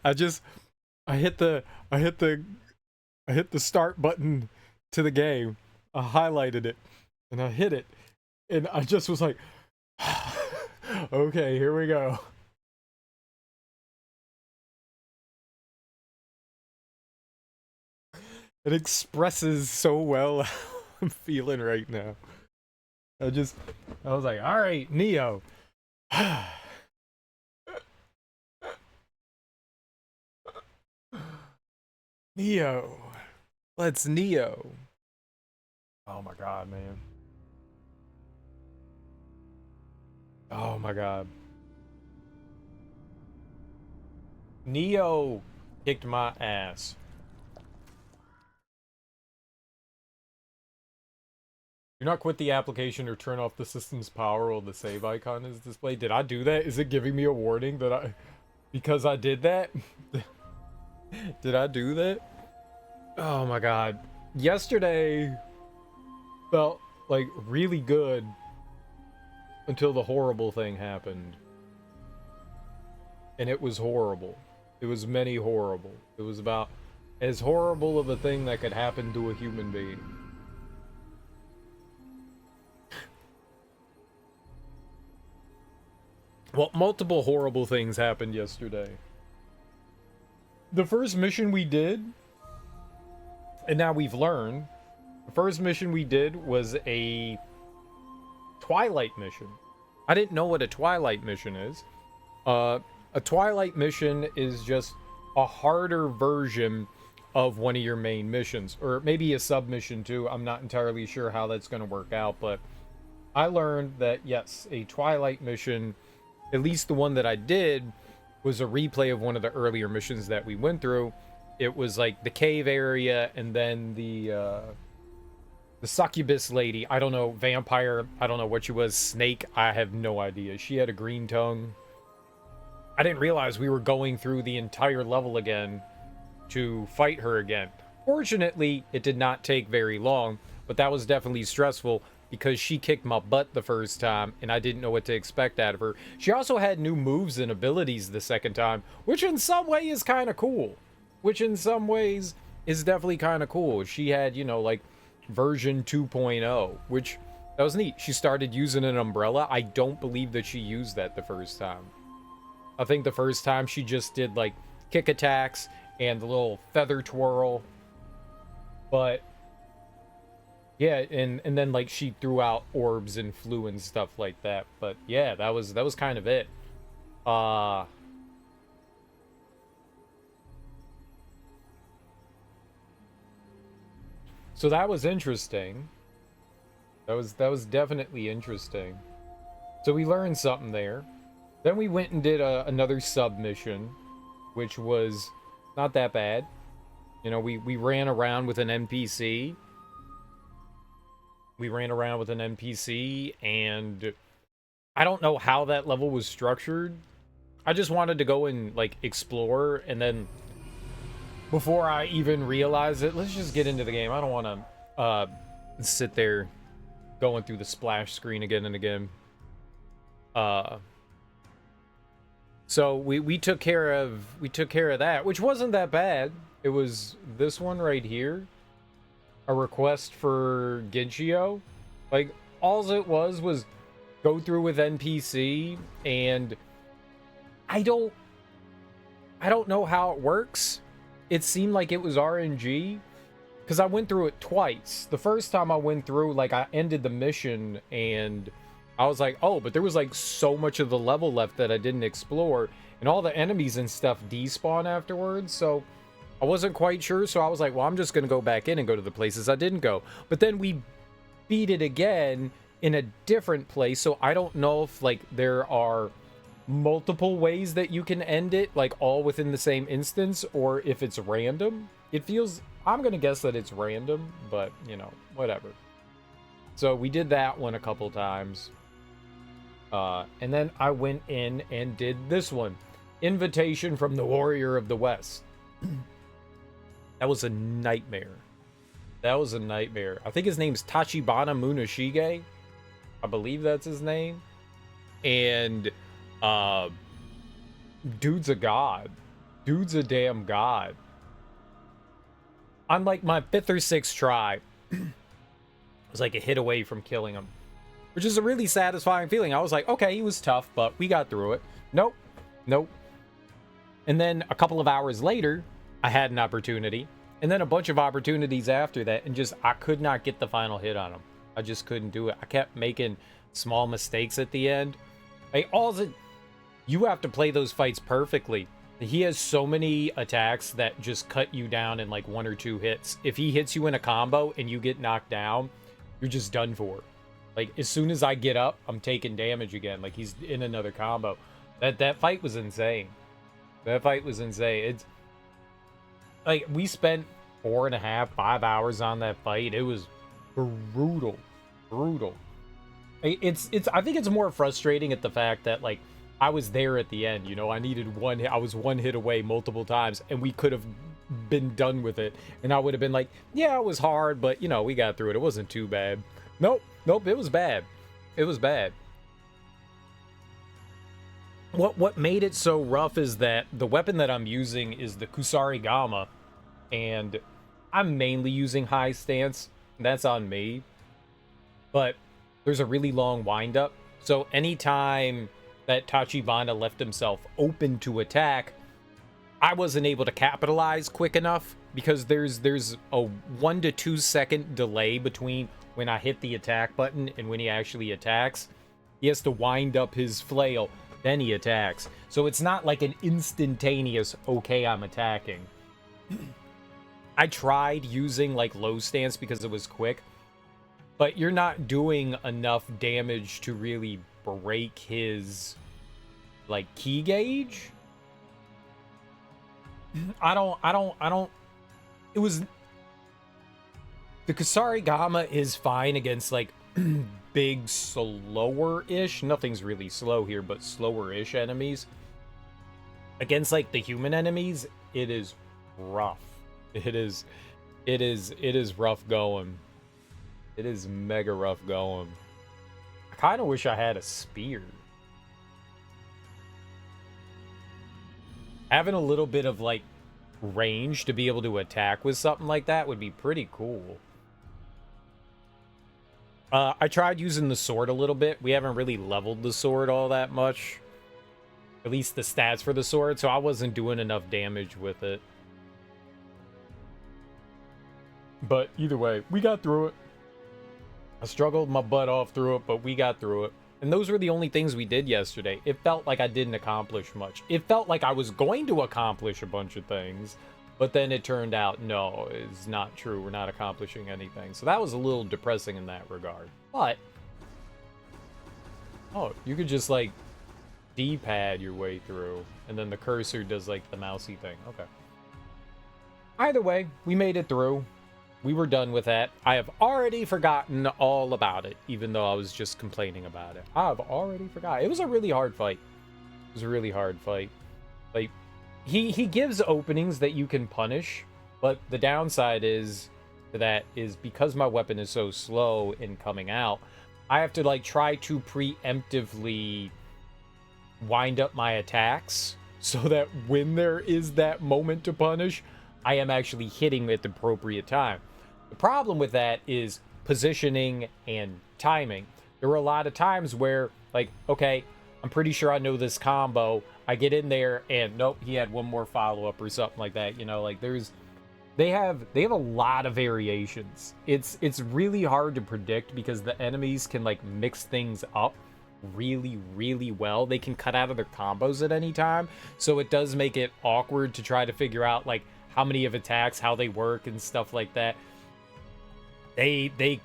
I just I hit the I hit the I hit the start button to the game. I highlighted it and I hit it and I just was like, okay, here we go. It expresses so well how I'm feeling right now. I just I was like, all right, Nioh. Nioh. Let's Nioh. Oh my god, man. Oh my god. Nioh kicked my ass. Do not quit the application or turn off the system's power while the save icon is displayed. Did I do that? Is it giving me a warning that because I did that? Did I do that? Oh my god. Yesterday felt like really good until the horrible thing happened. And it was horrible. It was many horrible. It was about as horrible of a thing that could happen to a human being. Well, multiple horrible things happened yesterday. The first mission we did, and now we've learned, the first mission we did was a Twilight mission. I didn't know what a Twilight mission is. A Twilight mission is just a harder version of one of your main missions, or maybe a submission too. I'm not entirely sure how that's going to work out, but I learned that yes, a Twilight mission, at least the one that I did, was a replay of one of the earlier missions that we went through. It was like the cave area, and then the succubus lady. I don't know, vampire. I don't know what she was. Snake. I have no idea. She had a green tongue. I didn't realize we were going through the entire level again to fight her again. Fortunately, it did not take very long, but that was definitely stressful because she kicked my butt the first time and I didn't know what to expect out of her. She also had new moves and abilities the second time, which in some way is kind of cool. Which in some ways is definitely kind of cool. She had, you know, like version 2.0, which that was neat. She started using an umbrella. I don't believe that she used that the first time. I think the first time she just did like kick attacks and the little feather twirl. But yeah, and then like she threw out orbs and flew and stuff like that. But yeah, that was kind of it. Uh so that was interesting. That was definitely interesting. So we learned something there. Then we went and did another submission, which was not that bad. You know, we ran around with an NPC. We ran around with an NPC, and I don't know how that level was structured. I just wanted to go and, like, explore, and then before I even realized it, let's just get into the game. I don't want to sit there going through the splash screen again and again. So we took care of that, which wasn't that bad. It was this one right here, a request for Gigio. Like all it was go through with NPC, and I don't know how it works. It seemed like it was RNG because I went through it twice. The first time I went through, like I ended the mission and I was like, oh, but there was like so much of the level left that I didn't explore, and all the enemies and stuff despawn afterwards. So I wasn't quite sure. So I was like, well, I'm just going to go back in and go to the places I didn't go. But then we beat it again in a different place. So I don't know if like there are multiple ways that you can end it, like all within the same instance, or if it's random. It feels, I'm going to guess that it's random, but you know, whatever. So we did that one a couple times. And then I went in and did this one. Invitation from the Warrior of the West. That was a nightmare. That was a nightmare. I think his name's Tachibana Munashige. I believe that's his name. And dude's a god. Dude's a damn god. On like my 5th or 6th try, I was like a hit away from killing him, which is a really satisfying feeling. I was like, okay, he was tough, but we got through it. Nope. Nope. And then a couple of hours later, I had an opportunity, and then a bunch of opportunities after that, and just I could not get the final hit on him. I just couldn't do it. I kept making small mistakes at the end. Like, you have to play those fights perfectly. He has so many attacks that just cut you down in like 1 or 2 hits. If he hits you in a combo and you get knocked down, you're just done for. Like, as soon as I get up, I'm taking damage again. Like, he's in another combo. That fight was insane. That fight was insane. It's like we spent 4.5, 5 hours on that fight. It was brutal. It's I think it's more frustrating at the fact that like I was there at the end, you know. I needed one hit. I was 1 hit away multiple times, and we could have been done with it, and I would have been like, yeah, it was hard, but you know, we got through it. It wasn't too bad. Nope, it was bad. It was bad. What made it so rough is that the weapon that I'm using is the Kusarigama, and I'm mainly using high stance. That's on me. But there's a really long windup, so anytime that Tachibana left himself open to attack, I wasn't able to capitalize quick enough, because there's a 1 to 2 second delay between when I hit the attack button and when he actually attacks. He has to wind up his flail, then he attacks. So it's not like an instantaneous, okay, I'm attacking. I tried using like low stance because it was quick, but you're not doing enough damage to really break his like key gauge. I don't it was the Kusarigama is fine against like big slower-ish, nothing's really slow here, but slower-ish enemies. Against like the human enemies, it is rough. It is rough going. It is mega rough going. I kind of wish I had a spear. Having a little bit of like range to be able to attack with something like that would be pretty cool. I tried using the sword a little bit. We haven't really leveled the sword all that much. At least the stats for the sword, so I wasn't doing enough damage with it. But either way, we got through it. I struggled my butt off through it, but we got through it. And those were the only things we did yesterday. It felt like I didn't accomplish much. It felt like I was going to accomplish a bunch of things, but then it turned out, no, it's not true. We're not accomplishing anything. So that was a little depressing in that regard. But, oh, you could just like D-pad your way through, and then the cursor does like the mousy thing. Okay. Either way, we made it through. We were done with that. I have already forgotten all about it, even though I was just complaining about it. I've already forgot. It was a really hard fight. It was a really hard fight. Like, he gives openings that you can punish, but the downside is that is because my weapon is so slow in coming out, I have to like try to preemptively wind up my attacks so that when there is that moment to punish, I am actually hitting at the appropriate time. The problem with that is positioning and timing. There were a lot of times where, like, okay, I'm pretty sure I know this combo. I get in there and nope, he had one more follow-up or something like that. You know, like they have a lot of variations. It's really hard to predict because the enemies can like mix things up really, really well. They can cut out of their combos at any time. So it does make it awkward to try to figure out like how many of attacks, how they work and stuff like that. They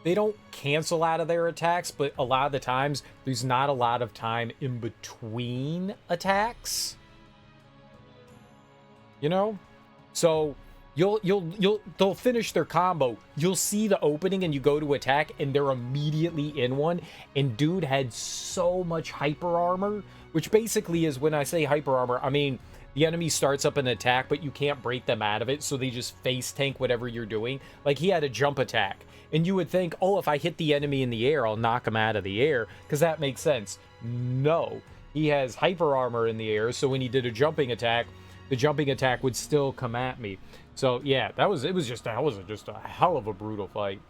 don't cancel out of their attacks, but a lot of the times there's not a lot of time in between attacks. You know? So they'll finish their combo. You'll see the opening and you go to attack and they're immediately in one. And dude had so much hyper armor, which basically is, when I say hyper armor, I mean the enemy starts up an attack, but you can't break them out of it, so they just face tank whatever you're doing. Like, he had a jump attack, and you would think, oh, if I hit the enemy in the air, I'll knock him out of the air, because that makes sense. No. He has hyper armor in the air, so when he did a jumping attack, the jumping attack would still come at me. So yeah, that was just a hell of a brutal fight.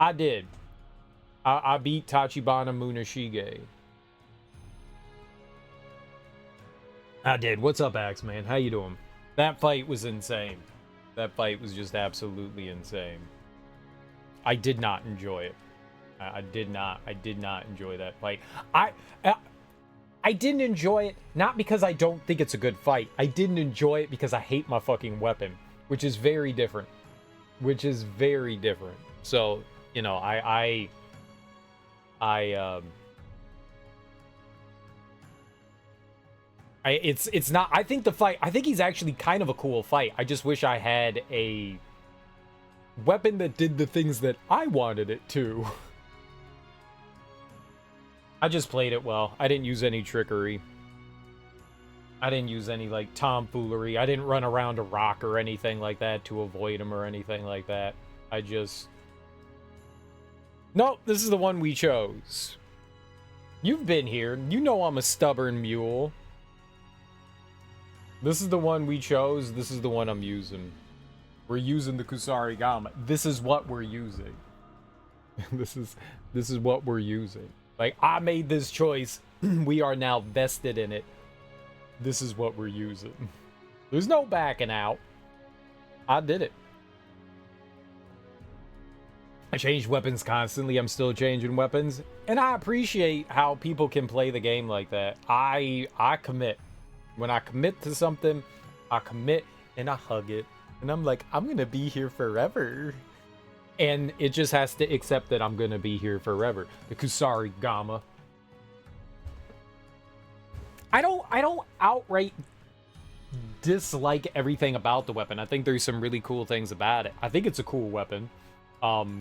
I did. I beat Tachibana Munashige. I did. What's up, Axeman? How you doing? That fight was insane. That fight was just absolutely insane. I did not enjoy it. I did not enjoy that fight. I didn't enjoy it not because I don't think it's a good fight. I didn't enjoy it because I hate my fucking weapon, which is very different. So, you know, it's not, I think the fight, I think he's actually kind of a cool fight. I just wish I had a weapon that did the things that I wanted it to. I just played it well. I didn't use any trickery. I didn't use any, like, tomfoolery. I didn't run around a rock or anything like that to avoid him or anything like that. I just... Nope, this is the one we chose. You've been here. You know I'm a stubborn mule. This is the one we chose. This is the one I'm using. We're using the Kusarigama. This is what we're using. This is what we're using. Like, I made this choice. We are now vested in it. This is what we're using. There's no backing out. I did it. I change weapons constantly. I'm still changing weapons. And I appreciate how people can play the game like that. I commit. When I commit to something, I commit and I hug it. And I'm like, I'm going to be here forever. And it just has to accept that I'm going to be here forever. The Kusarigama. I don't outright dislike everything about the weapon. I think there's some really cool things about it. I think it's a cool weapon. I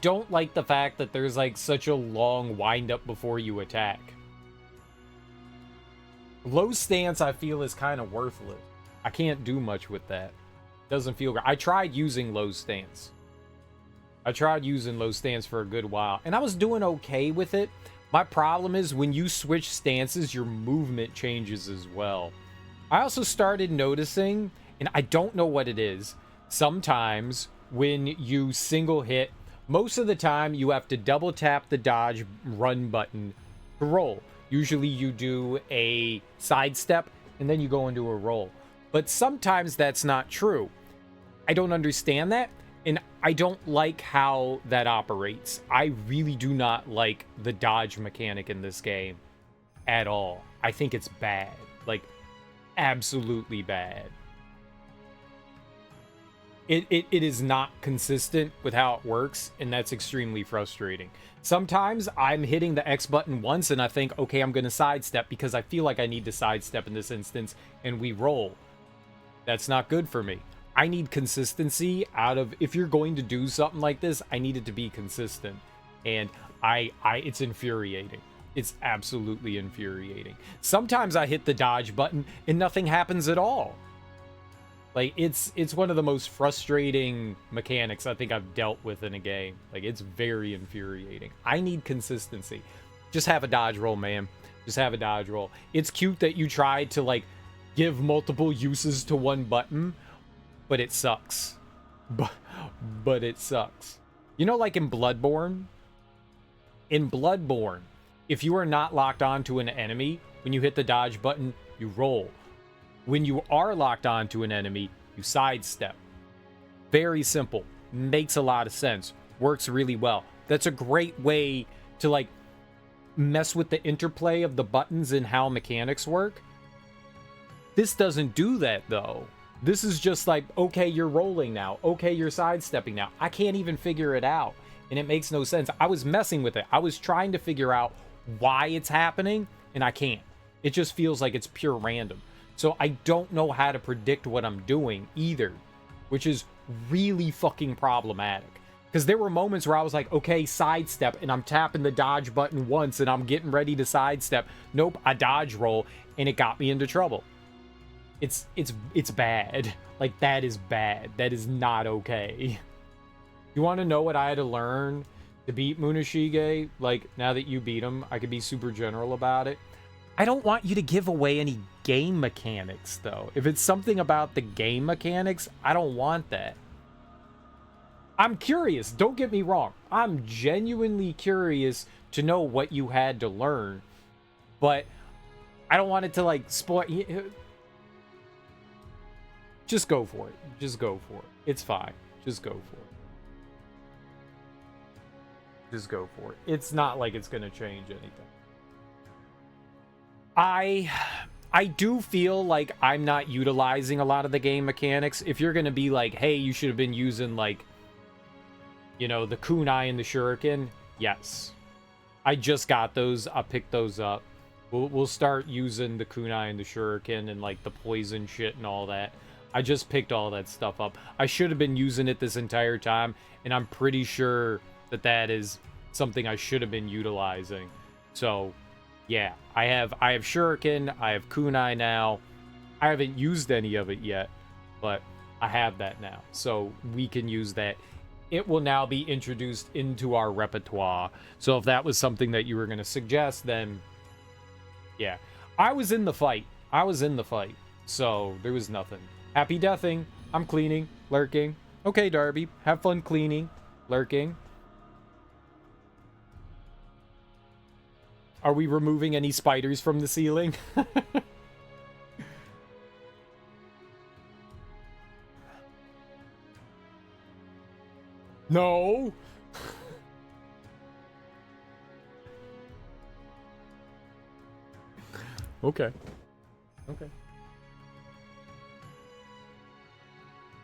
don't like the fact that there's like such a long wind up before you attack. Low stance I feel is kind of worthless. I can't do much with that. Doesn't feel great. I tried using low stance. For a good while, and I was doing okay with it. My problem is when you switch stances, your movement changes as well. I also started noticing, and I don't know what it is, sometimes when you single hit, most of the time you have to double tap the dodge run button to roll. Usually you do a sidestep and then you go into a roll. But sometimes that's not true. I don't understand that, and I don't like how that operates. I really do not like the dodge mechanic in this game at all. I think it's bad. Like, absolutely bad. It is not consistent with how it works, and that's extremely frustrating. Sometimes I'm hitting the X button once and I think, okay, I'm going to sidestep because I feel like I need to sidestep in this instance, and we roll. That's not good for me. I need consistency out of, if you're going to do something like this, I need it to be consistent. And it's infuriating. It's absolutely infuriating. Sometimes I hit the dodge button and nothing happens at all. Like, it's one of the most frustrating mechanics I think I've dealt with in a game. Like, it's very infuriating. I need consistency. Just have a dodge roll, man. Just have a dodge roll. It's cute that you tried to, like, give multiple uses to one button, but it sucks. But it sucks. You know, like in Bloodborne? In Bloodborne, if you are not locked onto an enemy, when you hit the dodge button, you roll. When you are locked onto an enemy, you sidestep. Very simple. Makes a lot of sense. Works really well. That's a great way to, like, mess with the interplay of the buttons and how mechanics work. This doesn't do that, though. This is just like, okay, you're rolling now. Okay, you're sidestepping now. I can't even figure it out. And it makes no sense. I was messing with it. I was trying to figure out why it's happening, and I can't. It just feels like it's pure random. So I don't know how to predict what I'm doing either, which is really fucking problematic. Because there were moments where I was like, okay, sidestep, and I'm tapping the dodge button once, and I'm getting ready to sidestep. Nope, I dodge roll, and it got me into trouble. It's bad. Like, that is bad. That is not okay. You want to know what I had to learn to beat Munashige? Like, now that you beat him, I could be super general about it. I don't want you to give away any game mechanics, though. If it's something about the game mechanics, I don't want that. I'm curious. Don't get me wrong. I'm genuinely curious to know what you had to learn. But I don't want it to, like, spoil... Just go for it. Just go for it. It's fine. Just go for it. Just go for it. It's not like it's going to change anything. I do feel like I'm not utilizing a lot of the game mechanics. If you're going to be like, hey, you should have been using, like, you know, the kunai and the shuriken. Yes. I just got those. I picked those up. We'll start using the kunai and the shuriken and, like, the poison shit and all that. I just picked all that stuff up. I should have been using it this entire time, and I'm pretty sure that that is something I should have been utilizing. So, yeah, I have shuriken, I have kunai now. I haven't used any of it yet, but I have that now. So we can use that. It will now be introduced into our repertoire. So if that was something that you were going to suggest, then yeah. I was in the fight. So there was nothing. Happy deathing. I'm cleaning, lurking. Okay, Darby, have fun cleaning, lurking. Are we removing any spiders from the ceiling? No. Okay. Okay.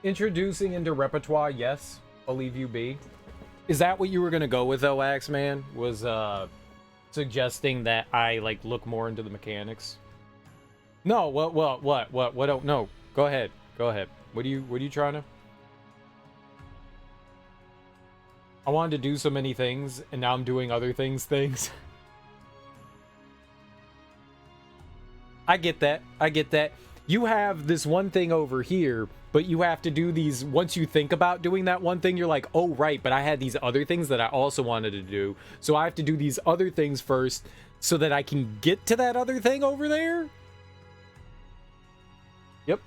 Introducing into repertoire, yes. I'll leave you be. Is that what you were gonna go with, though, Axeman? Was suggesting that I, like, look more into the mechanics? No. What? Don't. No. Go ahead. What are you trying to? I wanted to do so many things, and now I'm doing other things. I get that. You have this one thing over here, but you have to do these. Once you think about doing that one thing, you're like, oh, right, but I had these other things that I also wanted to do. So I have to do these other things first so that I can get to that other thing over there? Yep.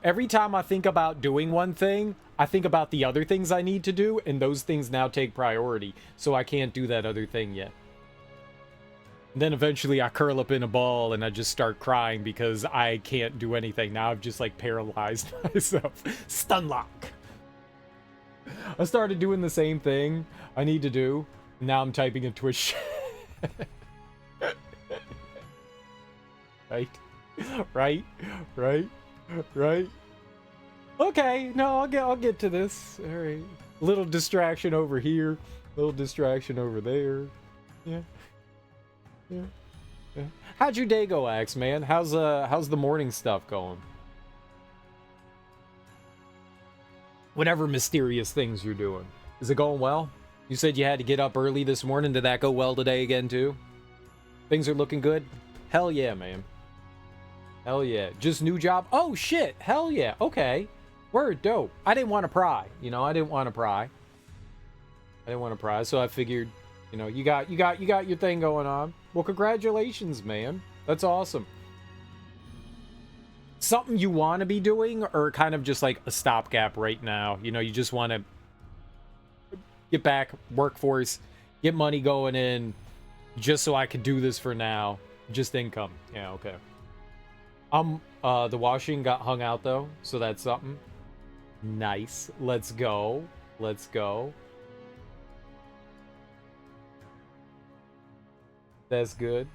Every time I think about doing one thing, I think about the other things I need to do, and those things now take priority, so I can't do that other thing yet. And then eventually I curl up in a ball and I just start crying because I can't do anything. Now I've just, like, paralyzed myself. Stun lock. I started doing the same thing I need to do. Now I'm typing in Twitch. Right. Okay, no, I'll get to this. All right. Little distraction over here, little distraction over there. Yeah. How'd your day go, Axeman? How's the morning stuff going? Whatever mysterious things you're doing. Is it going well? You said you had to get up early this morning. Did that go well today again, too? Things are looking good? Hell yeah, man. Hell yeah. Just new job? Oh, shit. Hell yeah. Okay. Word, dope. I didn't want to pry. I didn't want to pry. So I figured, you got your thing going on. Well, congratulations, man. That's awesome. Something you want to be doing, or kind of just like a stopgap right now? You just want to get back, workforce, get money going in, just so I could do this for now. Just income. Yeah, okay. The washing got hung out, though, so that's something. Nice. Let's go. That's good.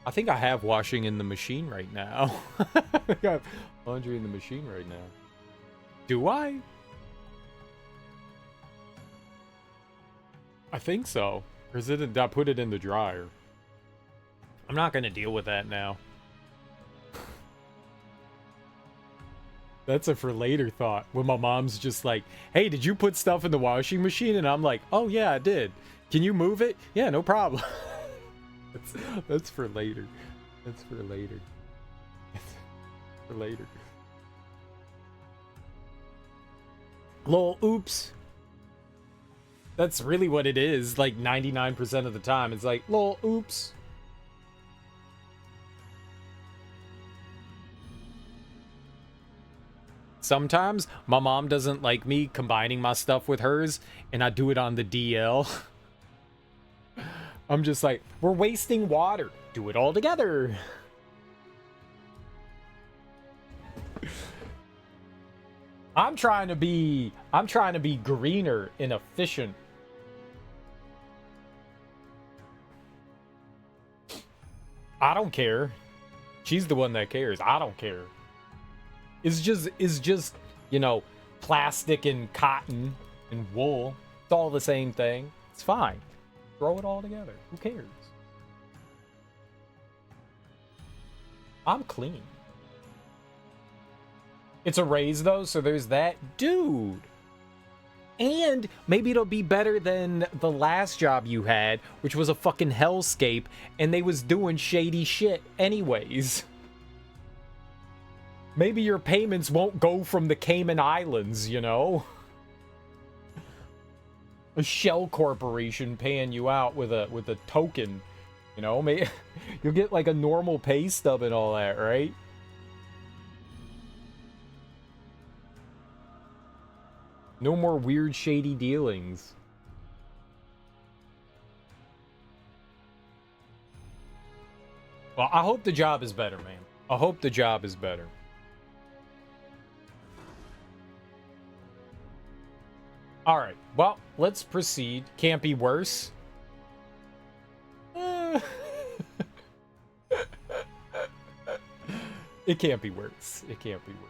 I think I have washing in the machine right now. I think I have laundry in the machine right now. Do I? I think so. Or is it? I put it in the dryer. I'm not gonna deal with that now. That's a for later thought. When my mom's just like, hey, did you put stuff in the washing machine? And I'm like, oh yeah, I did. Can you move it? Yeah, no problem. That's for later. That's for later. For later. Lol, oops. That's really what it is. Like 99% of the time, it's like, lol, oops. Sometimes my mom doesn't like me combining my stuff with hers, and I do it on the DL. I'm just like, we're wasting water. Do it all together. I'm trying to be greener and efficient. I don't care. She's the one that cares. I don't care. It's just, you know, plastic and cotton and wool. It's all the same thing. It's fine. Throw it all together. Who cares? I'm clean. It's a raise though, so there's that. Dude. And maybe it'll be better than the last job you had, which was a fucking hellscape, and they was doing shady shit anyways. Maybe your payments won't go from the Cayman Islands, you know? A shell corporation paying you out with a token, you know? Maybe you'll get like a normal pay stub and all that, right? No more weird, shady dealings. Well, I hope the job is better, man. I hope the job is better. All right. Well, let's proceed. Can't be worse. It can't be worse. It can't be worse.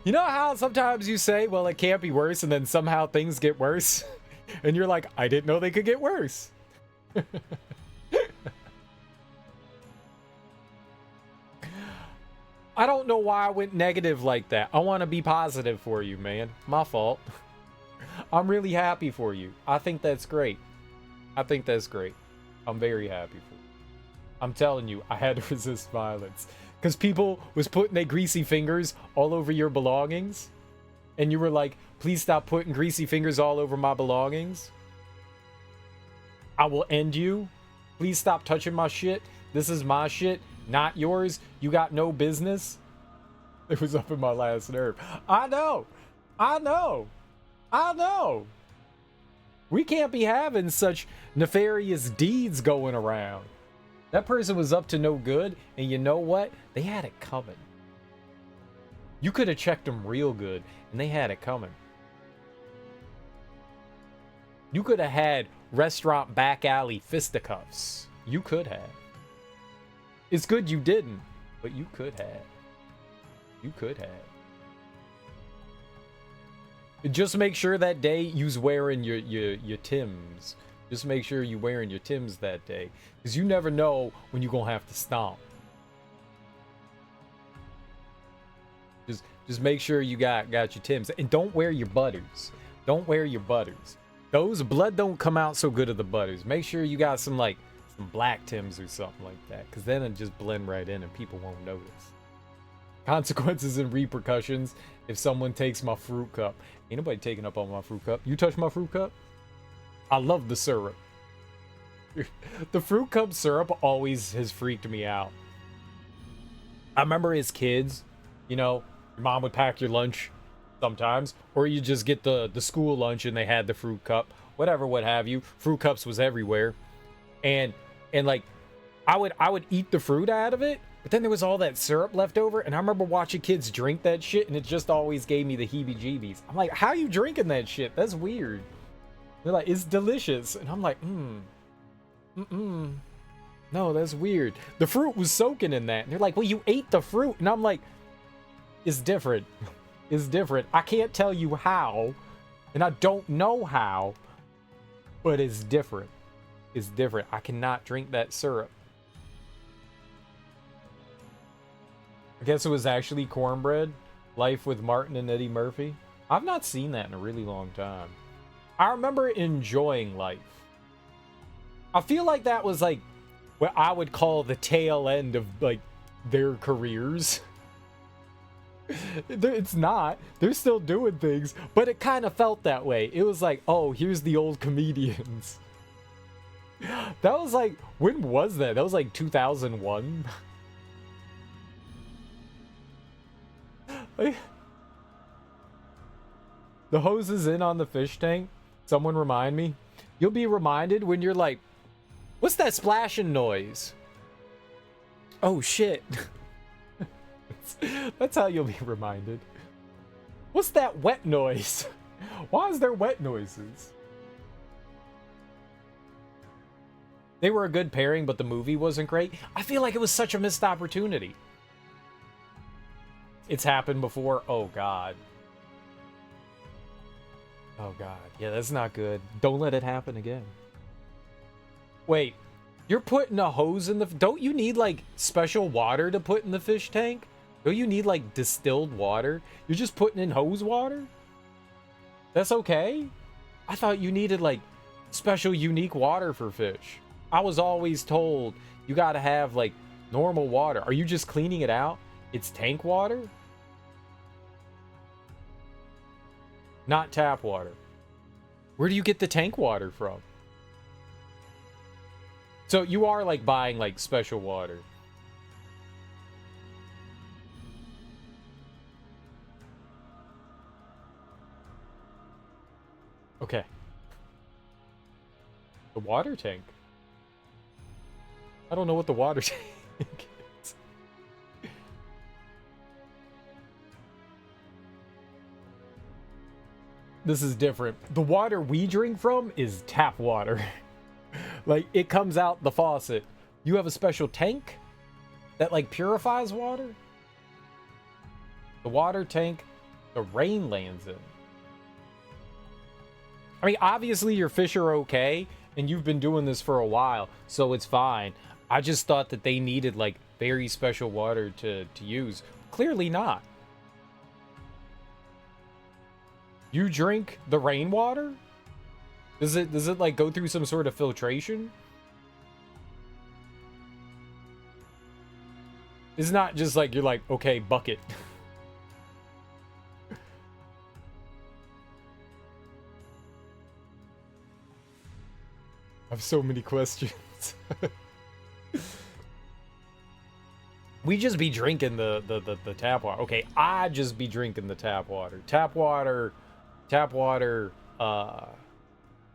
You know how sometimes you say, well, it can't be worse, and then somehow things get worse? And you're like, I didn't know they could get worse. I don't know why I went negative like that. I want to be positive for you, man. My fault. I'm really happy for you. I think that's great. I think that's great. I'm very happy for you. I'm telling you, I had to resist violence. Because people was putting their greasy fingers all over your belongings. And you were like, please stop putting greasy fingers all over my belongings. I will end you. Please stop touching my shit. This is my shit, not yours. You got no business. It was up in my last nerve. I know. I know. I know. We can't be having such nefarious deeds going around. That person was up to no good, and you know what? They had it coming. You could have checked them real good, and they had it coming. You could have had restaurant back alley fisticuffs. You could have. It's good you didn't, but you could have. You could have. Just make sure that day you's wearing your Timbs. Just make sure you're wearing your Timbs that day. Because you never know when you're going to have to stomp. Just make sure you got your Timbs. And don't wear your butters. Don't wear your butters. Those blood don't come out so good of the butters. Make sure you got some black Timbs or something like that. Because then it just blend right in and people won't notice. Consequences and repercussions if someone takes my fruit cup. Ain't nobody taking up on my fruit cup. You touch my fruit cup? I love the syrup. The fruit cup syrup always has freaked me out. I remember as kids, you know, your mom would pack your lunch sometimes, or you just get the school lunch and they had the fruit cup, whatever, what have you. Fruit cups was everywhere. And like, I would eat the fruit out of it, but then there was all that syrup left over, and I remember watching kids drink that shit, and it just always gave me the heebie-jeebies. I'm like, how are you drinking that shit? That's weird. They're like, it's delicious. And I'm like, no, that's weird. The fruit was soaking in that. And they're like, well, you ate the fruit. And I'm like, it's different. It's different. I can't tell you how, and I don't know how, but it's different. It's different. I cannot drink that syrup. I guess it was actually Cornbread, Life with Martin and Eddie Murphy. I've not seen that in a really long time. I remember enjoying Life. I feel like that was like what I would call the tail end of like their careers. It's not. They're still doing things, but it kind of felt that way. It was like, oh, here's the old comedians. That was like, when was that? That was like 2001. Like, the hose is in on the fish tank. Someone remind me. You'll be reminded when you're like, what's that splashing noise? Oh shit. That's how you'll be reminded. What's that wet noise? Why is there wet noises? They were a good pairing, but the movie wasn't great. I feel like it was such a missed opportunity. It's happened before. Oh god. Oh god. Yeah, that's not good. Don't let it happen again. Wait, you're putting a hose in the... Don't you need, like, special water to put in the fish tank? Don't you need, like, distilled water? You're just putting in hose water? That's okay? I thought you needed, like, special, unique water for fish. I was always told you gotta have, like, normal water. Are you just cleaning it out? It's tank water? Not tap water. Where do you get the tank water from? So you are, like, buying, like, special water. Okay. The water tank. I don't know what the water tank is. This is different. The water we drink from is tap water. Like, it comes out the faucet. You have a special tank that, like, purifies water? The water tank the rain lands in. I mean, obviously your fish are okay, and you've been doing this for a while, so it's fine. I just thought that they needed, like, very special water to use. Clearly not. You drink the rainwater? Does it like go through some sort of filtration? It's not just like you're like, okay, bucket. I have so many questions. We just be drinking the tap water. Okay, I just be drinking the tap water. Tap water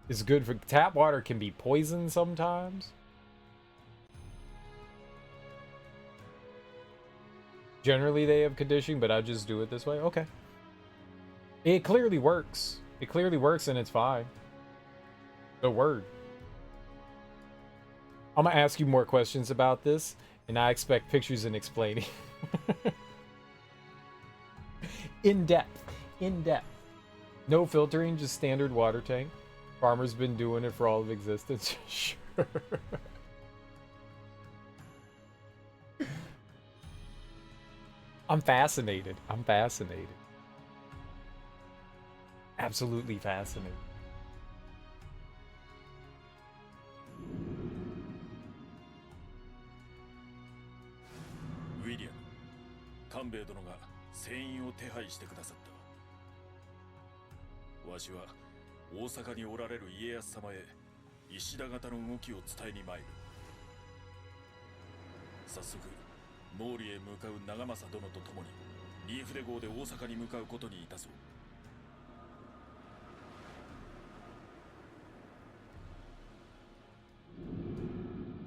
is good for... Tap water can be poison sometimes. Generally they have conditioning, but I just do it this way. Okay. It clearly works. It clearly works and it's fine. The word. I'm gonna ask you more questions about this, and I expect pictures and explaining. In depth. In depth. No filtering, just standard water tank. Farmer's been doing it for all of existence. Sure. I'm fascinated. I'm fascinated. Absolutely fascinated. William, 官兵殿が船員を手配してくださった。わしは大阪におられる家康様へ石田方の動きを伝えに参る。早速毛利へ向かう長政殿と共に新筆号で大阪に向かうことにいたそう。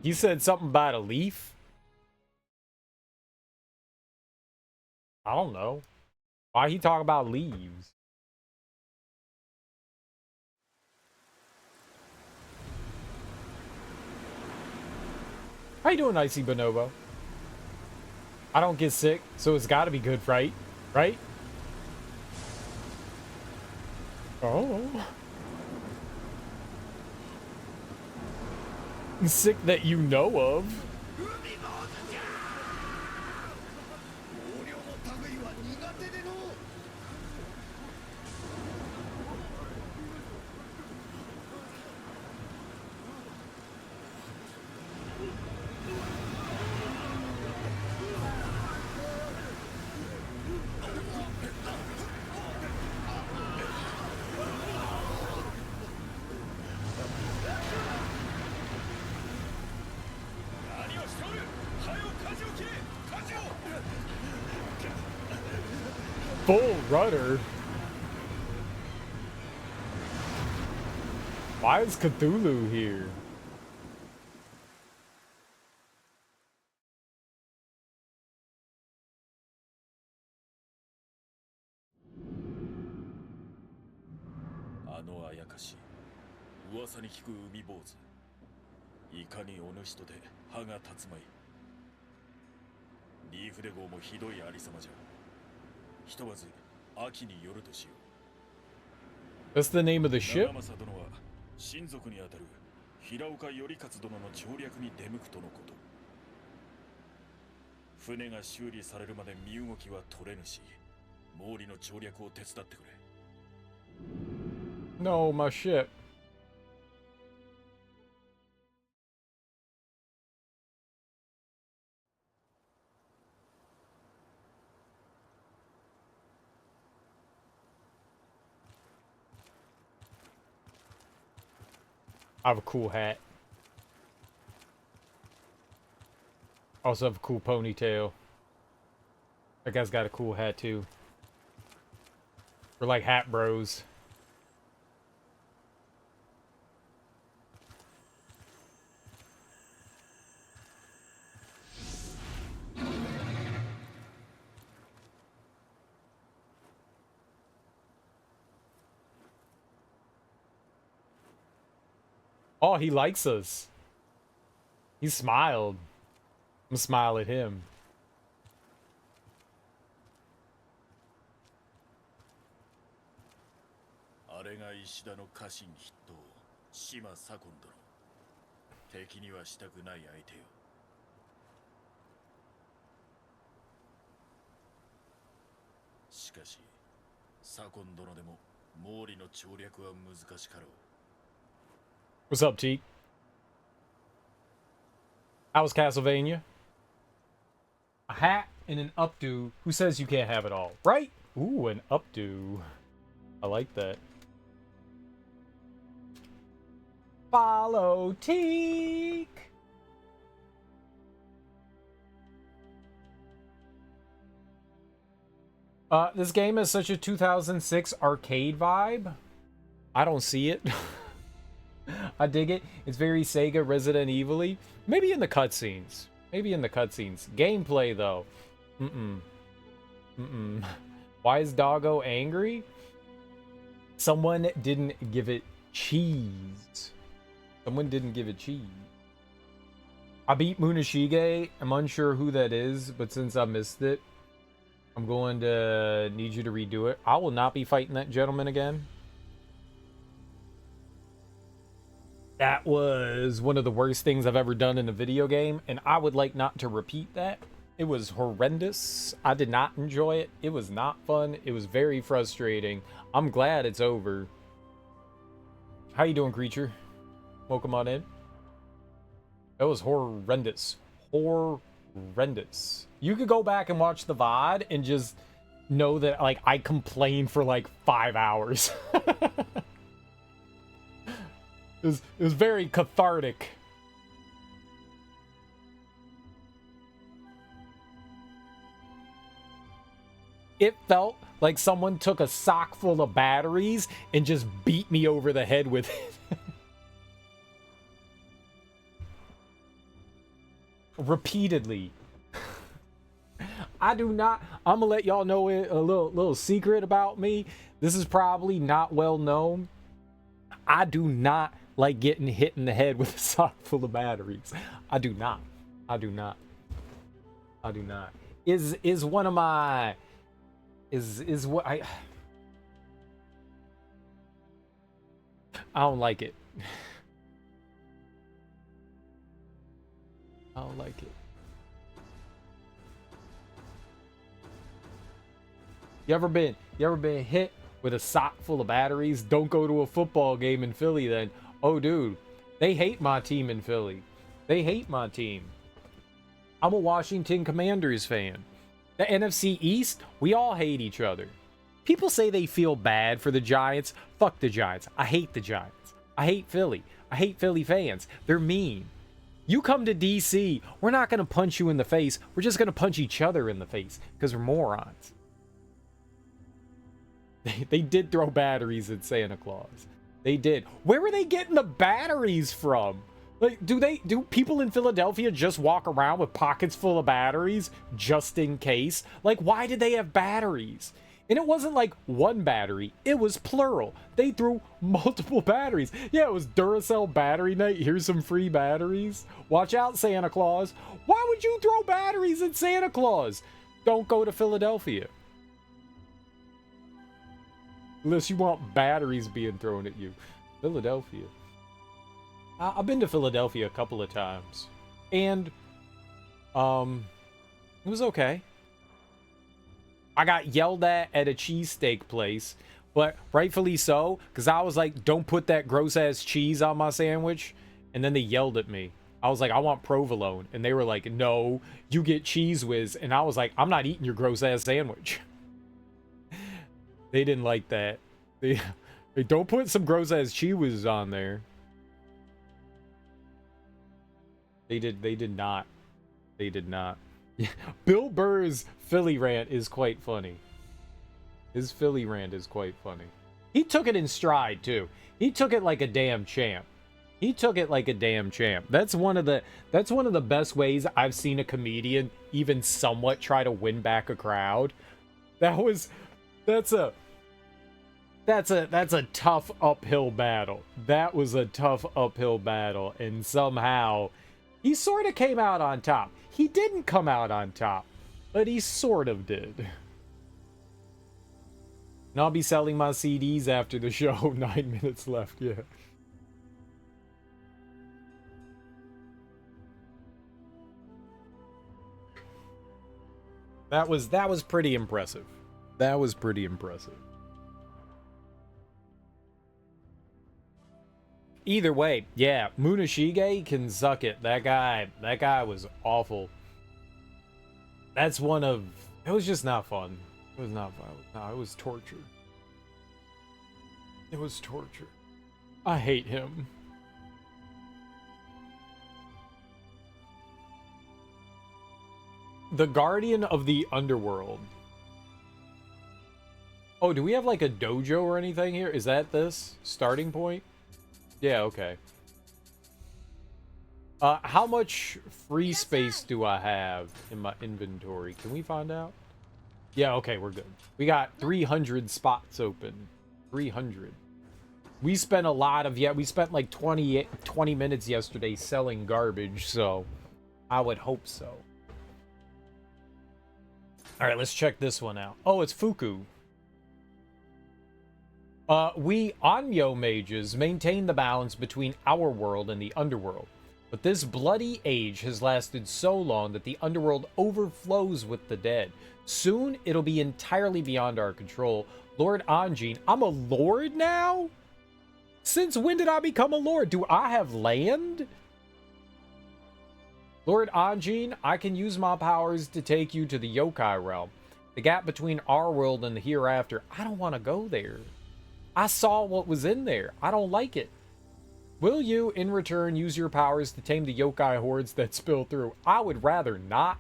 You said something about a leaf? I don't know. Why he talk about leaves? How you doing, Icy Bonobo? I don't get sick, so it's gotta be good, right? Right? Oh. Sick that you know of. Full rudder? Why is Cthulhu here?噂に聞く海坊主、いかにお主とて歯が立つまい。リーフデ号もひどいありさまじゃ。ひとまず秋によるとしよう。That's the name of the ship? 長政殿は親族にあたる平岡頼勝殿の調略に出向くとのこと。船が修理されるまで身動きは取れぬし、毛利の調略を手伝ってくれ。No, my ship. I have a cool hat. Also have a cool ponytail. That guy's got a cool hat too. We're like hat bros. Oh, he likes us. He smiled. I'm gonna smile at him. あれが石田の家臣筆頭、島左近殿。敵にはしたくない相手よ。しかし、左近殿でも毛利の調略は難しかろう。What's up, Teak? How was Castlevania? A hat and an updo. Who says you can't have it all, right? Ooh, an updo. I like that. Follow Teak. This game has such a 2006 arcade vibe. I don't see it. I dig it. It's very Sega Resident Evil-y. Maybe in the cutscenes. Maybe in the cutscenes. Gameplay, though. Why is Doggo angry? Someone didn't give it cheese. Someone didn't give it cheese. I beat Munashige. I'm unsure who that is, but since I missed it, I'm going to need you to redo it. I will not be fighting that gentleman again. That was one of the worst things I've ever done in a video game, and I would like not to repeat that. It was horrendous. I did not enjoy it. It was not fun. It was very frustrating. I'm glad it's over. How you doing, creature? Welcome on in. That was horrendous. Horrendous. You could go back and watch the VOD and just know that, like, I complained for like 5 hours. It was very cathartic. It felt like someone took a sock full of batteries and just beat me over the head with it. Repeatedly. I do not. I'm gonna let y'all know a little secret about me. This is probably not well known. I do not like getting hit in the head with a sock full of batteries. I do not. I do not. I do not. Is one of my is what I don't like it. I don't like it. You ever been hit with a sock full of batteries? Don't go to a football game in Philly then. Oh, dude, they hate my team in Philly. They hate my team. I'm a Washington Commanders fan. The NFC East, we all hate each other. People say they feel bad for the Giants. Fuck the Giants. I hate the Giants. I hate Philly. I hate Philly fans. They're mean. You come to DC, we're not going to punch you in the face. We're just going to punch each other in the face because we're morons. They did throw batteries at Santa Claus. They did. Where were they getting the batteries from? Like, do people in Philadelphia just walk around with pockets full of batteries just in case? Like, why did they have batteries? And it wasn't like one battery, it was plural. They threw multiple batteries. Yeah, it was Duracell battery night. Here's some free batteries. Watch out, Santa Claus. Why would you throw batteries at Santa Claus? Don't go to Philadelphia. Unless you want batteries being thrown at you. Philadelphia. I've been to Philadelphia a couple of times. And, it was okay. I got yelled at a cheesesteak place, but rightfully so, because I was like, don't put that gross-ass cheese on my sandwich. And then they yelled at me. I was like, I want provolone. And they were like, no, you get Cheese Whiz. And I was like, I'm not eating your gross-ass sandwich. They didn't like that. They don't put some gross-ass Cheese Whiz on there. They did not. They did not. Bill Burr's Philly rant is quite funny. His Philly rant is quite funny. He took it in stride, too. He took it like a damn champ. He took it like a damn champ. That's one of the best ways I've seen a comedian even somewhat try to win back a crowd. That's a tough uphill battle. That was a tough uphill battle, and somehow he sort of came out on top. He didn't come out on top, but he sort of did. And I'll be selling my CDs after the show. 9 minutes left, yeah. That was pretty impressive. That was pretty impressive. Either way, yeah, Munashige can suck it. That guy was awful. That's one of... It was just not fun. It was not fun. No, it was torture. It was torture. I hate him. The Guardian of the Underworld. Oh, do we have like a dojo or anything here? Is that this starting point? Yeah, okay. How much free space do I have in my inventory? Can we find out? Yeah, okay, we're good. We got 300 spots open. 300. We spent a lot of... Yeah, we spent like 20 minutes yesterday selling garbage, so I would hope so. Alright, let's check this one out. Oh, it's Fuku. We Nioh mages maintain the balance between our world and the underworld. But this bloody age has lasted so long that the underworld overflows with the dead. Soon, it'll be entirely beyond our control. Lord Anjin, I'm a lord now? Since when did I become a lord? Do I have land? Lord Anjin, I can use my powers to take you to the yokai realm. The gap between our world and the hereafter, I don't want to go there. I saw what was in there. I don't like it. Will you, in return, use your powers to tame the yokai hordes that spill through? I would rather not.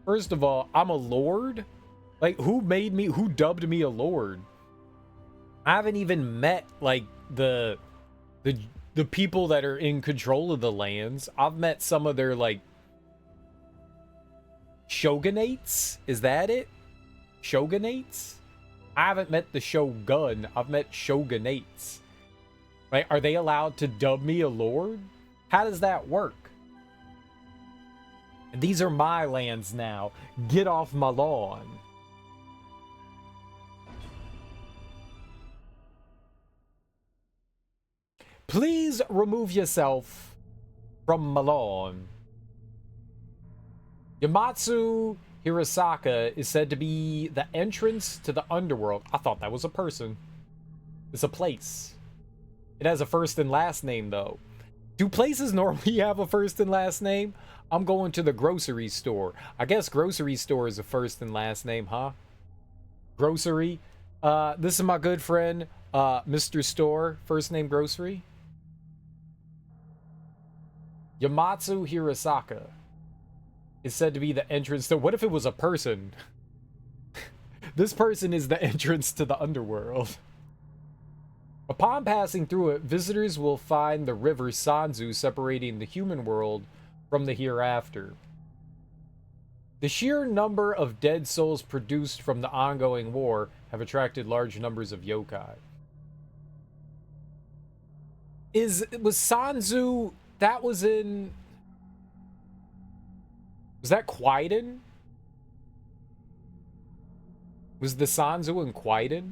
First of all, I'm a lord? Like, who dubbed me a lord? I haven't even met, like, the people that are in control of the lands. I've met some of their, like, shogunates? Is that it? Shogunates? I haven't met the shogun. I've met shogunates. Right? Are they allowed to dub me a lord? How does that work? These are my lands now. Get off my lawn. Please remove yourself from my lawn. Yamatsu Hirasaka is said to be the entrance to the underworld. I thought that was a person. It's a place. It has a first and last name, though. Do places normally have a first and last name? I'm going to the grocery store. I guess grocery store is a first and last name, huh? Grocery. This is my good friend, Mr. Store, first name grocery. Yamatsu Hirasaka is said to be the entrance to... What if it was a person? This person is the entrance to the underworld. Upon passing through it, visitors will find the river Sanzu separating the human world from the hereafter. The sheer number of dead souls produced from the ongoing war have attracted large numbers of yokai. Was Sanzu, that was in... Was that Kwiden? Was the Sanzu in Kwiden?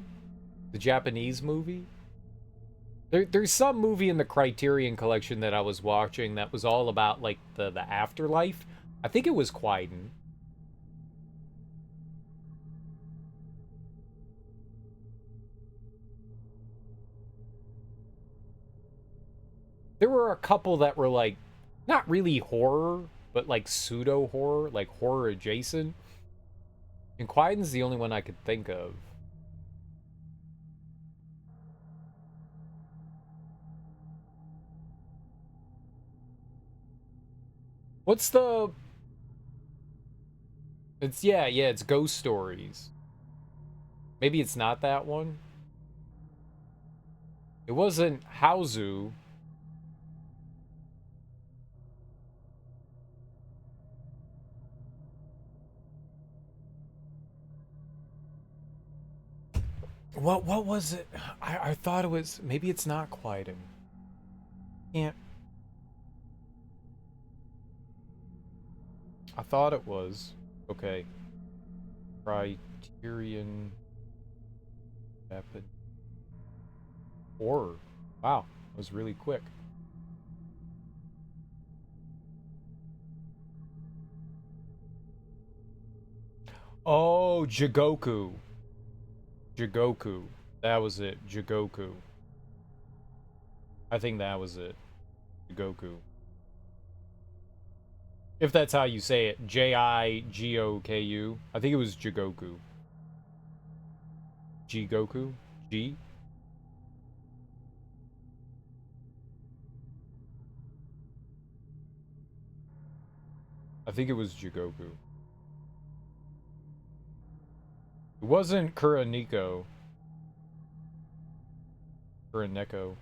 The Japanese movie? There's some movie in the Criterion Collection that I was watching that was all about, like, the afterlife. I think it was Kwiden. There were a couple that were, like, not really horror, but, like, pseudo-horror, like, horror adjacent. And Kwiden's the only one I could think of. What's the... It's, yeah, it's Ghost Stories. Maybe it's not that one. It wasn't Haozu. What was it? I thought it was... Maybe it's not Kwiden. Can't... I thought it was. Okay. Criterion... Epic... Horror. Wow. That was really quick. Oh, Jigoku. Jigoku. That was it. Jigoku. I think that was it. Jigoku. If that's how you say it. Jigoku. I think it was Jigoku. Jigoku? G? I think it was Jigoku. It wasn't Kuroneko. Kuroneko.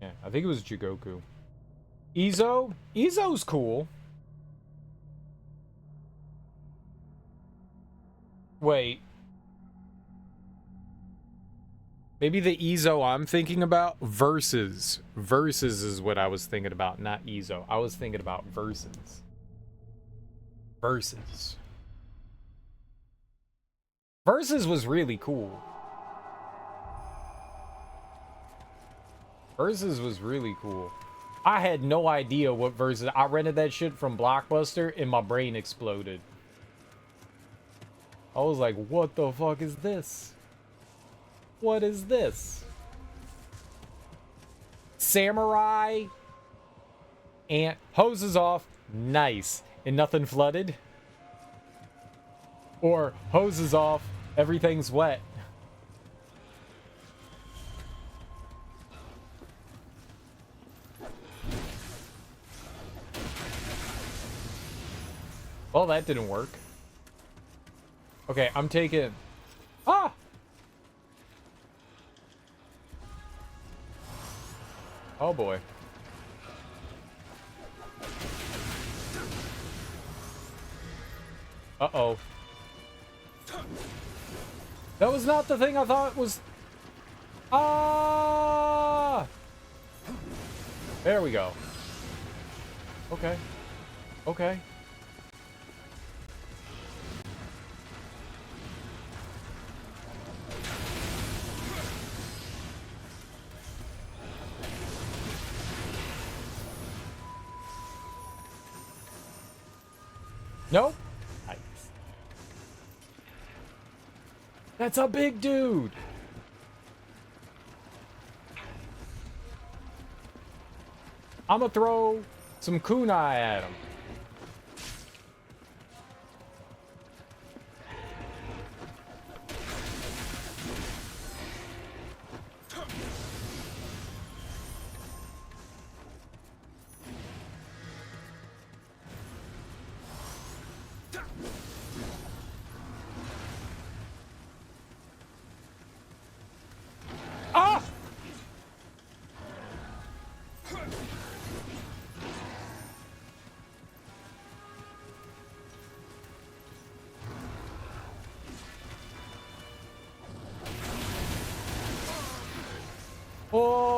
Yeah, I think it was Jigoku. Izo? Izo's cool. Wait. Maybe the Izo I'm thinking about? Versus. Versus is what I was thinking about, not Izo. I was thinking about Versus. Versus. Versus was really cool. Versus was really cool. I had no idea what Versus... I rented that shit from Blockbuster and my brain exploded. I was like, what the fuck is this? What is this? Samurai and hoses off, nice, and nothing flooded. Or hoses off, everything's wet. Well, that didn't work. Okay, I'm taking... Ah! Oh boy. Uh-oh. That was not the thing I thought was... Ah! There we go. Okay. Okay. Nope. Nice. That's a big dude. I'm gonna throw some kunai at him.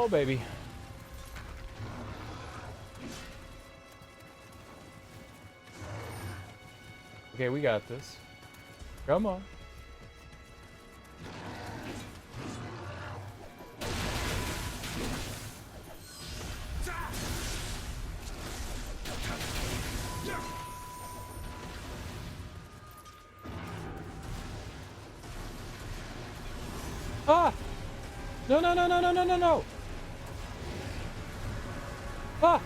Oh, baby. Okay, we got this. Come on. Ah! No, no, no, no, no, no, no, no! Ah!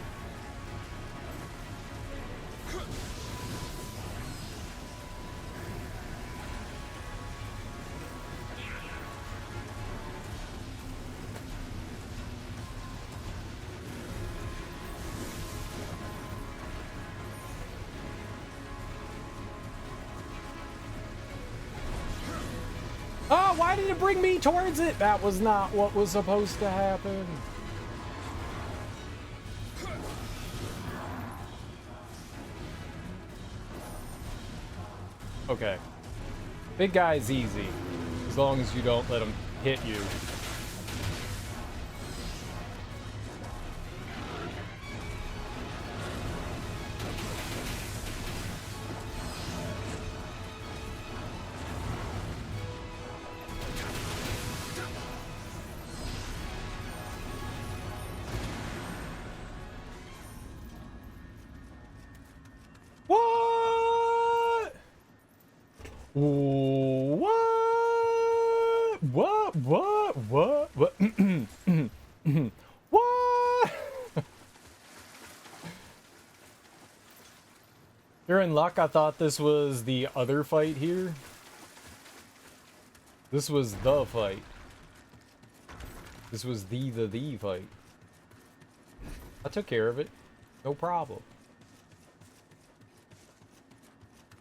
Oh, why did it bring me towards it? That was not what was supposed to happen. Okay. Big guy's easy, as long as you don't let him hit you. What? What? What? What? What? What? What? You're in luck. I thought this was the other fight here. This was the fight. This was the fight. I took care of it. No problem.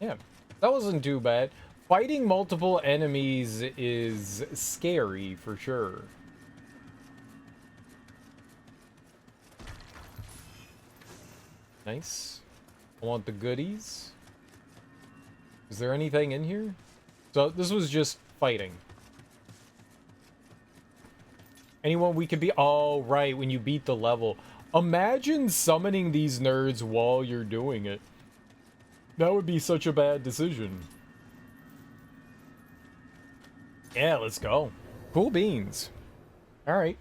Yeah, that wasn't too bad. Fighting multiple enemies is scary for sure. Nice. I want the goodies. Is there anything in here? So this was just fighting. Anyone we could be... Oh, right, when you beat the level. Imagine summoning these nerds while you're doing it. That would be such a bad decision. Yeah, let's go. Cool beans. Alright.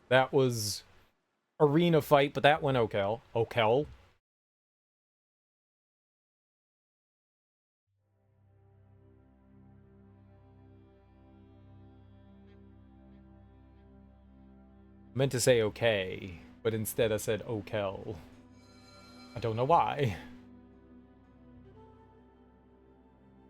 That was arena fight, but that went okay. Okay. I meant to say okay, but instead I said Okel. I don't know why.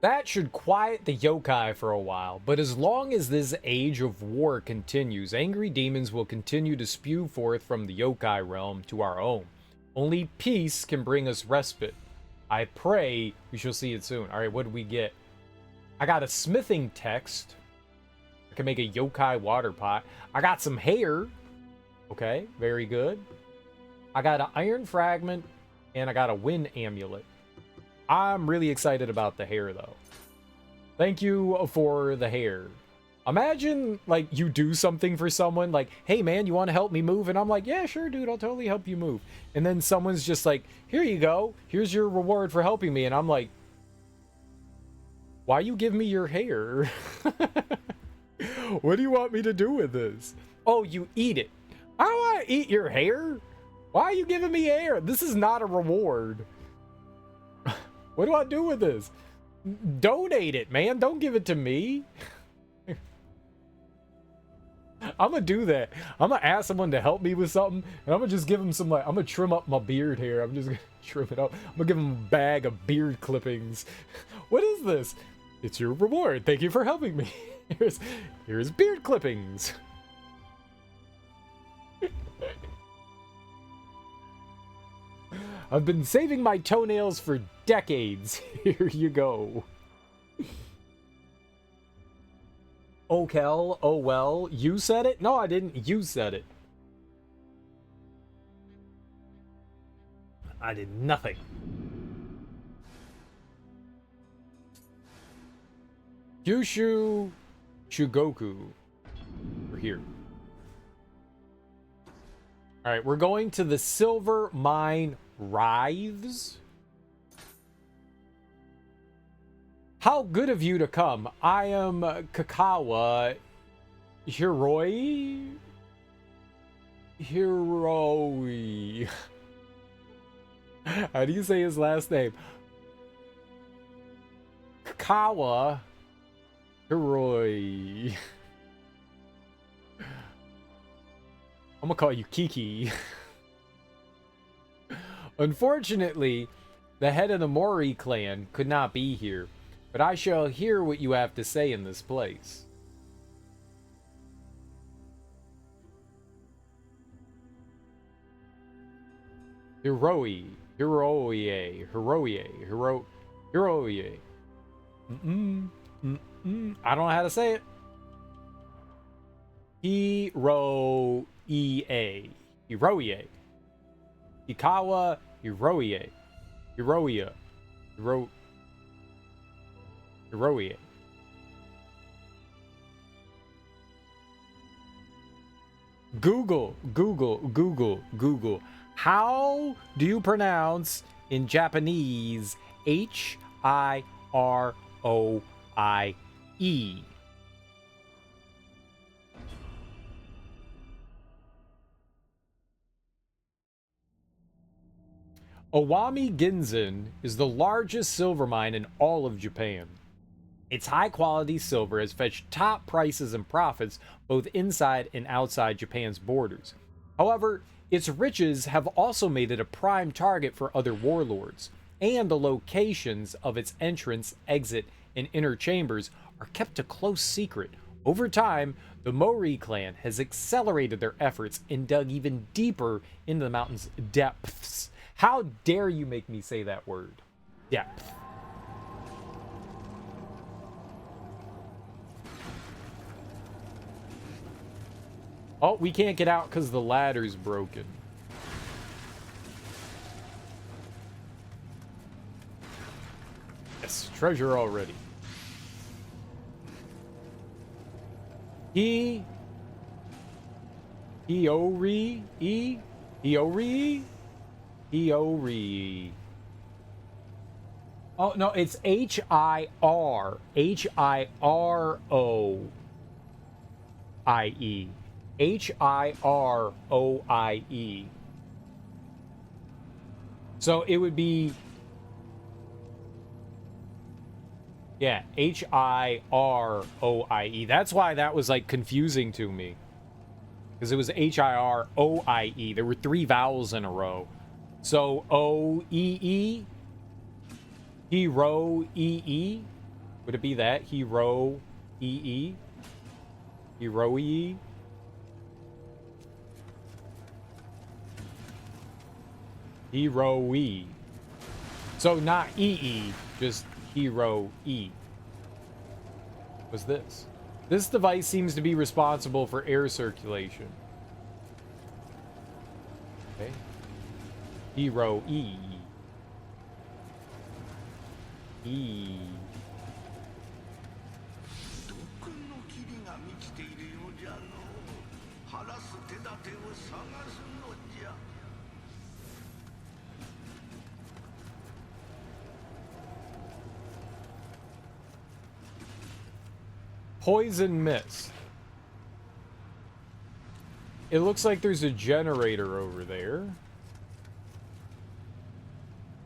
That should quiet the yokai for a while, but as long as this age of war continues, angry demons will continue to spew forth from the yokai realm to our own. Only peace can bring us respite. I pray we shall see it soon. Alright, what do we get? I got a smithing text. I can make a yokai water pot. I got some hair. Okay, very good. I got an iron fragment, and I got a wind amulet. I'm really excited about the hair, though. Thank you for the hair. Imagine, like, you do something for someone, like, hey, man, you want to help me move? And I'm like, yeah, sure, dude, I'll totally help you move. And then someone's just like, here you go. Here's your reward for helping me. And I'm like, why you give me your hair? What do you want me to do with this? Oh, you eat it. I don't want to eat your hair. Why are you giving me hair? This is not a reward. What do I do with this? Donate it, man. Don't give it to me. I'm gonna do that. I'm gonna ask someone to help me with something, and I'm gonna just give them some, like, I'm gonna trim up my beard hair. I'm just gonna trim it up. I'm gonna give them a bag of beard clippings. What is this? It's your reward. Thank you for helping me. Here's beard clippings. I've been saving my toenails for decades. Here you go. Okel, oh well, you said it? No, I didn't. You said it. I did nothing. Kyushu Shugoku. We're here. All right, we're going to the Silver Mine Writhes. How good of you to come. I am Kakawa Hiroi. Hiroi. How do you say his last name? Kakawa Hiroi. I'm gonna call you Kiki. Unfortunately, the head of the Mori clan could not be here, but I shall hear what you have to say in this place. Hiroi. Hiroie. Hiroie. I don't know how to say it. Hiroie. Hiroie. Hikawa Hiroie. Hiroia. Hiroie. Google. How do you pronounce in Japanese Hiroie? Owami Ginzan is the largest silver mine in all of Japan. Its high-quality silver has fetched top prices and profits both inside and outside Japan's borders. However, its riches have also made it a prime target for other warlords, and the locations of its entrance, exit, and inner chambers are kept a close secret. Over time, the Mori clan has accelerated their efforts and dug even deeper into the mountain's depths. How dare you make me say that word? Depth. Oh, we can't get out because the ladder's broken. Yes, treasure already. Hiori. Oh, no, it's Hiroie. Hiroie. So it would be, yeah, Hiroie. That's why that was like confusing to me, because it was Hiroie. There were 3 vowels in a row. So O-E-E, Hero-E-E. Would it be that? Hero-E-E? Hero-E? Hero-E. So not E-E, just Hero-E. What's this? This device seems to be responsible for air circulation. Okay. Hero-E. E. Poison mist. It looks like there's a generator over there.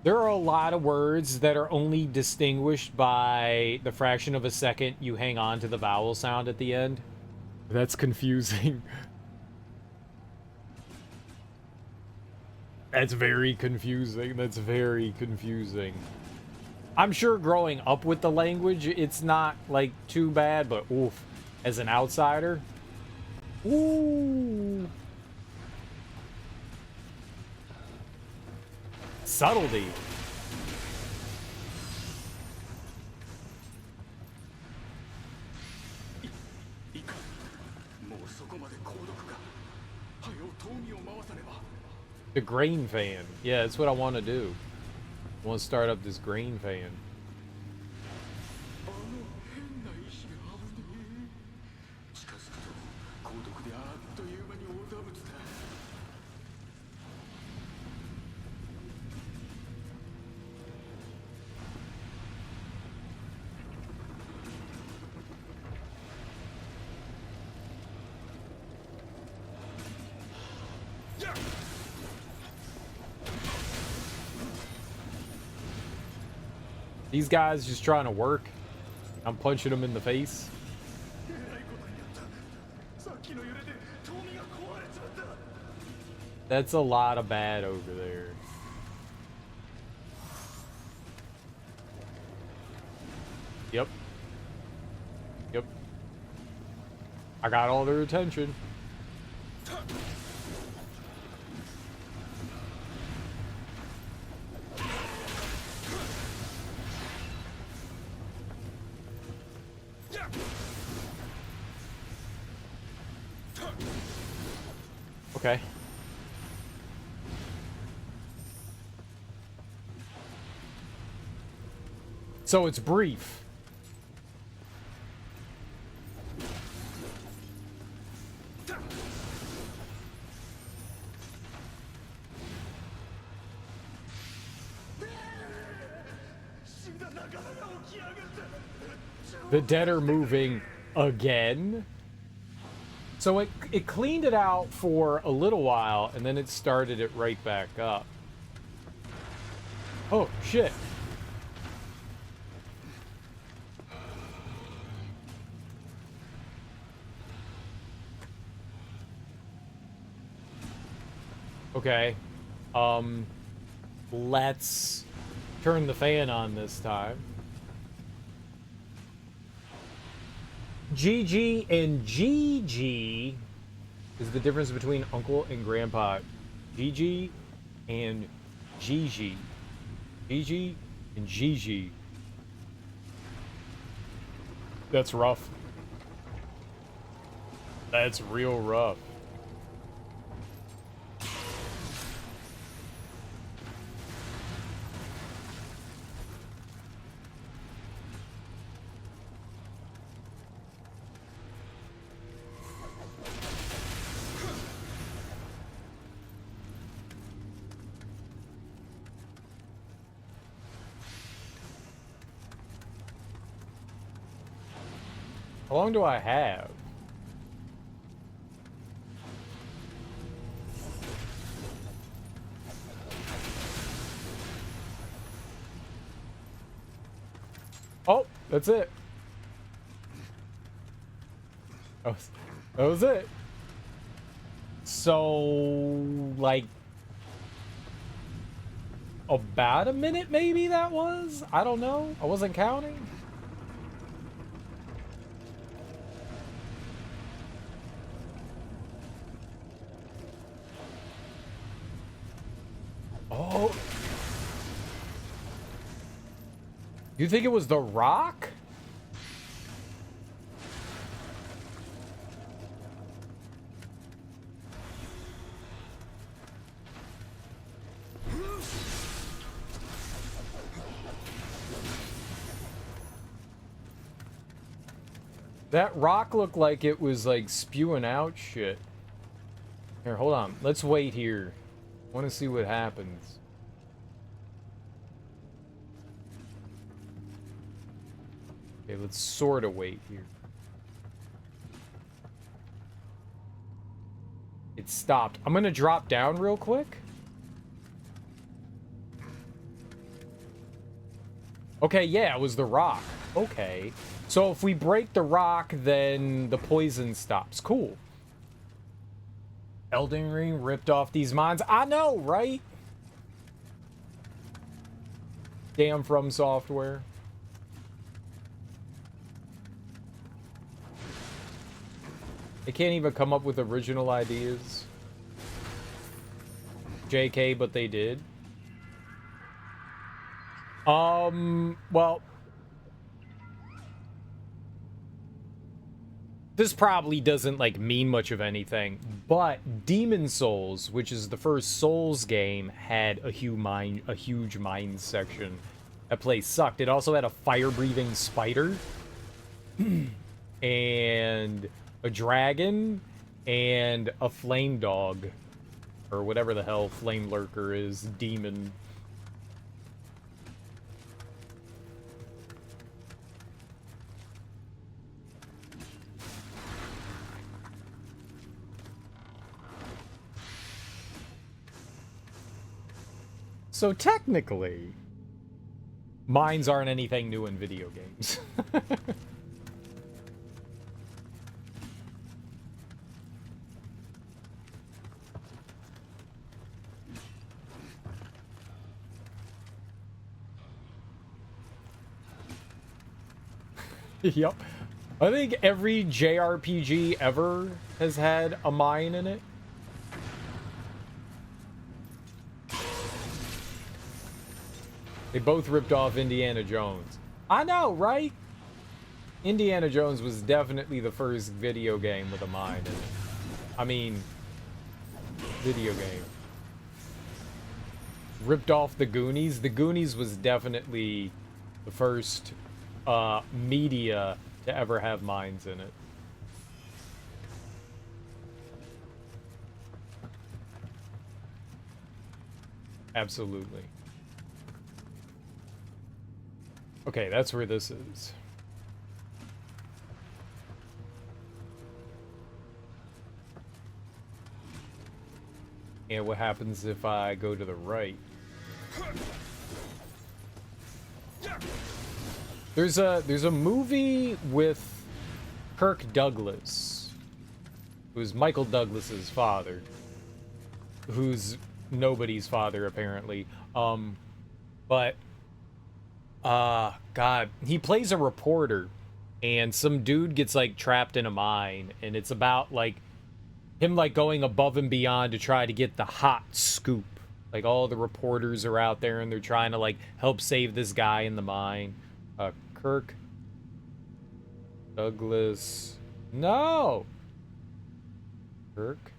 There are a lot of words that are only distinguished by the fraction of a second you hang on to the vowel sound at the end. That's confusing. That's very confusing. That's very confusing. I'm sure growing up with the language, it's not, like, too bad, but oof. As an outsider... Ooh! Subtlety. The grain fan. Yeah, that's what I want to do. I want to start up this grain fan. These guys just trying to work. I'm punching them in the face. That's a lot of bad over there. Yep. Yep. I got all their attention. Okay. So it's brief. The dead are moving again. So it cleaned it out for a little while, and then it started it right back up. Oh, shit. Okay. Let's turn the fan on this time. GG and GG is the difference between uncle and grandpa. GG and GG. GG and GG. That's rough. That's real rough. How long do I have? Oh, that's it. Oh, that was it. So, like, about a minute maybe that was? I don't know. I wasn't counting. Oh. You think it was the rock? That rock looked like it was like spewing out shit. Here, hold on. Let's wait here. I want to see what happens. Okay, let's sort of wait here. It stopped. I'm gonna drop down real quick. Okay, yeah, it was the rock. Okay. So if we break the rock, then the poison stops. Cool. Elden Ring ripped off these mines. I know, right? Damn From Software. They can't even come up with original ideas. JK, but they did. Well, this probably doesn't like mean much of anything, but Demon Souls, which is the first Souls game, had a huge mine section. That place sucked. It also had a fire-breathing spider and a dragon and a flame dog, or whatever the hell flame lurker is, demon. So technically, Mines aren't anything new in video games. Yep. I think every JRPG ever has had a mine in it. They both ripped off Indiana Jones. I know, right? Indiana Jones was definitely the first video game with a mine in it. I mean, video game. Ripped off the Goonies. The Goonies was definitely the first media to ever have mines in it. Absolutely. Okay, that's where this is. And what happens if I go to the right? There's a movie with Kirk Douglas, who's Michael Douglas's father, who's nobody's father apparently. But God, he plays a reporter, and some dude gets like trapped in a mine, and it's about like him like going above and beyond to try to get the hot scoop. Like all the reporters are out there and they're trying to like help save this guy in the mine. Kirk Douglas. No. Kirk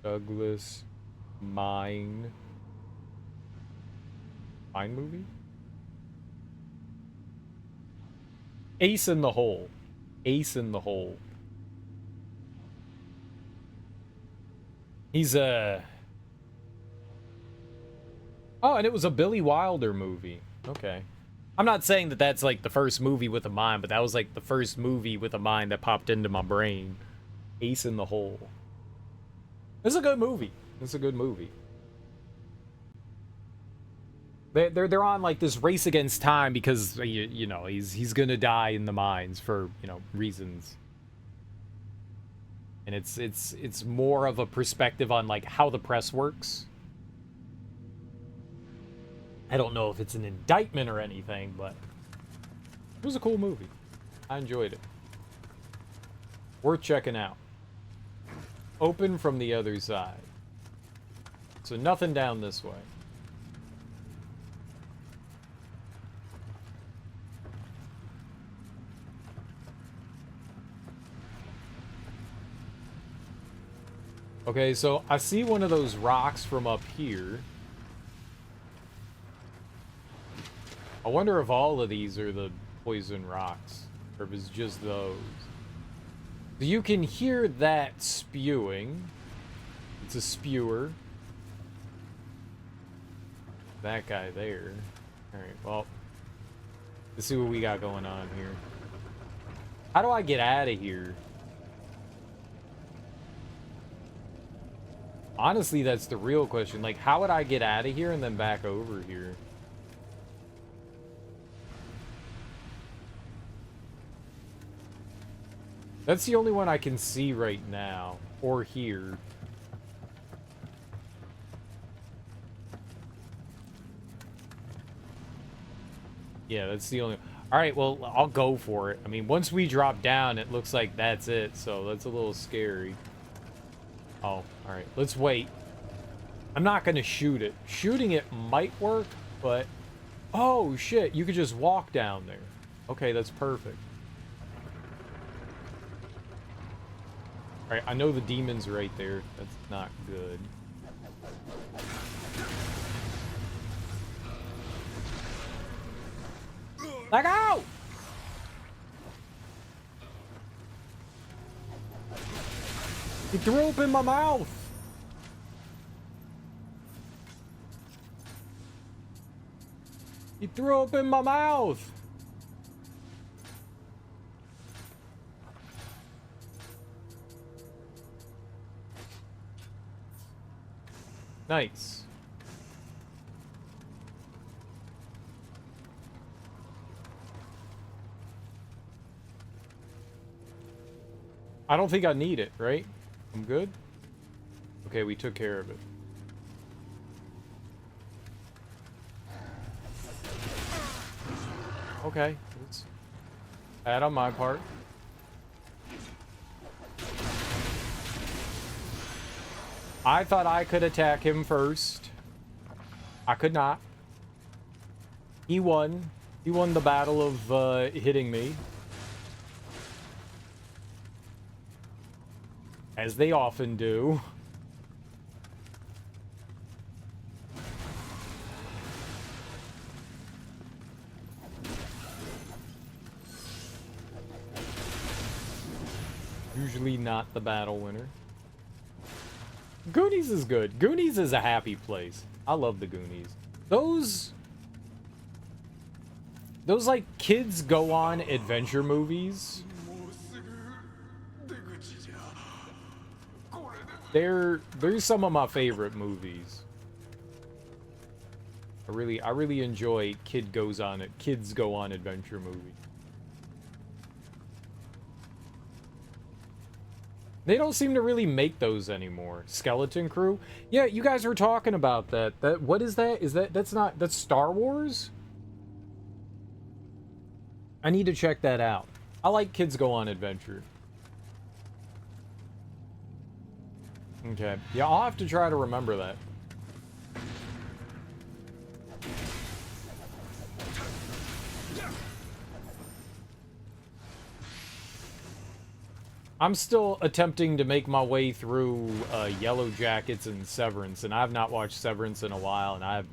Douglas mine movie? Ace in the Hole. Ace in the Hole. He's a... Oh, and it was a Billy Wilder movie. Okay. I'm not saying that that's like the first movie with a mine, but that was like the first movie with a mine that popped into my brain. Ace in the Hole. It's a good movie. It's a good movie. They're on like this race against time because you know he's gonna die in the mines for reasons, and it's more of a perspective on like how the press works. I don't know if it's an indictment or anything, but it was a cool movie. I enjoyed it. Worth checking out. Open from the other side. So nothing down this way. Okay, so I see one of those rocks from up here. I wonder if all of these are the poison rocks, or if it's just those. You can hear that spewing. It's a spewer. That guy there. Alright, well. Let's see what we got going on here. How do I get out of here? Honestly, that's the real question. Like, how would I get out of here and then back over here? That's the only one I can see right now. Or hear. Yeah, that's the only... Alright, well, I'll go for it. I mean, once we drop down, it looks like that's it. So that's a little scary. Oh, alright. Let's wait. I'm not going to shoot it. Shooting it might work, but... Oh, shit. You could just walk down there. Okay, that's perfect. Alright, I know the demon's right there. That's not good. Let go! He threw up in my mouth! He threw up in my mouth! Nice. I don't think I need it, right? I'm good? Okay, we took care of it. Okay, it's bad on my part. I thought I could attack him first. I could not. He won. He won the battle of hitting me. As they often do. Usually not the battle winner. Goonies is good. Goonies is a happy place. I love the Goonies. Those like kids go on adventure movies. They're some of my favorite movies. I really enjoy kids go on adventure movies. They don't seem to really make those anymore. Skeleton Crew? Yeah, you guys were talking about that. What is that? That's Star Wars? I need to check that out. I like Kids Go on Adventure. Okay. Yeah, I'll have to try to remember that. I'm still attempting to make my way through Yellow Jackets and Severance, and I have not watched Severance in a while, and I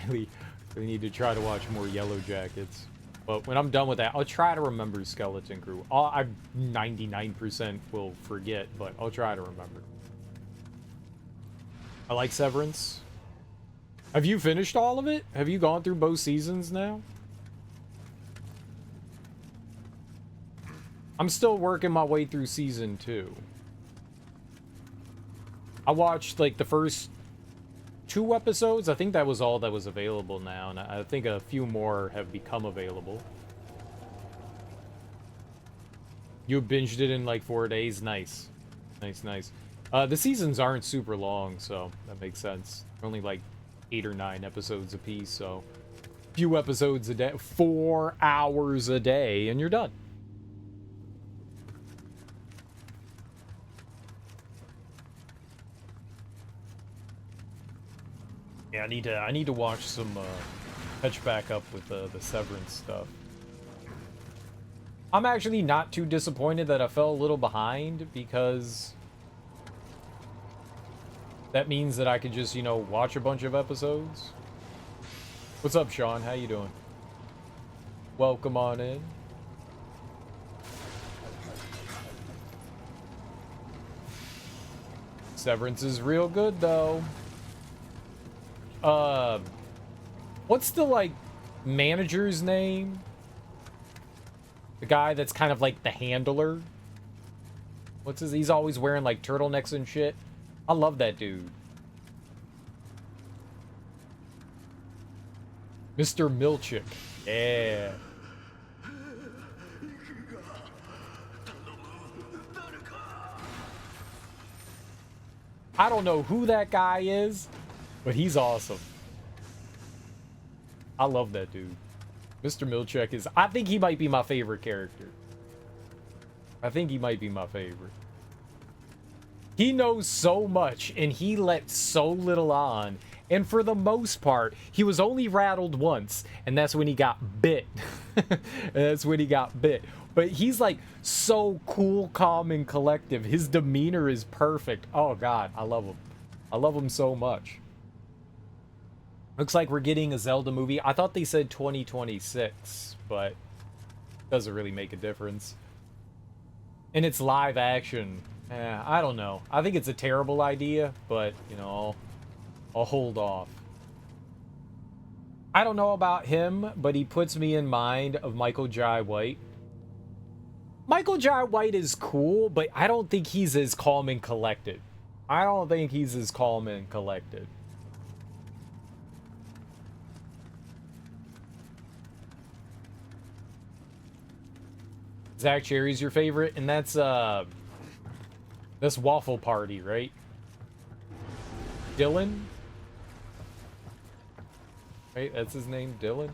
really need to try to watch more Yellow Jackets. But when I'm done with that, I'll try to remember Skeleton Crew. I 99% will forget, but I'll try to remember. I like Severance. Have you finished all of it? Have you gone through both seasons now? I'm still working my way through season 2. I watched like the first 2 episodes. I think that was all that was available now, and I think a few more have become available. You binged it in like 4 days? Nice. Nice. The seasons aren't super long, so that makes sense. Only like 8 or 9 episodes a piece, so few episodes a day, 4 hours a day, and you're done. Yeah, I need to watch some catch back up with the Severance stuff. I'm actually not too disappointed that I fell a little behind, because that means that I could just, you know, watch a bunch of episodes. What's up, Sean? How you doing? Welcome on in. Severance is real good, though. What's the, like, manager's name? The guy that's kind of like the handler? He's always wearing, like, turtlenecks and shit. I love that dude. Mr. Milchick. Yeah. I don't know who that guy is, but he's awesome. I love that dude. Mr. Milchick is... I think he might be my favorite character. I think he might be my favorite. He knows so much, and he lets so little on. And for the most part, he was only rattled once, and that's when he got bit. That's when he got bit. But he's like so cool, calm, and collective. His demeanor is perfect. Oh God, I love him. I love him so much. Looks like we're getting a Zelda movie. I thought they said 2026, but doesn't really make a difference. And it's live action. I don't know. I think it's a terrible idea, but, you know, I'll hold off. I don't know about him, but he puts me in mind of Michael Jai White. Michael Jai White is cool, but I don't think he's as calm and collected. I don't think he's as calm and collected. Zach Cherry's your favorite, and that's Waffle Party, right? Dylan? Right, that's his name, Dylan?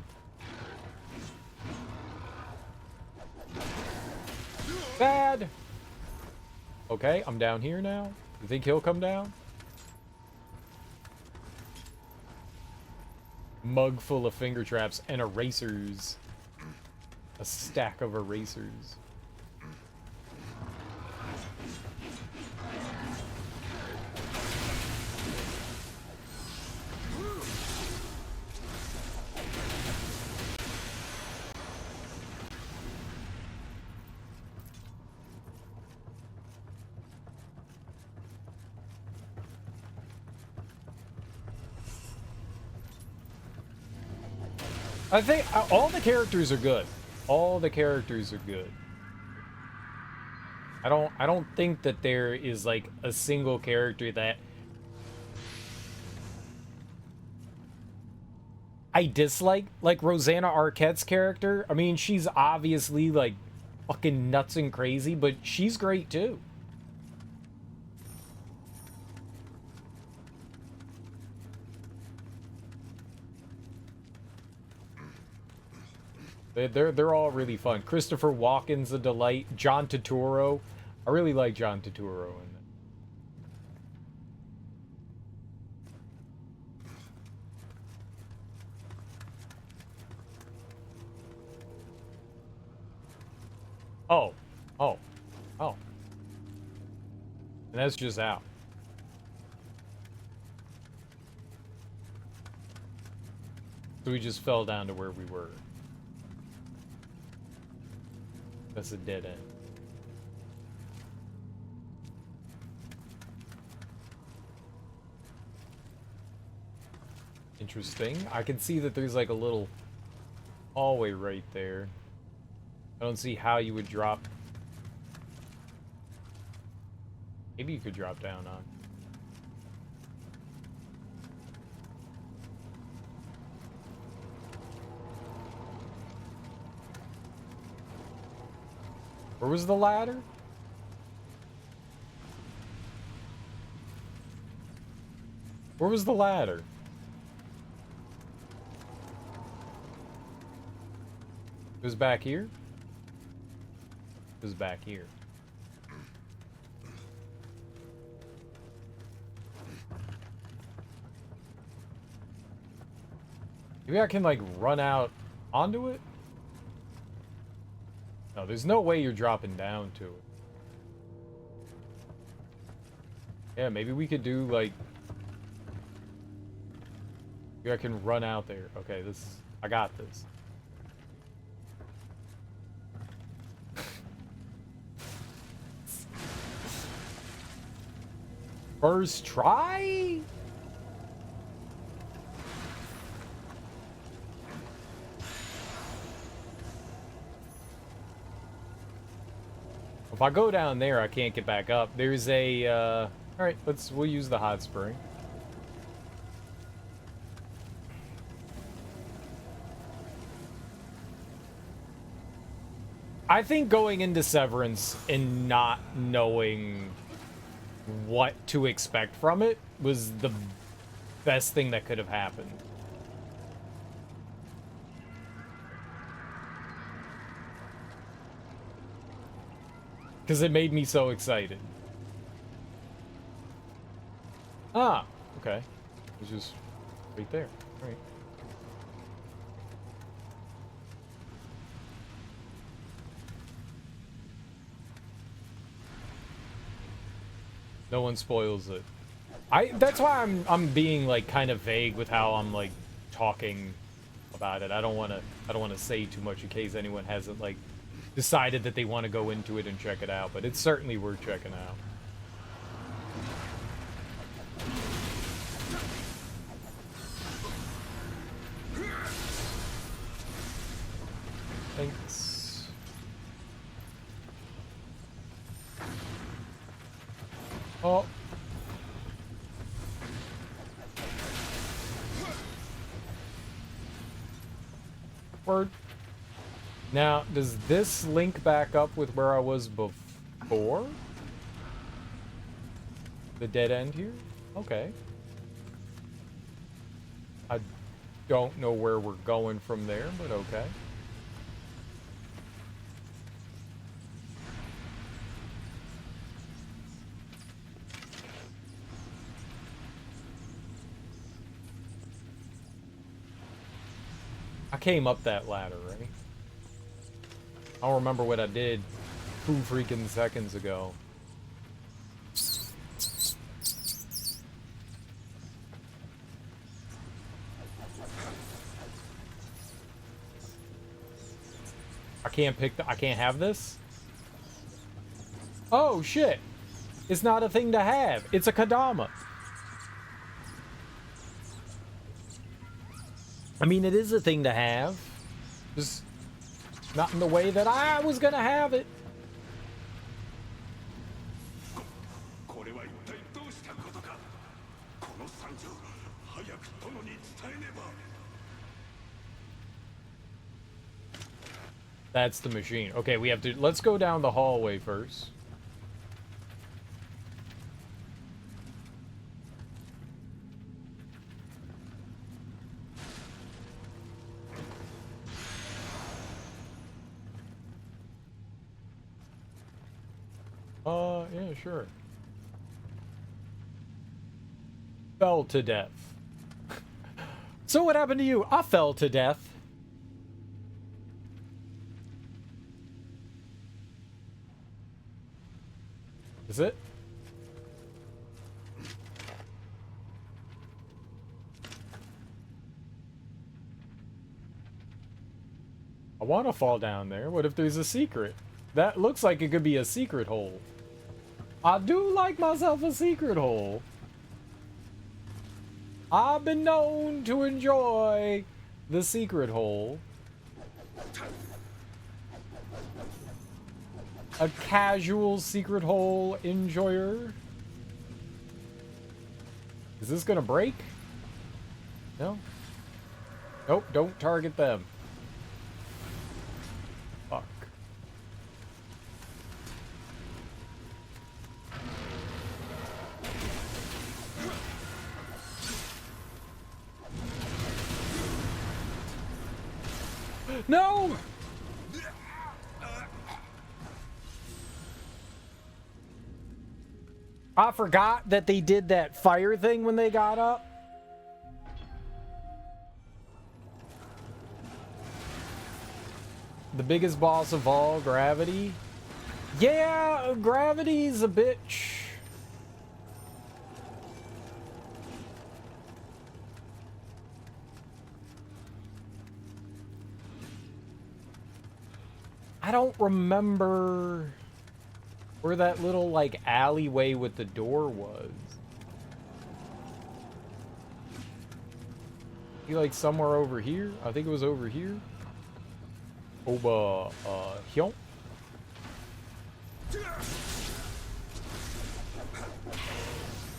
Bad! Okay, I'm down here now. You think he'll come down? Mug full of finger traps and erasers. A stack of erasers. I think all the characters are good. All the characters are good. I don't think that there is like a single character that I dislike. Like Rosanna Arquette's character. I mean, she's obviously like fucking nuts and crazy, but she's great too. They're all really fun. Christopher Walken's a delight. John Turturro. I really like John Turturro in that. Oh. Oh. Oh. And that's just out. So we just fell down to where we were. That's a dead end. Interesting. I can see that there's like a little hallway right there. I don't see how you would drop. Maybe you could drop down on. Where was the ladder? Where was the ladder? It was back here? It was back here. Maybe I can like run out onto it? No, there's no way you're dropping down to it. Yeah, maybe we could do like... Maybe I can run out there. Okay, I got this. First try? If I go down there, I can't get back up. There's a, alright, we'll use the hot spring. I think going into Severance and not knowing what to expect from it was the best thing that could have happened. Because it made me so excited. Ah, okay. It was just right there. All right. No one spoils it. That's why I'm being like kind of vague with how I'm like talking about it. I don't want to say too much in case anyone hasn't like decided that they want to go into it and check it out, but it's certainly worth checking out. Thanks. Oh. Word. Now, does this link back up with where I was before? The dead end here? Okay. I don't know where we're going from there, but okay. I came up that ladder, right? I don't remember what I did 2 freaking seconds ago. I can't have this? Oh, shit. It's not a thing to have. It's a Kadama. I mean, it is a thing to have. Just not in the way that I was gonna have it. That's the machine. Okay, we have to... Let's go down the hallway first. Yeah, sure. Fell to death. So what happened to you? I fell to death. Is it? I want to fall down there. What if there's a secret? That looks like it could be a secret hole. I do like myself a secret hole. I've been known to enjoy the secret hole. A casual secret hole enjoyer. Is this gonna break? No? Nope, don't target them. Fuck. No! I forgot that they did that fire thing when they got up. The biggest boss of all, Gravity. Yeah, Gravity's a bitch. I don't remember where that little, like, alleyway with the door was. Be like somewhere over here? I think it was over here. Oba, here.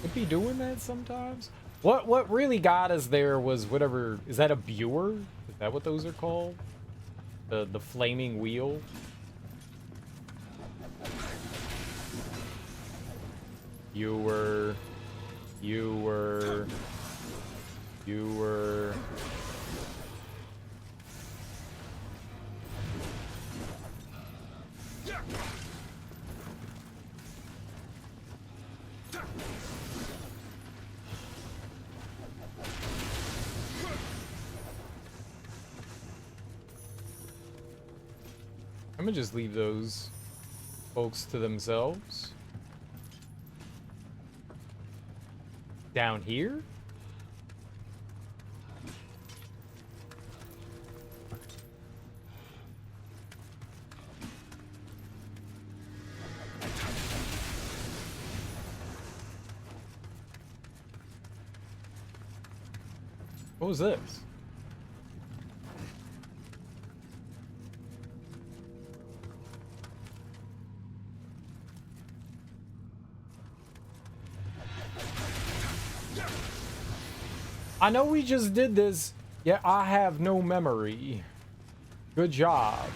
It be doing that sometimes. What really got us there was whatever. Is that a viewer? Is that what those are called? The flaming wheel. You were. I'm gonna just leave those folks to themselves. Down here? What was this? I know we just did this, yet I have no memory. Good job.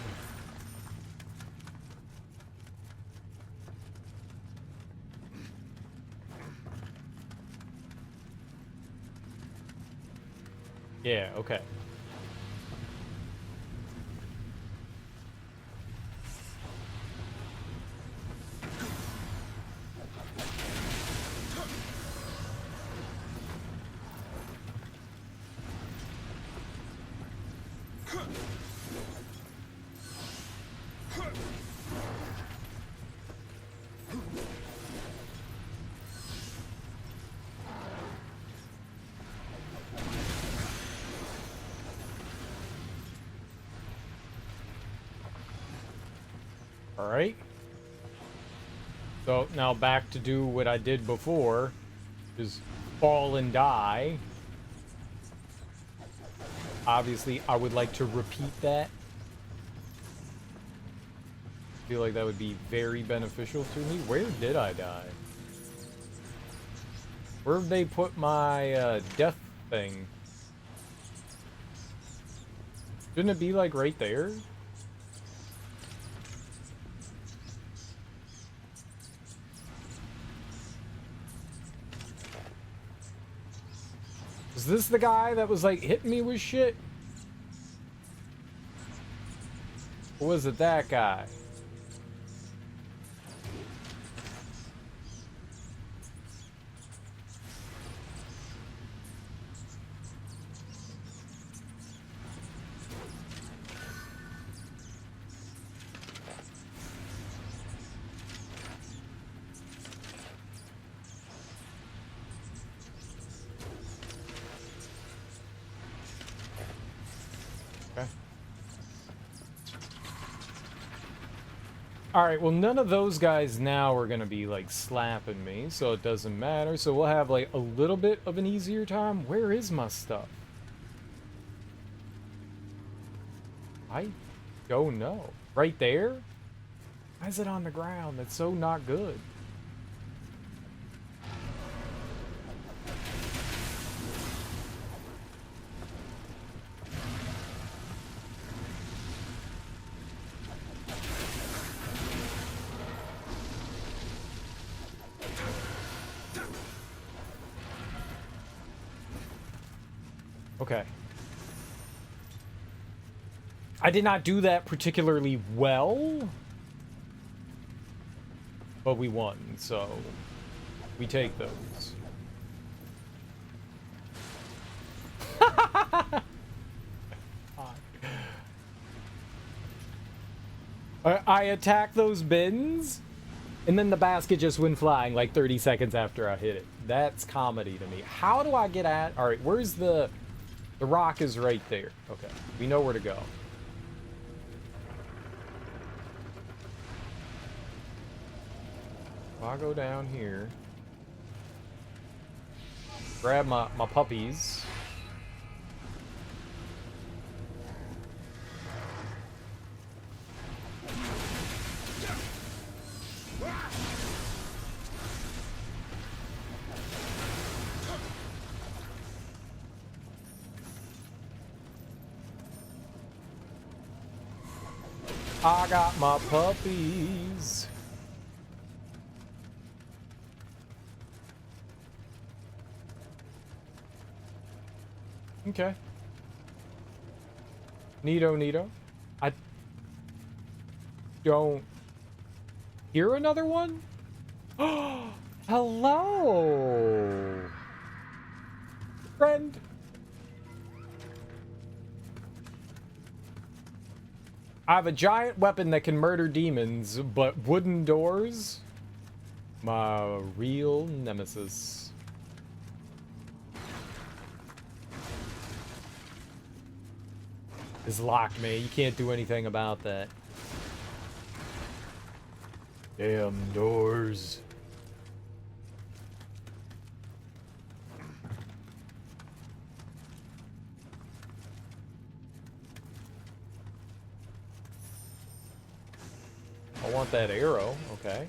Yeah, okay. Alright. So now back to do what I did before. Just fall and die. Obviously, I would like to repeat that. I feel like that would be very beneficial to me. Where did I die? Where did they put my death thing? Shouldn't it be like right there? Is this the guy that was like hitting me with shit? Or was it that guy? Alright, well none of those guys now are gonna be like slapping me, so it doesn't matter. So we'll have like a little bit of an easier time. Where is my stuff? I don't know. Right there? Why is it on the ground? That's so not good. Okay. I did not do that particularly well, but we won, so we take those. I attack those bins, and then the basket just went flying like 30 seconds after I hit it. That's comedy to me. How do I get at... Alright, where's the... The rock is right there. Okay, we know where to go. I'll go down here. Grab my puppies. I got my puppies. Okay. Nioh, Nioh. I don't hear another one? Hello, friend. I have a giant weapon that can murder demons, but wooden doors? My real nemesis. Is locked, man. You can't do anything about that. Damn doors. I want that arrow. Okay.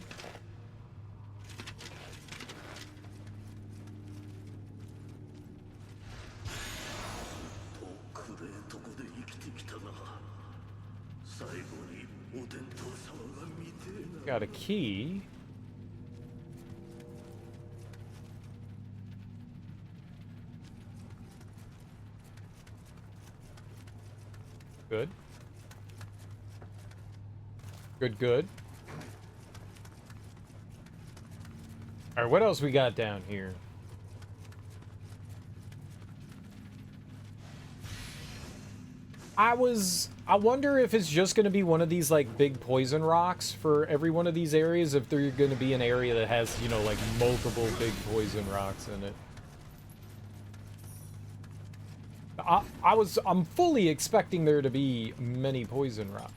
Got a key. Good. Good, good. All right, what else we got down here? I wonder if it's just going to be one of these, like, big poison rocks for every one of these areas, if they're going to be an area that has, you know, like, multiple big poison rocks in it. I'm fully expecting there to be many poison rocks.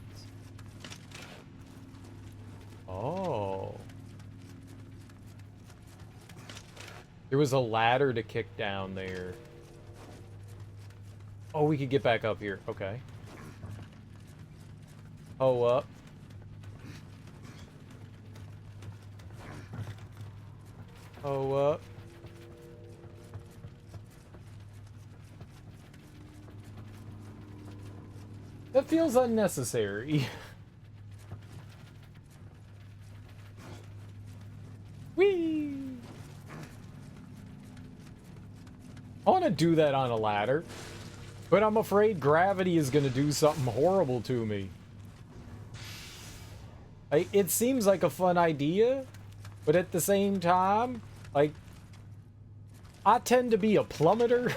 Oh. There was a ladder to kick down there. Oh, we could get back up here. Okay. Oh, up. Oh, up. That feels unnecessary. Whee! I want to do that on a ladder, but I'm afraid gravity is going to do something horrible to me. It seems like a fun idea, but at the same time, like, I tend to be a plummeter.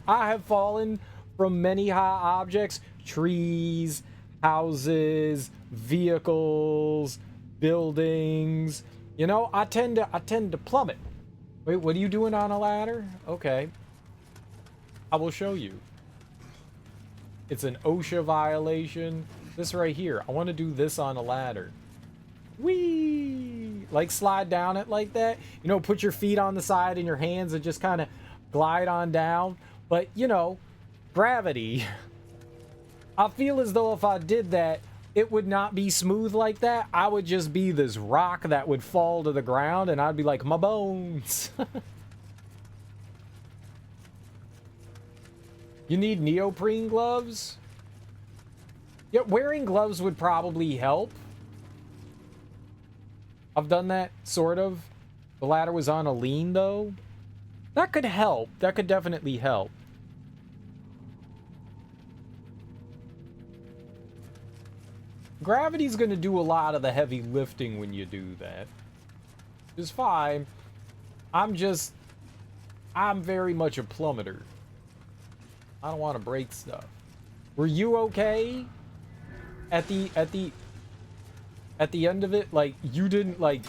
I have fallen from many high objects, trees, houses, vehicles, buildings. You know, I tend to plummet. Wait, what are you doing on a ladder? Okay. I will show you. It's an OSHA violation. This right here. I want to do this on a ladder. Whee! Like, slide down it like that. You know, put your feet on the side and your hands and just kind of glide on down. But, you know, gravity. I feel as though if I did that, it would not be smooth like that. I would just be this rock that would fall to the ground, and I'd be like, my bones. You need neoprene gloves? Yeah, wearing gloves would probably help. I've done that, sort of. The ladder was on a lean, though. That could help. That could definitely help. Gravity's going to do a lot of the heavy lifting when you do that. It's fine. I'm very much a plummeter. I don't want to break stuff. Were you okay at the end of it? Like, you didn't, like,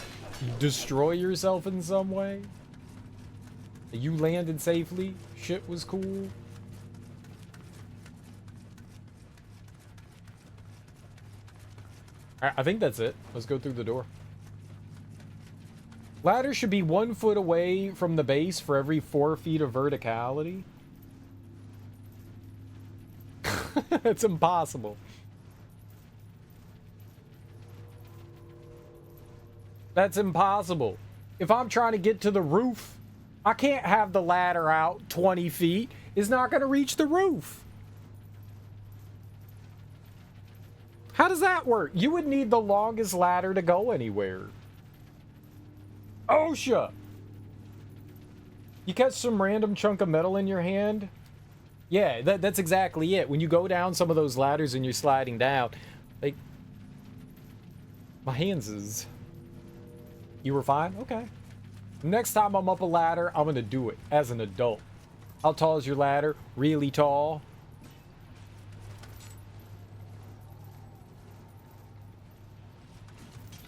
destroy yourself in some way? You landed safely? Shit was cool? I think that's it. Let's go through the door. Ladder should be 1 foot away from the base for every 4 feet of verticality. It's impossible. That's impossible. If I'm trying to get to the roof, I can't have the ladder out 20 feet. It's not going to reach the roof. How does that work? You would need the longest ladder to go anywhere. OSHA! You catch some random chunk of metal in your hand? Yeah, that's exactly it. When you go down some of those ladders and you're sliding down, like, my hands is... You were fine? Okay. Next time I'm up a ladder, I'm going to do it as an adult. How tall is your ladder? Really tall?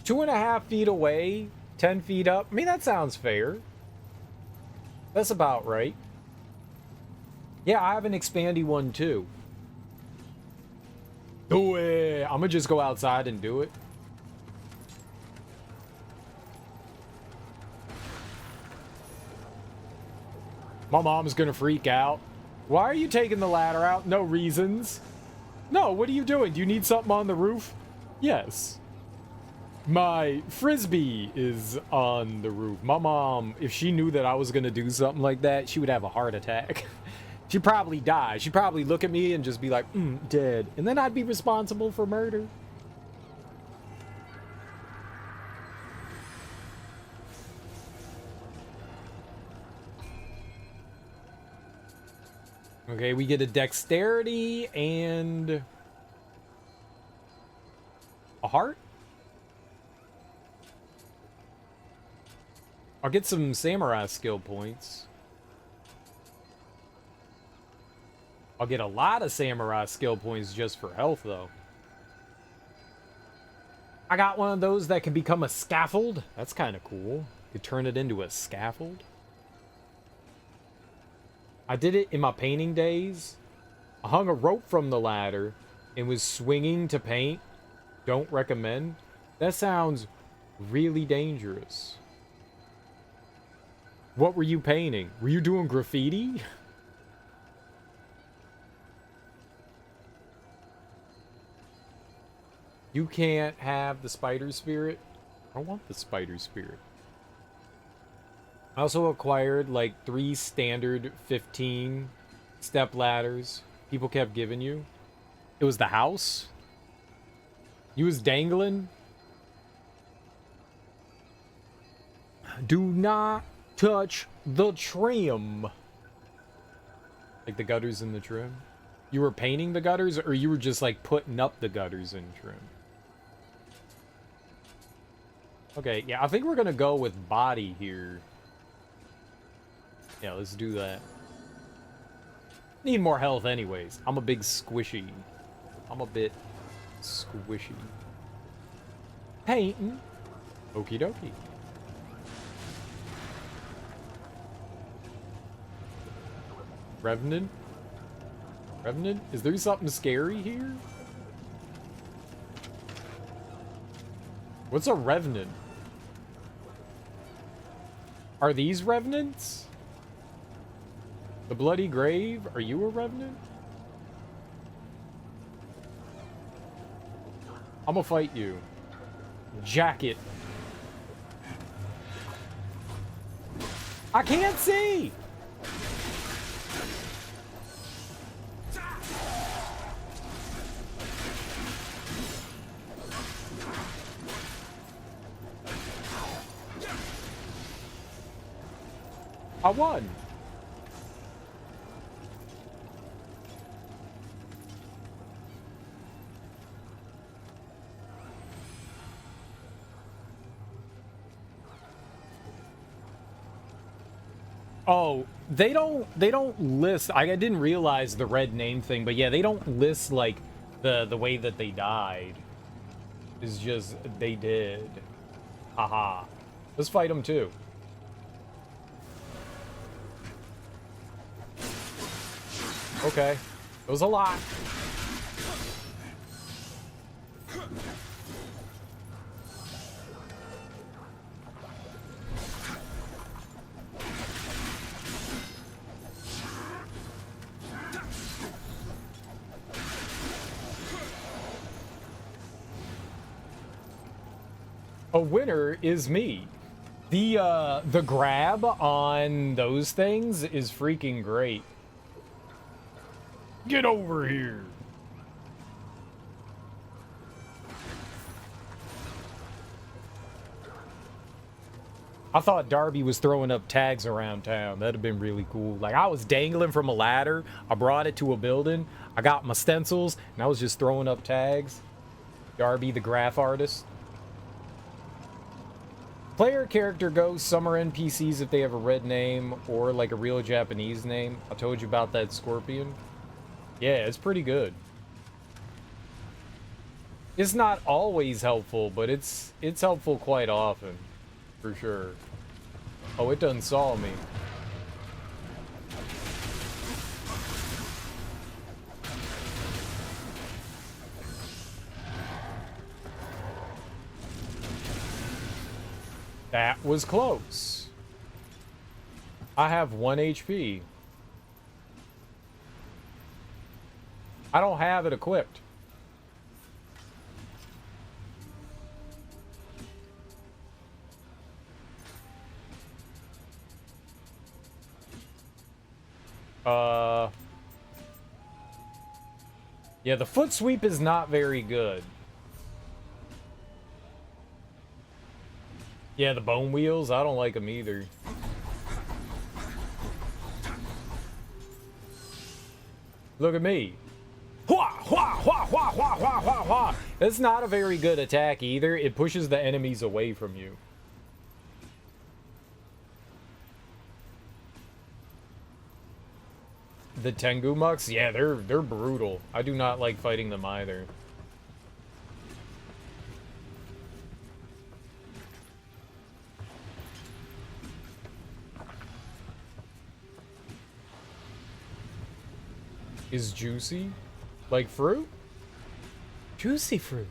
Two and a half feet away, 10 feet up. I mean, that sounds fair. That's about right. Yeah, I have an expandy one too. Do it. I'm gonna just go outside and do it. My mom's gonna freak out. Why are you taking the ladder out? No reasons. No, what are you doing? Do you need something on the roof? Yes. My frisbee is on the roof. My mom, if she knew that I was gonna do something like that, she would have a heart attack. She'd probably die. She'd probably look at me and just be like, dead. And then I'd be responsible for murder. Okay, we get a dexterity and a heart. I'll get some samurai skill points. I'll get a lot of samurai skill points just for health, though. I got one of those that can become a scaffold. That's kind of cool. You turn it into a scaffold. I did it in my painting days. I hung a rope from the ladder and was swinging to paint. Don't recommend. That sounds really dangerous. What were you painting? Were you doing graffiti? You can't have the spider spirit. I want the spider spirit. I also acquired like 3 standard 15 step ladders people kept giving you. It was the house. You was dangling. Do not touch the trim. Like the gutters in the trim. You were painting the gutters, or you were just like putting up the gutters in trim? Okay, yeah, I think we're gonna go with body here. Yeah, let's do that. Need more health anyways. I'm a big squishy. I'm a bit squishy. Painting. Okie dokie. Revenant? Revenant? Is there something scary here? What's a revenant? Are these revenants? The Bloody Grave? Are you a revenant? I'm gonna fight you. Jacket. I can't see! I won. Oh, they don't list. I didn't realize the red name thing, but yeah, they don't list like the way that they died. It's just they did. Haha. Let's fight them too. Okay. It was a lot. A winner is me. The grab on those things is freaking great. Get over here. I thought Darby was throwing up tags around town. That'd have been really cool. Like, I was dangling from a ladder. I brought it to a building. I got my stencils, and I was just throwing up tags. Darby, the graph artist. Player character goes. Some are NPCs if they have a red name or like a real Japanese name. I told you about that scorpion. Yeah, it's pretty good. It's not always helpful, but it's helpful quite often, for sure. Oh, it done saw me. That was close. I have 1 HP. I don't have it equipped. Yeah, the foot sweep is not very good. Yeah, the bone wheels, I don't like them either. Look at me. Hua, hua, hua, hua, hua, hua, hua, hua. That's not a very good attack either. It pushes the enemies away from you. The Tengu Mucks? Yeah, they're brutal. I do not like fighting them either. Is juicy? Like fruit? Juicy fruit.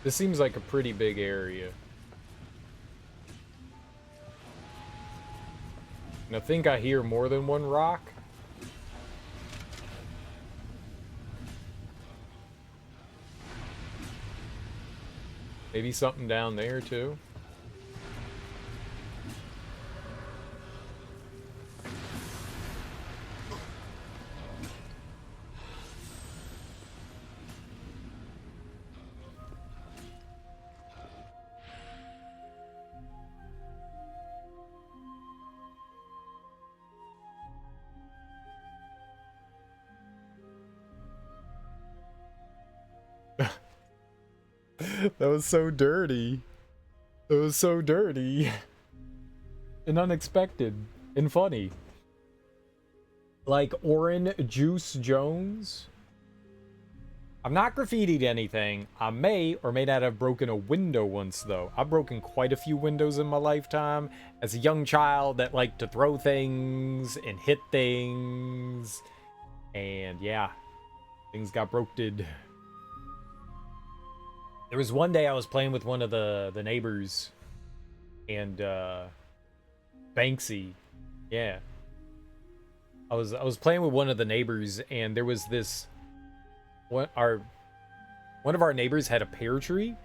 This seems like a pretty big area. And I think I hear more than one rock. Maybe something down there too. That was so dirty. It was so dirty. And unexpected. And funny. Like Orin Juice Jones. I've not graffitied anything. I may or may not have broken a window once, though. I've broken quite a few windows in my lifetime. As a young child that liked to throw things and hit things. And yeah, things got broken. There was one day I was playing with one of the neighbors, and Banksy, yeah. I was playing with one of the neighbors, and there was this one of our neighbors had a pear tree,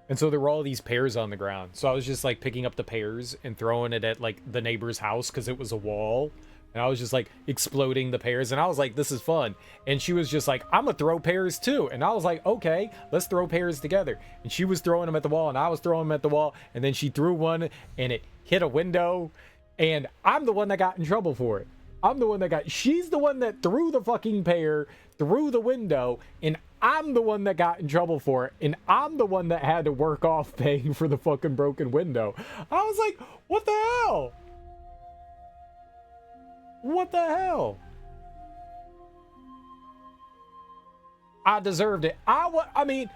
and so there were all these pears on the ground. So I was just like picking up the pears and throwing it at like the neighbor's house because it was a wall. And I was just like exploding the pears, and I was like, this is fun. And she was just like, I'm gonna throw pears too. And I was like, okay, let's throw pears together. And she was throwing them at the wall, and I was throwing them at the wall. And then she threw one, and it hit a window. And I'm the one that got in trouble for it. She's the one that threw the fucking pear through the window, and I'm the one that got in trouble for it. And I'm the one that had to work off paying for the fucking broken window. I was like, what the hell? What the hell? I deserved it. I mean,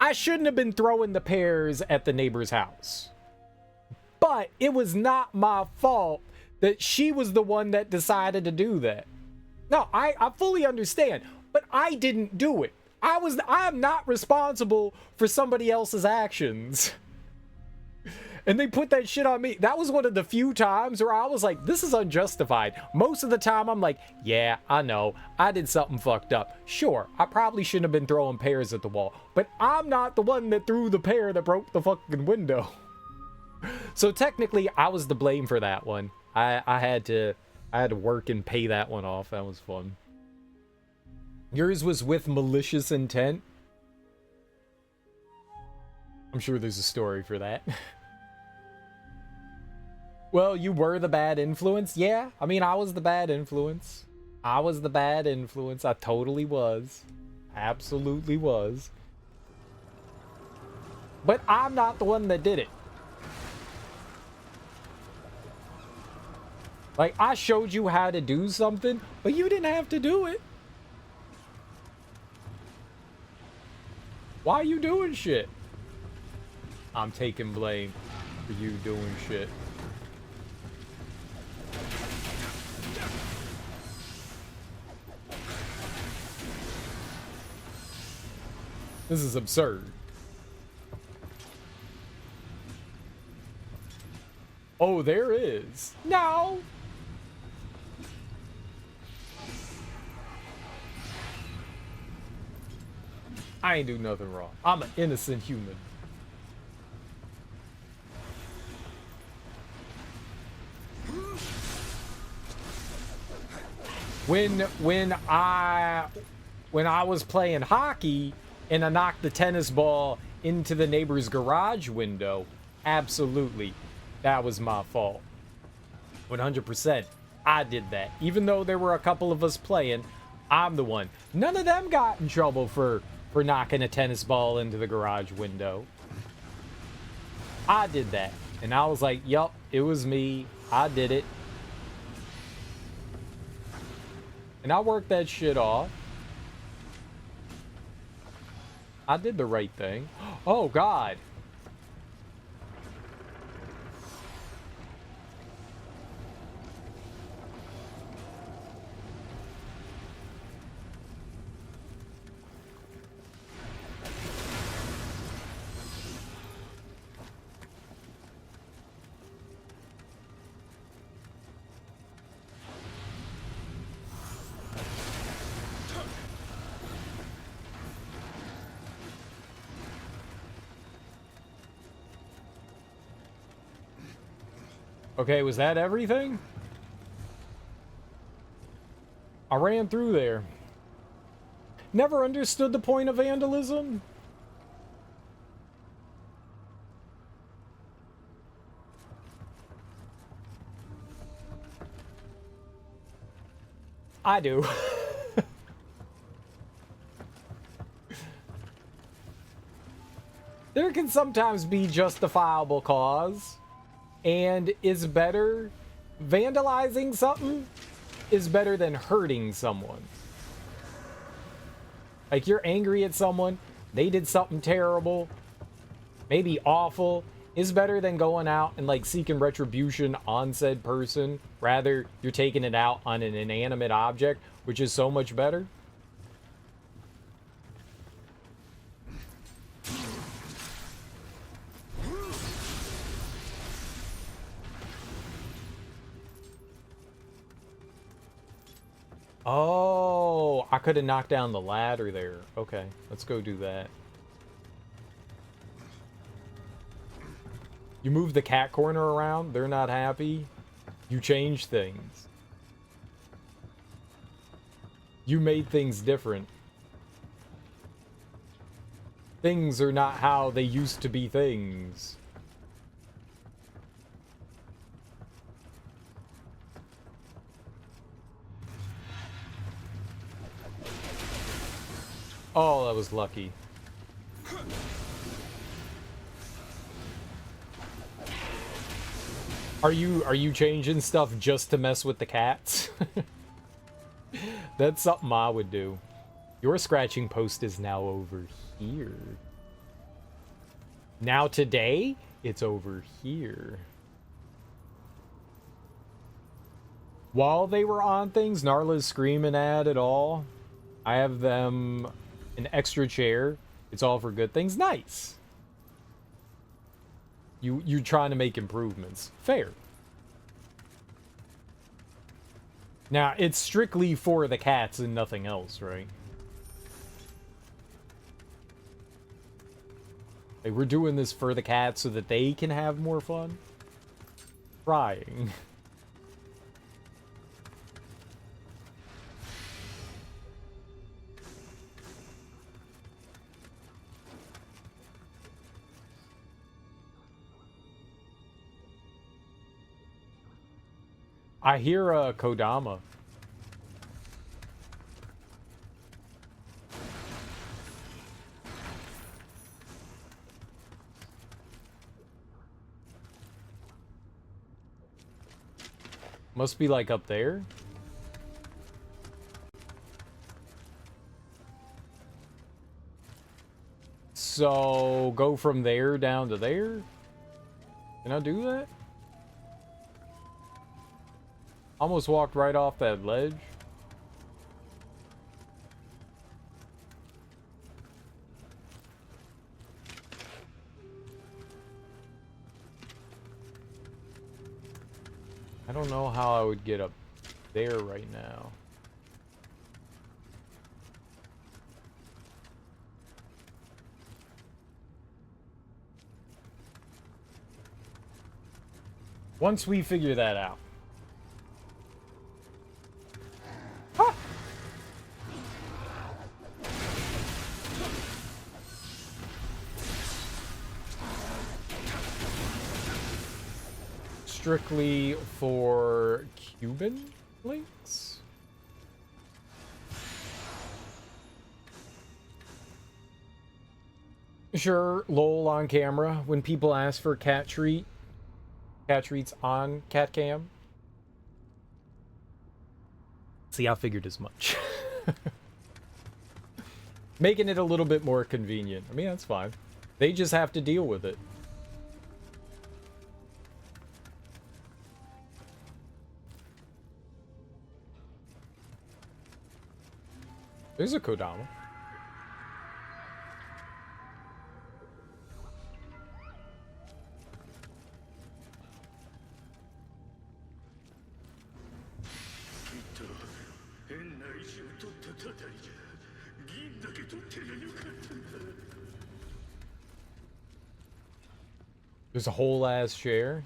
I shouldn't have been throwing the pears at the neighbor's house. But it was not my fault that she was the one that decided to do that. No, I fully understand, but I didn't do it. I am not responsible for somebody else's actions. And they put that shit on me. That was one of the few times where I was like, this is unjustified. Most of the time, I'm like, yeah, I know. I did something fucked up. Sure, I probably shouldn't have been throwing pears at the wall. But I'm not the one that threw the pear that broke the fucking window. So technically, I was to blame for that one. I had to work and pay that one off. That was fun. Yours was with malicious intent? I'm sure there's a story for that. Well, you were the bad influence? Yeah, I mean, I was the bad influence. I totally was. Absolutely was. But I'm not the one that did it. Like, I showed you how to do something, but you didn't have to do it. Why are you doing shit? I'm taking blame for you doing shit. This is absurd. Oh, there is. No! I ain't do nothing wrong. I'm an innocent human. When I was playing hockey and I knocked the tennis ball into the neighbor's garage window, absolutely, that was my fault. 100%. I did that. Even though there were a couple of us playing, I'm the one. None of them got in trouble for knocking a tennis ball into the garage window. I did that. And I was like, yup, it was me. I did it. And I worked that shit off. I did the right thing. Oh, God. Okay, was that everything? I ran through there. Never understood the point of vandalism. I do. There can sometimes be justifiable cause, and it's better. Vandalizing something is better than hurting someone. Like, you're angry at someone, they did something terrible, maybe awful, is better than going out and like seeking retribution on said person. Rather, you're taking it out on an inanimate object, which is so much better. Oh, I could have knocked down the ladder there. Okay, let's go do that. You move the cat corner around, they're not happy. You change things. You made things different. Things are not how they used to be things. Oh, that was lucky. Are you changing stuff just to mess with the cats? That's something I would do. Your scratching post is now over here. Now today, it's over here. While they were on things, Narla's screaming at it all. I have them an extra chair. It's all for good things. Nice. You're trying to make improvements. Fair. Now, it's strictly for the cats and nothing else, right? Like, we're doing this for the cats so that they can have more fun. Trying. I hear a Kodama. Must be like up there. So go from there down to there? Can I do that? Almost walked right off that ledge. I don't know how I would get up there right now. Once we figure that out. Ah! Strictly for Cuban links? Sure, lol on camera when people ask for cat treats on cat cam. See, I figured as much. Making it a little bit more convenient. I mean, that's fine. They just have to deal with it. There's a Kodama. There's a whole ass chair.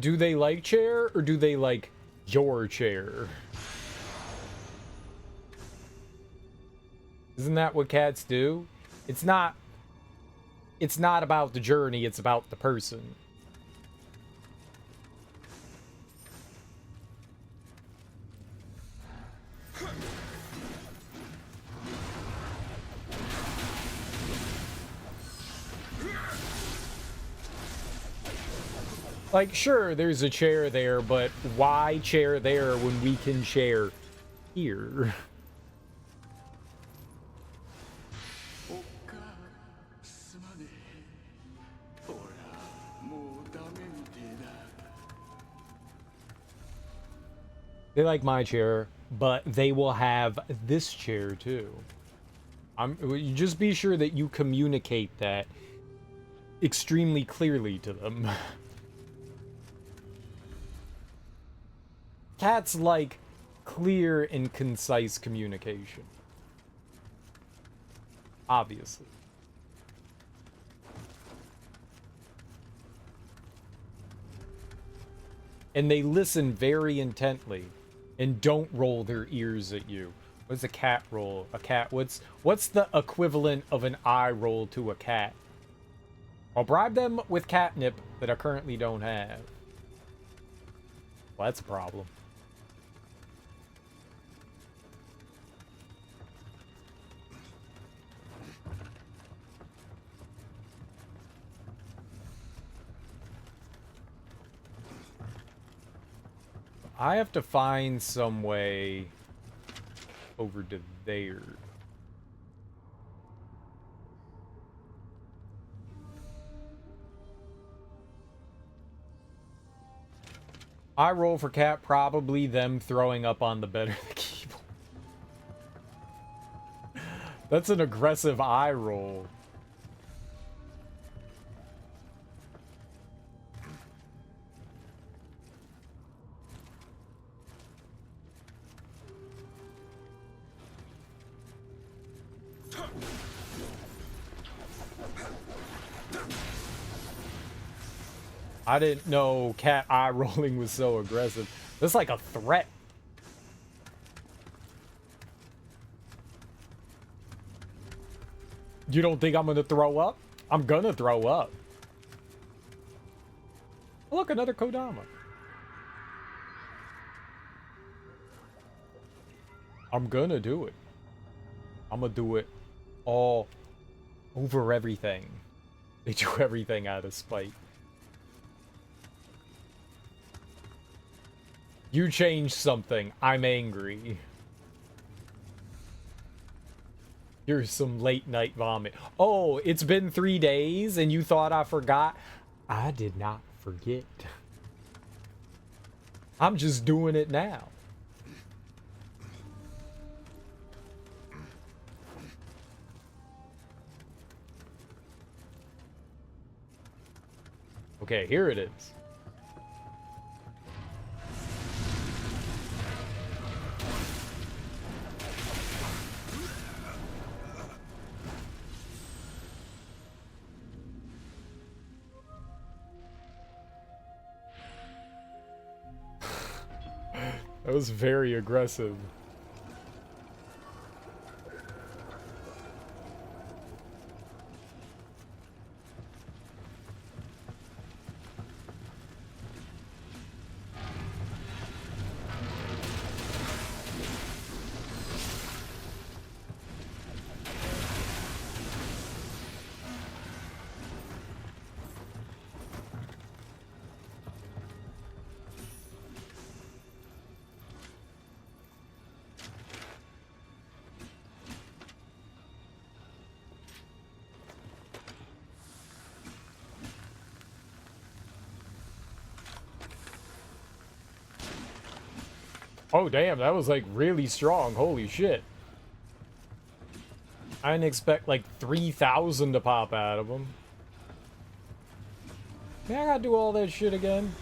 Do they like chair or do they like your chair? Isn't that what cats do? It's not about the journey, it's about the person. Like, sure, there's a chair there, but why chair there when we can share here? They like my chair, but they will have this chair too. You just be sure that you communicate that extremely clearly to them. Cats like clear and concise communication. Obviously. And they listen very intently and don't roll their ears at you. What's a cat roll? A cat, what's the equivalent of an eye roll to a cat? I'll bribe them with catnip that I currently don't have. Well, that's a problem. I have to find some way over to there. I roll for cat, probably them throwing up on the bed or the keyboard. That's an aggressive eye roll. I didn't know cat eye rolling was so aggressive. That's like a threat. You don't think I'm gonna throw up? I'm gonna throw up. Oh, look, another Kodama. I'm gonna do it. I'm gonna do it all over everything. They do everything out of spite. You changed something. I'm angry. Here's some late night vomit. Oh, it's been 3 days and you thought I forgot? I did not forget. I'm just doing it now. Okay, here it is. That was very aggressive. Oh, damn, that was, like, really strong. Holy shit. I didn't expect, like, 3,000 to pop out of them. Man, I gotta do all that shit again.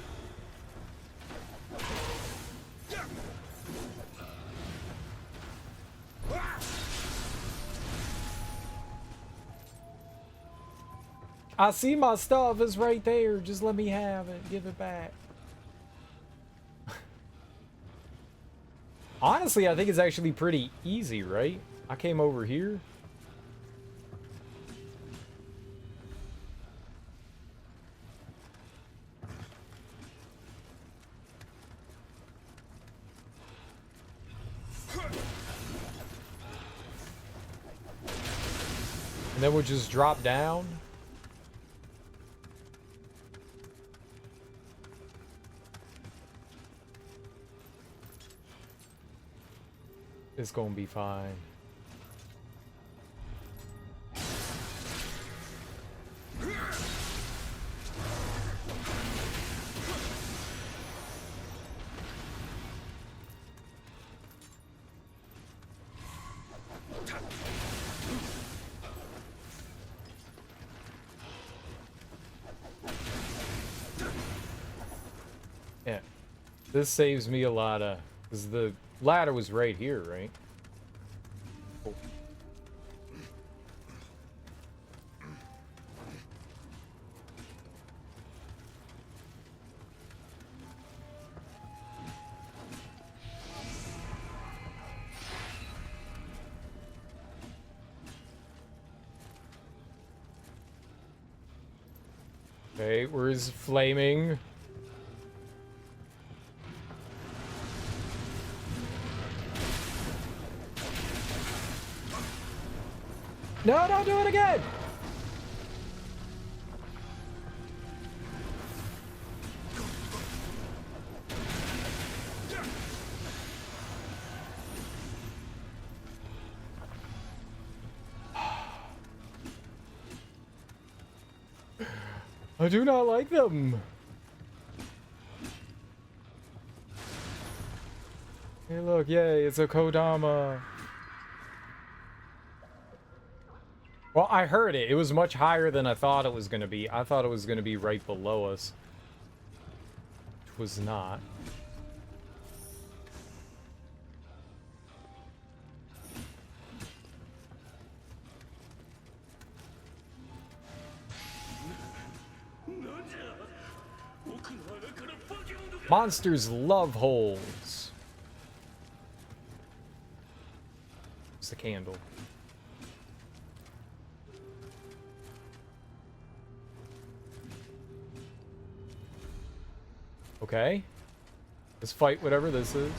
I see my stuff. It's right there. Just let me have it. Give it back. Honestly, I think it's actually pretty easy, right? I came over here. And then we'll just drop down. It's gonna be fine. Yeah. This saves me a lot of... Because the ladder was right here, right? Cool. Okay, where's flaming? No, don't do it again! I do not like them. Hey, look, yay, it's a Kodama. Well, I heard it. It was much higher than I thought it was going to be. I thought it was going to be right below us. It was not. Monsters love holes. It's the candle. Okay. Let's fight whatever this is.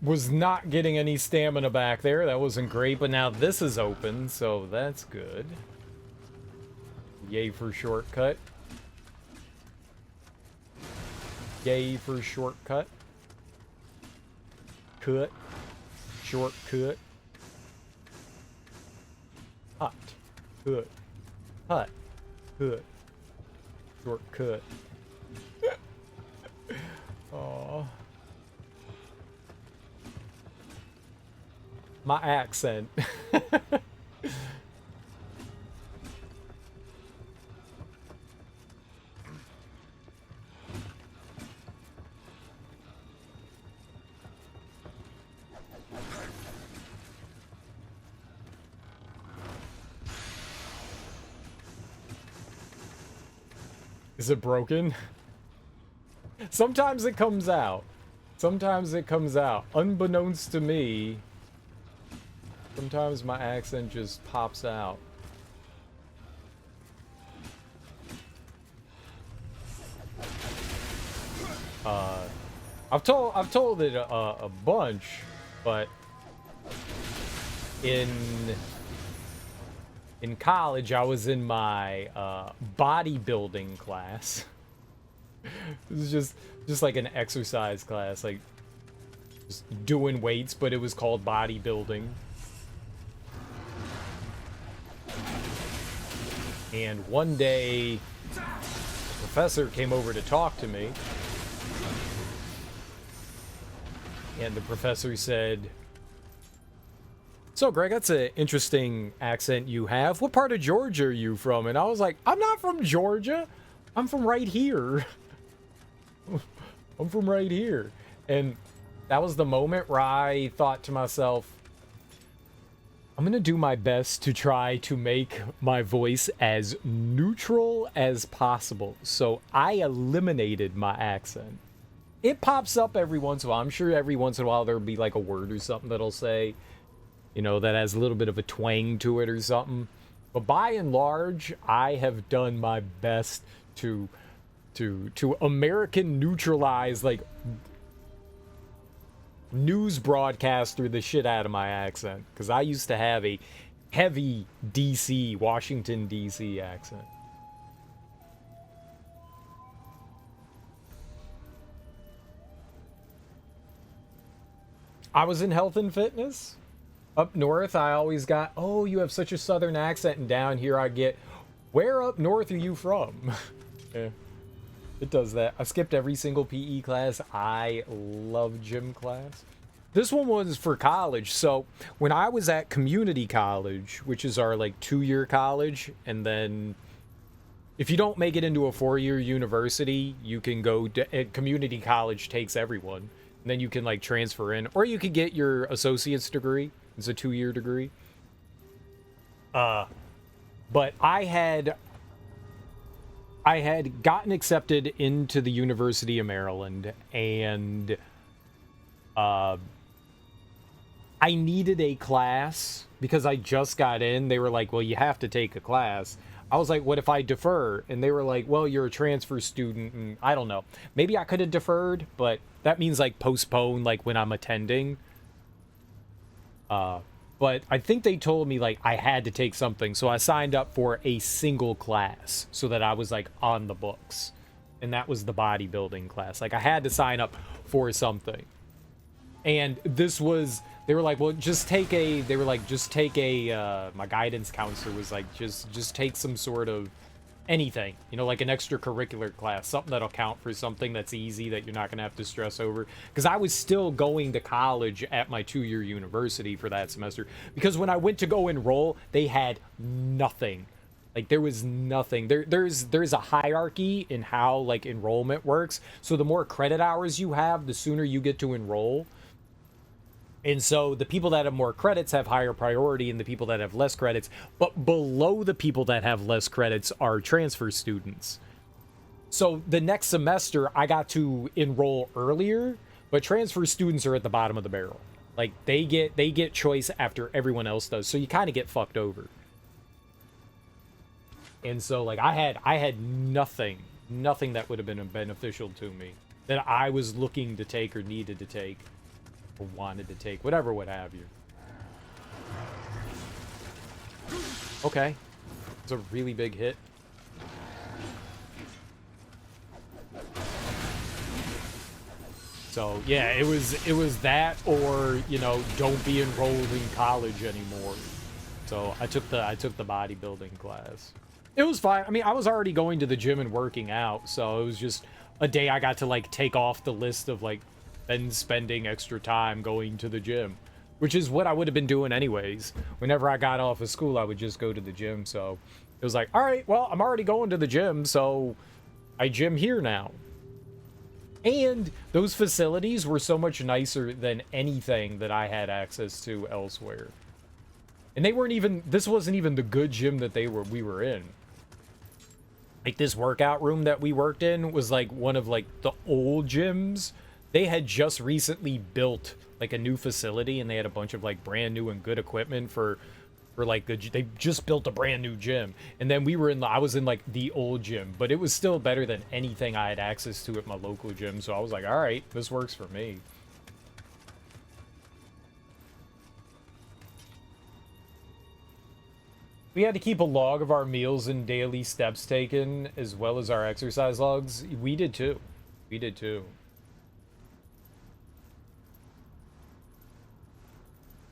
Was not getting any stamina back there. That wasn't great, but now this is open, so that's good. Yay for shortcut. Yay for shortcut. Cut. Shortcut. Cut. Cut. Cut. Shortcut. Aww. My accent. Is it broken? Sometimes it comes out. Sometimes it comes out. Unbeknownst to me, sometimes my accent just pops out. I've told it a bunch, but in college I was in my bodybuilding class. It was just like an exercise class, like just doing weights, but it was called bodybuilding. And one day, the professor came over to talk to me. And the professor said, "So, Greg, that's an interesting accent you have. What part of Georgia are you from?" And I was like, "I'm not from Georgia. I'm from right here." I'm from right here. And that was the moment where I thought to myself, I'm gonna do my best to try to make my voice as neutral as possible. So I eliminated my accent. It pops up every once in a while. I'm sure every once in a while there'll be like a word or something that'll say, you know, that has a little bit of a twang to it or something. But by and large, I have done my best to American neutralize, like, news broadcaster the shit out of my accent, because I used to have a heavy DC, Washington DC accent. I was in health and fitness. Up north, I always got, "Oh, you have such a southern accent," and down here I get, "Where up north are you from?" Yeah. It does that. I skipped every single PE class. I love gym class. This one was for college. So when I was at community college, which is our like 2-year college, and then if you don't make it into a 4-year university, you can go to community college takes everyone. And then you can like transfer in, or you could get your associate's degree. It's a 2-year degree. But I had gotten accepted into the University of Maryland, and I needed a class because I just got in. They were like, "Well, you have to take a class." I was like, "What if I defer?" And they were like, "Well, you're a transfer student." And I don't know. Maybe I could have deferred, but that means like postpone, like when I'm attending. But I think they told me like I had to take something, so I signed up for a single class so that I was like on the books, and that was the bodybuilding class. Like I had to sign up for something, and this was, they were like, "Well, just take a," they were like, "Just take a," my guidance counselor was like, just take some sort of anything, you know, like an extracurricular class, something that'll count for something that's easy that you're not going to have to stress over. Because I was still going to college at my 2-year university for that semester, because when I went to go enroll, they had nothing. Like there was nothing. There's a hierarchy in how like enrollment works. So the more credit hours you have, the sooner you get to enroll. And so the people that have more credits have higher priority, and the people that have less credits, but below the people that have less credits are transfer students. So the next semester I got to enroll earlier, but transfer students are at the bottom of the barrel. Like they get choice after everyone else does. So you kind of get fucked over. And so like I had nothing that would have been beneficial to me that I was looking to take or needed to take. Or wanted to take, whatever, what have you. Okay. It's a really big hit. So yeah, it was that, or, you know, don't be enrolled in college anymore. So I took the bodybuilding class. It was fine. I mean, I was already going to the gym and working out, so it was just a day I got to like take off the list of like then spending extra time going to the gym, which is what I would have been doing anyways. Whenever I got off of school, I would just go to the gym. So it was like, all right, well, I'm already going to the gym, so I gym here now. And those facilities were so much nicer than anything that I had access to elsewhere. And they weren't even, this wasn't even the good gym that we were in. Like this workout room that we worked in was like one of like the old gyms. They had just recently built like a new facility, and they had a bunch of like brand new and good equipment for like they just built a brand new gym. And then I was in like the old gym, but it was still better than anything I had access to at my local gym. So I was like, all right, this works for me. We had to keep a log of our meals and daily steps taken, as well as our exercise logs. We did too. We did too.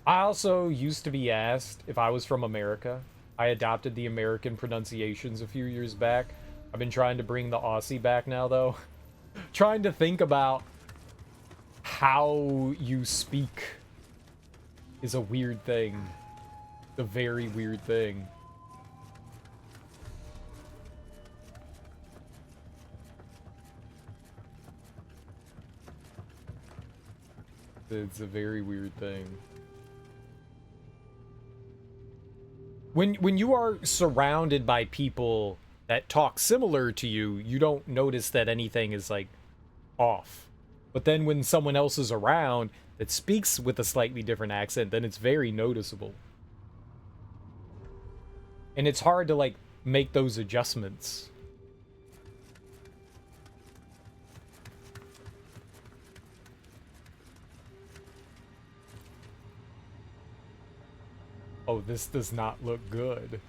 I also used to be asked if I was from America. I adopted the American pronunciations a few years back. I've been trying to bring the Aussie back now, though. Trying to think about how you speak is a weird thing. A very weird thing. It's a very weird thing. When you are surrounded by people that talk similar to you, you don't notice that anything is like off. But then when someone else is around that speaks with a slightly different accent, then it's very noticeable. And it's hard to like make those adjustments. Oh, this does not look good.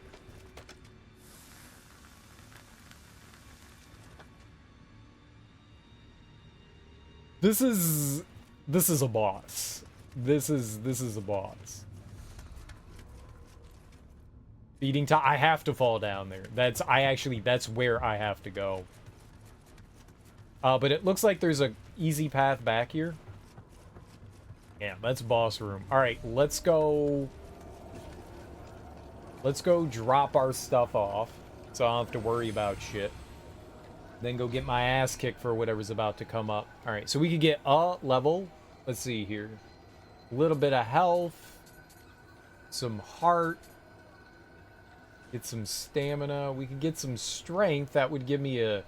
This is a boss. This is a boss. Feeding time. I have to fall down there. That's where I have to go. But it looks like there's a easy path back here. Yeah, that's boss room. All right, let's go. Let's go drop our stuff off, so I don't have to worry about shit. Then go get my ass kicked for whatever's about to come up. All right, so we could get a level. Let's see here. A little bit of health. Some heart. Get some stamina. We could get some strength. That would give me a...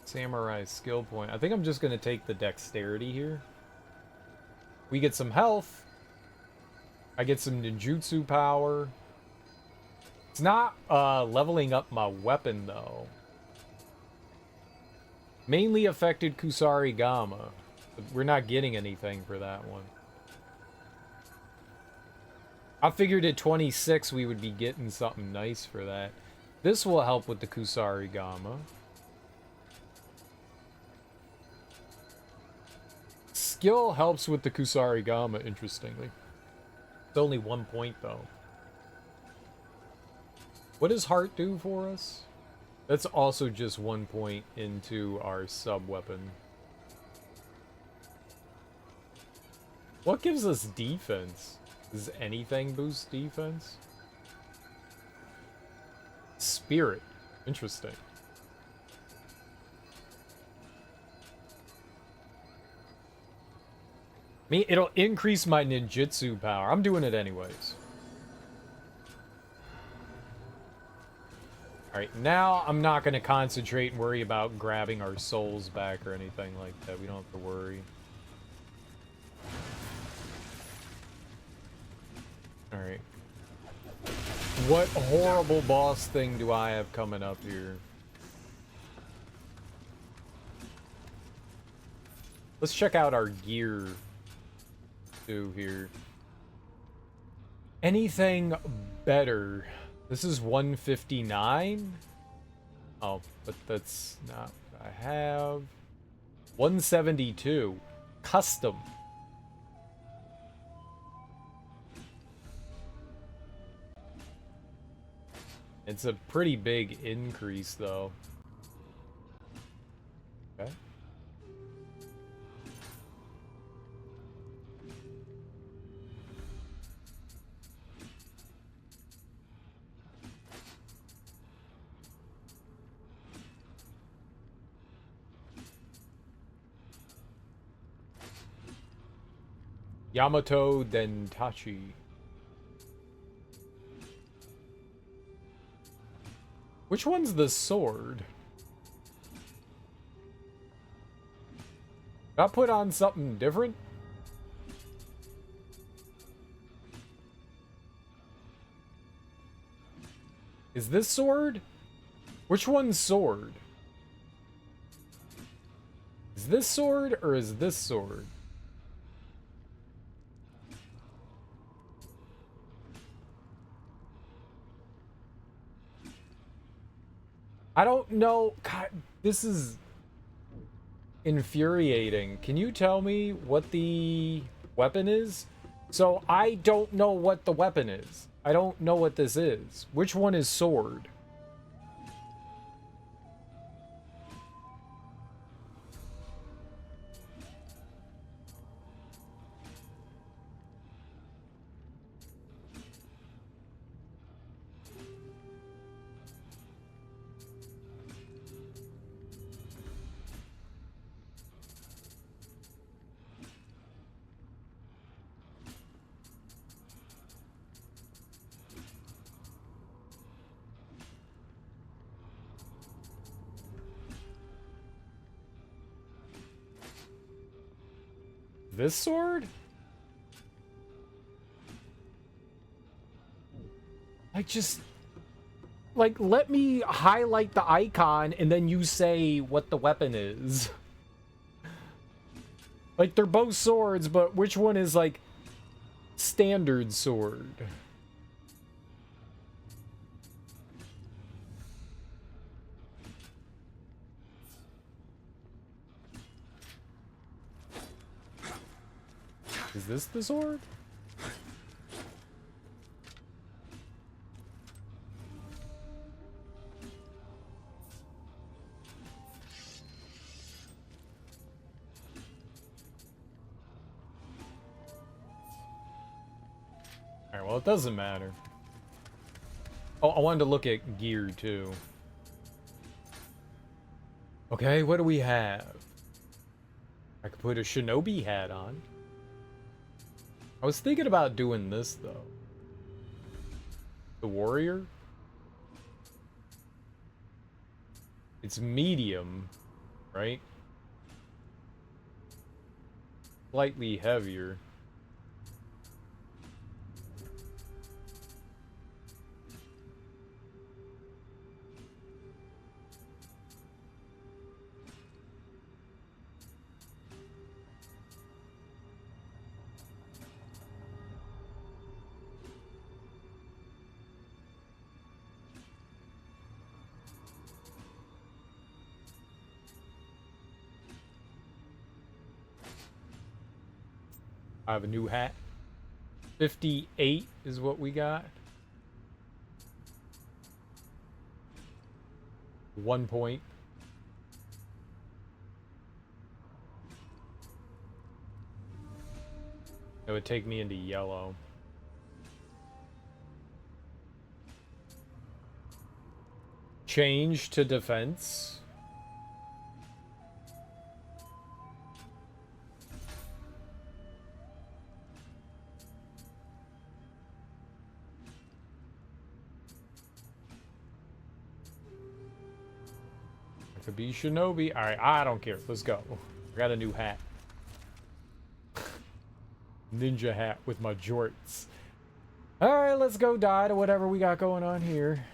samurai skill point. I think I'm just going to take the dexterity here. We get some health. I get some ninjutsu power. It's not leveling up my weapon, though. Mainly affected Kusarigama. But we're not getting anything for that one. I figured at 26 we would be getting something nice for that. This will help with the Kusarigama. Skill helps with the Kusarigama, interestingly. It's only 1 point, though. What does heart do for us? That's also just 1 point into our sub-weapon. What gives us defense? Does anything boost defense? Spirit. Interesting. I mean, it'll increase my ninjutsu power. I'm doing it anyways. Alright, now I'm not going to concentrate and worry about grabbing our souls back or anything like that. We don't have to worry. Alright. What horrible boss thing do I have coming up here? Let's check out our gear too here. Anything better? This is 159. Oh, but that's not what I have. 172. Custom. It's a pretty big increase, though. Okay. Yamato Dentachi. Which one's the sword? Did I put on something different? Is this sword? Which one's sword? Is this sword or is this sword? I don't know. God, this is infuriating. Can you tell me what the weapon is? So I don't know what the weapon is. I don't know what this is. Which one is sword? This sword? Like, let me highlight the icon and then you say what the weapon is. Like, they're both swords, but which one is, like, standard sword? Is this the sword? Alright, well, it doesn't matter. Oh, I wanted to look at gear, too. Okay, what do we have? I could put a shinobi hat on. I was thinking about doing this, though. The warrior? It's medium, right? Slightly heavier. I have a new hat. 58 is what we got. 1 point. It would take me into yellow. Change to defense. Could be shinobi. Alright, I don't care. Let's go. I got a new hat. Ninja hat with my jorts. Alright, let's go die to whatever we got going on here.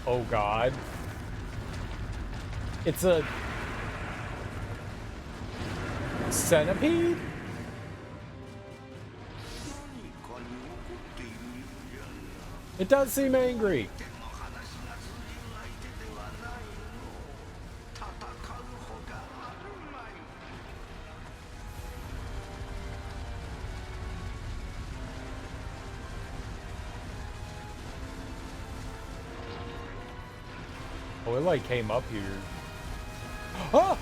Oh god. It's a centipede? It does seem angry. Oh, it like came up here. Ah!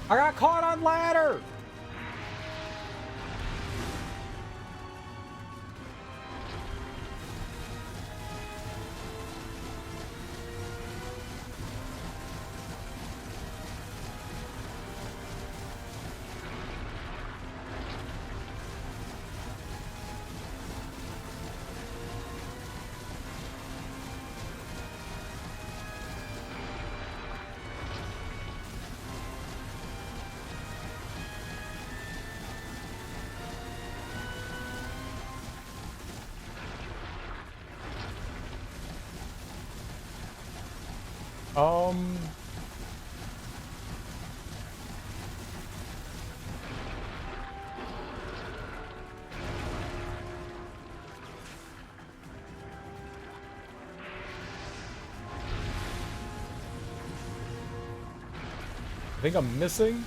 I got caught on ladder! Um... I think I'm missing.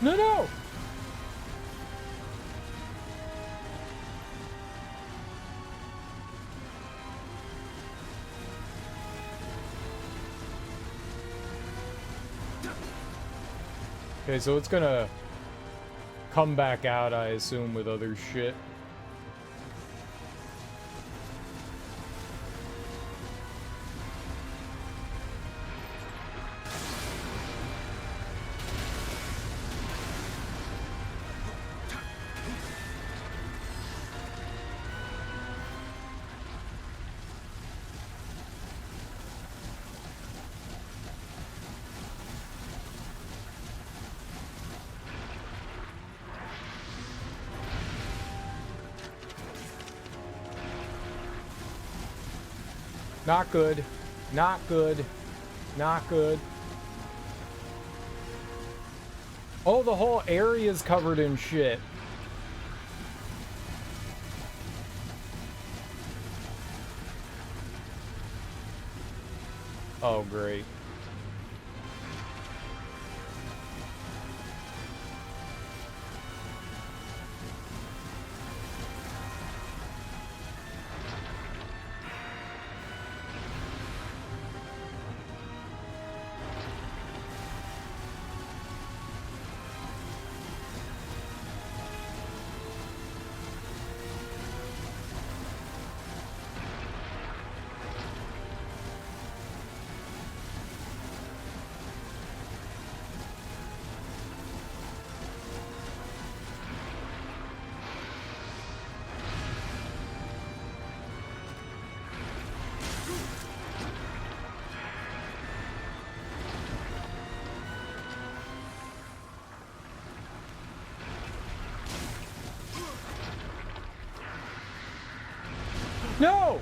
No, no! Okay, so it's gonna come back out, I assume, with other shit. Not good. Not good. Not good. Oh, the whole area is covered in shit. Oh, great. No!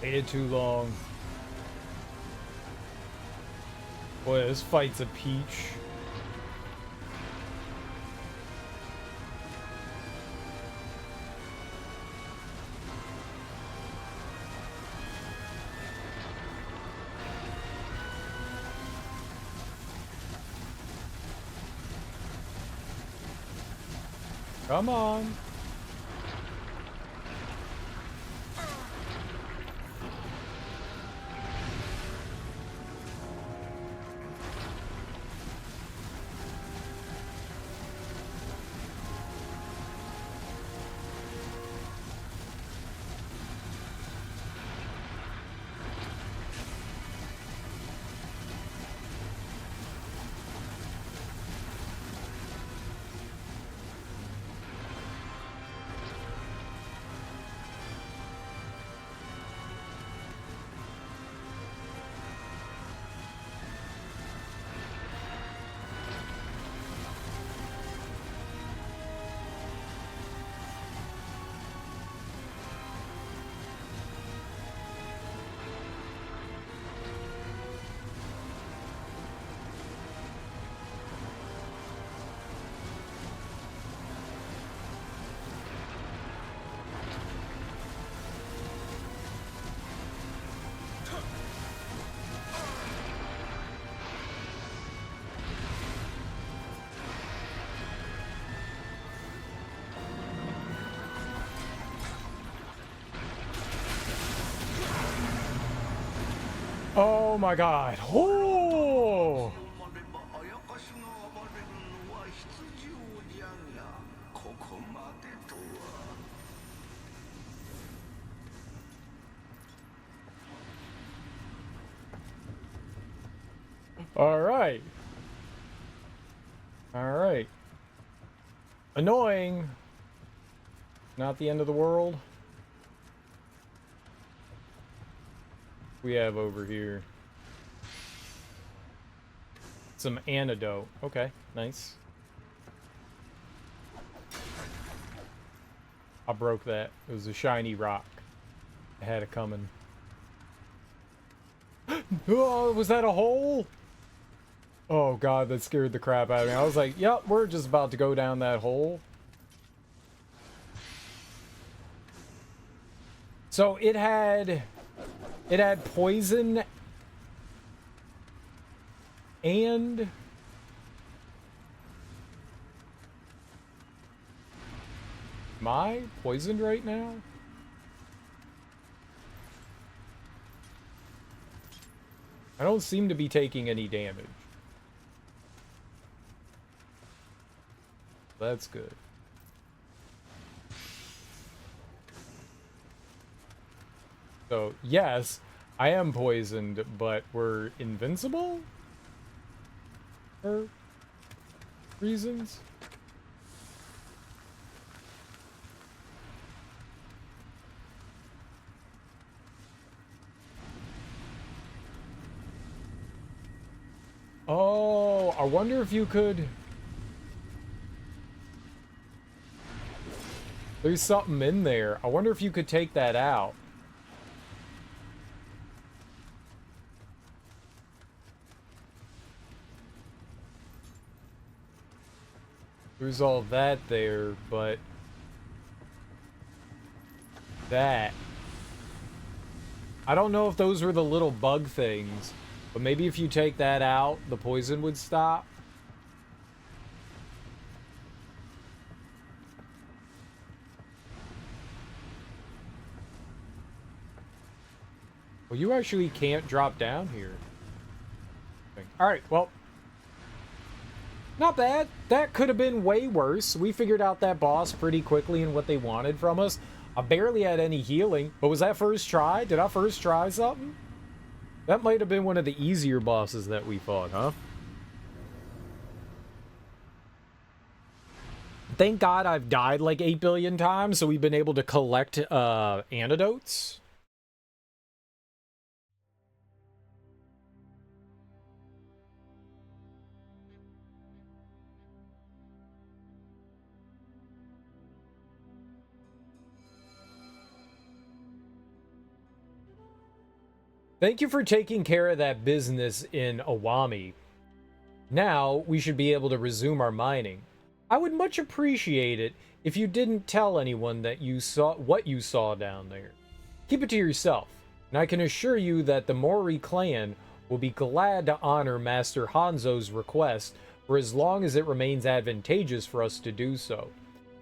Waited too long. Boy, this fight's a peach. Come on. Oh my god. Oh! Alright. Alright. Annoying. Not the end of the world. We have over here some antidote. Okay, nice. I broke that. It was a shiny rock. I had it coming. Oh, was that a hole? Oh god, that scared the crap out of me. I was like, yep, we're just about to go down that hole. So it had poison and am I poisoned right now? I don't seem to be taking any damage. That's good. So, yes, I am poisoned, but we're invincible? For reasons? Oh, I wonder if you could... There's something in there. I wonder if you could take that out. There's all that there, but... That... I don't know if those were the little bug things, but maybe if you take that out, the poison would stop. Well, you actually can't drop down here. Alright, well. Not bad. That could have been way worse. We figured out that boss pretty quickly and what they wanted from us. I barely had any healing. But was that first try? Did I first try something? That might have been one of the easier bosses that we fought, huh? Thank God I've died like 8 billion times, so we've been able to collect antidotes. Thank you for taking care of that business in Awami. Now, we should be able to resume our mining. I would much appreciate it if you didn't tell anyone that you saw what you saw down there. Keep it to yourself, and I can assure you that the Mori clan will be glad to honor Master Hanzo's request for as long as it remains advantageous for us to do so.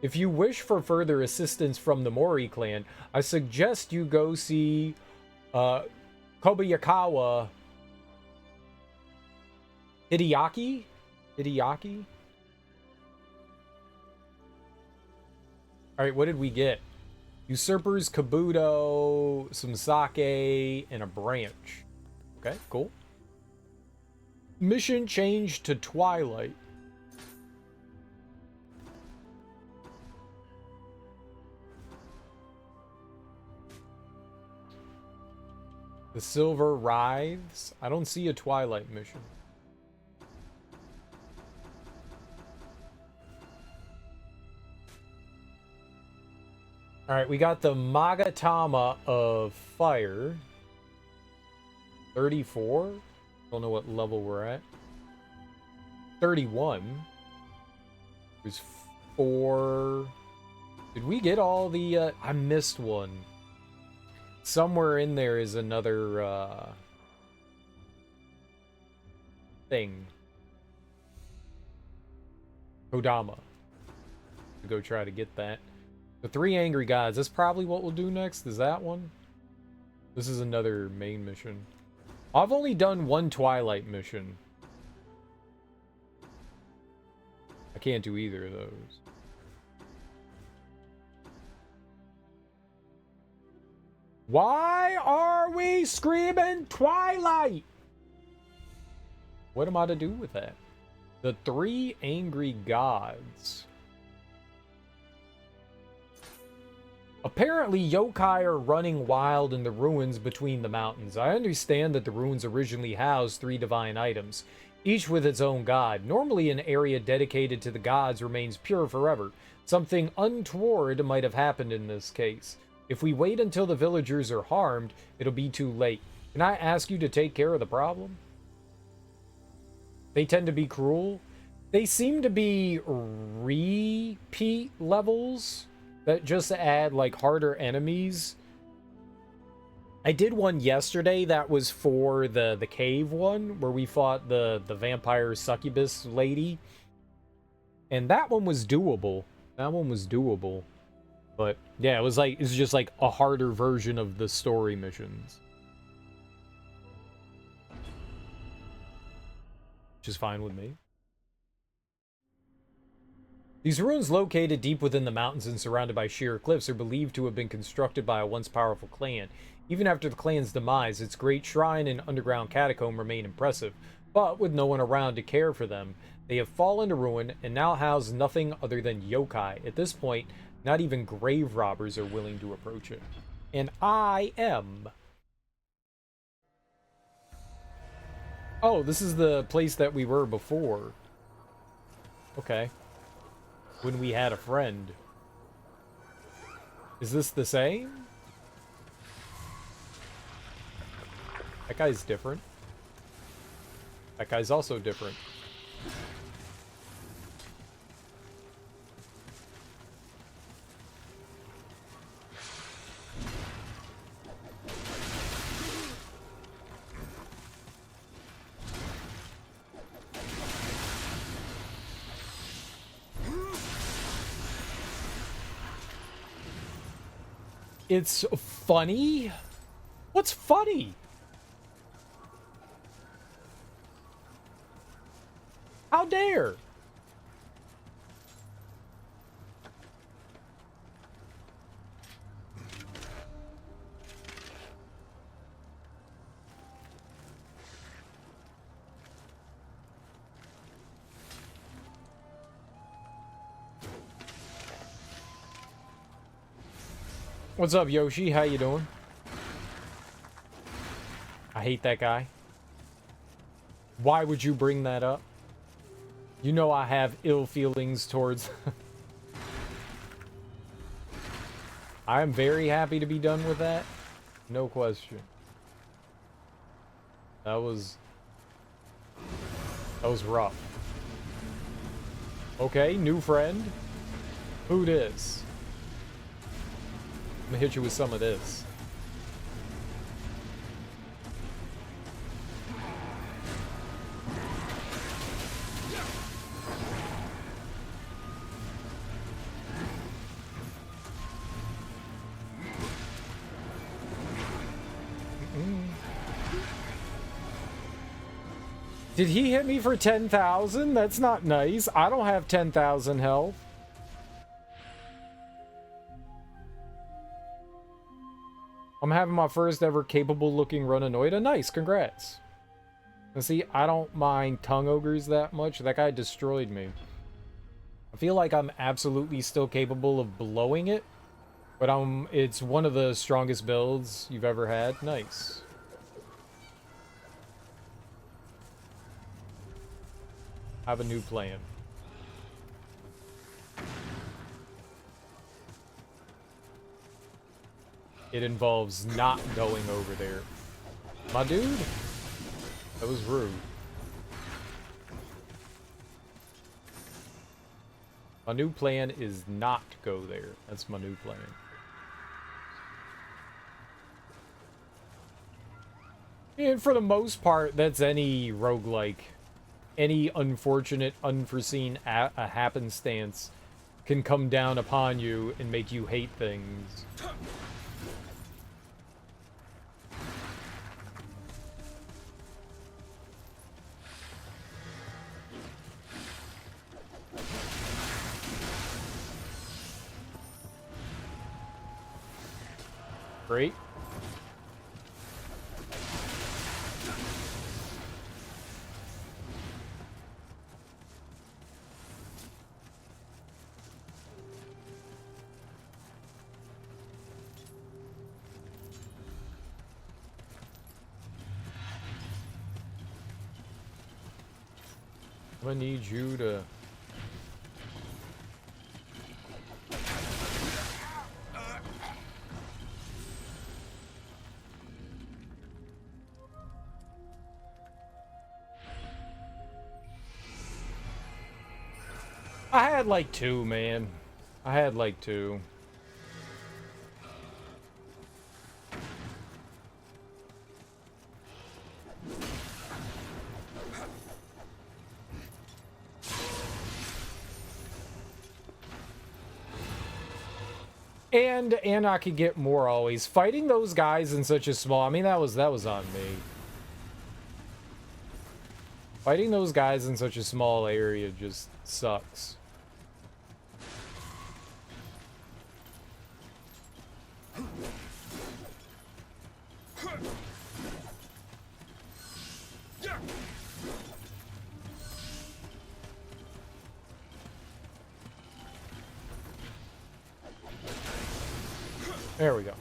If you wish for further assistance from the Mori clan, I suggest you go see Kobayakawa Hideaki? Hideaki? Alright, what did we get? Usurpers, Kabuto, some sake, and a branch. Okay, cool. Mission changed to Twilight. The Silver Writhes? I don't see a Twilight mission. Alright, we got the Magatama of Fire. 34? Don't know what level we're at. 31. There's 4. Did we get all the... I missed one. Somewhere in there is another thing. Kodama. To go try to get that. The 3 angry gods. That's probably what we'll do next. Is that one? This is another main mission. I've only done 1 Twilight mission. I can't do either of those. Why are we screaming Twilight? What am I to do with that? The 3 angry gods. Apparently, yokai are running wild in the ruins between the mountains. I understand that the ruins originally housed 3 divine items, each with its own god. Normally, an area dedicated to the gods remains pure forever. Something untoward might have happened in this case. If we wait until the villagers are harmed, it'll be too late. Can I ask you to take care of the problem? They tend to be cruel. They seem to be repeat levels that just add like harder enemies I did one yesterday that was for the cave one, where we fought the vampire succubus lady. And that one was doable. That one was doable. But yeah, it was just like a harder version of the story missions. Which is fine with me. These ruins, located deep within the mountains and surrounded by sheer cliffs, are believed to have been constructed by a once powerful clan. Even after the clan's demise, its great shrine and underground catacomb remain impressive, but with no one around to care for them, they have fallen to ruin and now house nothing other than yokai. At this point, not even grave robbers are willing to approach it. And I am. Oh, this is the place that we were before. Okay. When we had a friend. Is this the same? That guy's different. That guy's also different. It's funny? What's funny? How dare? What's up, Yoshi? How you doing? I hate that guy. Why would you bring that up? You know I have ill feelings towards... I am very happy to be done with that. No question. That was rough. Okay, new friend. Who dis? I'm gonna hit you with some of this. Did he hit me for 10,000? That's not nice. I don't have 10,000 health. I'm having my first ever capable looking run Anoida. Nice, congrats. And see, I don't mind tongue ogres that much. That guy destroyed me. I feel like I'm absolutely still capable of blowing it. But it's one of the strongest builds you've ever had. Nice. I have a new plan. It involves not going over there. My dude? That was rude. My new plan is not to go there. That's my new plan. And for the most part, that's any roguelike. Any unfortunate, unforeseen happenstance can come down upon you and make you hate things. Great. I need you to... I had like 2, man. I had like 2. And I could get more always. Fighting those guys in such a small... I mean, that was on me. Fighting those guys in such a small area just sucks. There we go.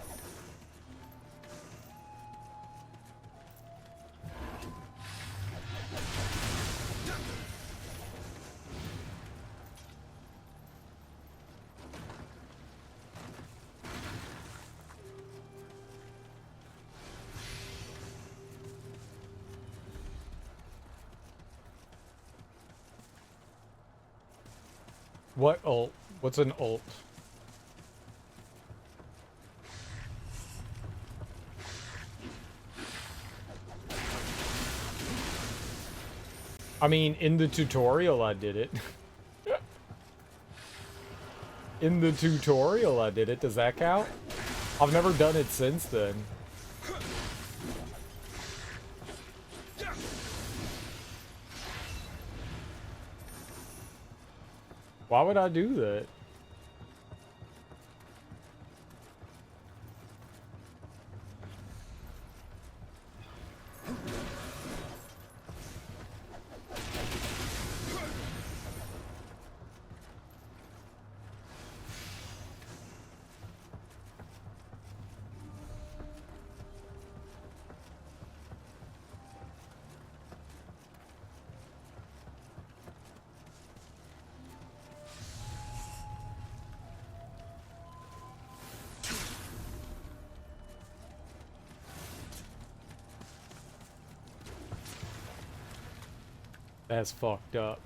What ult? What's an ult? I mean, in the tutorial I did it. In the tutorial I did it. Does that count? I've never done it since then. Why would I do that? That's fucked up.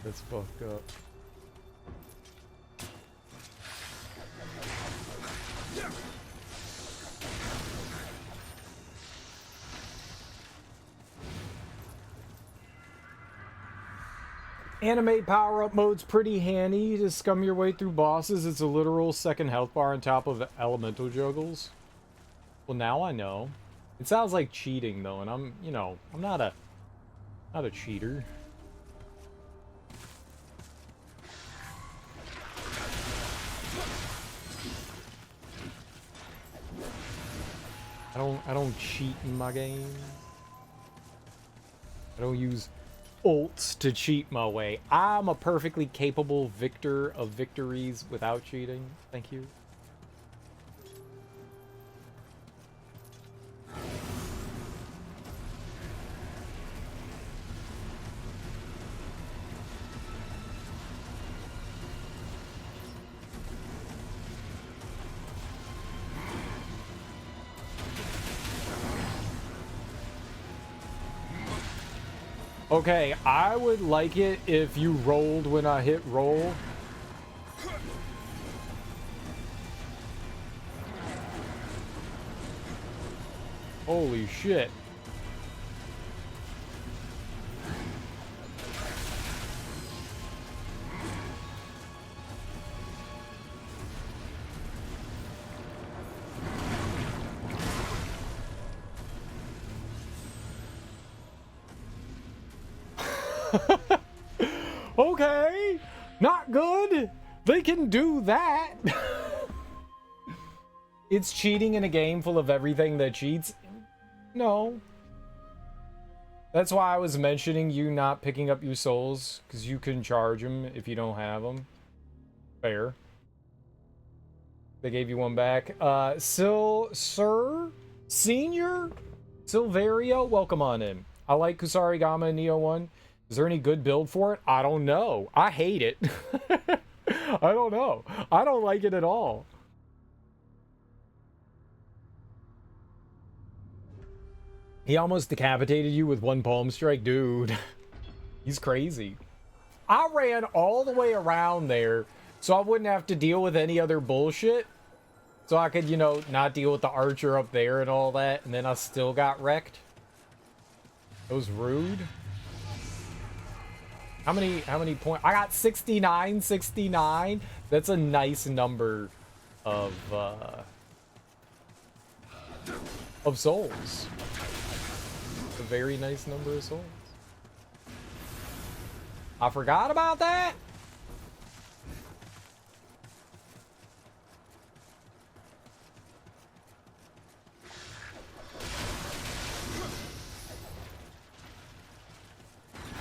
That's fucked up. Animate power-up mode's pretty handy to scum your way through bosses. It's a literal second health bar on top of elemental juggles. Well, now I know. It sounds like cheating, though, and I'm, you know, I'm not a cheater. I don't cheat in my game. I don't use ults to cheat my way. I'm a perfectly capable victor of victories without cheating. Thank you. Okay, I would like it if you rolled when I hit roll. Holy shit. Okay, not good. They can do that. It's cheating in a game full of everything that cheats. No. That's why I was mentioning you not picking up your souls, because you can charge them if you don't have them. Fair. They gave you one back. Sir? Senior? Silverio? Welcome on in. I like Kusarigama and Nioh 1. Is there any good build for it? I don't know. I hate it. I don't know. I don't like it at all. He almost decapitated you with one palm strike, dude. He's crazy. I ran all the way around there so I wouldn't have to deal with any other bullshit. So I could, you know, not deal with the archer up there and all that. And then I still got wrecked. It was rude. How many points? I got 69, 69. That's a nice number of souls. A very nice number of souls. I forgot about that.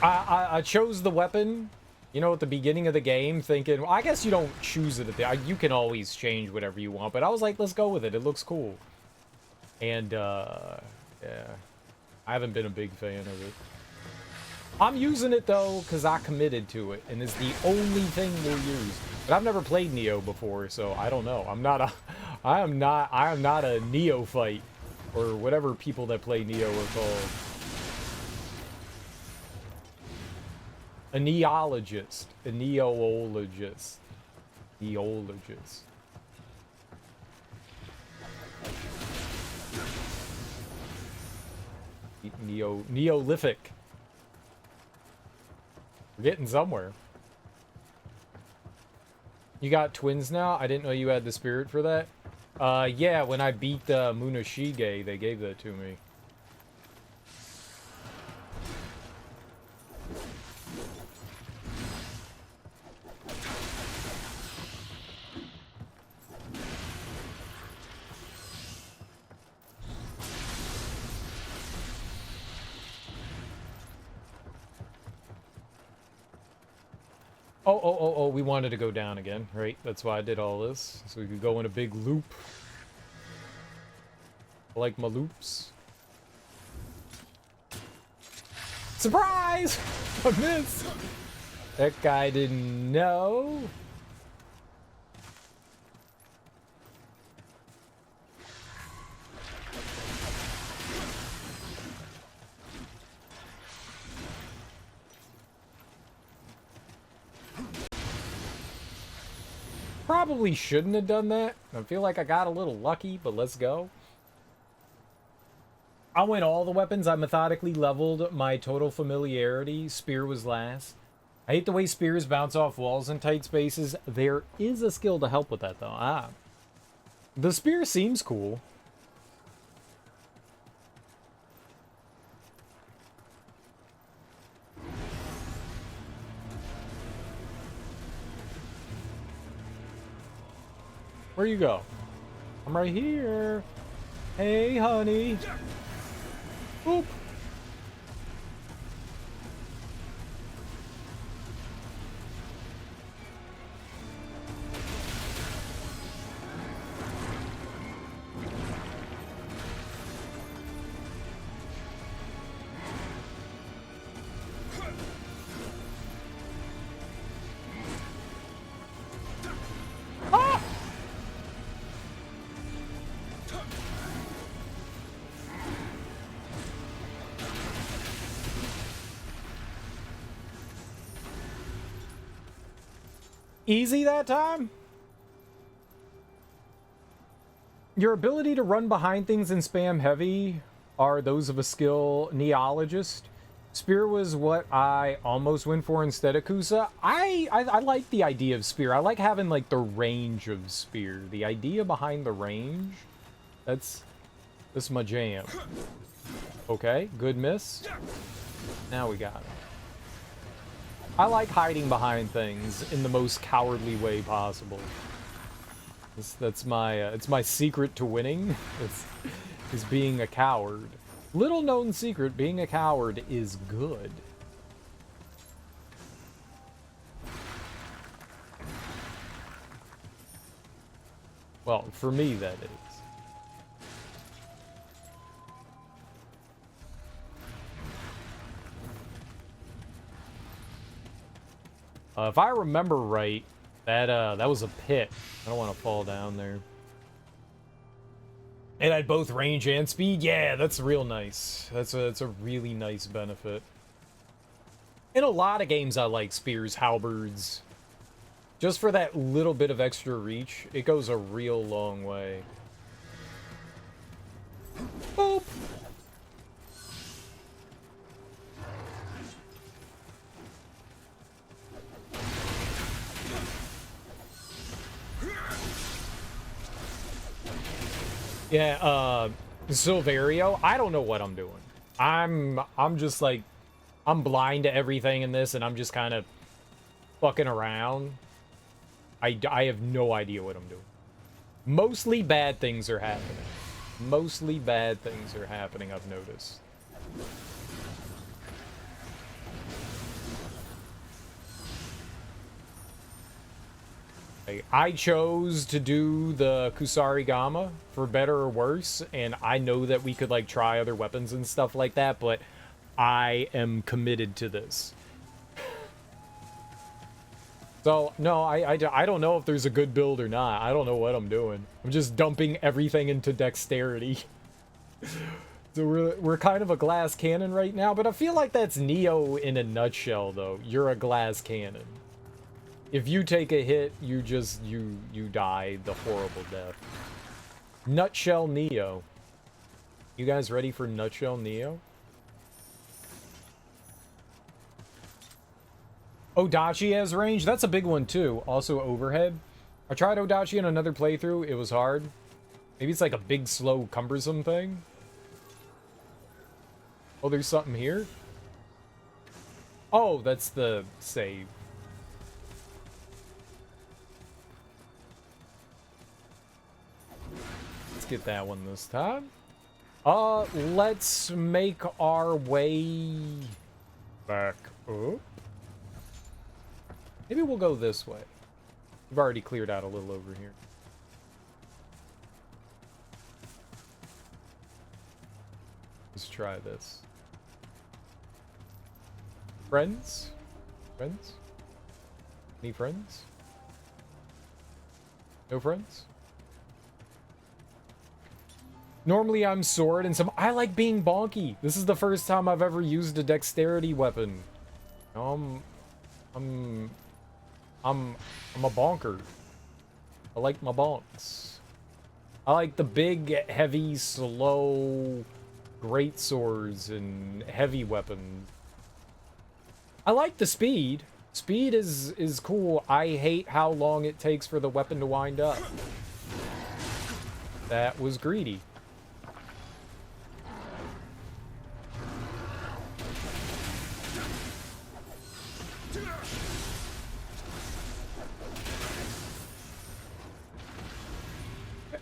I chose the weapon, you know, at the beginning of the game, thinking, well, I guess you don't choose it at the, you can always change whatever you want, but I was like, let's go with it. It looks cool. And, yeah, I haven't been a big fan of it. I'm using it, though, because I committed to it, and it's the only thing we'll use. But I've never played Nioh before, so I don't know. I am not a neophyte, or whatever people that play Nioh are called. A neologist. A neologist. Neologist. Neolithic. We're getting somewhere. You got twins now? I didn't know you had the spirit for that. Yeah, when I beat Munashige, they gave that to me. Oh, we wanted to go down again, right? That's why I did all this. So we could go in a big loop. I like my loops. Surprise! I missed! That guy didn't know. Probably shouldn't have done that. I feel like I got a little lucky, but let's go. I went all the weapons. I methodically leveled my total familiarity. Spear was last. I hate the way spears bounce off walls in tight spaces. There is a skill to help with that, though. The spear seems cool. Where you go? I'm right here. Hey, honey. Oop. Easy that time? Your ability to run behind things and spam heavy are those of a skill neologist. Spear was what I almost went for instead of Kusa. I like the idea of Spear. I like having like the range of Spear. The idea behind the range, that's my jam. Okay, good miss. Now we got it. I like hiding behind things in the most cowardly way possible. That's my it's my secret to winning. Is being a coward. Little known secret, being a coward is good. Well, for me that is. If I remember right, That was a pit. I don't want to fall down there. It had both range and speed. Yeah, that's real nice. That's a really nice benefit. In a lot of games, I like spears, halberds. Just for that little bit of extra reach, it goes a real long way. Boop. Yeah, Silverio, I don't know what I'm doing. I'm just like, I'm blind to everything in this, and I'm just kind of fucking around. I have no idea what I'm doing. Mostly bad things are happening. Mostly bad things are happening, I've noticed. I chose to do the Kusarigama for better or worse, and I know that we could like try other weapons and stuff like that, but I am committed to this. So, no, I don't know if there's a good build or not. I don't know what I'm doing. I'm just dumping everything into dexterity. So we're kind of a glass cannon right now, but I feel like that's Nioh in a nutshell, though. You're a glass cannon. If you take a hit, you just, you die the horrible death. Nutshell Nioh. You guys ready for Nutshell Nioh? Odachi has range. That's a big one, too. Also overhead. I tried Odachi in another playthrough. It was hard. Maybe it's like a big, slow, cumbersome thing. Oh, there's something here? Oh, that's the save. Let's get that one this time. Let's make our way back up. Maybe we'll go this way. We've already cleared out a little over here. Let's try this. Friends? Friends? Any friends? No friends? Normally I'm sword and some... I like being bonky. This is the first time I've ever used a dexterity weapon. I'm a bonker. I like my bonks. I like the big, heavy, slow, great swords and heavy weapons. I like the speed. Speed is cool. I hate how long it takes for the weapon to wind up. That was greedy.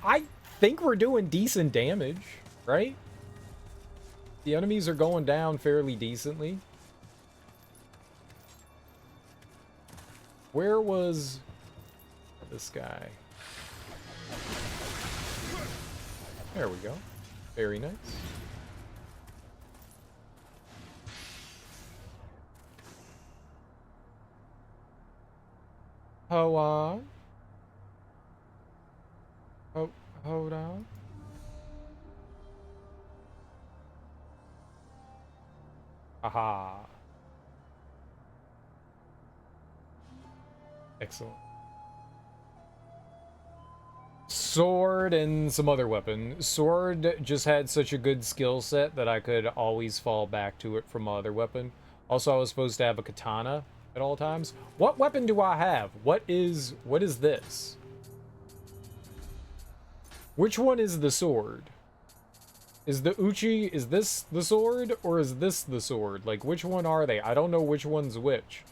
I think we're doing decent damage, right? The enemies are going down fairly decently. Where was this guy? There we go. Very nice. Hold on. Oh, hold on. Aha. Excellent. Sword and some other weapon. Sword just had such a good skill set that I could always fall back to it from my other weapon. Also, I was supposed to have a katana at all times. What weapon do I have? What is this? Which one is the sword? Is the Uchi, is this the sword, or is this the sword? Like, which one are they? I don't know which one's which.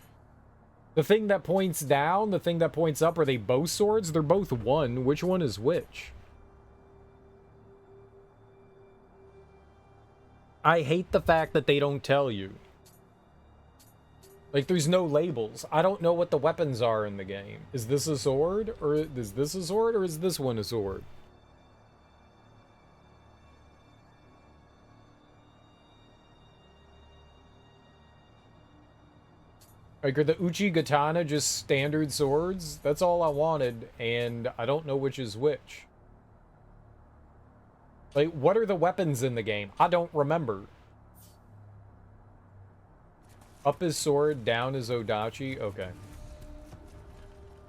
The thing that points down, the thing that points up, are they both swords? They're both one. Which one is which? I hate the fact that they don't tell you. Like, there's no labels. I don't know what the weapons are in the game. Is this a sword? Or is this a sword? Or is this one a sword? Like, are the Uchigatana just standard swords? That's all I wanted, and I don't know which is which. Like, what are the weapons in the game? I don't remember. Up his sword, down his Odachi? Okay.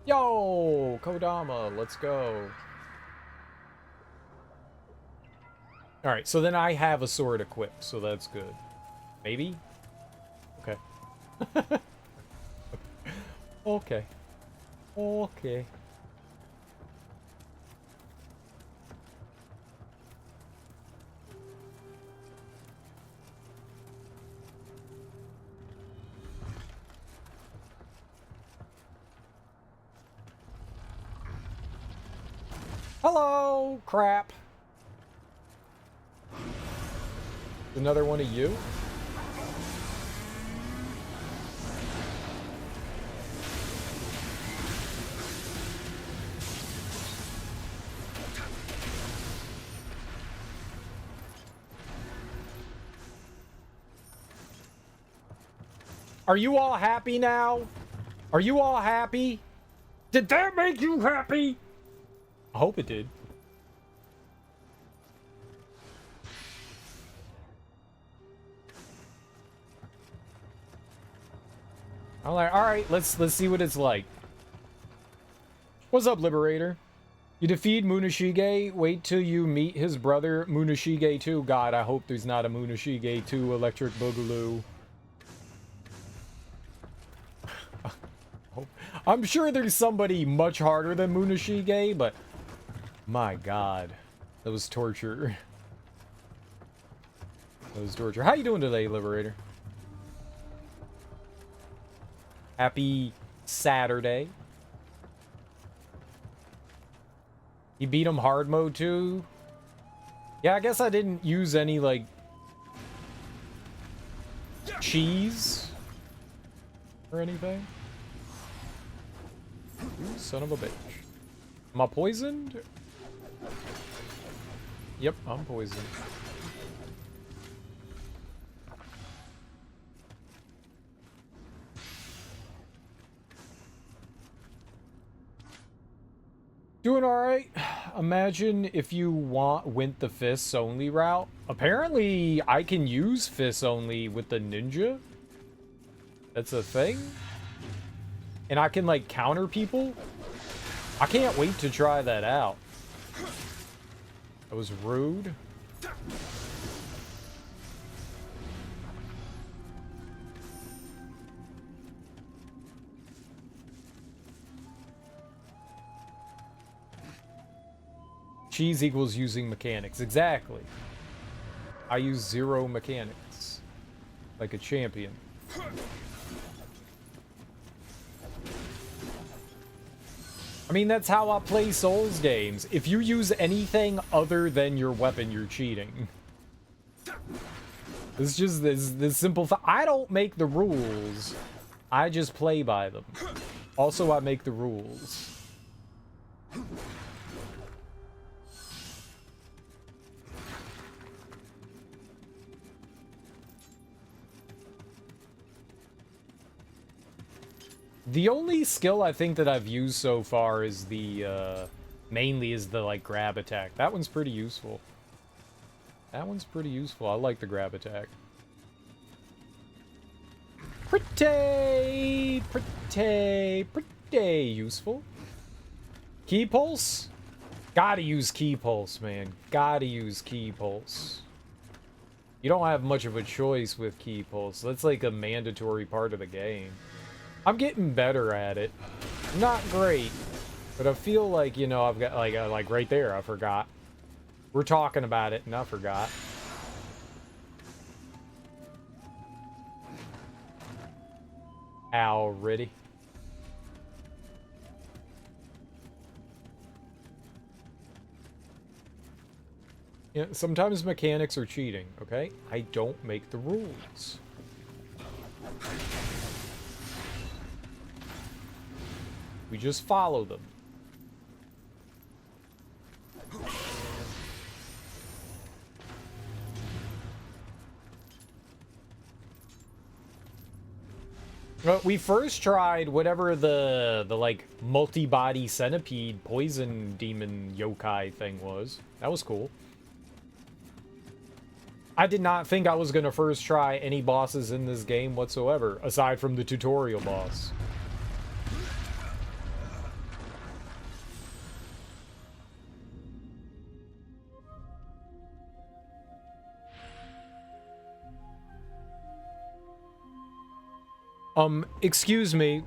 Yo! Kodama, let's go. Alright, so then I have a sword equipped, so that's good. Maybe? Okay. Okay. Okay. Hello, crap. Another one of you? Are you all happy now? Are you all happy? Did that make you happy? I hope it did. I'm like, all right, let's see what it's like. What's up, Liberator? You defeat Munashige. Wait till you meet his brother, Munashige 2. God, I hope there's not a Munashige 2 Electric Boogaloo. I'm sure there's somebody much harder than Munashige, but my God, that was torture. That was torture. How you doing today, Liberator? Happy Saturday. You beat him hard mode too? Yeah, I guess I didn't use any, like, cheese or anything. You son of a bitch. Am I poisoned? Yep, I'm poisoned. Doing alright. Imagine if you went the fists only route. Apparently, I can use fists only with the ninja. That's a thing. And I can, like, counter people. I can't wait to try that out. That was rude. Cheese equals using mechanics. Exactly. I use 0 mechanics. Like a champion. I mean, that's how I play Souls games. If you use anything other than your weapon, you're cheating. It's just this simple I don't make the rules. I just play by them. Also, I make the rules. The only skill I think that I've used so far is the, mainly is the, like, grab attack. That one's pretty useful. That one's pretty useful. I like the grab attack. Pretty useful. Key pulse? Gotta use key pulse, man. Gotta use key pulse. You don't have much of a choice with key pulse. That's like a mandatory part of the game. I'm getting better at it. Not great, but I feel like, you know, I've got, like right there, I forgot. We're talking about it, and I forgot. Already. Yeah, sometimes mechanics are cheating, okay? I don't make the rules. We just follow them. Well, we first tried whatever the like multi-body centipede poison demon yokai thing was. That was cool. I did not think I was gonna first try any bosses in this game whatsoever, aside from the tutorial boss. Excuse me,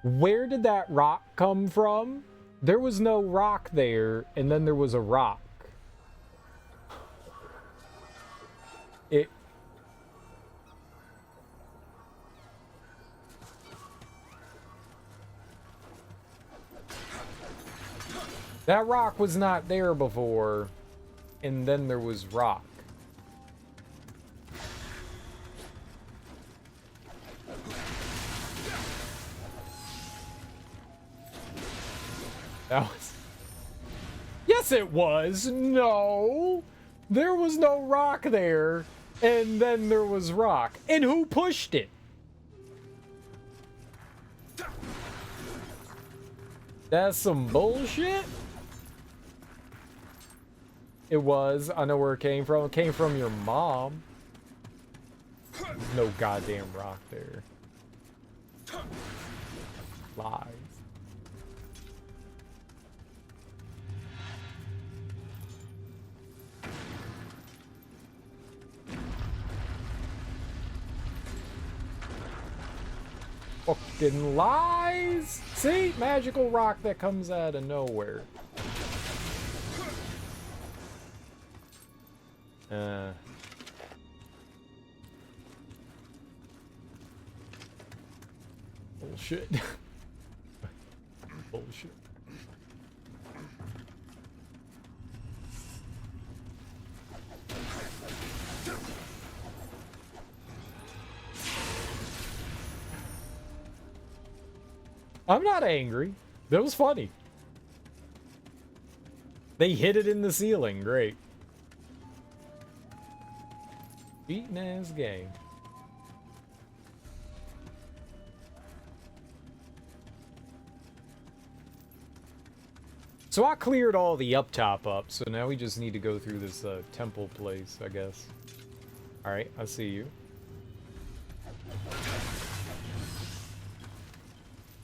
where did that rock come from? There was no rock there, and then there was a rock. It... That rock was not there before, and then there was rock. That was... Yes, it was! No! There was no rock there, and then there was rock. And who pushed it? That's some bullshit? It was. I know where it came from. It came from your mom. There's no goddamn rock there. Lies. Fucking lies! See? Magical rock that comes out of nowhere. Bullshit. Bullshit. I'm not angry. That was funny. They hit it in the ceiling. Great. Beaten ass game. So I cleared all the up top up, so now we just need to go through this temple place, I guess. Alright, I see you.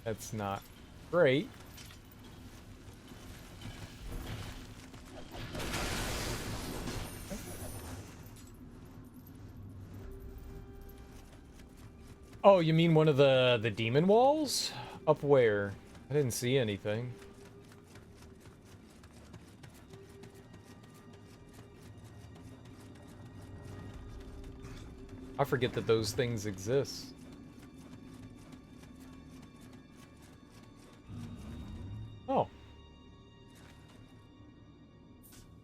That's not great. Oh, you mean one of the demon walls? Up where? I didn't see anything. I forget that those things exist. Oh.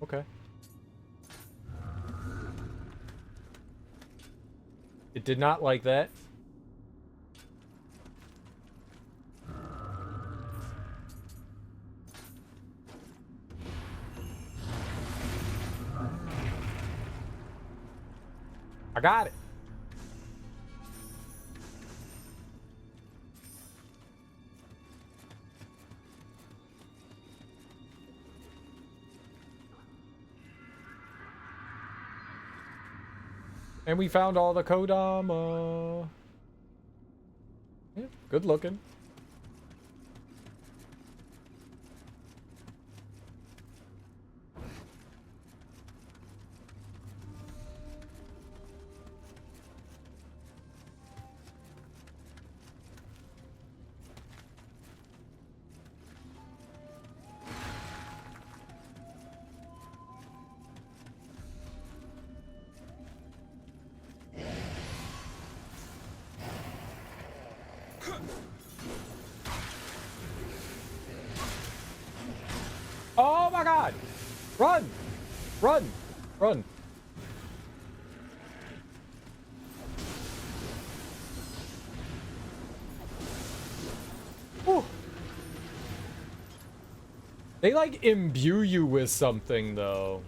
Okay. It did not like that. I got it. And we found all the Kodama. Yeah, good looking. Oh my god! Run! Run! Run! Whew. They like imbue you with something though.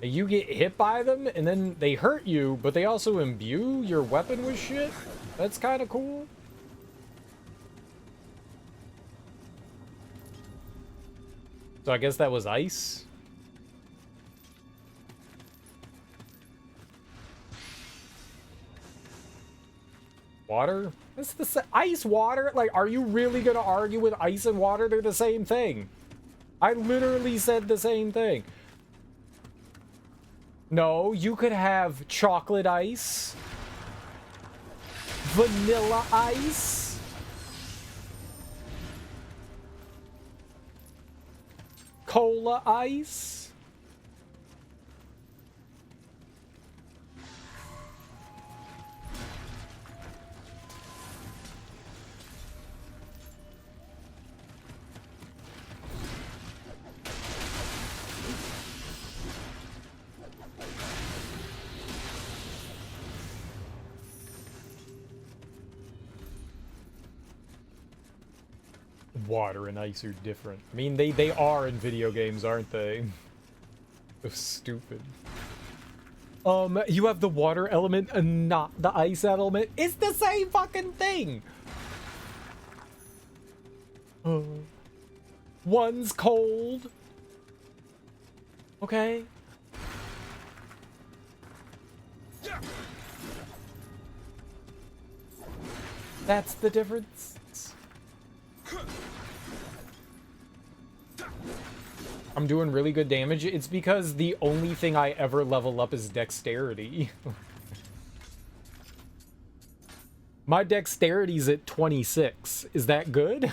And you get hit by them and then they hurt you, but they also imbue your weapon with shit? That's kind of cool. So I guess that was ice. Water? That's the ice water? Like, are you really gonna argue with ice and water? They're the same thing. I literally said the same thing. No, you could have chocolate ice, vanilla ice, cola ice. Water and ice are different. I mean, they are in video games, aren't they? So stupid. You have the water element and not the ice element. It's the same fucking thing. One's cold. Okay. That's the difference. I'm doing really good damage. It's because the only thing I ever level up is dexterity. My dexterity's at 26. Is that good?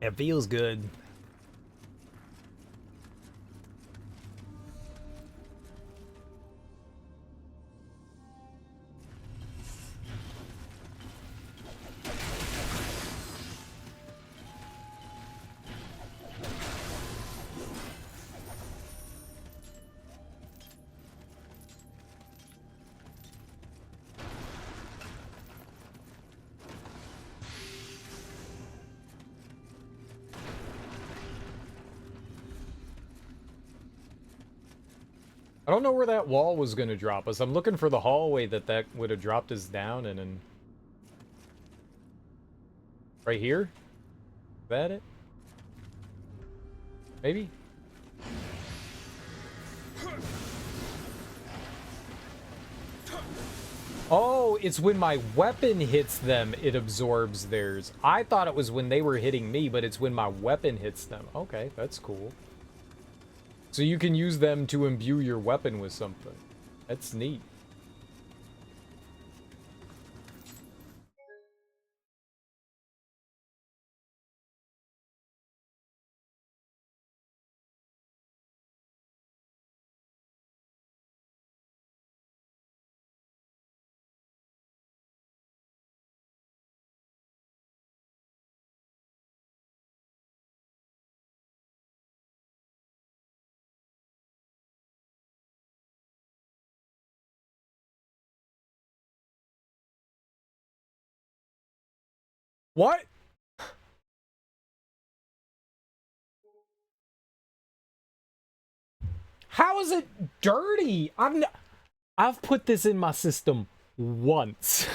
It feels good. I don't know where that wall was going to drop us. I'm looking for the hallway that would have dropped us down in. And right here? Is that it? Maybe? Oh, it's when my weapon hits them, it absorbs theirs. I thought it was when they were hitting me, but it's when my weapon hits them. Okay, that's cool. So you can use them to imbue your weapon with something. That's neat. What? How is it dirty? I've put this in my system once.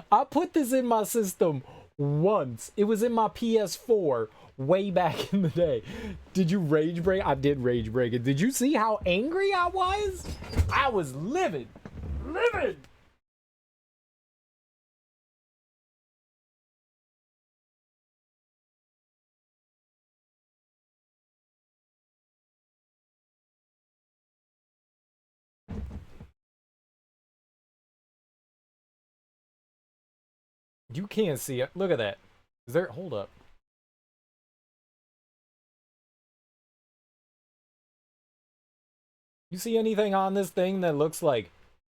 I put this in my system once. It was in my PS4 way back in the day. Did you rage break? I did rage break it. Did you see how angry I was? I was livid. Livid! You can't see it. Look at that. Is there... Hold up. You see anything on this thing that looks like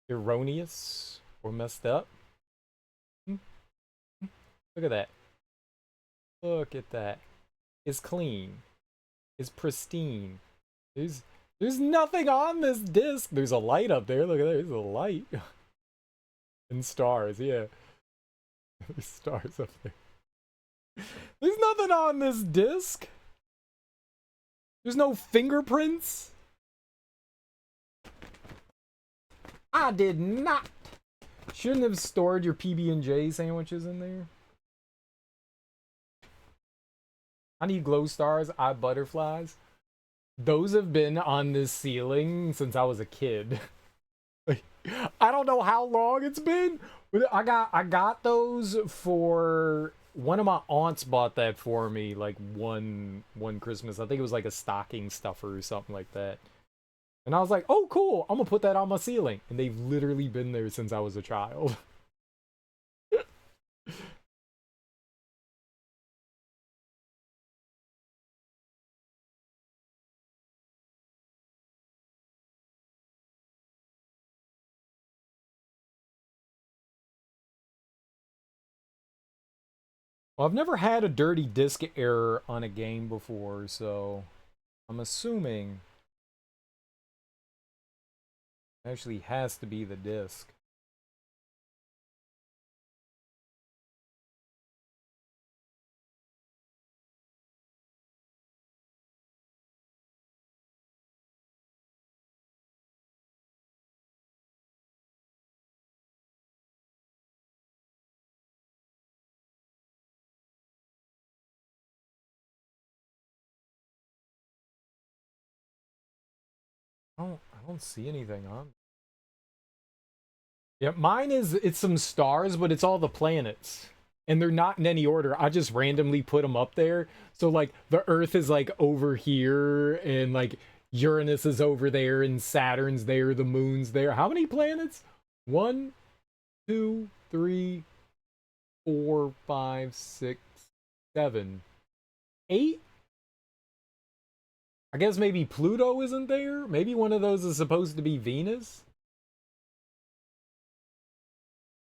erroneous or messed up? Look at that. Look at that. It's clean. It's pristine. There's nothing on this disc. There's a light up there. Look at that. There's a light. And stars, yeah. There's stars up there. There's nothing on this disc. There's no fingerprints. I did not. Shouldn't have stored your PB&J sandwiches in there. I need glow stars, eye butterflies. Those have been on this ceiling since I was a kid. I don't know how long it's been, but I got those for one of my aunts bought that for me like one Christmas. I think it was like a stocking stuffer or something like that. And I was like, "Oh, cool! I'm gonna put that on my ceiling." And they've literally been there since I was a child. Well, I've never had a dirty disk error on a game before, so I'm assuming it actually has to be the disk. I don't see anything on. Yeah, mine is it's some stars, but it's all the planets. And they're not in any order. I just randomly put them up there. So like the Earth is like over here and like Uranus is over there and Saturn's there, the moon's there. How many planets? One, two, three, four, five, six, seven, eight? I guess maybe Pluto isn't there? Maybe one of those is supposed to be Venus?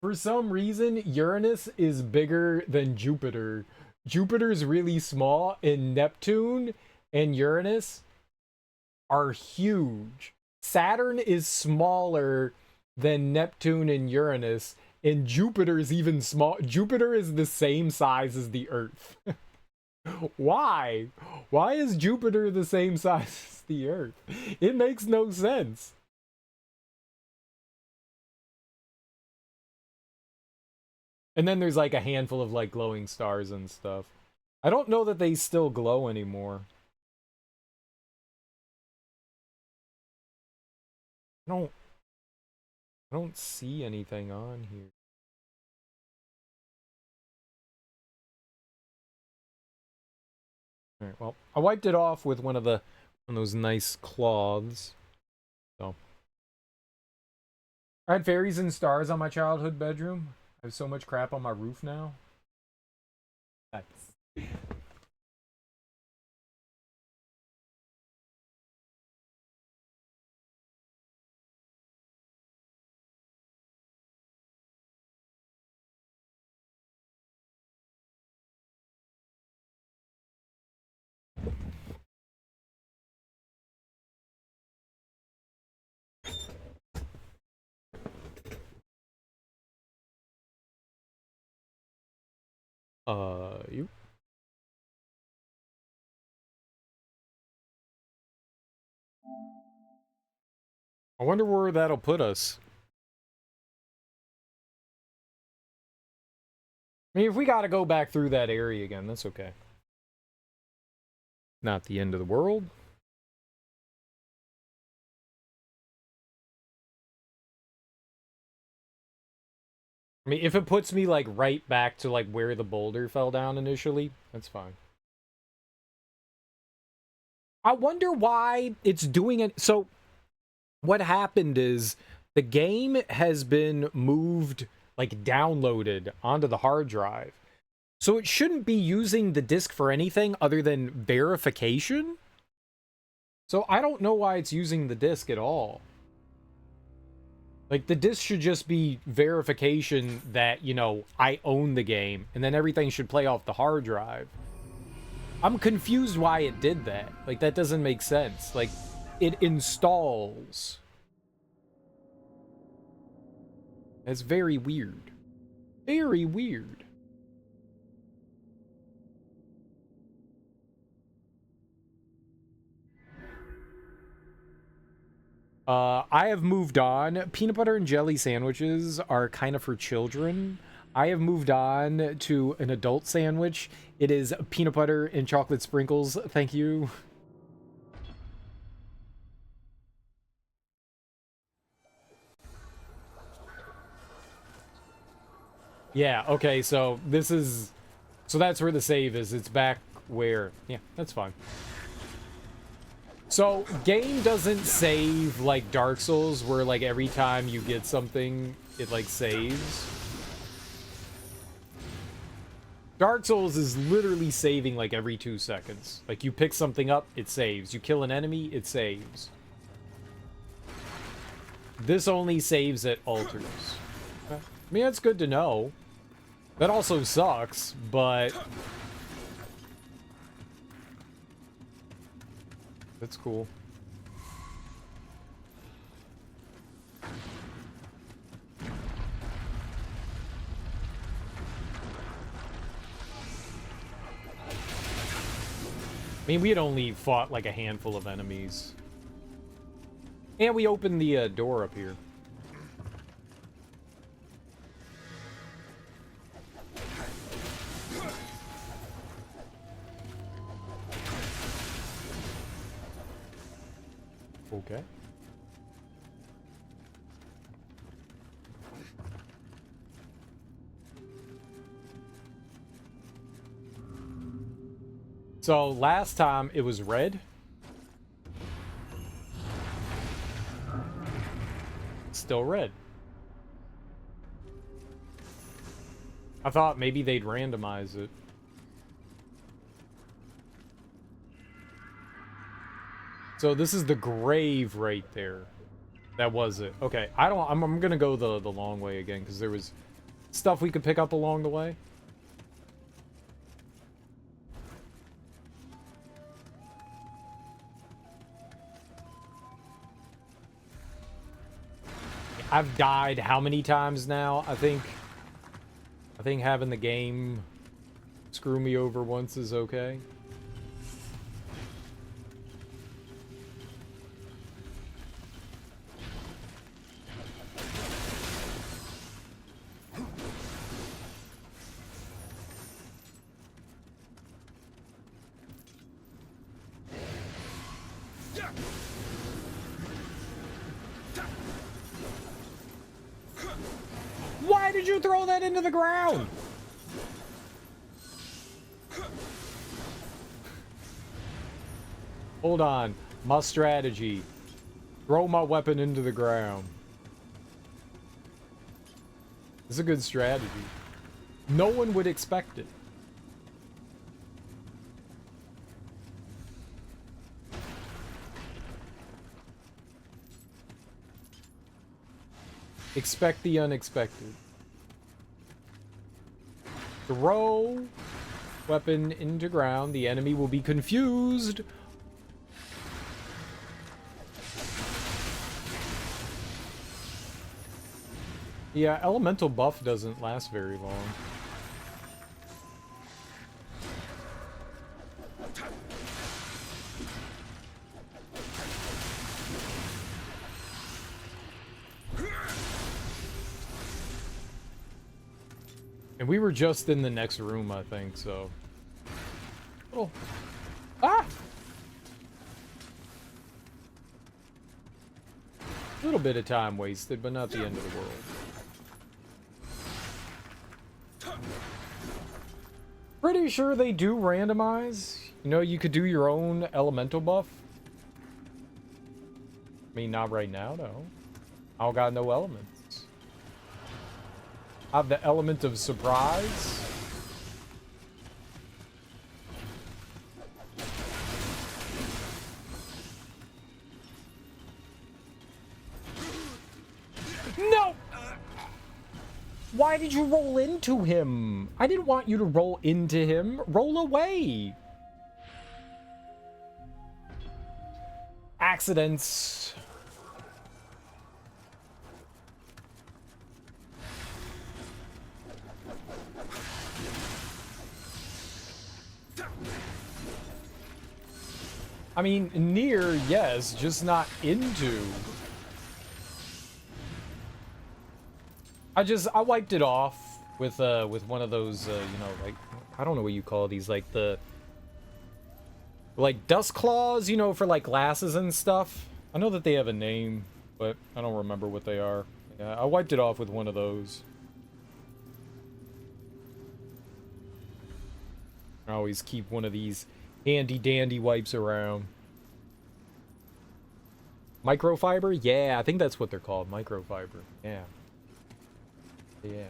For some reason, Uranus is bigger than Jupiter. Jupiter's really small, and Neptune and Uranus are huge. Saturn is smaller than Neptune and Uranus, and Jupiter is even small. Jupiter is the same size as the Earth. Why? Why is Jupiter the same size as the Earth? It makes no sense. And then there's like a handful of like glowing stars and stuff. I don't know that they still glow anymore. I don't I don't see anything on here. Alright, well, I wiped it off with one of those nice cloths. So I had fairies and stars on my childhood bedroom. I have so much crap on my roof now. Nice. You. I wonder where that'll put us. I mean, if we gotta go back through that area again, that's okay. Not the end of the world. I mean, if it puts me, like, right back to, like, where the boulder fell down initially, that's fine. I wonder why it's doing it. So, what happened is the game has been moved, like, downloaded onto the hard drive. So it shouldn't be using the disk for anything other than verification. So I don't know why it's using the disk at all. Like, the disc should just be verification that, you know, I own the game, and then everything should play off the hard drive. I'm confused why it did that. Like, that doesn't make sense. Like, it installs. It's very weird. Very weird. I have moved on. Peanut butter and jelly sandwiches are kind of for children. I have moved on to an adult sandwich. It is peanut butter and chocolate sprinkles. Thank you. Yeah, okay, so this is... So that's where the save is. It's back where... Yeah, that's fine. So, game doesn't save like Dark Souls, where like every time you get something, it like saves. Dark Souls is literally saving like every 2 seconds. Like you pick something up, it saves. You kill an enemy, it saves. This only saves at altars. I mean, that's good to know. That also sucks, but... That's cool. I mean, we had only fought like a handful of enemies. And we opened the door up here. Okay. So last time it was red. Still red. I thought maybe they'd randomize it. So this is the grave right there. That was it. Okay, I'm gonna go the long way again because there was stuff we could pick up along the way. I've died how many times now? I think having the game screw me over once is okay. Why did you throw that into the ground? Hold on. My strategy. Throw my weapon into the ground. It's a good strategy. No one would expect it. Expect the unexpected. Throw weapon into ground. The enemy will be confused. Yeah, elemental buff doesn't last very long. And we were just in the next room, I think, so... Oh. Ah! A little bit of time wasted, but not the end of the world. Pretty sure they do randomize. You know, you could do your own elemental buff. I mean, not right now, no. I don't got no elements. I have the element of surprise. No! Why did you roll into him? I didn't want you to roll into him. Roll away. Accidents. I mean, near, yes, just not into. I wiped it off with one of those, you know, like, I don't know what you call these, like like dust claws, you know, for like glasses and stuff. I know that they have a name, but I don't remember what they are. Yeah, I wiped it off with one of those. I always keep one of these handy dandy wipes around. Microfiber? Yeah, I think that's what they're called. Microfiber. Yeah. Yeah.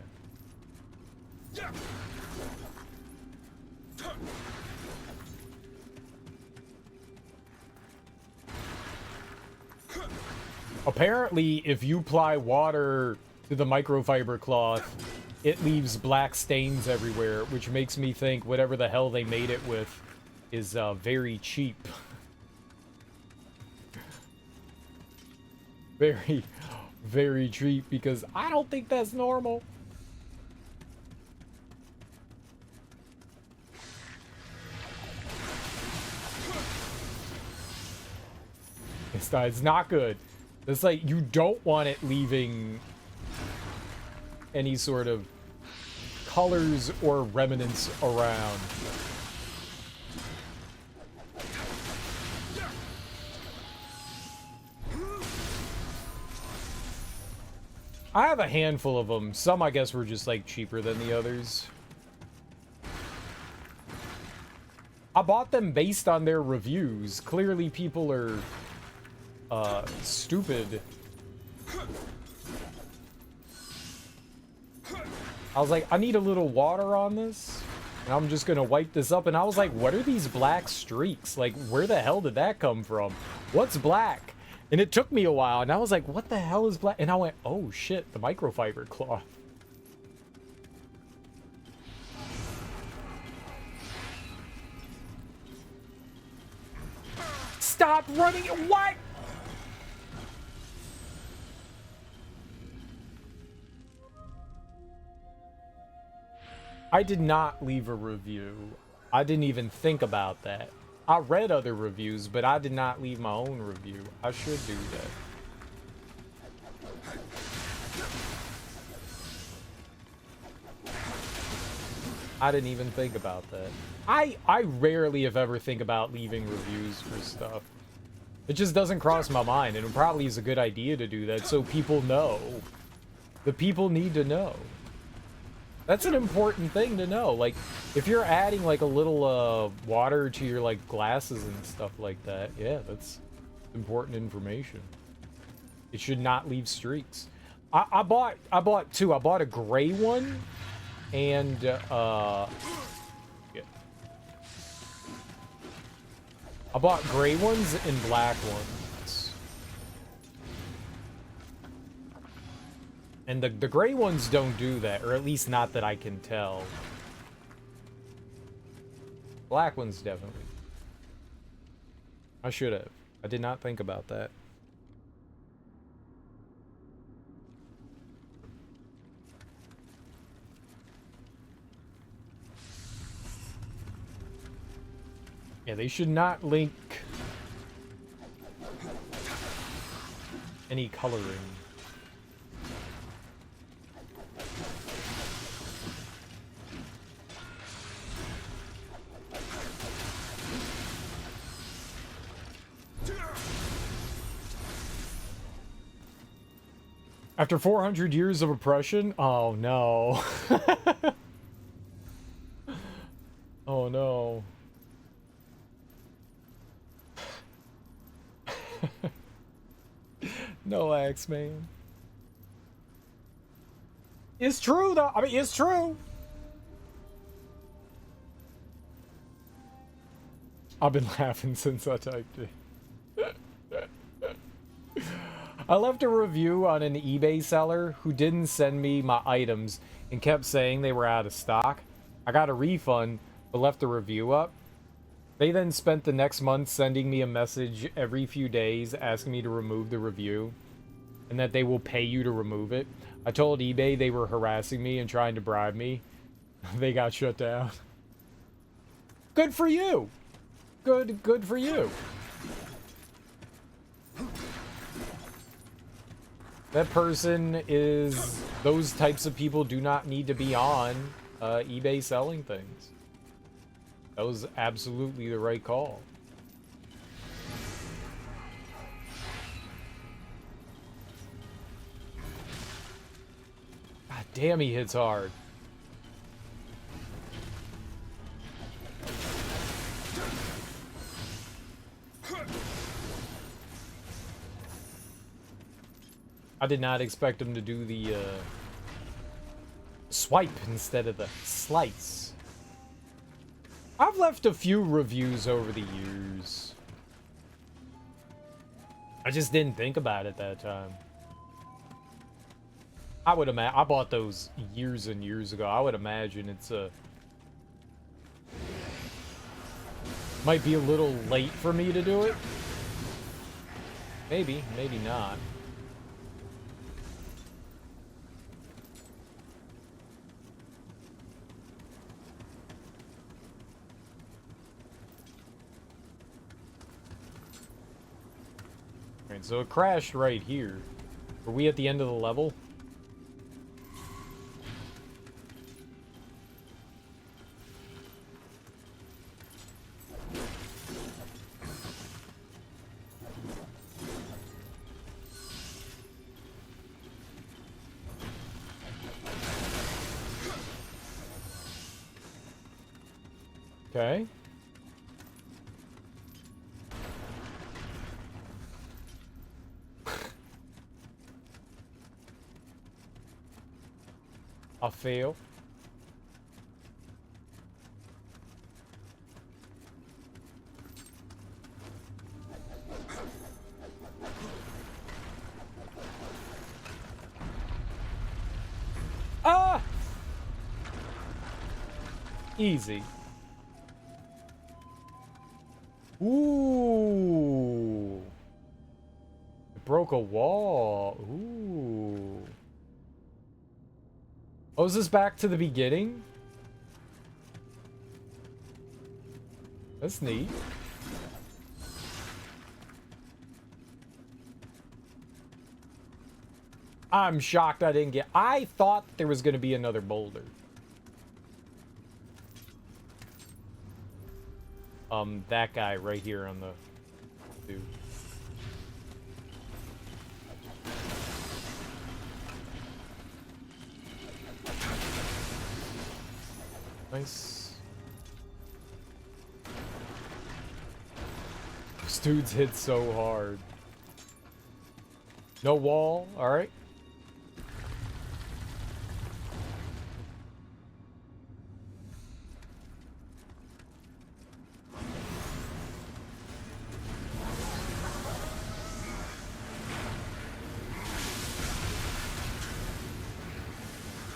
Apparently, if you apply water to the microfiber cloth, it leaves black stains everywhere, which makes me think whatever the hell they made it with is very cheap. Very, very cheap, because I don't think that's normal. It's not good. It's like, you don't want it leaving any sort of colors or remnants around. I have a handful of them. Some, I guess, were just, like, cheaper than the others. I bought them based on their reviews. Clearly, people are, stupid. I was like, I need a little water on this, and I'm just gonna wipe this up. And I was like, what are these black streaks? Like, where the hell did that come from? What's black? And it took me a while, and I was like, what the hell is black? And I went, oh shit, the microfiber cloth. Stop running! What? I did not leave a review. I didn't even think about that. I read other reviews, but I did not leave my own review. I should do that. I didn't even think about that. I rarely, if ever, think about leaving reviews for stuff. It just doesn't cross my mind, and it probably is a good idea to do that so people know. The people need to know. That's an important thing to know. Like, if you're adding, like, a little, water to your, like, glasses and stuff like that, yeah, that's important information. It should not leave streaks. I bought two. I bought a gray one, and, yeah. I bought gray ones and black ones. And the gray ones don't do that, or at least not that I can tell. Black ones definitely. I should have. I did not think about that. Yeah, they should not link any coloring. After 400 years of oppression? Oh no. Oh no. No, X-Man. It's true, though. I mean, it's true. I've been laughing since I typed it. I left a review on an eBay seller who didn't send me my items and kept saying they were out of stock. I got a refund, but left the review up. They then spent the next month sending me a message every few days asking me to remove the review and that they will pay you to remove it. I told eBay they were harassing me and trying to bribe me. They got shut down. Good for you. Good for you. That person is... Those types of people do not need to be on eBay selling things. That was absolutely the right call. God damn, he hits hard. I did not expect him to do the swipe instead of the slice. I've left a few reviews over the years. I just didn't think about it that time. I would imagine I bought those years and years ago. I would imagine it's might be a little late for me to do it. Maybe, maybe not. Alright, so it crashed right here. Are we at the end of the level? Okay. I fail. Ah! Easy. Ooh. It broke a wall. Ooh. Oh, is this back to the beginning? That's neat. I'm shocked I didn't get... I thought there was going to be another boulder. That guy right here on the... Dude. Nice. This dude's hit so hard. No wall, alright.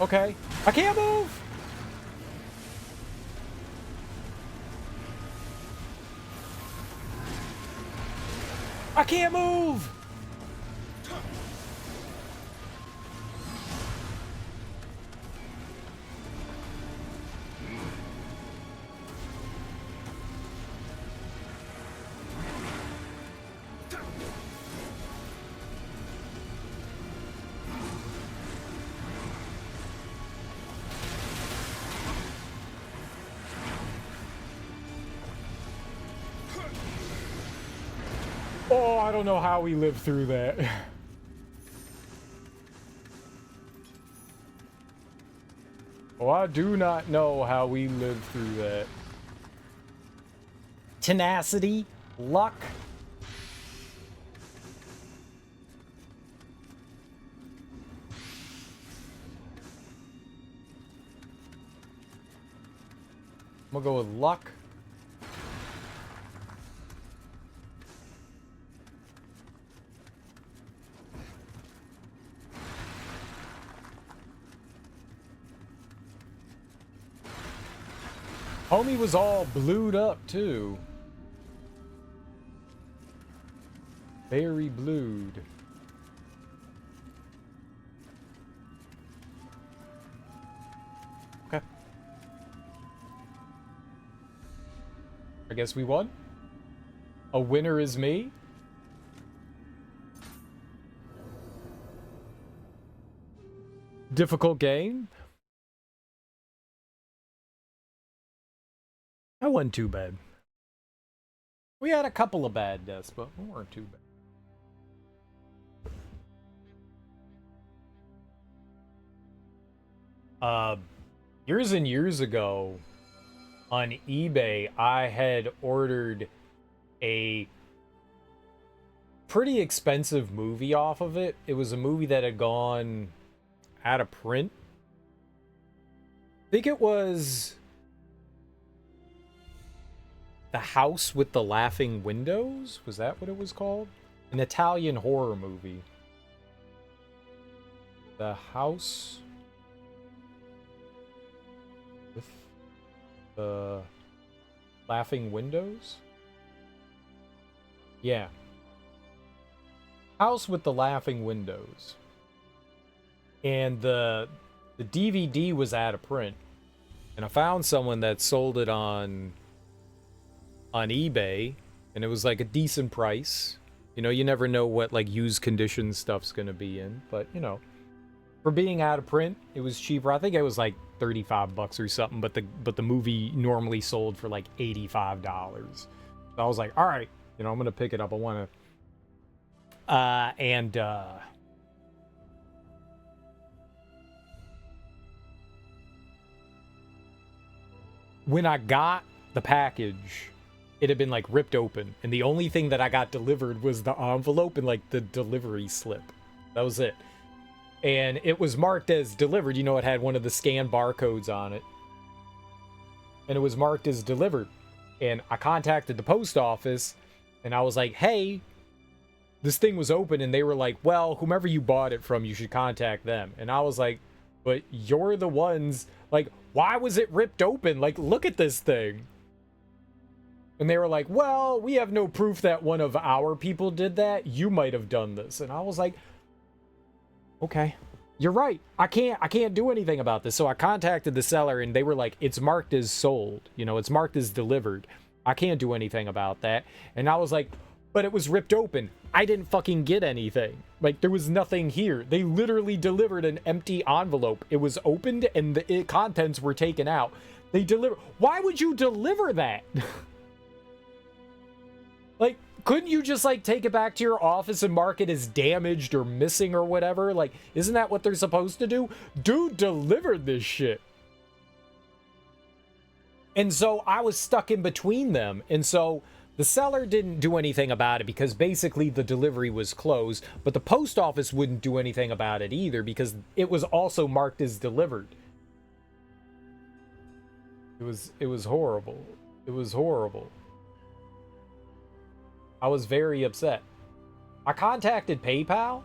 Okay. I can't move! I can't move! Oh, I don't know how we lived through that. Oh, I do not know how we lived through that. Tenacity, luck. I'm gonna go with luck. Homie was all blued up, too. Very blued. Okay. I guess we won. A winner is me. difficult game. That wasn't too bad. We had a couple of bad deaths, but we weren't too bad. Years and years ago, on eBay, I had ordered a pretty expensive movie off of it. It was a movie that had gone out of print. I think it was The House with the Laughing Windows? Was that what it was called? An Italian horror movie. The House with the Laughing Windows? Yeah. House with the Laughing Windows. And the DVD was out of print. And I found someone that sold it on eBay, and it was like a decent price. You know, you never know what like used condition stuff's gonna be in, but you know, for being out of print, it was cheaper. I think it was like $35 or something, but the movie normally sold for like $85. So I was like, all right, you know, I'm gonna pick it up. I want to, when I got the package, it had been like ripped open, and the only thing that I got delivered was the envelope and like the delivery slip. That was it. And it was marked as delivered. You know, it had one of the scan barcodes on it. And it was marked as delivered. And I contacted the post office, and I was like, hey, this thing was open. And they were like, well, whomever you bought it from, you should contact them. And I was like, but you're the ones, like, why was it ripped open? Like, look at this thing. And they were like, well, we have no proof that one of our people did that. You might have done this. And I was like, okay, you're right. I can't do anything about this. So I contacted the seller, and they were like, it's marked as sold. You know, it's marked as delivered. I can't do anything about that. And I was like, but it was ripped open. I didn't fucking get anything. Like, there was nothing here. They literally delivered an empty envelope. It was opened, and the contents were taken out. They deliver. Why would you deliver that? Like, couldn't you just, like, take it back to your office and mark it as damaged or missing or whatever? Like, isn't that what they're supposed to do? Dude delivered this shit. And so I was stuck in between them. And so the seller didn't do anything about it because basically the delivery was closed. But the post office wouldn't do anything about it either because it was also marked as delivered. It was horrible. It was horrible. I was very upset. I contacted PayPal,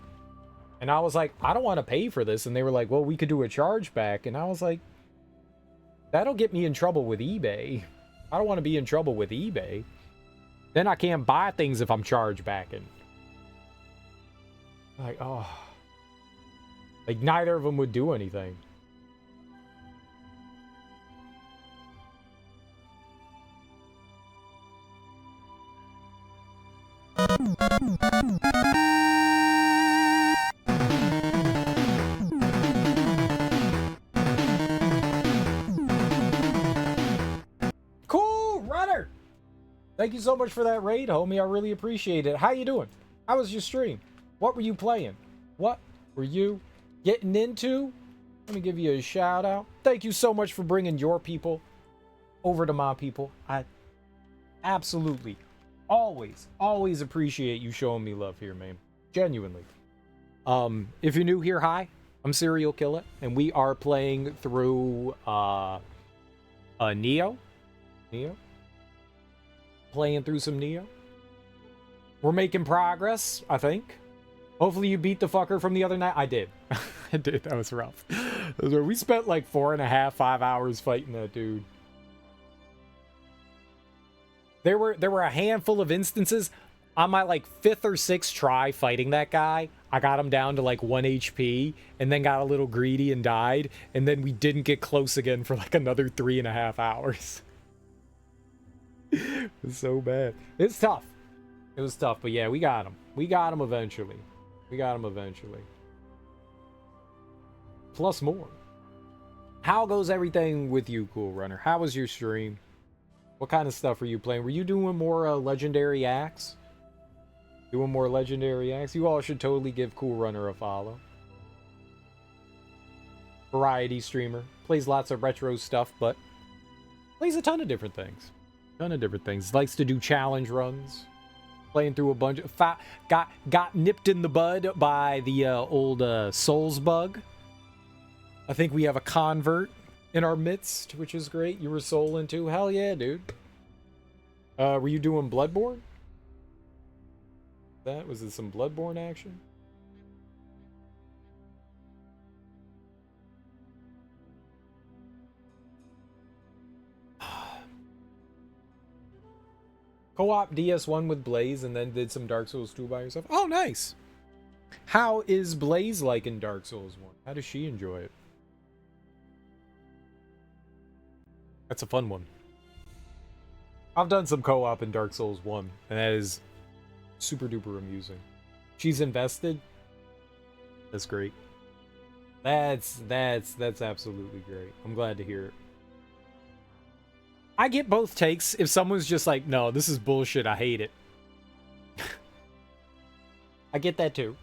and I was like, I don't want to pay for this. And they were like, well, we could do a chargeback. And I was like, that'll get me in trouble with eBay. I don't want to be in trouble with eBay. Then I can't buy things if I'm chargebacking. Like, oh. Like, neither of them would do anything. Cool, runner. Thank you so much for that raid, homie. I really appreciate it. How you doing? How was your stream? What were you playing? What were you getting into? Let me give you a shout out. Thank you so much for bringing your people over to my people. I absolutely always appreciate you showing me love here, man. Genuinely. If you're new here, hi. I'm Serial Killer, and we are playing through Nioh. Playing through some Nioh. We're making progress, I think. Hopefully you beat the fucker from the other night. I did. I did. That was rough. We spent like 4.5, 5 hours fighting that dude. There were a handful of instances on my like 5th or 6th try fighting that guy. I got him down to like 1 HP and then got a little greedy and died. And then we didn't get close again for like another 3.5 hours. It was so bad. It's tough. It was tough, but yeah, we got him. We got him eventually. We got him eventually. plus more. How goes everything with you, Cool Runner? How was your stream? What kind of stuff were you playing? Were you doing more legendary acts? Doing more legendary acts? You all should totally give Cool Runner a follow. Variety streamer. Plays lots of retro stuff, but plays a ton of different things. Likes to do challenge runs. Playing through a bunch of... Got nipped in the bud by the old Souls bug. I think we have a convert in our midst, which is great. You were soul into. Hell yeah, dude. Were you doing Bloodborne? Was it some Bloodborne action? Co-op DS1 with Blaze and then did some Dark Souls 2 by yourself. Oh, nice. How is Blaze like in Dark Souls 1? How does she enjoy it? That's a fun one. I've done some co-op in Dark Souls 1, and that is super duper amusing. She's invested. That's great. That's absolutely great. I'm glad to hear it. I get both takes. If someone's just like, no, this is bullshit, I hate it. I get that too.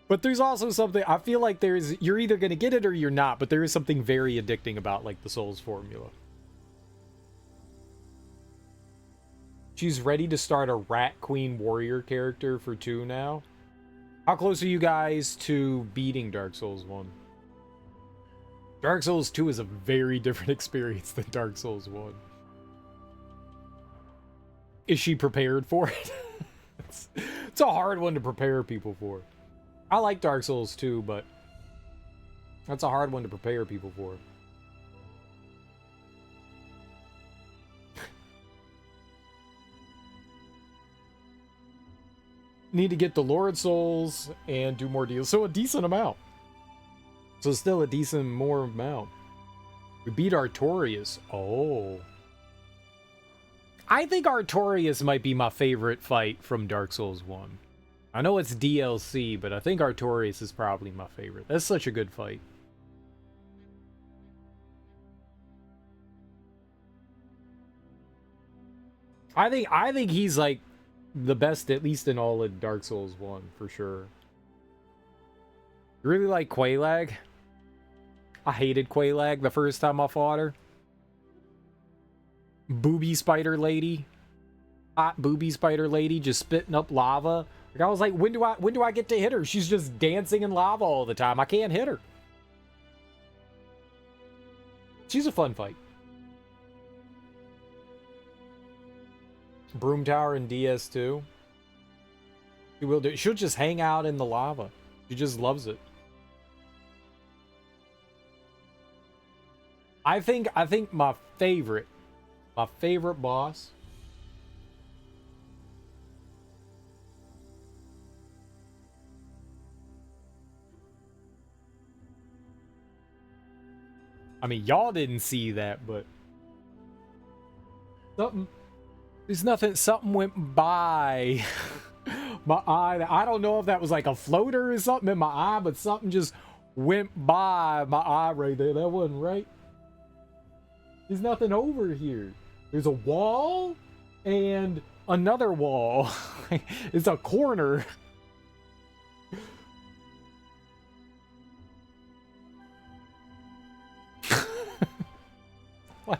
But there's also something, I feel like you're either going to get it or you're not, but there is something very addicting about like the Souls formula. She's ready to start a Rat Queen Warrior character for 2 now. How close are you guys to beating Dark Souls 1? Dark Souls 2 is a very different experience than Dark Souls 1. Is she prepared for it? It's a hard one to prepare people for. I like Dark Souls 2, but that's a hard one to prepare people for. Need to get the Lord Souls and do more deals. So a decent amount. So still a decent more amount. We beat Artorias. Oh. I think Artorias might be my favorite fight from Dark Souls 1. I know it's DLC, but I think Artorias is probably my favorite. That's such a good fight. I think he's like the best, at least in all of Dark Souls 1, for sure. You really like Quelaag? I hated Quelaag the first time I fought her. Booby spider lady. Hot booby spider lady just spitting up lava. Like I was like, when do I get to hit her? She's just dancing in lava all the time. I can't hit her. She's a fun fight. Broom Tower in DS2. She will do. She'll just hang out in the lava. She just loves it. I think my favorite boss. I mean, y'all didn't see that, but something went by my eye. I don't know if that was like a floater or something in my eye, but something just went by my eye right there. That wasn't right. There's nothing over here. There's a wall and another wall. It's a corner. What?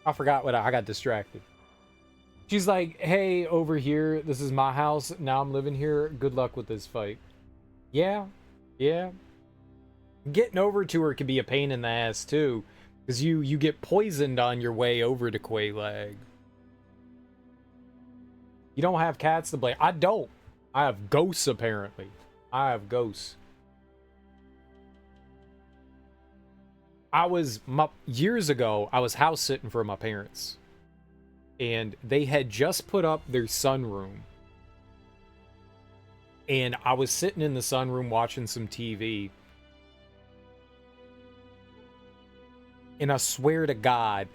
I forgot what I got distracted. She's like, hey, over here, this is my house. Now I'm living here. Good luck with this fight. Yeah. Getting over to her can be a pain in the ass, too. Because you get poisoned on your way over to Quelaag. You don't have cats to blame. I don't. I have ghosts, apparently. I have ghosts. Years ago, I was house sitting for my parents. And they had just put up their sunroom. And I was sitting in the sunroom watching some TV. And I swear to God,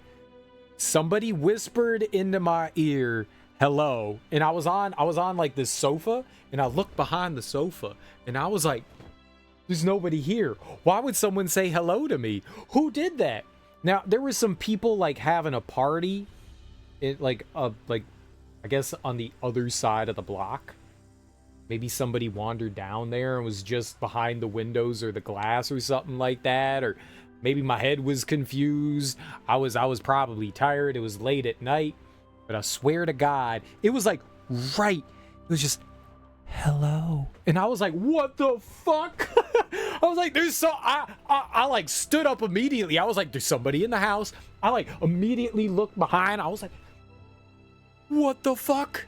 somebody whispered into my ear hello. And I was on like this sofa, and I looked behind the sofa, and I was like, there's nobody here. Why would someone say hello to me? Who did that? Now, there was some people like having a party, like I guess on the other side of the block. Maybe somebody wandered down there and was just behind the windows or the glass or something like that, or maybe my head was confused. I was probably tired. It was late at night, but I swear to God, it was like right. It was just hello, and I was like, what the fuck? I was like, there's so I like stood up immediately. I was like, there's somebody in the house. I like immediately looked behind. I was like, what the fuck?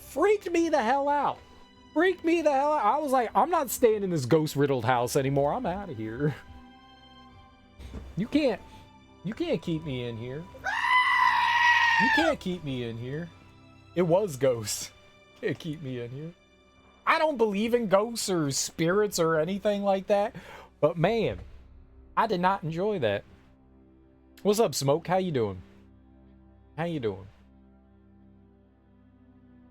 Freaked me the hell out. Freaked me the hell out. I was like, I'm not staying in this ghost riddled house anymore. I'm out of here. You can't keep me in here. You can't keep me in here. It was ghosts. Can't keep me in here. I don't believe in ghosts or spirits or anything like that, but man, I did not enjoy that. What's up, Smoke? How you doing? How you doing?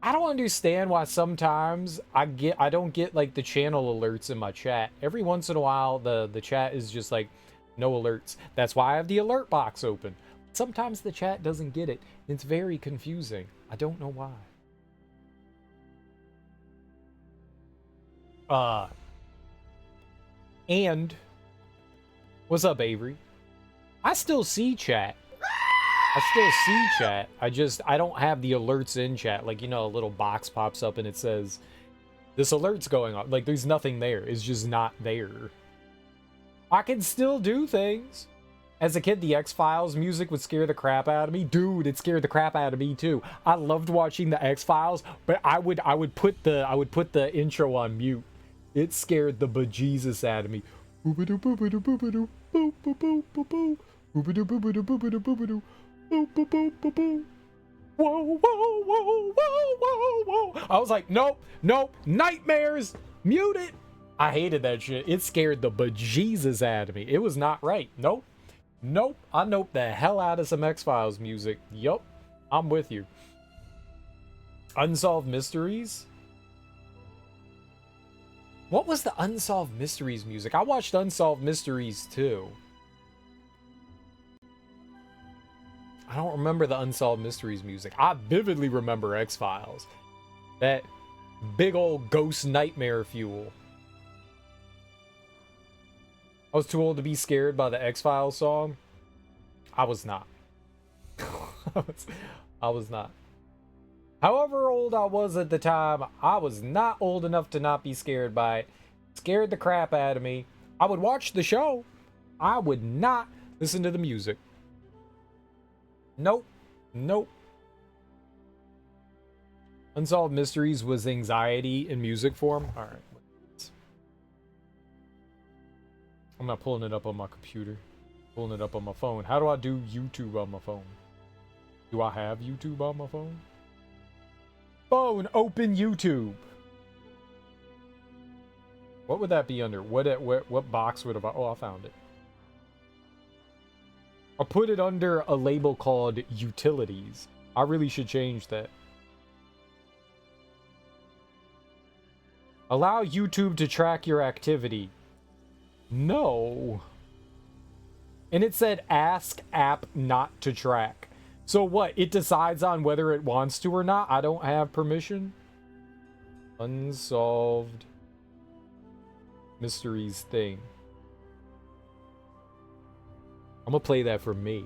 I don't understand why sometimes I don't get like the channel alerts in my chat. Every once in a while the chat is just like no alerts. That's why I have the alert box open. Sometimes the chat doesn't get it. It's very confusing. I don't know why. And what's up, Avery? I still see chat. I don't have the alerts in chat. Like, you know, a little box pops up and it says this alert's going on. Like, there's nothing there. It's just not there. I can still do things. As a kid, the X-Files music would scare the crap out of me. Dude, it scared the crap out of me too. I loved watching the X-Files, but I would put the intro on mute. It scared the bejesus out of me. Whoa, whoa, whoa, whoa, whoa, whoa. I was like, nope, nightmares, mute it. I hated that shit. It scared the bejesus out of me. It was not right. Nope. I nope the hell out of some X-Files music. Yup, I'm with you. Unsolved Mysteries? What was the Unsolved Mysteries music? I watched Unsolved Mysteries too. I don't remember the Unsolved Mysteries music. I vividly remember X-Files. That big old ghost nightmare fuel. I was too old to be scared by the X-Files song. I was not. I was not. However old I was at the time, I was not old enough to not be scared by it. Scared the crap out of me. I would watch the show. I would not listen to the music. Nope. Unsolved Mysteries was anxiety in music form. All right. I'm not pulling it up on my computer. Pulling it up on my phone. How do I do YouTube on my phone? Do I have YouTube on my phone? Phone, open YouTube. What would that be under? What box would have I... Oh, I found it. I'll put it under a label called Utilities. I really should change that. Allow YouTube to track your activity. No. And it said ask app not to track. So what? It decides on whether it wants to or not? I don't have permission? Unsolved Mysteries thing. I'm gonna play that for me.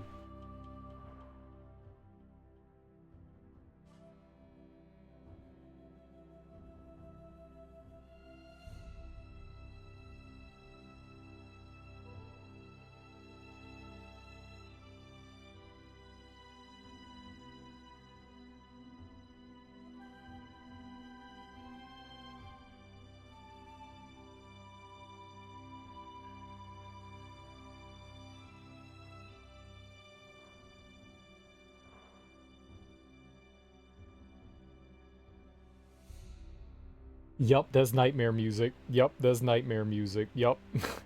Yup, that's nightmare music. Yup, that's nightmare music. Yup.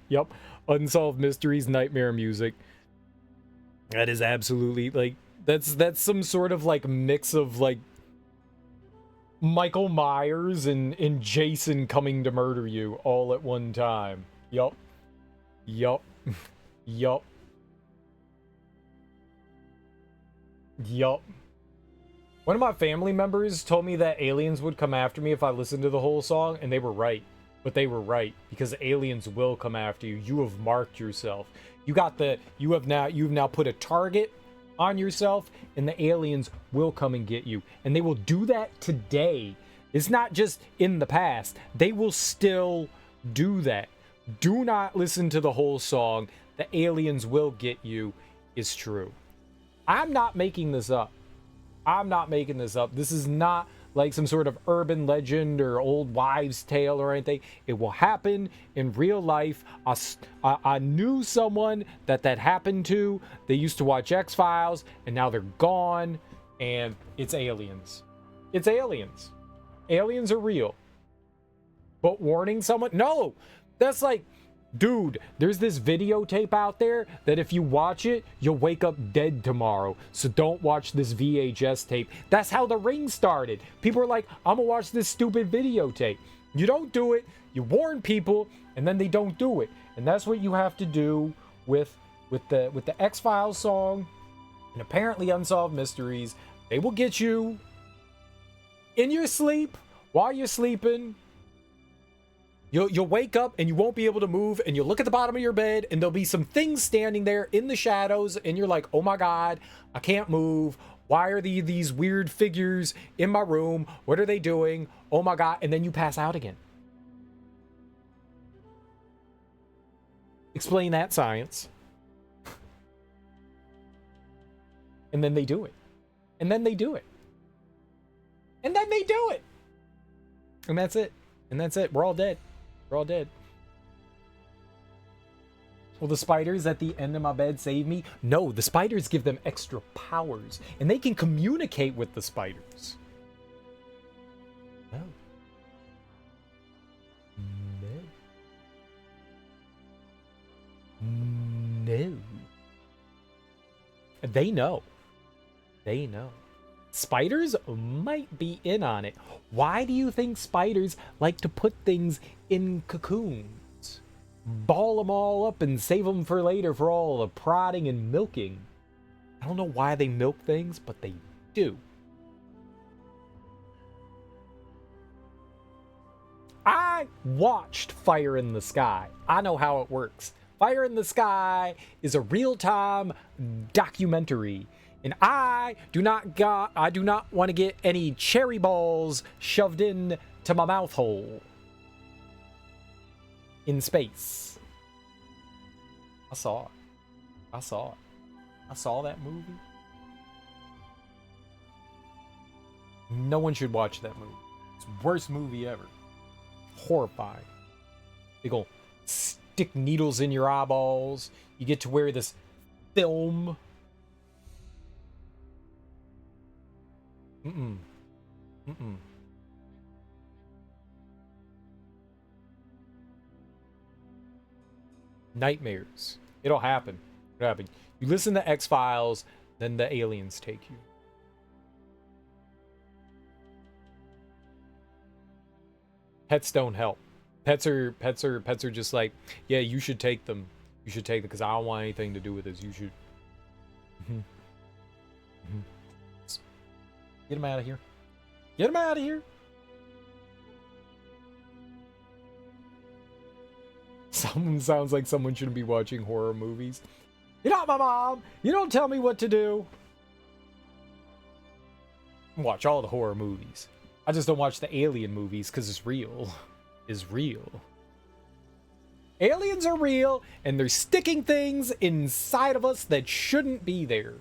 Yup. Unsolved Mysteries, nightmare music. That is absolutely, like, that's some sort of, like, mix of, like, Michael Myers and Jason coming to murder you all at one time. Yup. Yup. Yup. Yup. One of my family members told me that aliens would come after me if I listened to the whole song, and they were right. But they were right, because aliens will come after you. You have marked yourself. You've now put a target on yourself, and the aliens will come and get you. And they will do that today. It's not just in the past. They will still do that. Do not listen to the whole song. The aliens will get you is true. I'm not making this up. I'm not making this up. This is not like some sort of urban legend or old wives' tale or anything. It will happen in real life. I knew someone that happened to. They used to watch X-Files, and now they're gone, and it's aliens. It's aliens. Aliens are real. But warning someone? No! That's like... Dude, there's this videotape out there that if you watch it, you'll wake up dead tomorrow. So don't watch this VHS tape. That's how The Ring started. People are like, I'm gonna watch this stupid videotape. You don't do it, you warn people, and then they don't do it. And that's what you have to do with the X-Files song and apparently Unsolved Mysteries. They will get you in your sleep, while you're sleeping. You'll wake up and you won't be able to move, and you'll look at the bottom of your bed and there'll be some things standing there in the shadows, and you're like, oh my god, I can't move. Why are these weird figures in my room? What are they doing? Oh my god. And then you pass out again. Explain that, science. And then they do it. And then they do it. And then they do it. And that's it. And that's it. We're all dead. We're all dead. Will the spiders at the end of my bed save me? No, the spiders give them extra powers, and they can communicate with the spiders. No. No. No. They know. They know. Spiders might be in on it. Why do you think spiders like to put things in cocoons? Ball them all up and save them for later for all the prodding and milking. I don't know why they milk things, but they do. I watched Fire in the Sky. I know how it works. Fire in the Sky is a real-time documentary. And I do not want to get any cherry balls shoved in to my mouth hole in space. I saw it. I saw it. I saw that movie. No one should watch that movie. It's the worst movie ever. Horrifying. They go stick needles in your eyeballs. You get to wear this film. Mm-mm. Mm-mm. Nightmares. It'll happen. It'll happen. You listen to X-Files, then the aliens take you. Pets don't help. Pets are just like, yeah, you should take them. You should take them because I don't want anything to do with this. You should. Mm-hmm. Mm-hmm. Get him out of here. Get him out of here. Someone sounds like someone shouldn't be watching horror movies. You're not my mom. You don't tell me what to do. I watch all the horror movies. I just don't watch the alien movies because it's real. It's real. Aliens are real, and they're sticking things inside of us that shouldn't be there.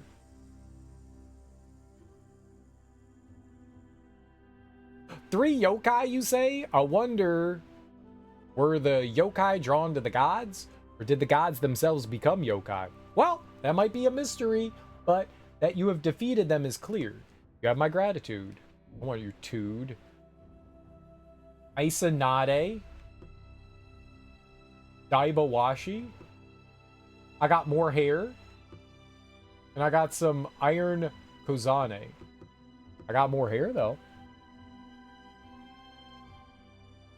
Three yokai, you say? I wonder, were the yokai drawn to the gods? Or did the gods themselves become yokai? Well, that might be a mystery, but that you have defeated them is clear. You have my gratitude. I want your tude. Isanade. Daibawashi. I got more hair. And I got some Iron Kozane. I got more hair, though.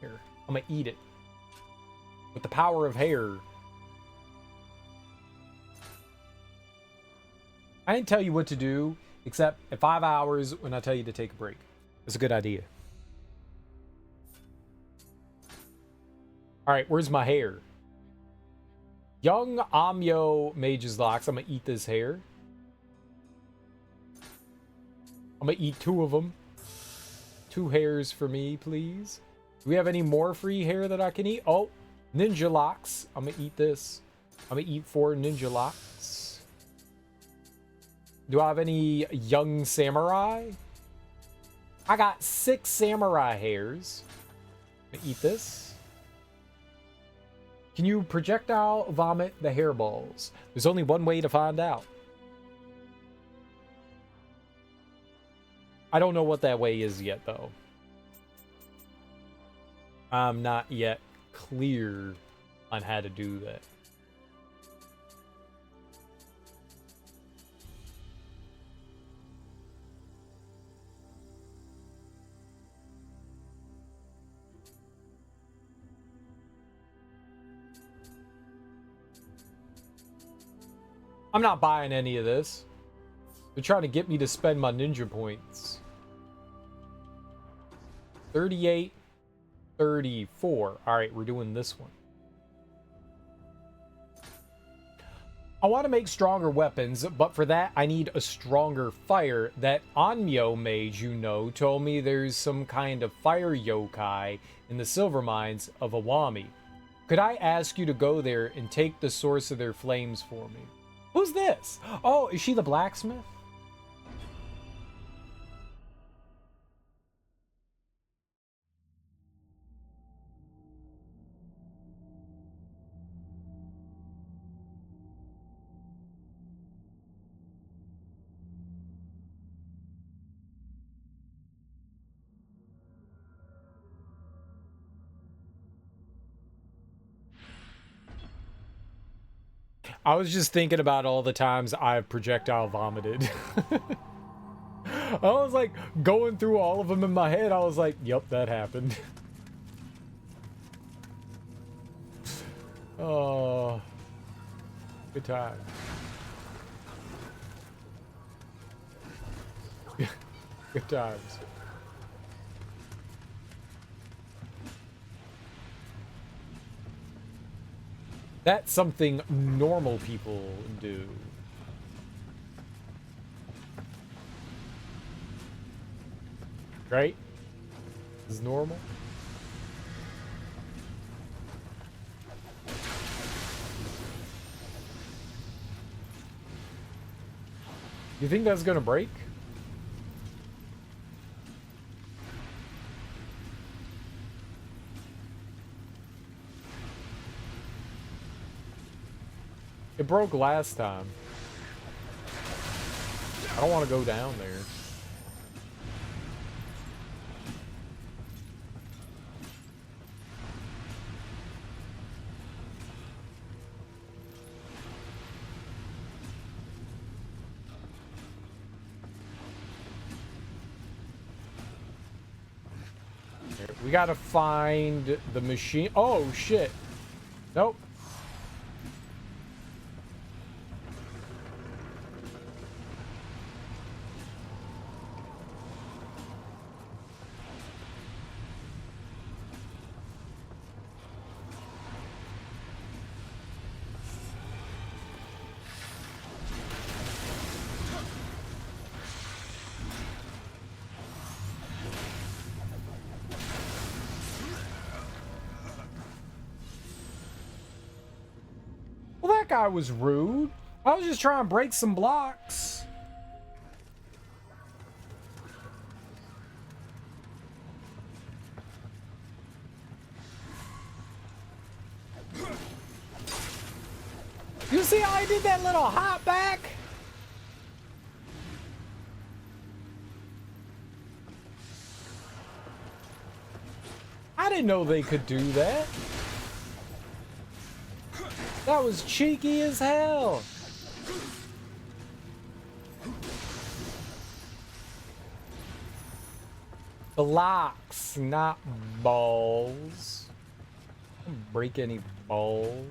Here, I'm gonna eat it. With the power of hair. I didn't tell you what to do, except at 5 hours when I tell you to take a break. It's a good idea. Alright, where's my hair? Young Amyo Mage's Locks. I'm gonna eat this hair. I'm gonna eat 2 of them. 2 hairs for me, please. Do we have any more free hair that I can eat? Oh, Ninja Locks. I'm gonna eat this. I'm gonna eat 4 Ninja Locks. Do I have any Young Samurai? I got 6 Samurai hairs. I'm gonna eat this. Can you projectile vomit the hairballs? There's only one way to find out. I don't know what that way is yet, though. I'm not yet clear on how to do that. I'm not buying any of this. They're trying to get me to spend my ninja points. 38, 34. All right, we're doing this one. I want to make stronger weapons, but for that, I need a stronger fire. That Anmyo mage you know told me there's some kind of fire yokai in the silver mines of Awami. Could I ask you to go there and take the source of their flames for me? Who's this? Oh, is she the blacksmith? I was just thinking about all the times I've projectile vomited. I was like going through all of them in my head. I was like, yep, that happened. Oh, good time. Good times. That's something normal people do. Right? This is normal. You think that's gonna break? It broke last time. I don't want to go down there. We gotta find the machine. Oh, shit. Nope. That guy was rude. I was just trying to break some blocks. You see how I did that little hop back? I didn't know they could do that. That was cheeky as hell. Blocks, not balls. Don't break any balls.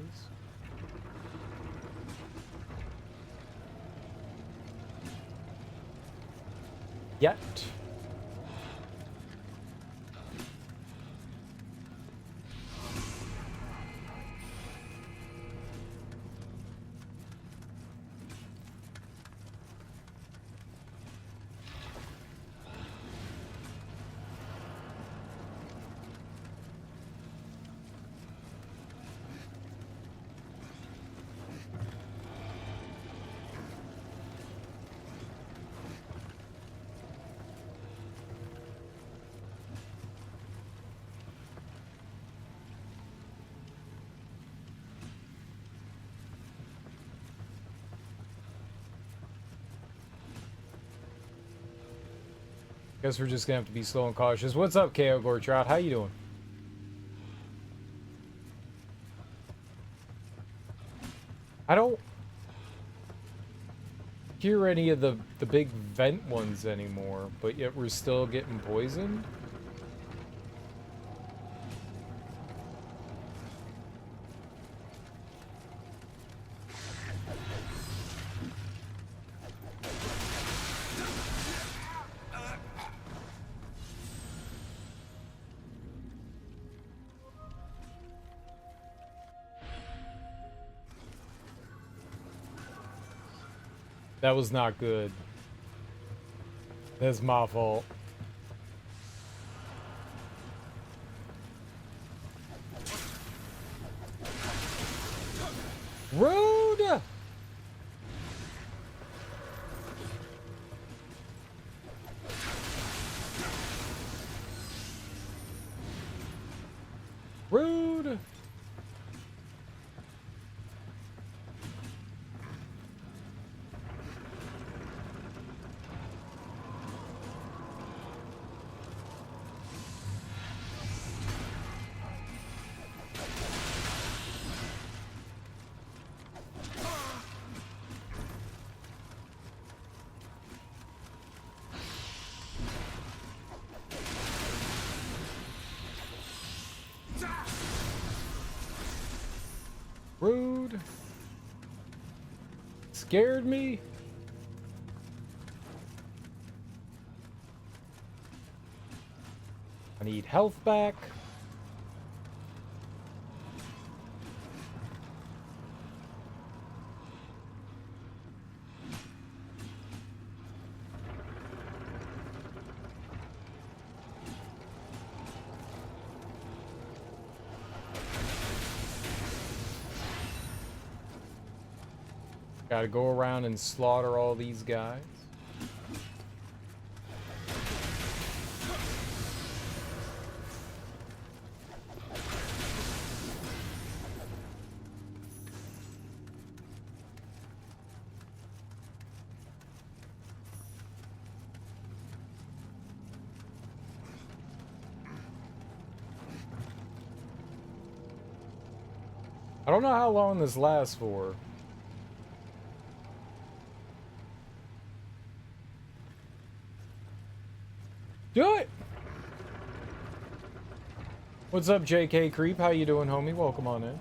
Yet. Guess we're just gonna have to be slow and cautious. What's up, KO Gortrout? How you doing? I don't hear any of the big vent ones anymore, but yet we're still getting poisoned. That was not good. That's my fault. Rude! Rude! Rude. Scared me. I need health back. Gotta go around and slaughter all these guys. I don't know how long this lasts for. Do it! What's up, JK Creep? How you doing, homie? Welcome on in.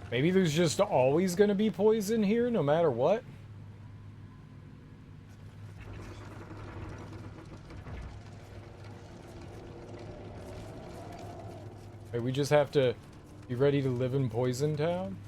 Maybe there's just always going to be poison here, no matter what. Maybe we just have to be ready to live in Poison Town.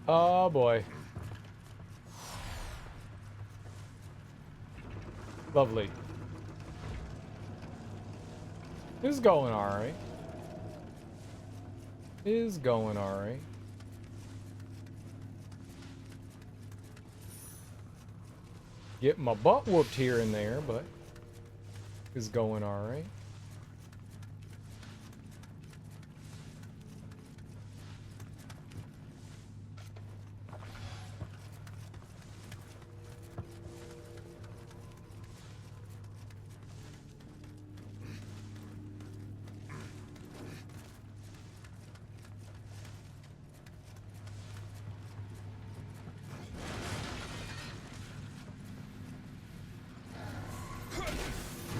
Oh boy. Lovely. Is going alright. Is going alright. Get my butt whooped here and there, but is going alright.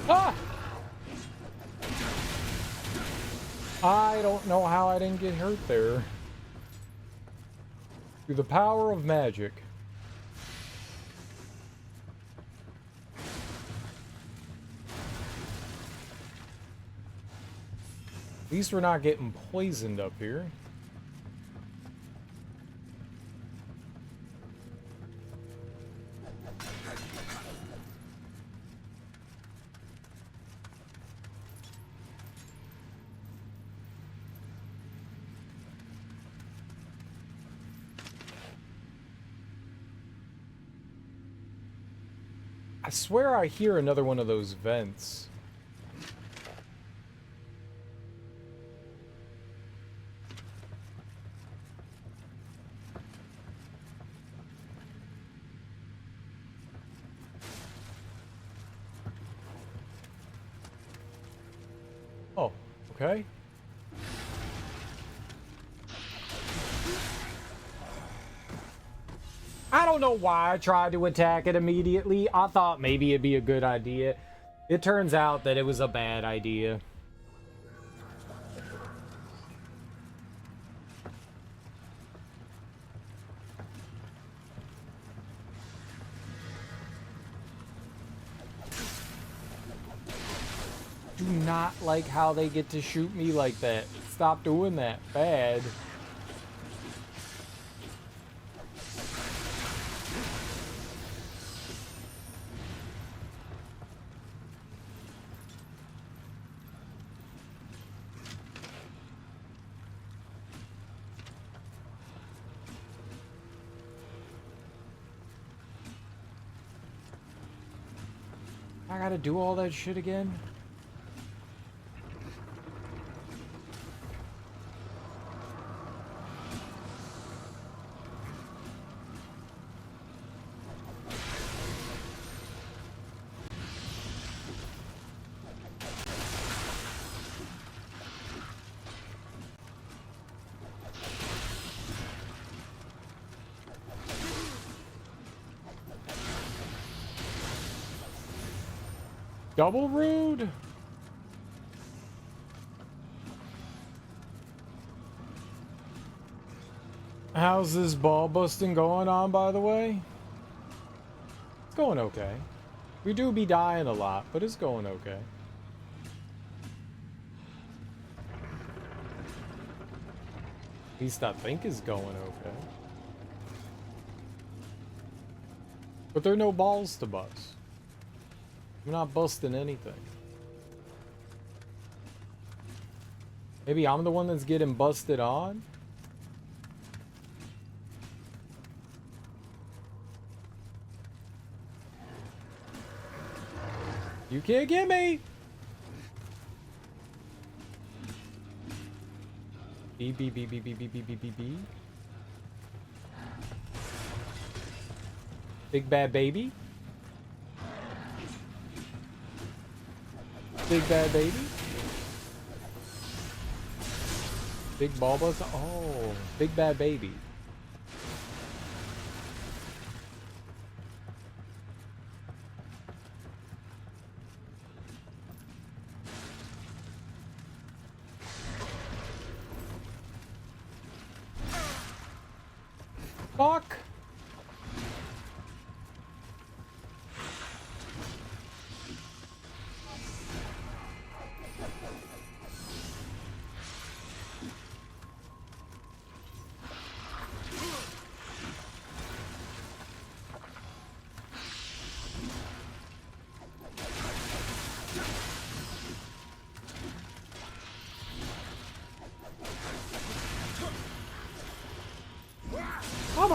Ah! I don't know how I didn't get hurt there. Through the power of magic. At least we're not getting poisoned up here. I swear I hear another one of those vents. Oh, okay. I don't know why I tried to attack it immediately. I thought maybe it'd be a good idea. It turns out that it was a bad idea. Do not like how they get to shoot me like that. Stop doing that. Bad. I gotta do all that shit again? Double rude? How's this ball busting going on, by the way? It's going okay. We do be dying a lot, but it's going okay. At least I think it's going okay. But there are no balls to bust. I'm not busting anything. Maybe I'm the one that's getting busted on? You can't get me! B, B, B, B, B, B, B, B, B, B. Big bad baby. Big bad baby. Big ball buzz. Oh, big bad baby. Fuck.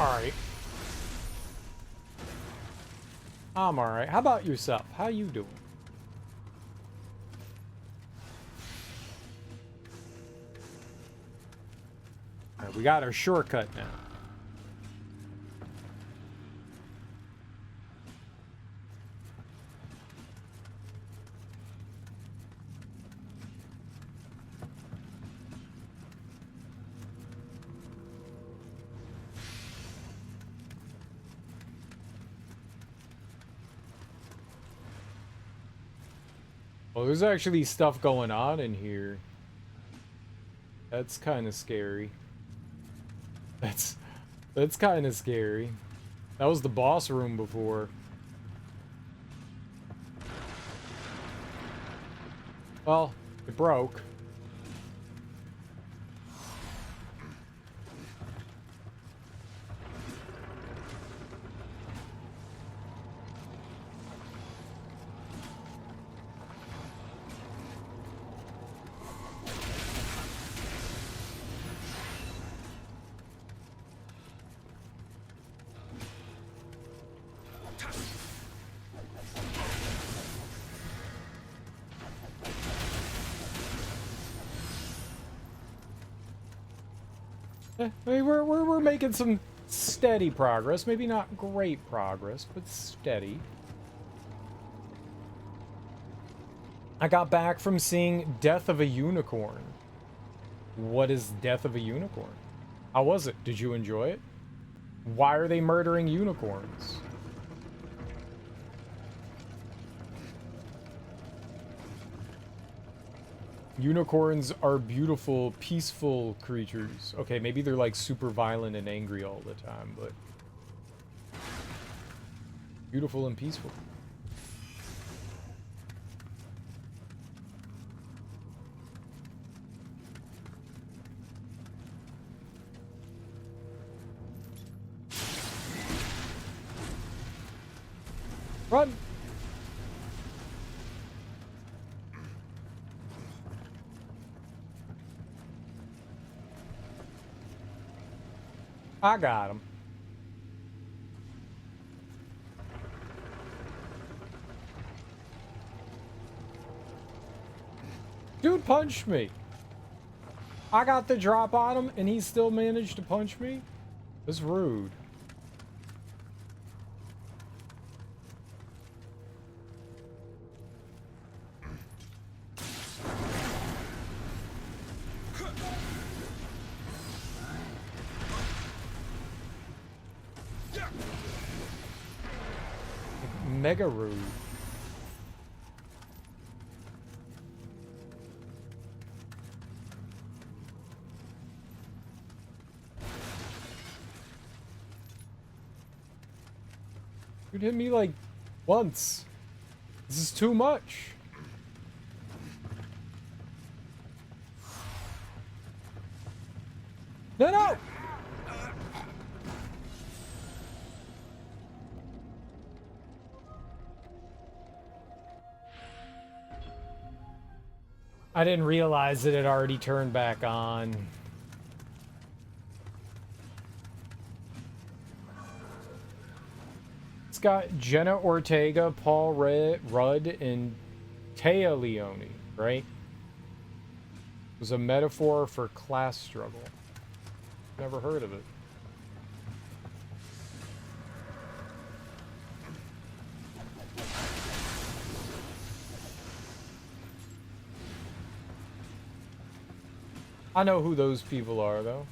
alright. I'm alright. How about yourself? How you doing? Alright, we got our shortcut now. Oh, there's actually stuff going on in here. That's kind of scary. That's kind of scary. That was the boss room before. Well, it broke. I mean, we're making some steady progress. Maybe not great progress, but steady. I got back from seeing Death of a Unicorn. What is Death of a Unicorn? How was it? Did you enjoy it? Why are they murdering unicorns? Unicorns are beautiful, peaceful creatures. Okay, maybe they're like super violent and angry all the time, but beautiful and peaceful. Run! I got him. Dude punched me. I got the drop on him and he still managed to punch me? That's rude. Mega rude. Dude hit me like once. This is too much. No, no! I didn't realize it had already turned back on. It's got Jenna Ortega, Paul Rudd, and Taya Leone, right? It was a metaphor for class struggle. Never heard of it. I know who those people are, though.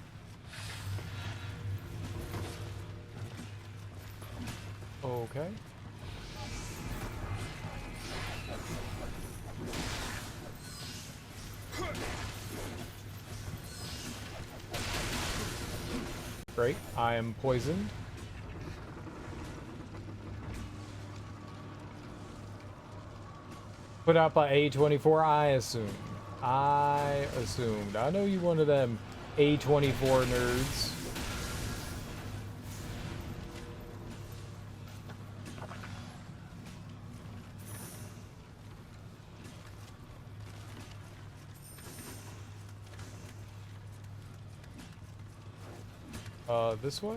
Okay. Great. I am poisoned. Put out by A24, I assume. I assumed. I know you one of them A24 nerds. This way?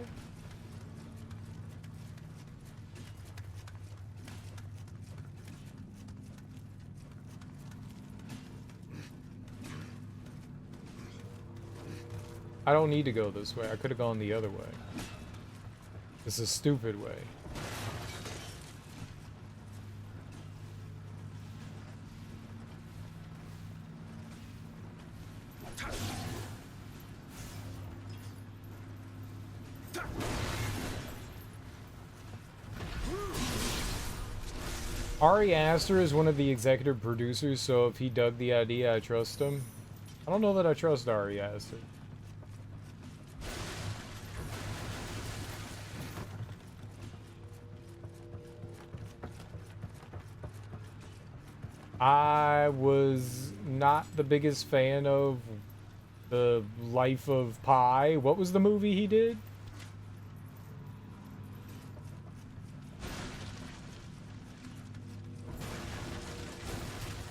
I don't need to go this way. I could have gone the other way. This is a stupid way. Ari Aster is one of the executive producers, so if he dug the idea, I trust him. I don't know that I trust Ari Aster. I was not the biggest fan of The Life of Pi. What was the movie he did?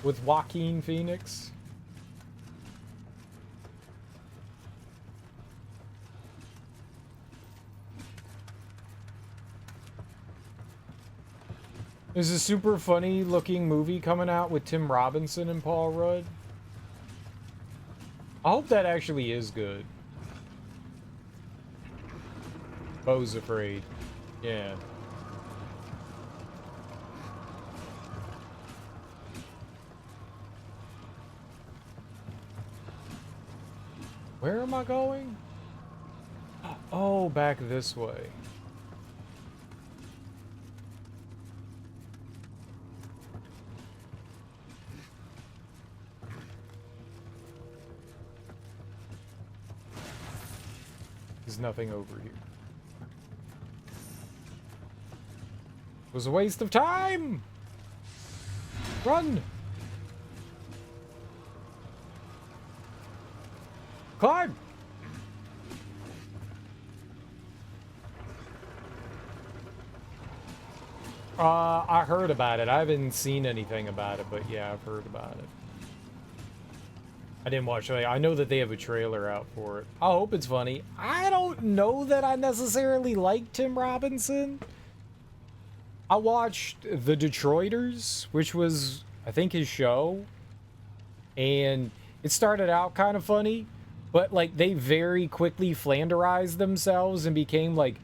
With Joaquin Phoenix? There's a super funny looking movie coming out with Tim Robinson and Paul Rudd. I hope that actually is good. Bo's afraid. Yeah. Where am I going? Oh, back this way. There's nothing over here. It was a waste of time! Run! Climb! I heard about it. I haven't seen anything about it, but yeah, I've heard about it. I didn't watch it. I know that they have a trailer out for it. I hope it's funny. I don't know that I necessarily like Tim Robinson. I watched The Detroiters, which was, I think, his show. And it started out kind of funny, but like they very quickly flanderized themselves and became like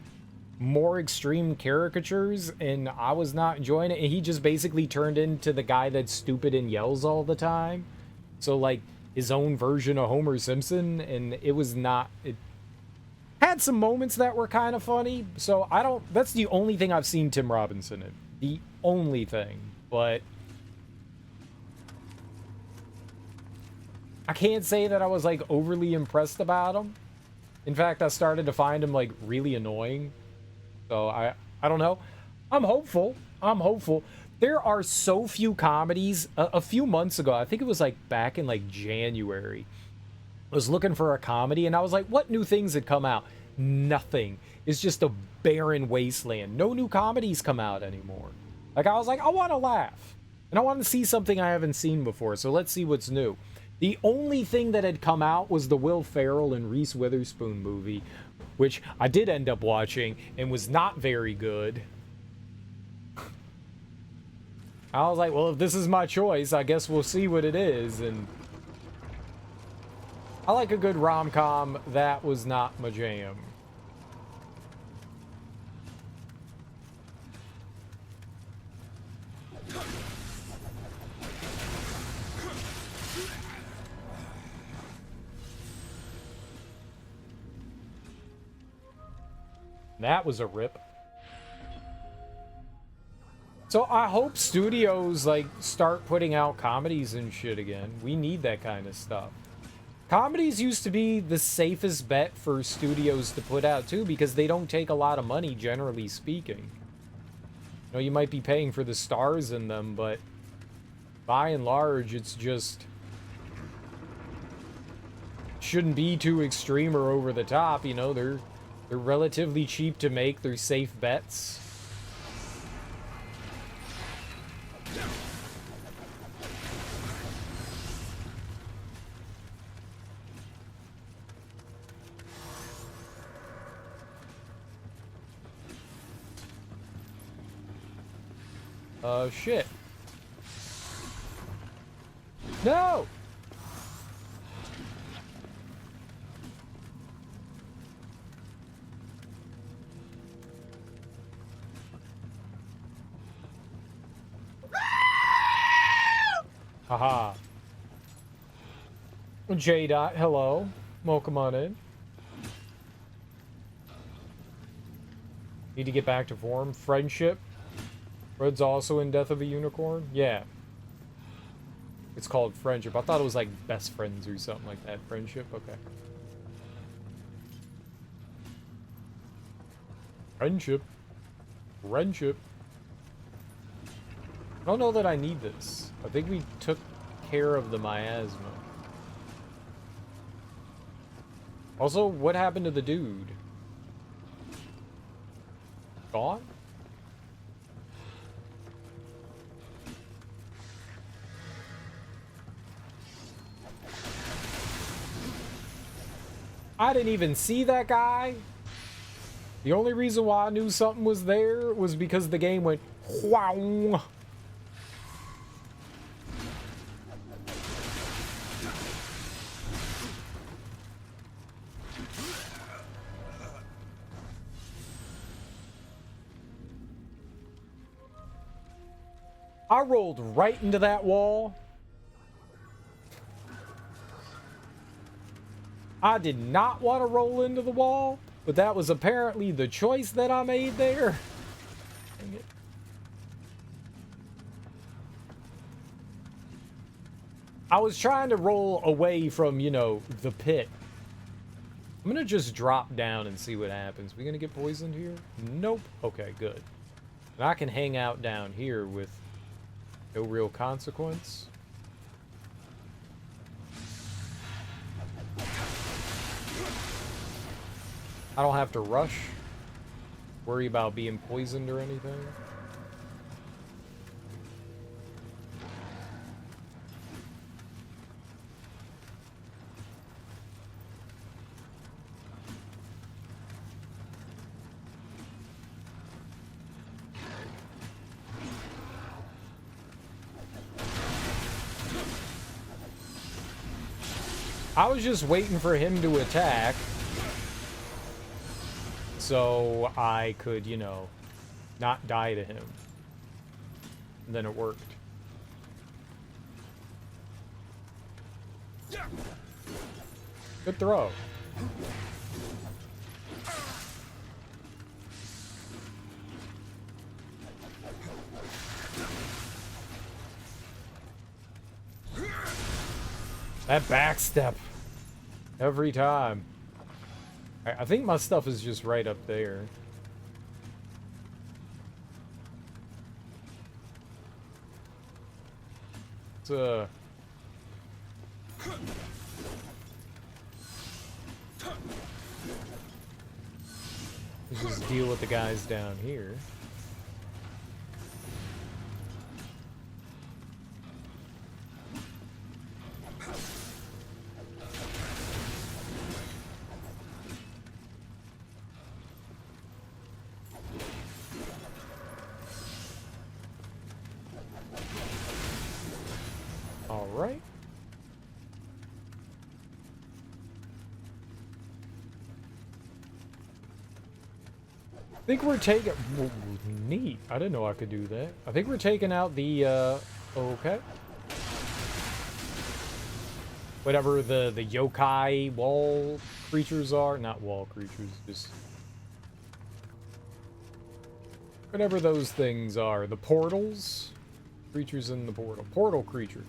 more extreme caricatures, and I was not enjoying it. And he just basically turned into the guy that's stupid and yells all the time. So like his own version of Homer Simpson, and it was not, it had some moments that were kind of funny. So I don't, that's the only thing I've seen Tim Robinson in. The only thing. But I can't say that I was like overly impressed about him. In fact, I started to find him like really annoying. So I don't know. I'm hopeful. I'm hopeful. There are so few comedies. A few months ago, I think it was like back in like January, I was looking for a comedy and I was like, what new things had come out? Nothing. It's just a barren wasteland. No new comedies come out anymore. Like I was like, I want to laugh and I want to see something I haven't seen before. So let's see what's new. The only thing that had come out was the Will Ferrell and Reese Witherspoon movie, which I did end up watching and was not very good. I was like, well, if this is my choice, I guess we'll see what it is. And I like a good rom-com. That was not my jam. That was a rip. So I hope studios like start putting out comedies and shit again. We need that kind of stuff. Comedies used to be the safest bet for studios to put out too, because they don't take a lot of money, generally speaking. You know, you might be paying for the stars in them, but by and large, it's just shouldn't be too extreme or over the top. You know, they're relatively cheap to make. They're safe bets. Shit. No! Haha. J. Dot, hello. Welcome on in. Need to get back to form. Friendship. Red's also in Death of a Unicorn. Yeah. It's called Friendship. I thought it was like best friends or something like that. Friendship? Okay. Friendship. Friendship. I don't know that I need this. I think we took care of the miasma. Also, what happened to the dude? Gone? I didn't even see that guy. The only reason why I knew something was there was because the game went wow. I rolled right into that wall. I did not want to roll into the wall, but that was apparently the choice that I made there. Dang it. I was trying to roll away from, you know, the pit. I'm gonna just drop down and see what happens. We gonna get poisoned here? Nope. Okay, good. And I can hang out down here with no real consequence. I don't have to rush, worry about being poisoned or anything. I was just waiting for him to attack so I could, you know, not die to him. And then it worked. Good throw. That backstep. Every time. I think my stuff is just right up there. It's let's just deal with the guys down here. Alright. I think we're taking... Whoa, neat. I didn't know I could do that. I think we're taking out the, okay. Whatever the yokai wall creatures are. Not wall creatures, just... whatever those things are. The portals? Creatures in the portal. Portal creature.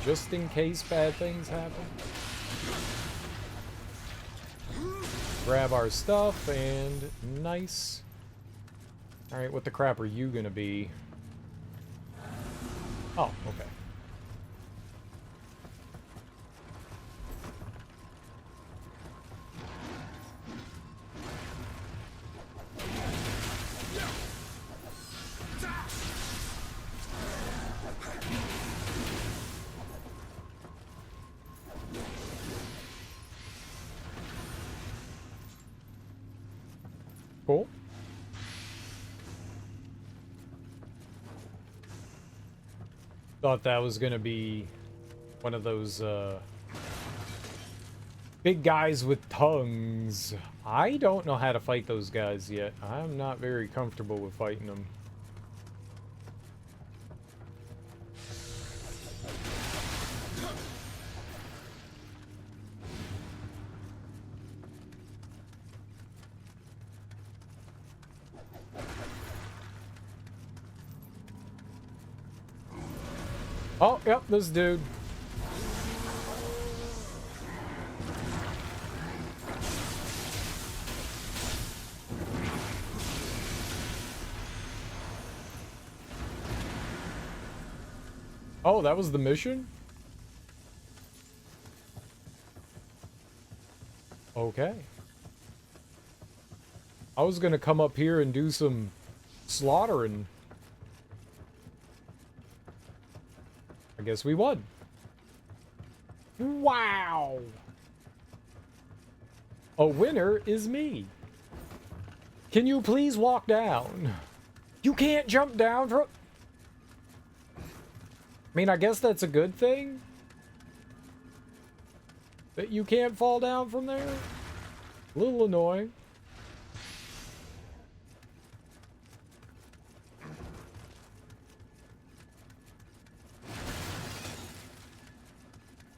Just in case bad things happen. Grab our stuff and nice. Alright, what the crap are you gonna be? Oh, okay. Cool. Thought that was gonna be one of those big guys with tongues. I don't know how to fight those guys yet. I'm not very comfortable with fighting them. Oh, yep, this dude. Oh, that was the mission? Okay. I was gonna come up here and do some slaughtering. I guess we won. Wow! A winner is me. Can you please walk down? You can't jump down from... I mean, I guess that's a good thing. That you can't fall down from there. A little annoying.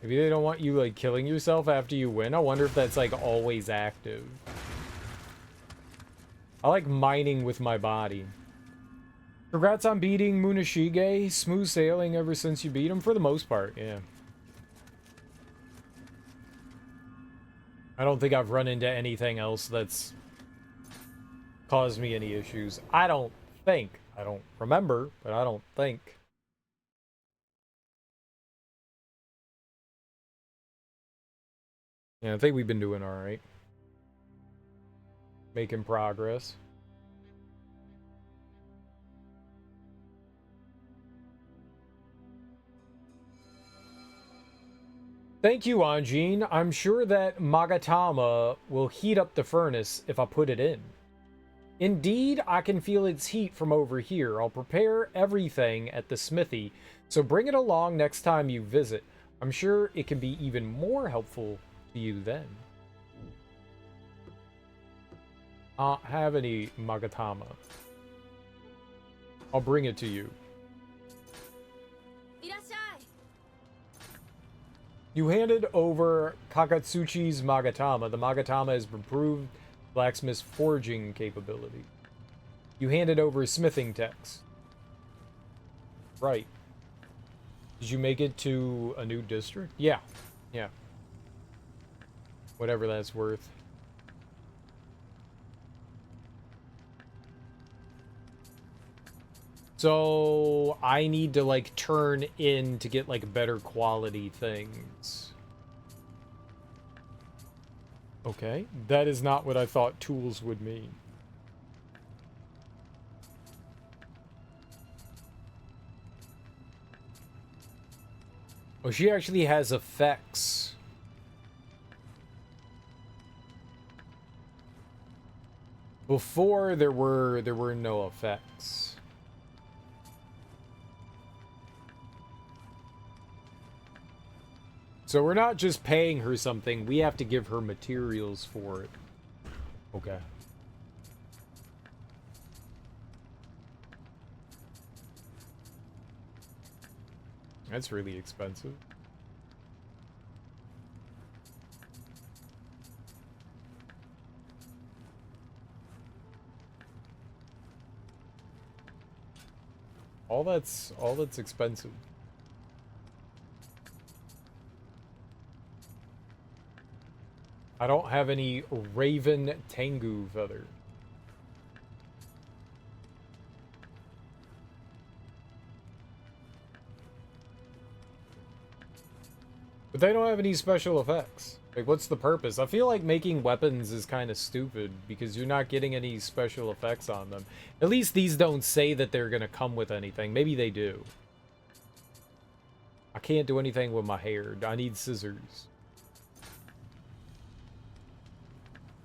Maybe they don't want you, like, killing yourself after you win. I wonder if that's, like, always active. I like mining with my body. Congrats on beating Munashige. Smooth sailing ever since you beat him, for the most part, yeah. I don't think I've run into anything else that's caused me any issues. I don't think. I don't remember, but I don't think. Yeah, I think we've been doing alright. Making progress. Thank you, Anjin. I'm sure that Magatama will heat up the furnace if I put it in. Indeed, I can feel its heat from over here. I'll prepare everything at the smithy, so bring it along next time you visit. I'm sure it can be even more helpful to you then. I don't have any Magatama. I'll bring it to you. You handed over Kakatsuchi's Magatama. The Magatama has improved blacksmith's forging capability. You handed over smithing techs. Right. Did you make it to a new district? Yeah. Yeah. Whatever that's worth. So I need to like turn in to get like better quality things. Okay, that is not what I thought tools would mean. Oh, she actually has effects. Before there were no effects. So we're not just paying her something, we have to give her materials for it. Okay. That's really expensive. All that's expensive. I don't have any Raven Tengu feather. But they don't have any special effects. Like, what's the purpose? I feel like making weapons is kind of stupid because you're not getting any special effects on them. At least these don't say that they're going to come with anything. Maybe they do. I can't do anything with my hair. I need scissors.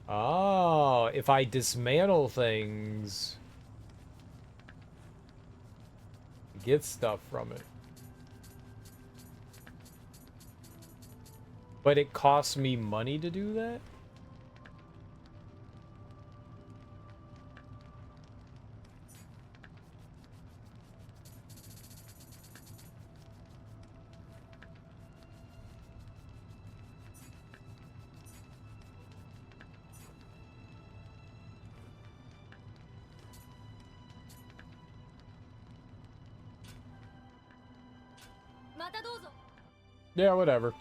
Oh, if I dismantle things, get stuff from it. But it costs me money to do that? Yeah, whatever.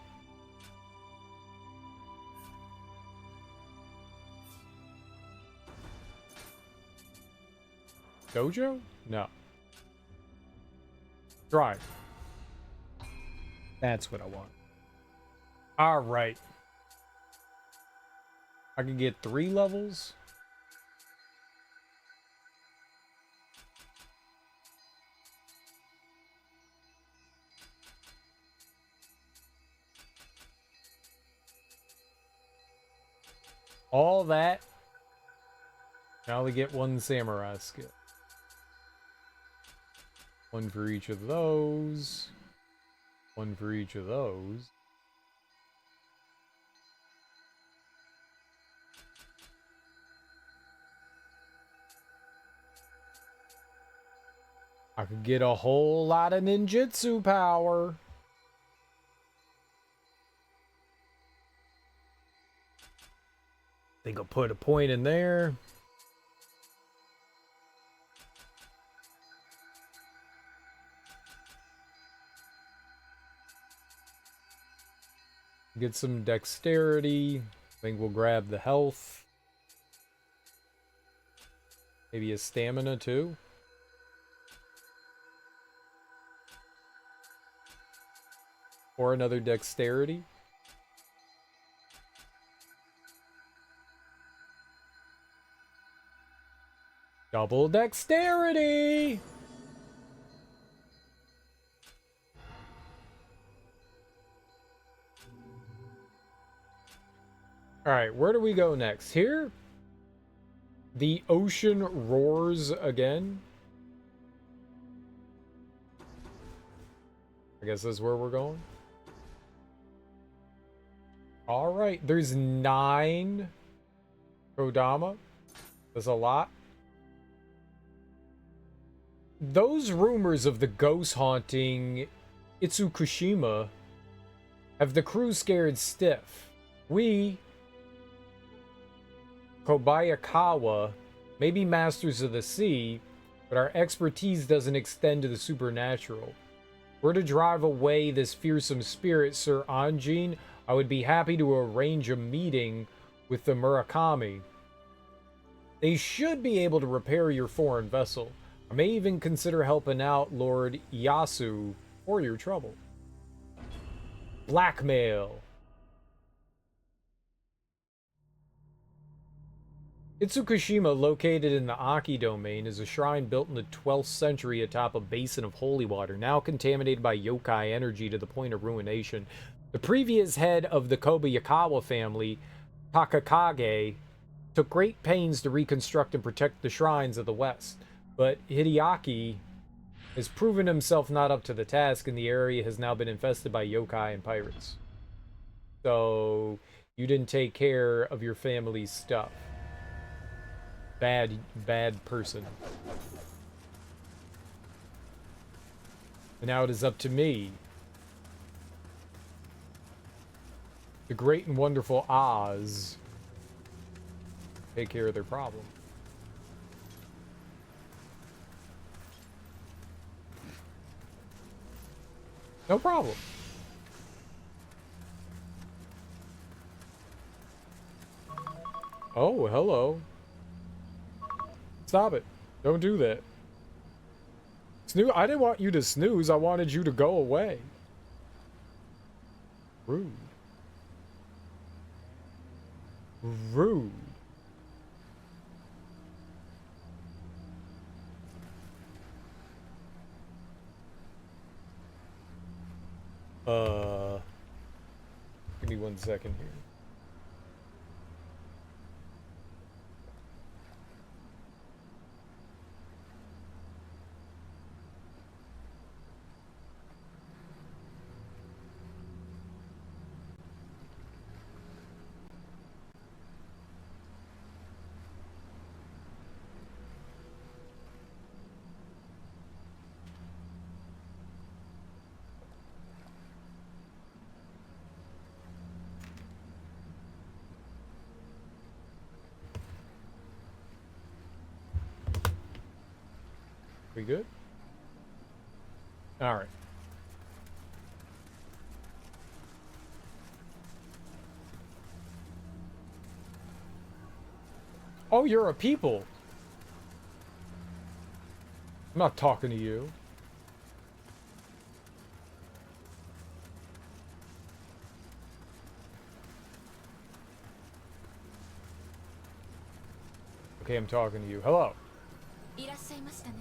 Dojo? No. Drive. That's what I want. Alright. I can get 3 levels. All that. Now we get 1 samurai skill. 1 for each of those. 1 for each of those. I could get a whole lot of ninjutsu power. Think I'll put a point in there. Get some dexterity. I think we'll grab the health. Maybe a stamina too. Or another dexterity. Double dexterity! Alright, where do we go next? Here? The ocean roars again. I guess that's where we're going. Alright, there's 9 Kodama. That's a lot. Those rumors of the ghost haunting Itsukushima have the crew scared stiff. We, Kobayakawa, may be masters of the sea, but our expertise doesn't extend to the supernatural. Were to drive away this fearsome spirit, Sir Anjin, I would be happy to arrange a meeting with the Murakami. They should be able to repair your foreign vessel. I may even consider helping out Lord Yasu for your trouble. Blackmail. Itsukushima, located in the Aki domain, is a shrine built in the 12th century atop a basin of holy water, now contaminated by yokai energy to the point of ruination. The previous head of the Kobayakawa family, Takakage, took great pains to reconstruct and protect the shrines of the West, but Hideaki has proven himself not up to the task, and the area has now been infested by yokai and pirates. So, you didn't take care of your family's stuff. Bad person. And now it is up to me, the great and wonderful Oz, to take care of their problem. No problem. Oh, hello. Stop it. Don't do that. I didn't want you to snooze. I wanted you to go away. Rude. Rude. Give me 1 second here. We good? All right. Oh, you're a people. I'm not talking to you. Okay, I'm talking to you. Hello. いらっしゃいましたね。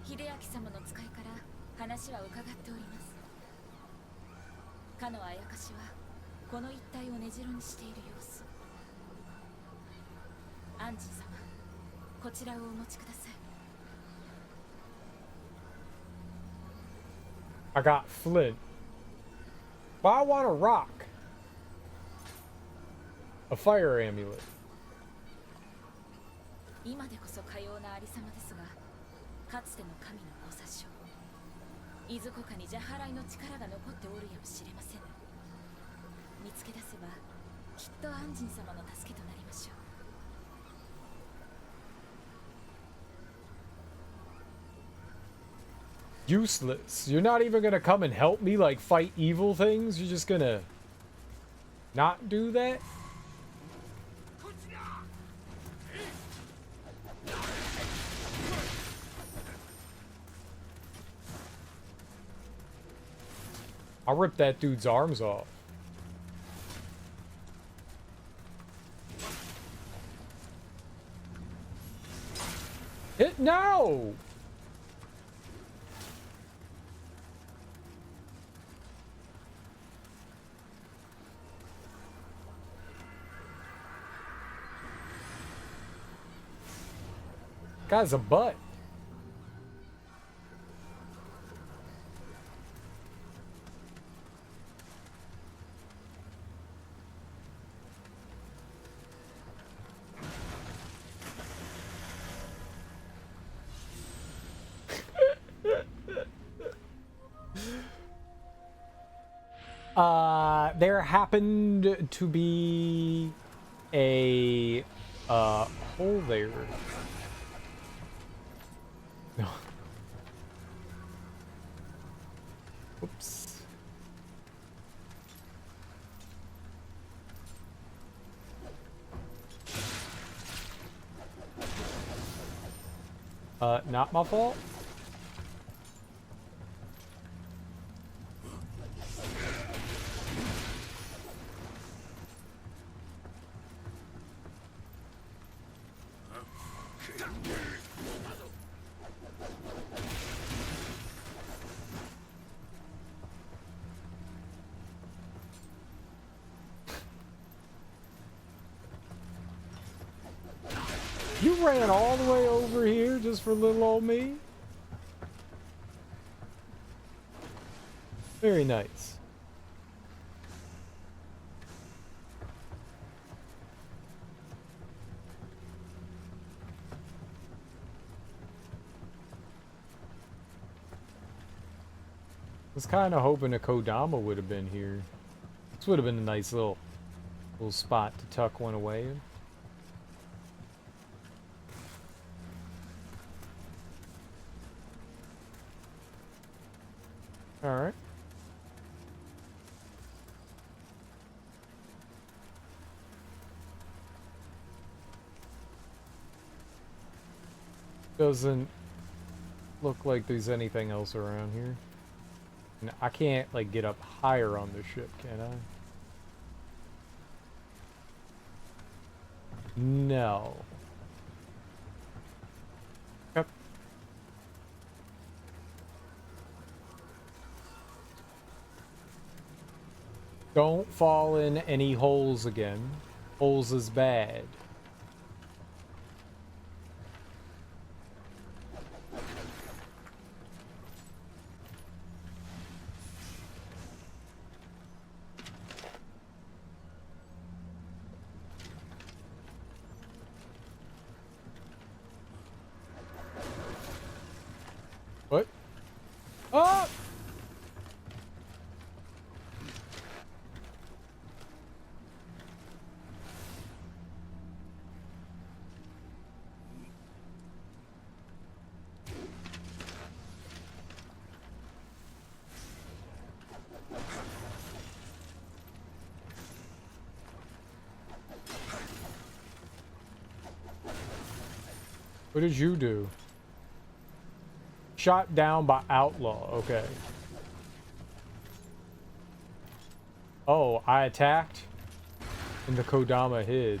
秀明様の使いから話は伺っております。かのあやかしはこの一帯を根城にしている様子。アンジン様、こちらをお持ちください。I got flint. But I want a rock. A fire amulet. 今でこそかようなありさまですが、かつての神のご殺傷、いずこかに邪払いの力が残っておるやもしれません。見つけ出せばきっとアンジン様の助けとなりましょう。Useless. You're not even gonna come and help me, like, fight evil things? You're just gonna not do that? I'll rip that dude's arms off. No! Guy's a butt. There happened to be a hole there. No. Oops. Not my fault. You ran all the way over here just for little old me? Very nice. I was kind of hoping a Kodama would have been here. This would have been a nice little spot to tuck one away in. Alright. Doesn't look like there's anything else around here. And I can't, like, get up higher on the ship, can I? No. Yep. Don't fall in any holes again. Holes is bad. What? Oh! What did you do? Shot down by outlaw. Okay. Oh, I attacked and the Kodama hid.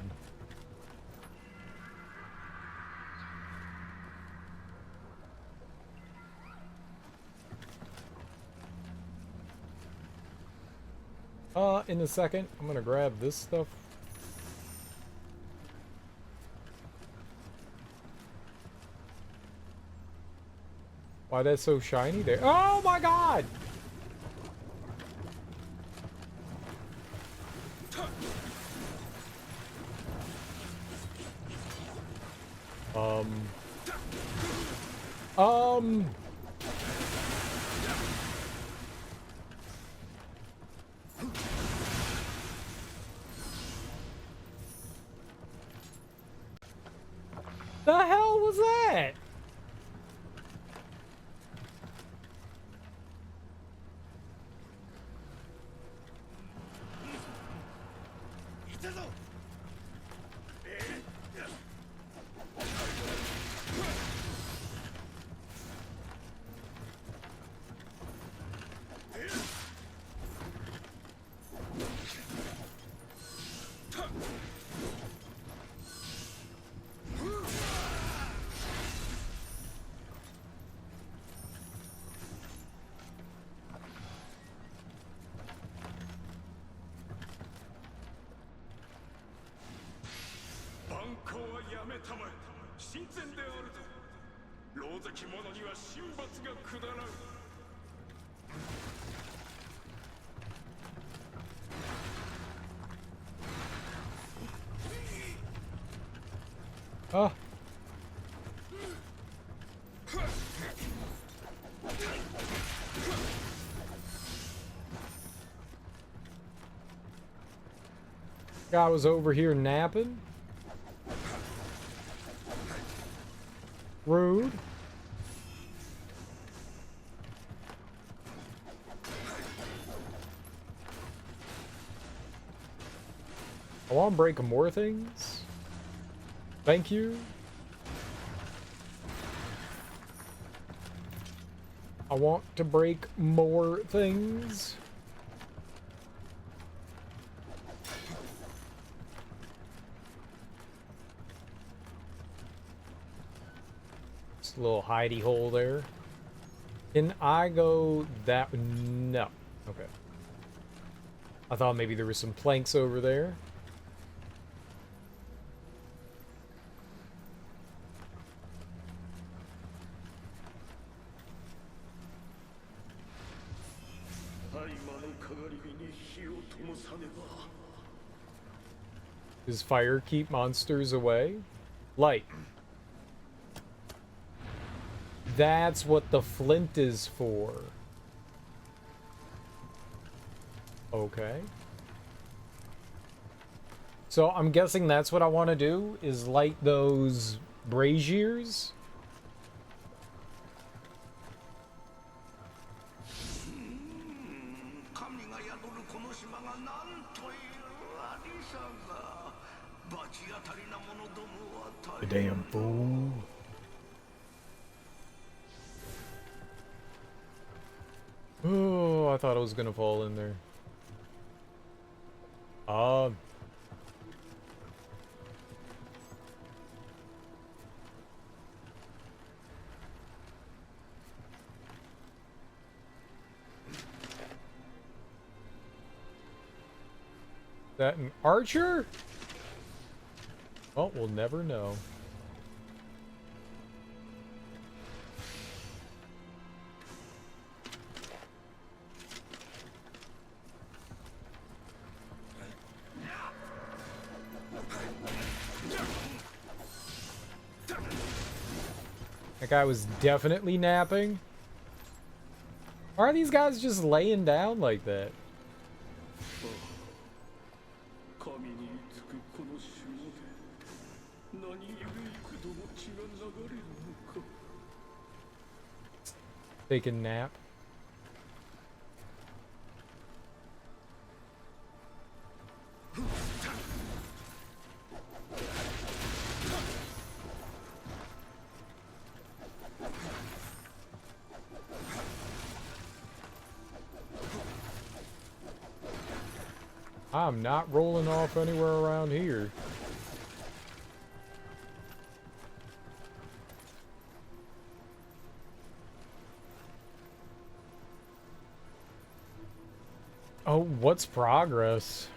In a second, I'm gonna grab this stuff. Why that's so shiny there? Oh my god! Um. The hell was that? Oh. Guy was over here napping. Rude. I want to break more things. Thank you. I want to break more things. Just a little hidey hole there. Can I go that? No. Okay. I thought maybe there were some planks over there. Does fire keep monsters away? Light. That's what the flint is for. Okay. So I'm guessing that's what I want to do, is light those braziers. The damn fool. Oh, I thought it was gonna fall in there. That an archer? Well, we'll never know. That guy was definitely napping. Why are these guys just laying down like that? Take a nap. I'm not rolling off anywhere around here. Oh, what's progress?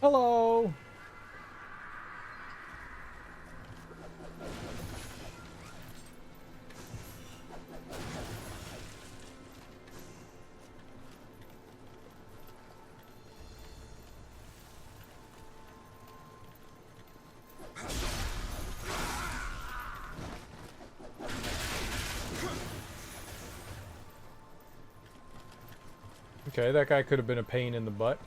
Hello. Okay, that guy could have been a pain in the butt.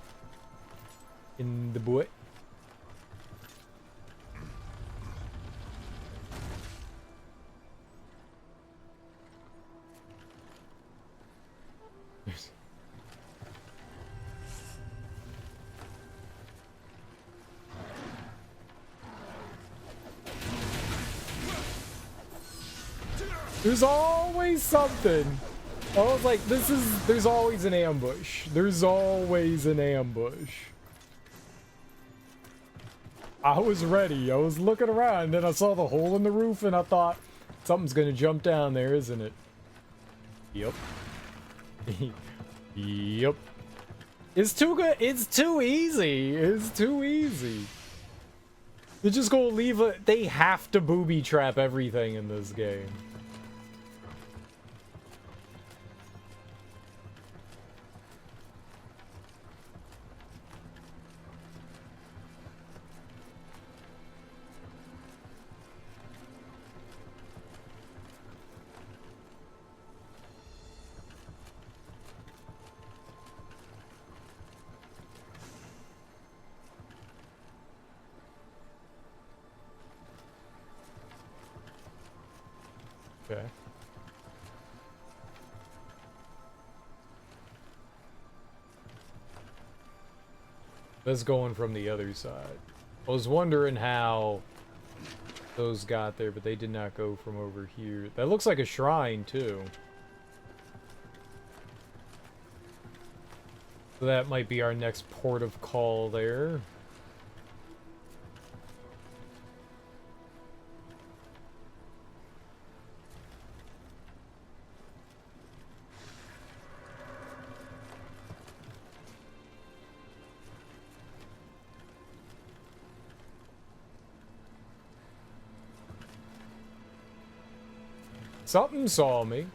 In the butt. There's always something. I was like, there's always an ambush. There's always an ambush. I was ready. I was looking around, and then I saw the hole in the roof, and I thought, something's gonna jump down there, isn't it? Yep. Yep. It's too good. It's too easy. It's too easy. They're just gonna leave it. They have to booby trap everything in this game. Okay. That's going from the other side. I was wondering how those got there, but they did not go from over here. That looks like a shrine, too. So that might be our next port of call there. Something saw me.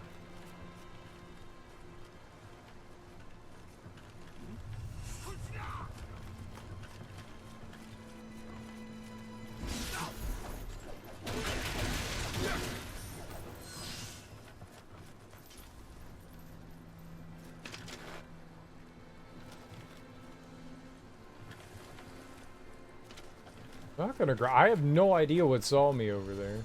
Not gonna I have no idea what saw me over there.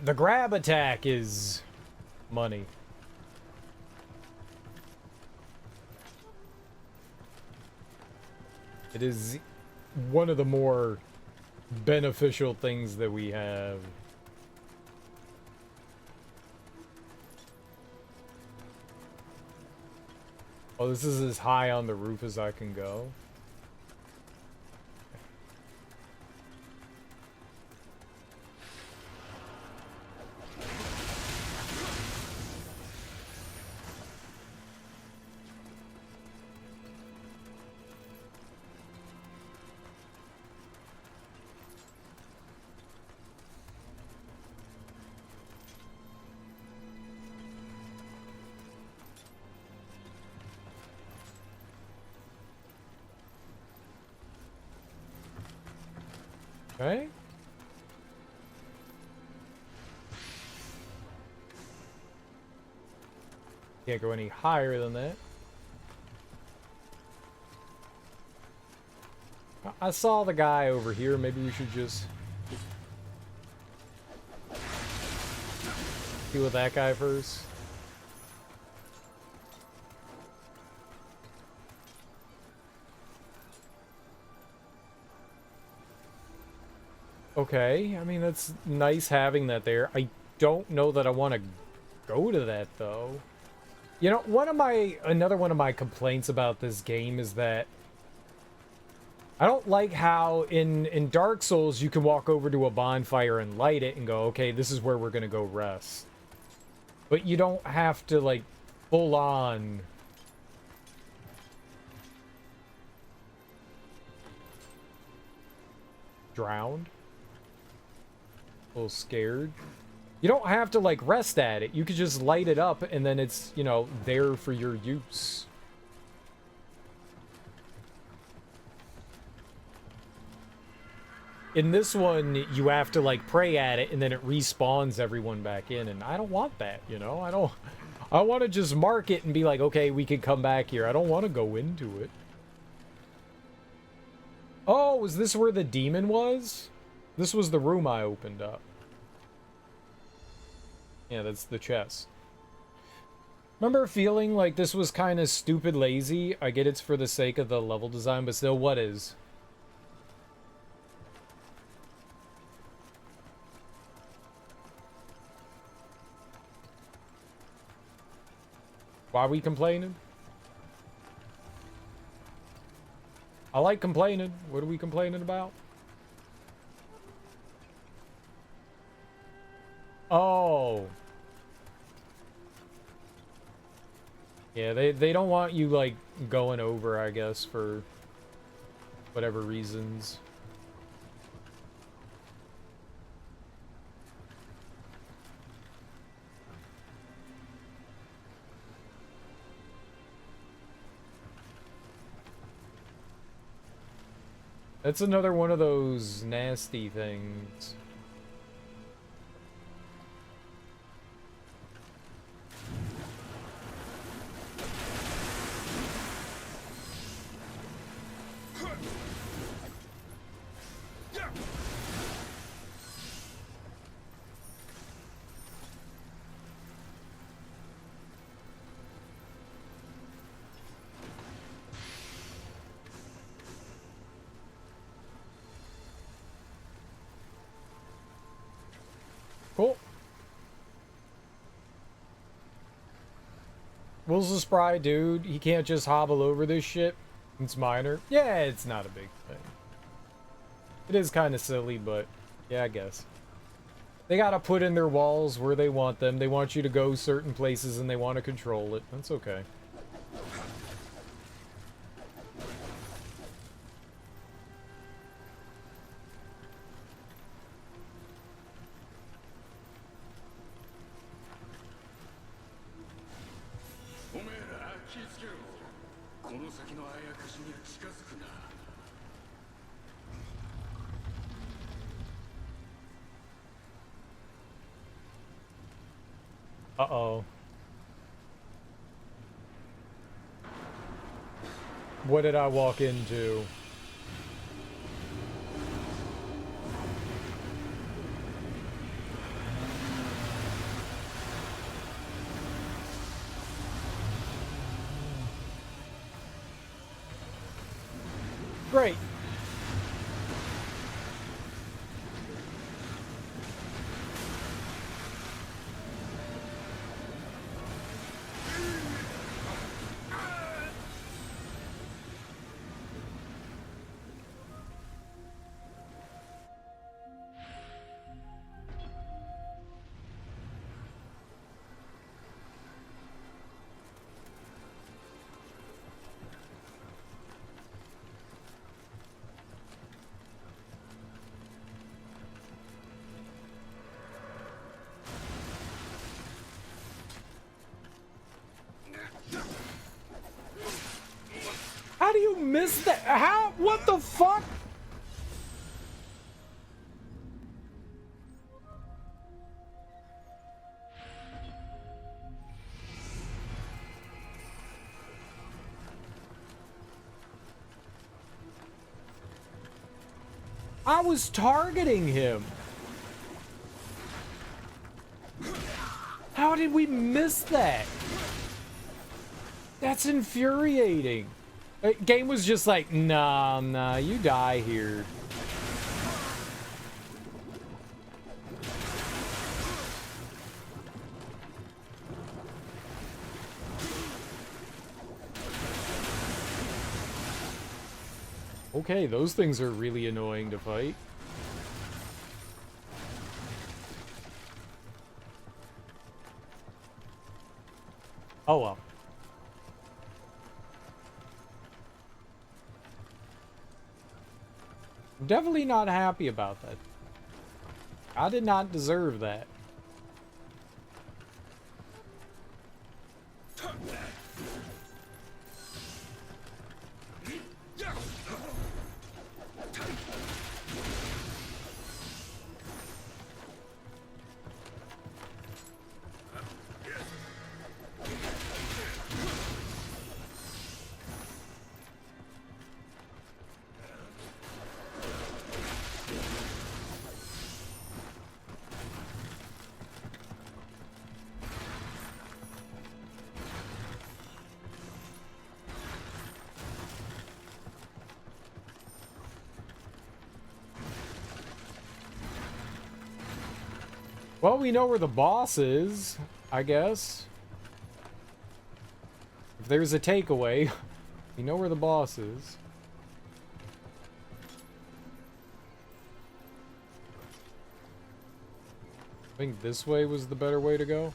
The grab attack is money. It is one of the more beneficial things that we have. Oh, this is as high on the roof as I can go. Okay. Can't go any higher than that. I saw the guy over here. Maybe we should just deal with that guy first. Okay, I mean, that's nice having that there. I don't know that I want to go to that, though. You know, another one of my complaints about this game is that I don't like how in Dark Souls you can walk over to a bonfire and light it and go, okay, this is where we're gonna go rest. But you don't have to, like, full on drowned. A little scared. You don't have to, like, rest at it. You could just light it up and then it's, you know, there for your use. In this one, you have to, like, pray at it and then it respawns everyone back in, and I don't want that, you know? I want to just mark it and be like, okay, we can come back here. I don't want to go into it. Oh, was this where the demon was? This was the room I opened up. Yeah, that's the chest. Remember feeling like this was kind of stupid lazy? I get it's for the sake of the level design, but still, what is? Why are we complaining? I like complaining. What are we complaining about? Oh. Yeah, they don't want you, like, going over, I guess, for whatever reasons. That's another one of those nasty things. Cool. Will's a spry dude. He can't just hobble over this shit. It's minor. Yeah, it's not a big thing. It is kind of silly, but yeah, I guess. They gotta put in their walls where they want them. They want you to go certain places and they want to control it. That's okay. Uh-oh. What did I walk into? Great. How do you miss that? How? What the fuck? I was targeting him. How did we miss that? That's infuriating. Game was just like, nah, you die here. Okay, those things are really annoying to fight. Oh well. I'm definitely not happy about that. I did not deserve that. Well, we know where the boss is, I guess. If there's a takeaway, we know where the boss is. I think this way was the better way to go.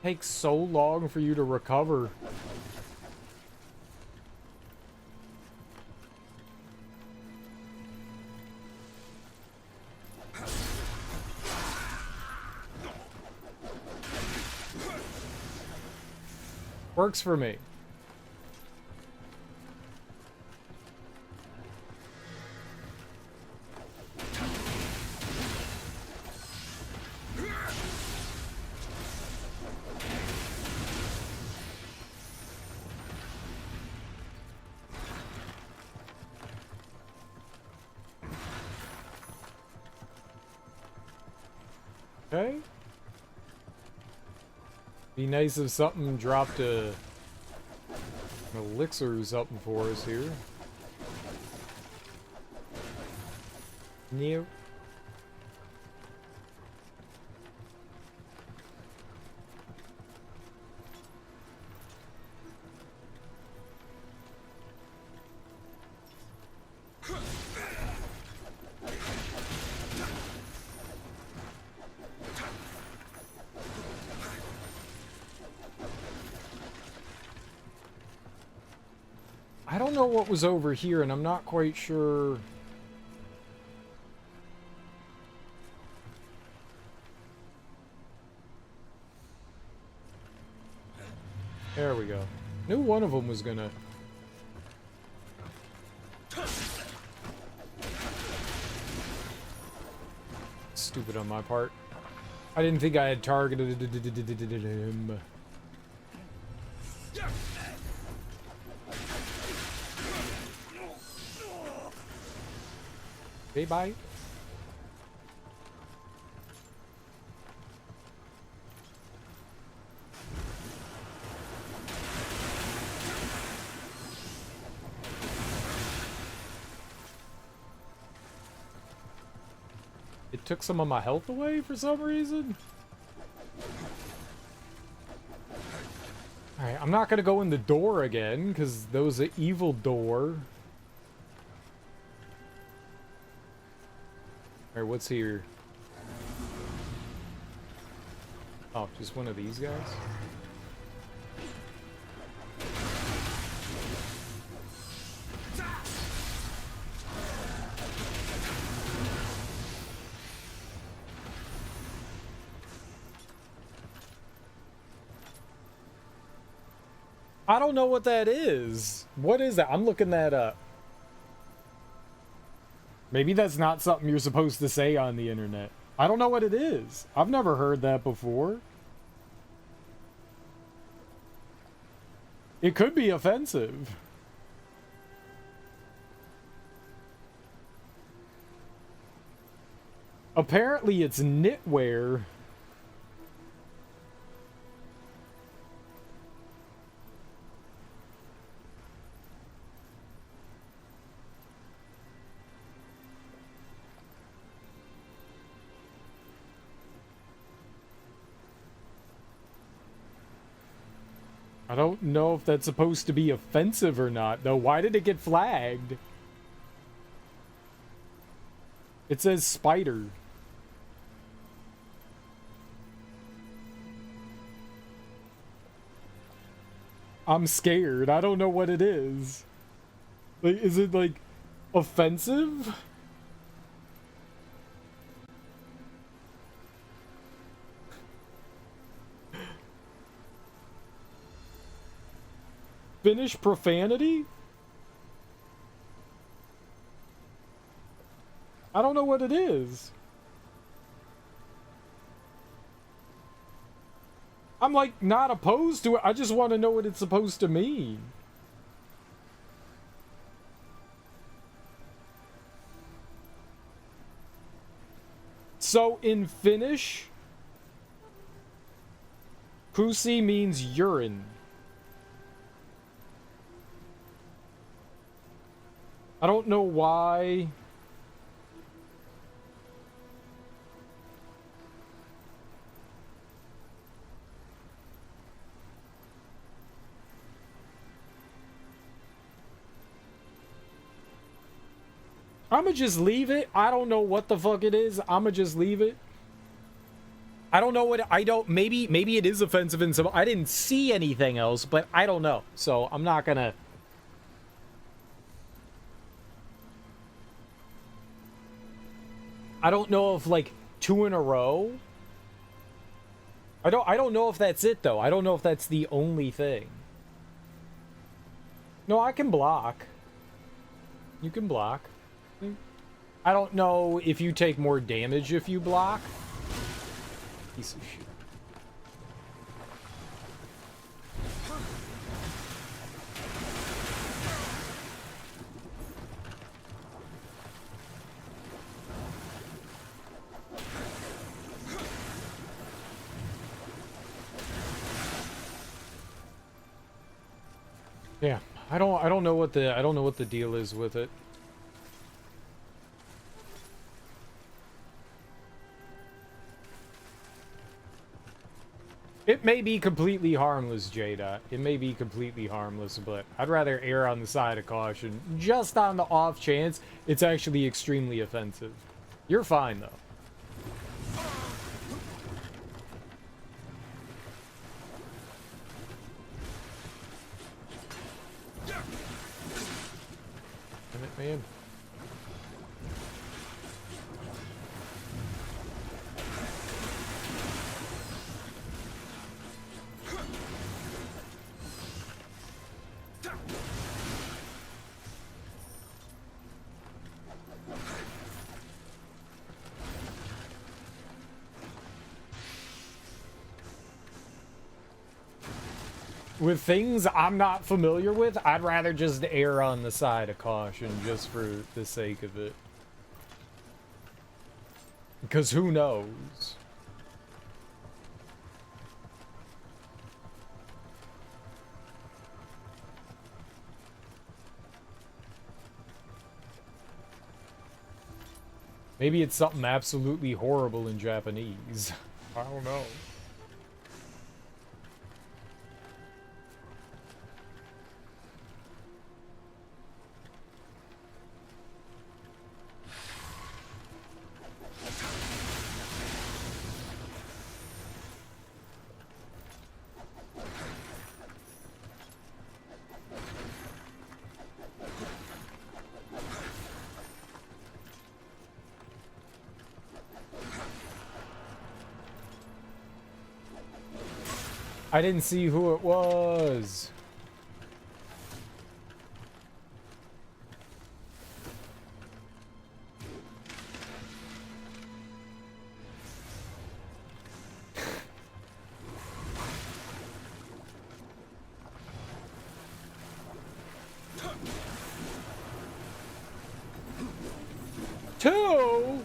Takes so long for you to recover. Works for me. Okay. Be nice if something dropped an elixir or something for us here. Nioh. I don't know what was over here, and I'm not quite sure. There we go. Knew one of them was gonna. Stupid on my part. I didn't think I had targeted him. Okay, bye. It took some of my health away for some reason. Alright, I'm not gonna go in the door again, because there was an evil door. Alright, what's here? Oh, just one of these guys? I don't know what that is. What is that? I'm looking that up. Maybe that's not something you're supposed to say on the internet. I don't know what it is. I've never heard that before. It could be offensive. Apparently it's knitwear. I don't know if that's supposed to be offensive or not, though. Why did it get flagged? It says spider. I'm scared. I don't know what it is. Like, is it, like, offensive? Finnish profanity? I don't know what it is. I'm like not opposed to it. I just want to know what it's supposed to mean. So in Finnish, pussy means urine. I don't know why. I'ma just leave it. I don't know what the fuck it is. I'ma just leave it. I don't know what I don't maybe it is offensive in some I didn't see anything else, but I don't know. So I'm not gonna I don't know if like 2 in a row. I don't know if that's it though. I don't know if that's the only thing. No, I can block. You can block. I don't know if you take more damage if you block. Piece of shit. Yeah, I don't know what the deal is with it. It may be completely harmless, Jada. It may be completely harmless, but I'd rather err on the side of caution, just on the off chance it's actually extremely offensive. You're fine, though. Damn it, man. With things I'm not familiar with, I'd rather just err on the side of caution just for the sake of it. Because who knows? Maybe it's something absolutely horrible in Japanese. I don't know. I didn't see who it was. Two?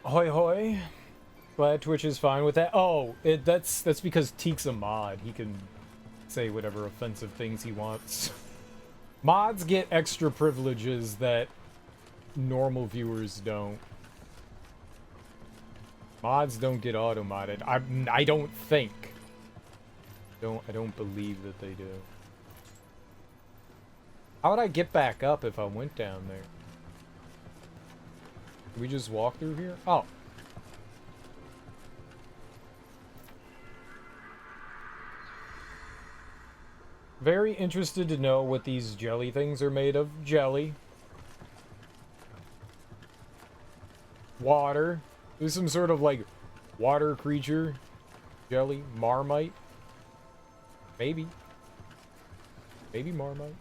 Hoi hoi. Glad Twitch is fine with that. Oh, that's because Teek's a mod. He can say whatever offensive things he wants. Mods get extra privileges that normal viewers don't. Mods don't get auto-modded. I don't think. I don't believe that they do. How would I get back up if I went down there? Can we just walk through here? Oh. Very interested to know what these jelly things are made of. Jelly. Water. There's some sort of like water creature. Jelly. Marmite. Maybe. Maybe Marmite.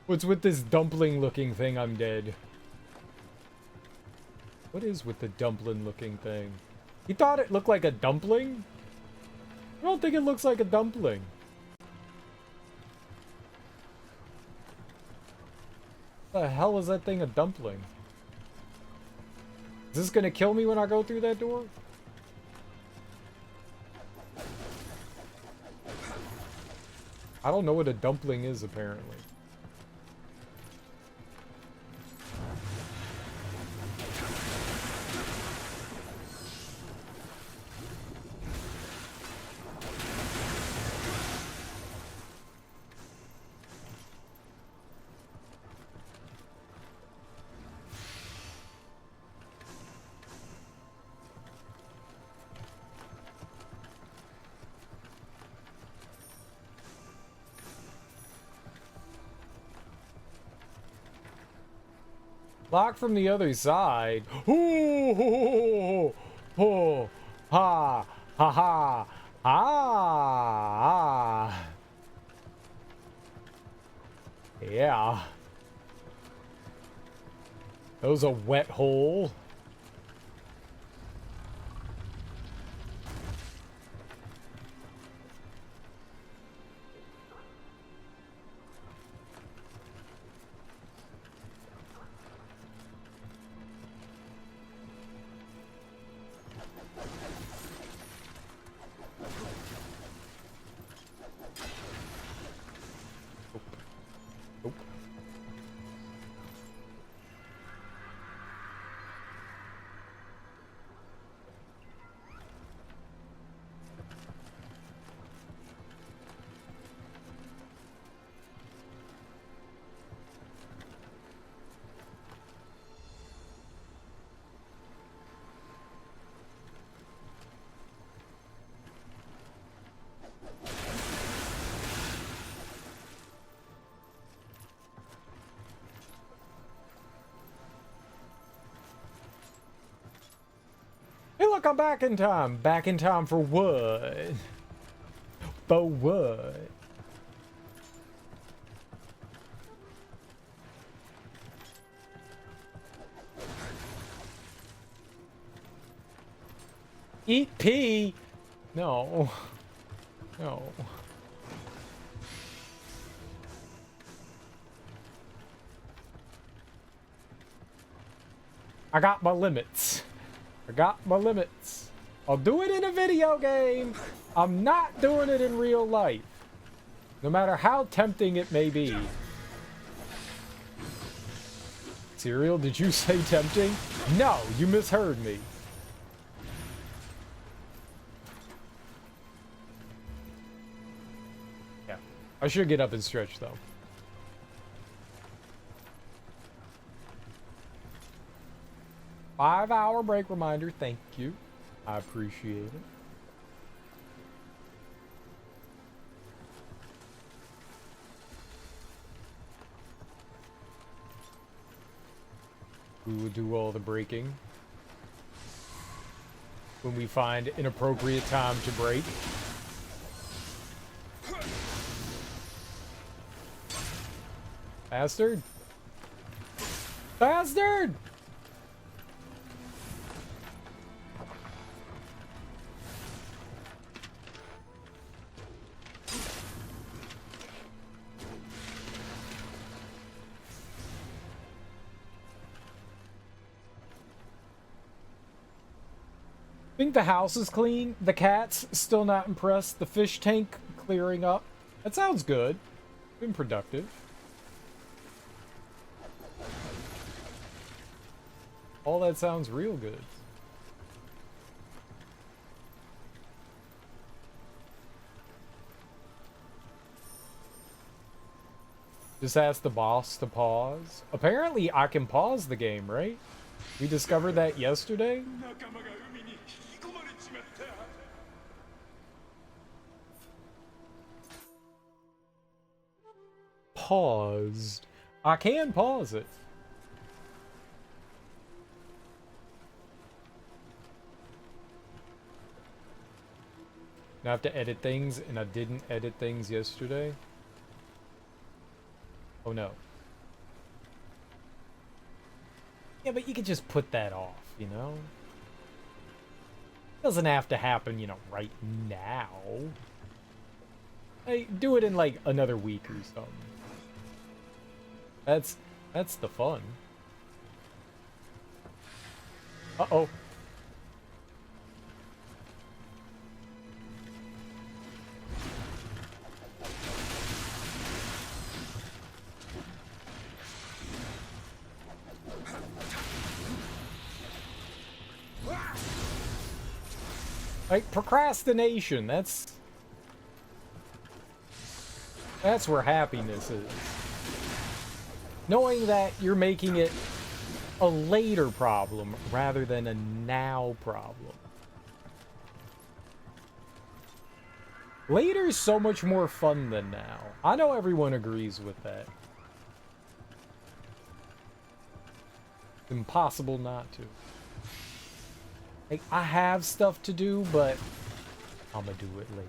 What's with this dumpling looking thing? I'm dead. What is with the dumpling looking thing? He thought it looked like a dumpling? I don't think it looks like a dumpling. The hell is that thing a dumpling? Is this gonna kill me when I go through that door? I don't know what a dumpling is, apparently. Lock from the other side. Ooh, oh, ha, ha, ha, ah. Yeah. That was a wet hole. Hey, look, I'm back in time. Back in time for what? For what? Eat pee? No. No. I got my limits. I got my limits. I'll do it in a video game. I'm not doing it in real life. No matter how tempting it may be. Serial, did you say tempting? No, you misheard me. Yeah, I should get up and stretch though. Five-hour break reminder, thank you. I appreciate it. We will do all the breaking when we find an appropriate time to break. Bastard! Bastard! Think the house is clean. The cat's still not impressed. The fish tank clearing up. That sounds good. Been productive. All that sounds real good. Just ask the boss to pause. Apparently I can pause the game, right? We discovered that yesterday. Paused. I can pause it. Now I have to edit things, and I didn't edit things yesterday. Oh no. Yeah, but you could just put that off, you know? Doesn't have to happen, you know, right now. Hey, do it in like another week or something. That's the fun. Uh-oh. Like, procrastination, that's where happiness is. Knowing that you're making it a later problem rather than a now problem. Later is so much more fun than now. I know everyone agrees with that. Impossible not to. Like, I have stuff to do, but I'm gonna do it later.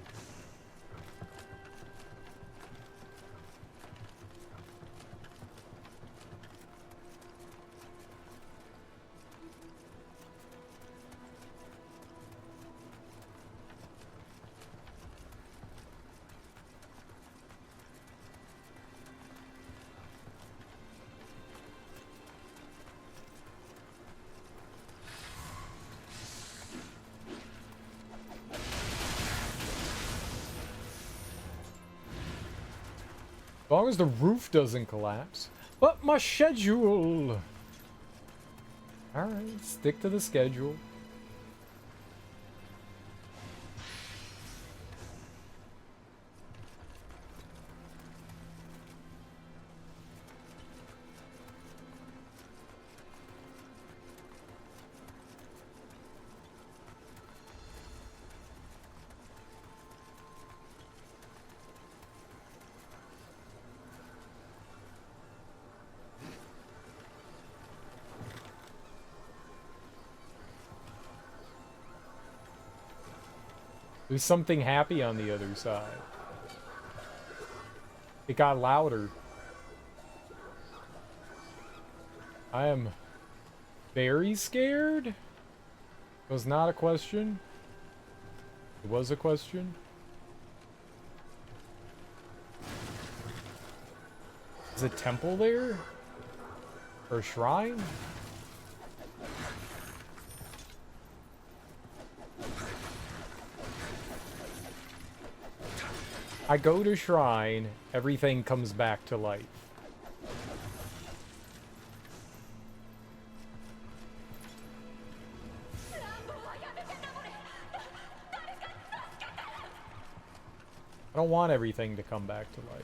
As long as the roof doesn't collapse. But my schedule! Alright, stick to the schedule. There's something happy on the other side. It got louder. I am very scared. Was not a question. It was a question. Is a temple there? Or a shrine? I go to shrine, everything comes back to life. I don't want everything to come back to life.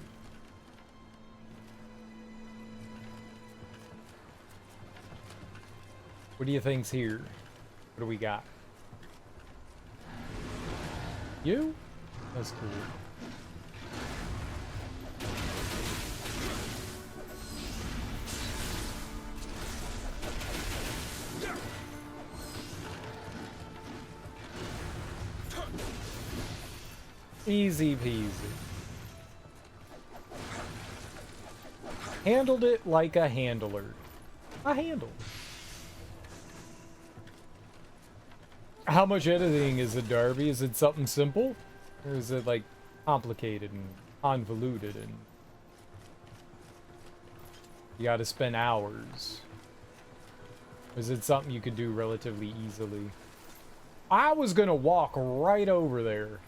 What do you think's here? What do we got? You? That's cool. Easy peasy. Handled it like a handler. A handle. How much editing is it, Darby? Is it something simple? Or is it, like, complicated and convoluted and... you gotta spend hours? Or is it something you could do relatively easily? I was gonna walk right over there.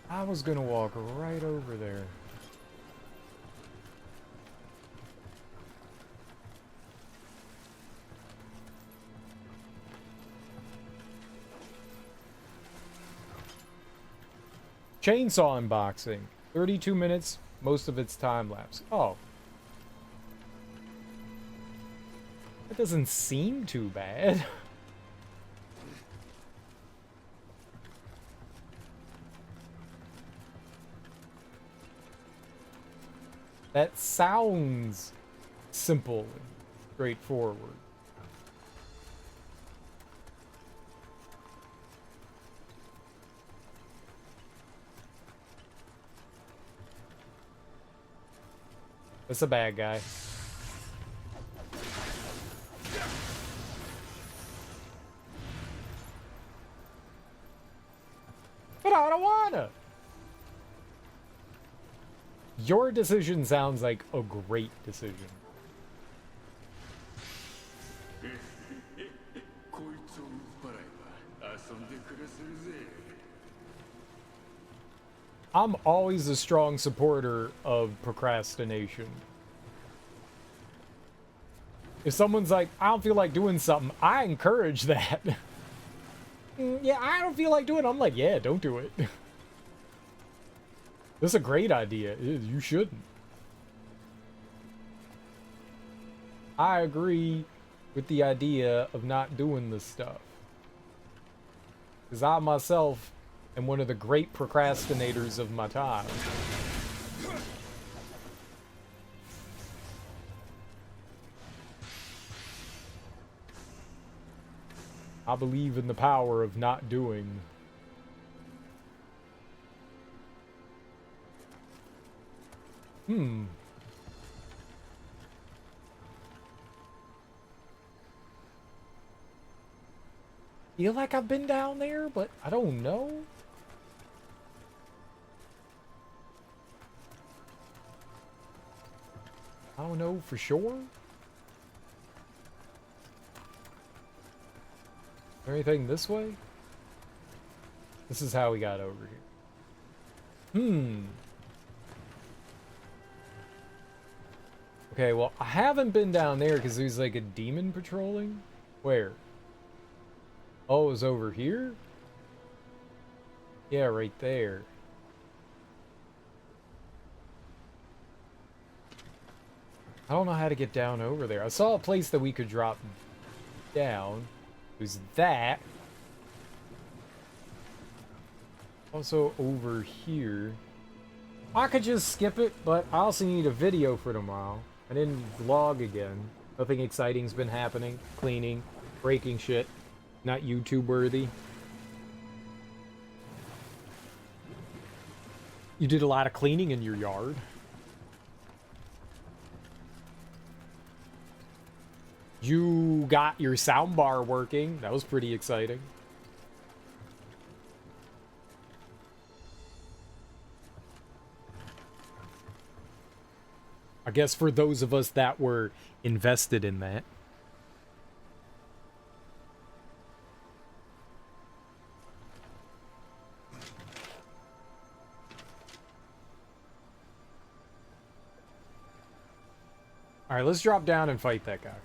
I was gonna walk right over there. Chainsaw unboxing. 32 minutes, most of its time lapse. Oh. That doesn't seem too bad. That sounds simple and straightforward. That's a bad guy. But I don't wanna. Your decision sounds like a great decision. I'm always a strong supporter of procrastination. If someone's like, I don't feel like doing something, I encourage that. Yeah, I don't feel like doing it. I'm like, yeah, don't do it. That's a great idea. You shouldn't. I agree with the idea of not doing this stuff. Because I myself am one of the great procrastinators of my time. I believe in the power of not doing. Feel like I've been down there, but I don't know. I don't know for sure. Anything this way? This is how we got over here. Okay, well, I haven't been down there because there's like a demon patrolling. Where? Oh, it was over here? Yeah, right there. I don't know how to get down over there. I saw a place that we could drop down. There's that. Also over here. I could just skip it, but I also need a video for tomorrow. I didn't vlog again. Nothing exciting's been happening. Cleaning, breaking shit. Not YouTube worthy. You did a lot of cleaning in your yard. You got your soundbar working. That was pretty exciting. I guess for those of us that were invested in that. Alright, let's drop down and fight that guy.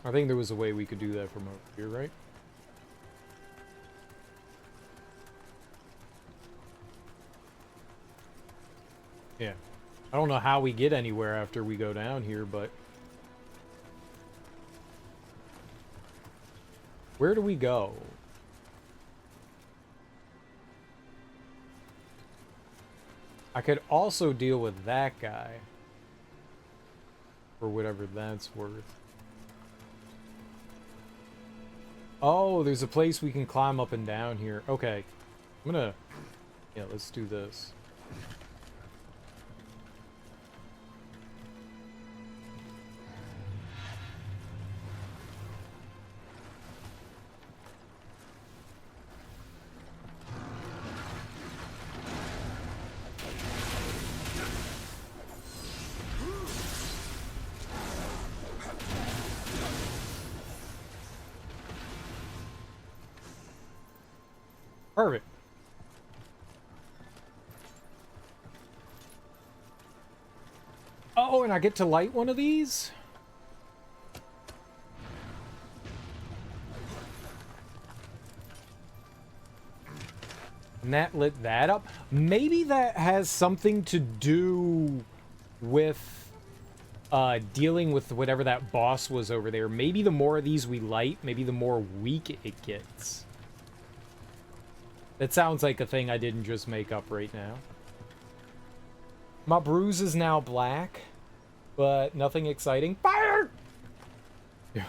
I think there was a way we could do that from over here, right? Yeah. I don't know how we get anywhere after we go down here, but... Where do we go? I could also deal with that guy. For whatever that's worth. Oh, there's a place we can climb up and down here. Okay. I'm gonna... Yeah, let's do this. Perfect. Oh, and I get to light one of these? And that lit that up? Maybe that has something to do with dealing with whatever that boss was over there. Maybe the more of these we light, maybe the more weak it gets. That sounds like a thing I didn't just make up right now. My bruise is now black, but nothing exciting. Fire! Dude.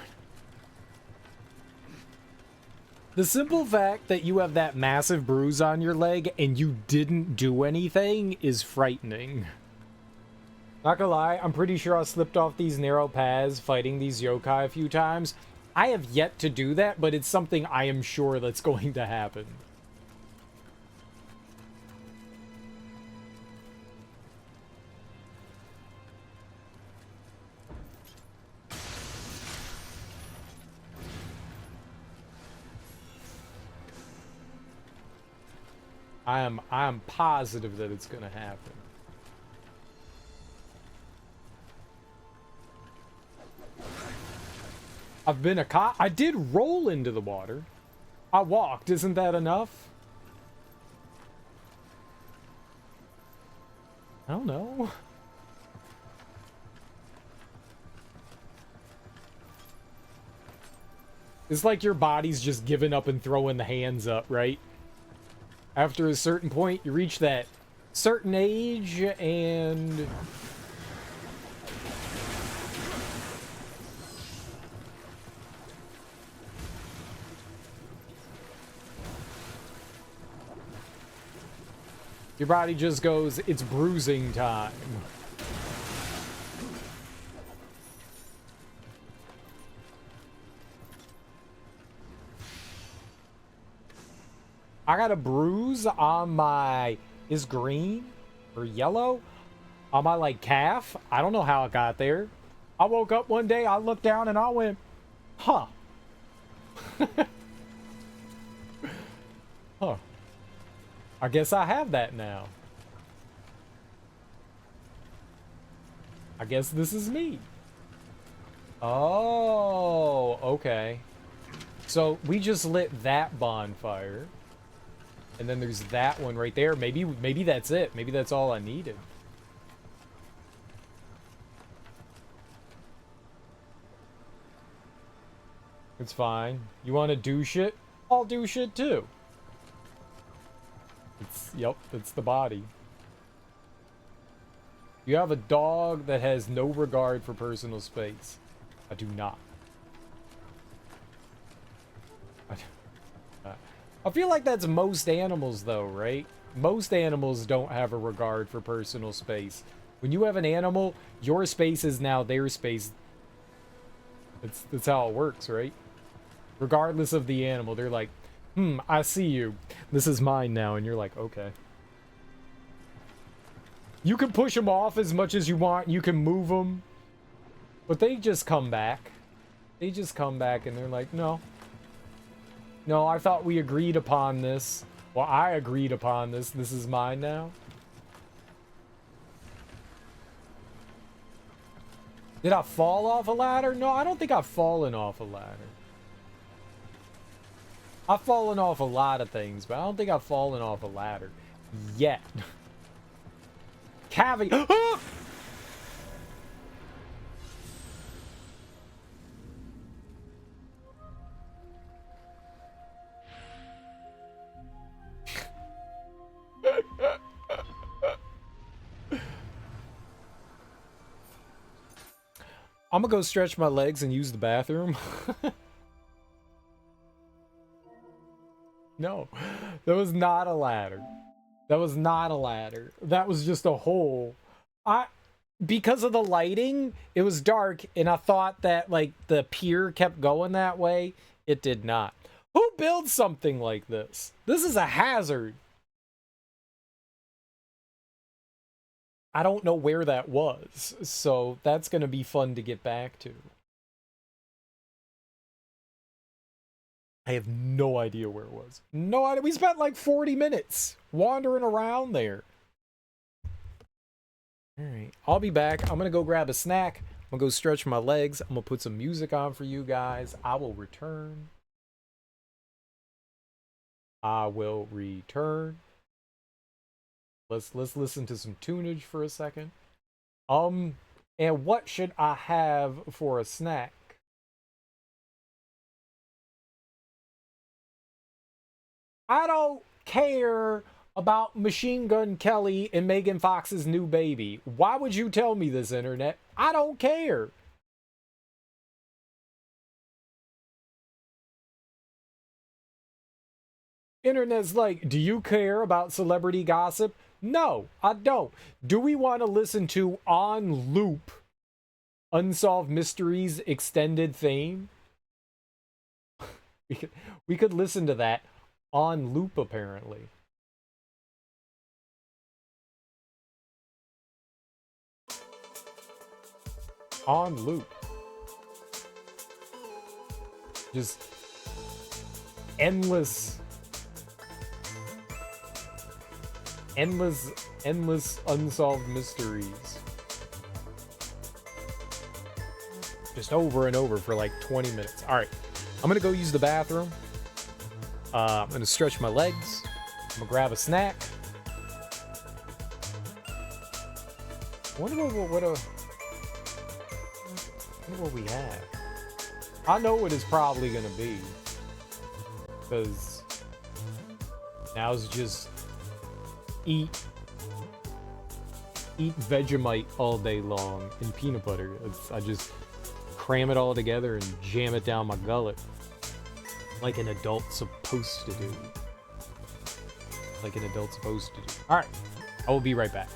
The simple fact that you have that massive bruise on your leg and you didn't do anything is frightening. Not gonna lie, I'm pretty sure I slipped off these narrow paths fighting these yokai a few times. I have yet to do that, but it's something I am sure that's going to happen. I am positive that it's gonna happen. I've been a cop. I did roll into the water. I walked. Isn't that enough? I don't know. It's like your body's just giving up and throwing the hands up, right? After a certain point, you reach that certain age, and... your body just goes, it's bruising time. I got a bruise on my, is green or yellow? On my, like, calf. I don't know how it got there. I woke up one day, I looked down, and I went, huh. Huh. I guess I have that now. I guess this is me. Oh, okay. So, we just lit that bonfire. And then there's that one right there. Maybe that's it. Maybe that's all I needed. It's fine. You want to do shit? I'll do shit too. Yep, it's the body. You have a dog that has no regard for personal space. I do not. I feel like that's most animals though, right? Most animals don't have a regard for personal space. When you have an animal, your space is now their space. That's how it works, right? Regardless of the animal, they're like, I see you. This is mine now. And you're like, okay. You can push them off as much as you want. You can move them. But they just come back. They just come back and they're like, no. No, I thought we agreed upon this. Well, I agreed upon this. This is mine now. Did I fall off a ladder? No, I don't think I've fallen off a ladder. I've fallen off a lot of things, but I don't think I've fallen off a ladder yet. Cavity. I'm gonna go stretch my legs and use the bathroom. No, that was not a ladder. That was not a ladder. That was just a hole. Because of the lighting, it was dark, and I thought that, like, the pier kept going that way. It did not. Who builds something like this? This is a hazard. I don't know where that was, so that's going to be fun to get back to. I have no idea where it was. No idea. We spent like 40 minutes wandering around there. Alright, I'll be back. I'm going to go grab a snack. I'm going to go stretch my legs. I'm going to put some music on for you guys. I will return. Let's listen to some tunage for a second. And what should I have for a snack? I don't care about Machine Gun Kelly and Megan Fox's new baby. Why would you tell me this, internet? I don't care. Internet's like, do you care about celebrity gossip? No, I don't. Do we want to listen to on loop Unsolved Mysteries extended theme? we could listen to that on loop, apparently. On loop. Just endless unsolved mysteries. Just over and over for like 20 minutes. All right, I'm gonna go use the bathroom. I'm gonna stretch my legs. I'm gonna grab a snack. I wonder what we have. I know what it's probably gonna be, because now it's just eat Vegemite all day long and peanut butter. I just cram it all together and jam it down my gullet like an adult's supposed to do. Like an adult's supposed to do. All right, I will be right back.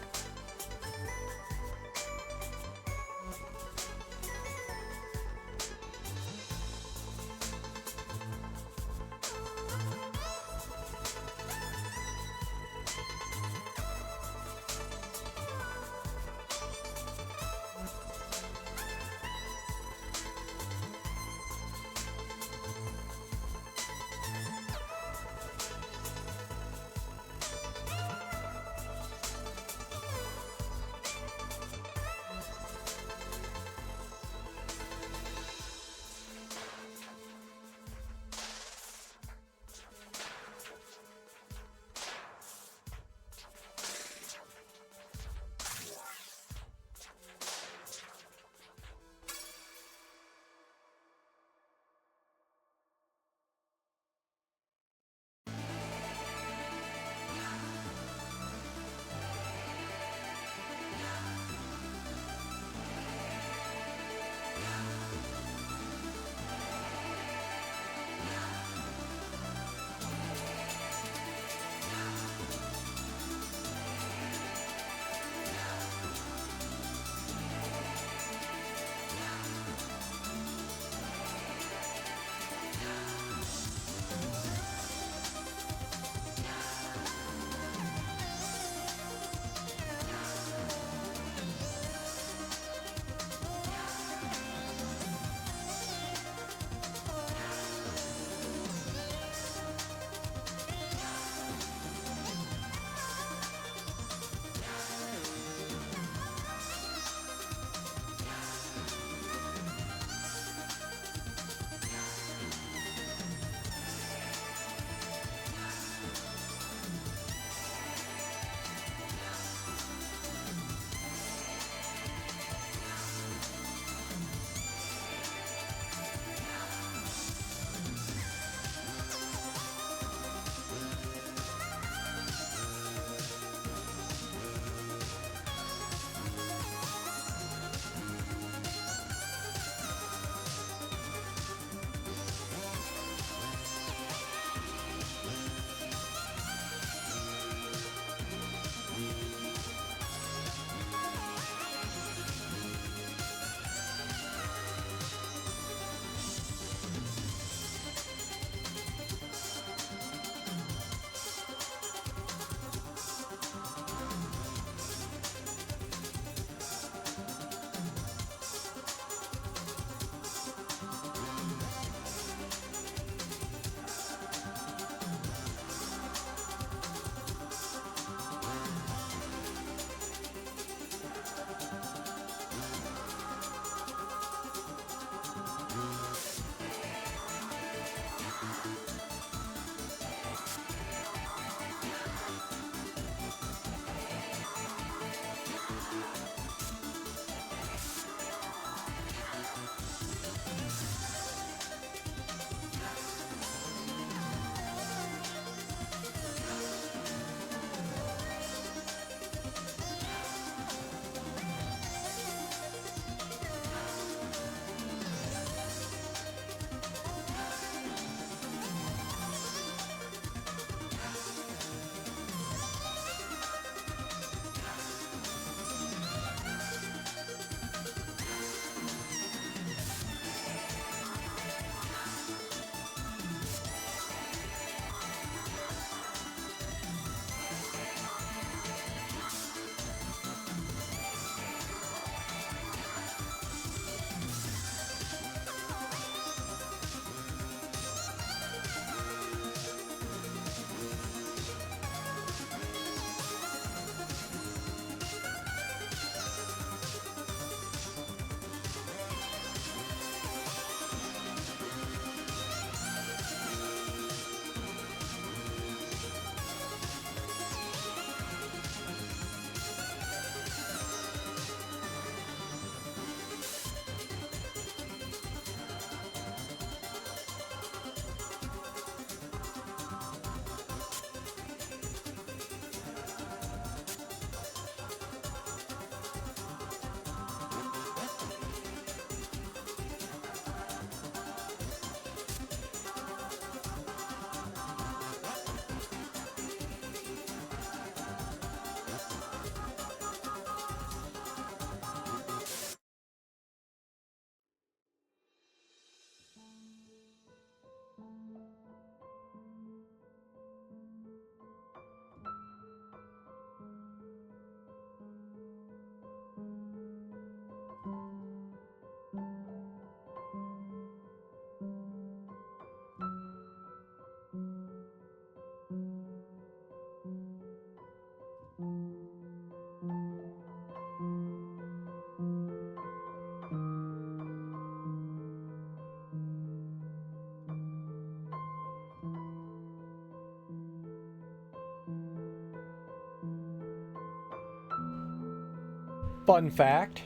Fun fact,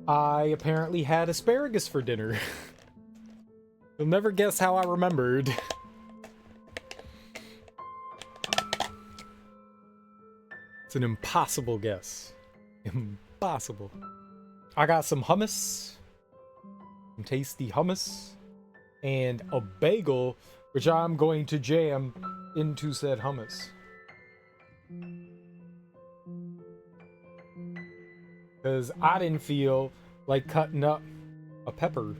I apparently had asparagus for dinner. You'll never guess how I remembered. It's an impossible guess. Impossible. I got some hummus, some tasty hummus, and a bagel, which I'm going to jam into said hummus. Because I didn't feel like cutting up a pepper.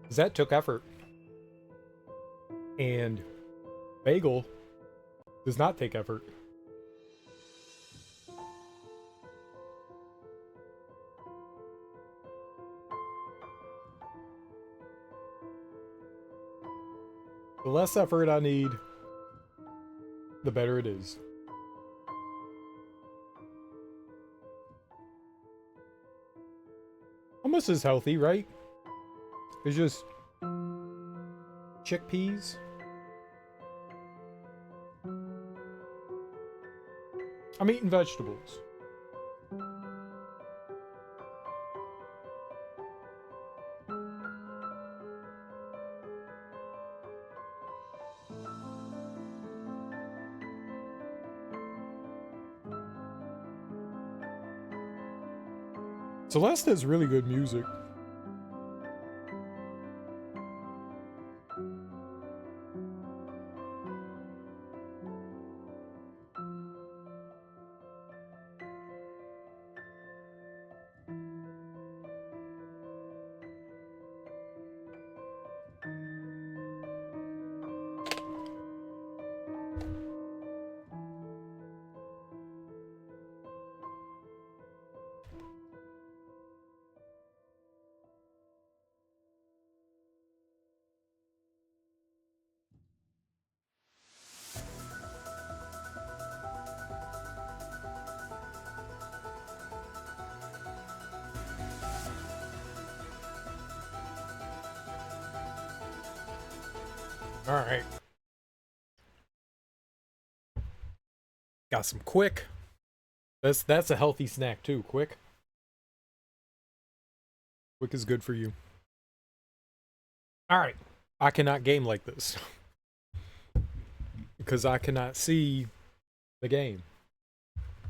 Because that took effort. And bagel does not take effort. The less effort I need, the better it is. Hummus is healthy, right? It's just chickpeas. I'm eating vegetables. Celeste has really good music. All right. Got some quick. That's a healthy snack too, quick. Quick is good for you. All right. I cannot game like this. Because I cannot see the game.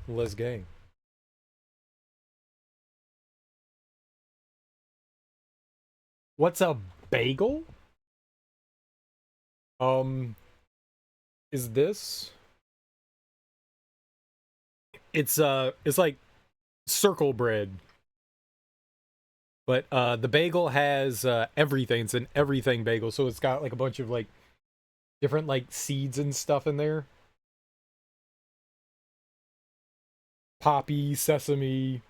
Let's game. What's a bagel? Is this? It's like circle bread. But the bagel has everything. It's an everything bagel, so it's got like a bunch of like different like seeds and stuff in there. Poppy, sesame.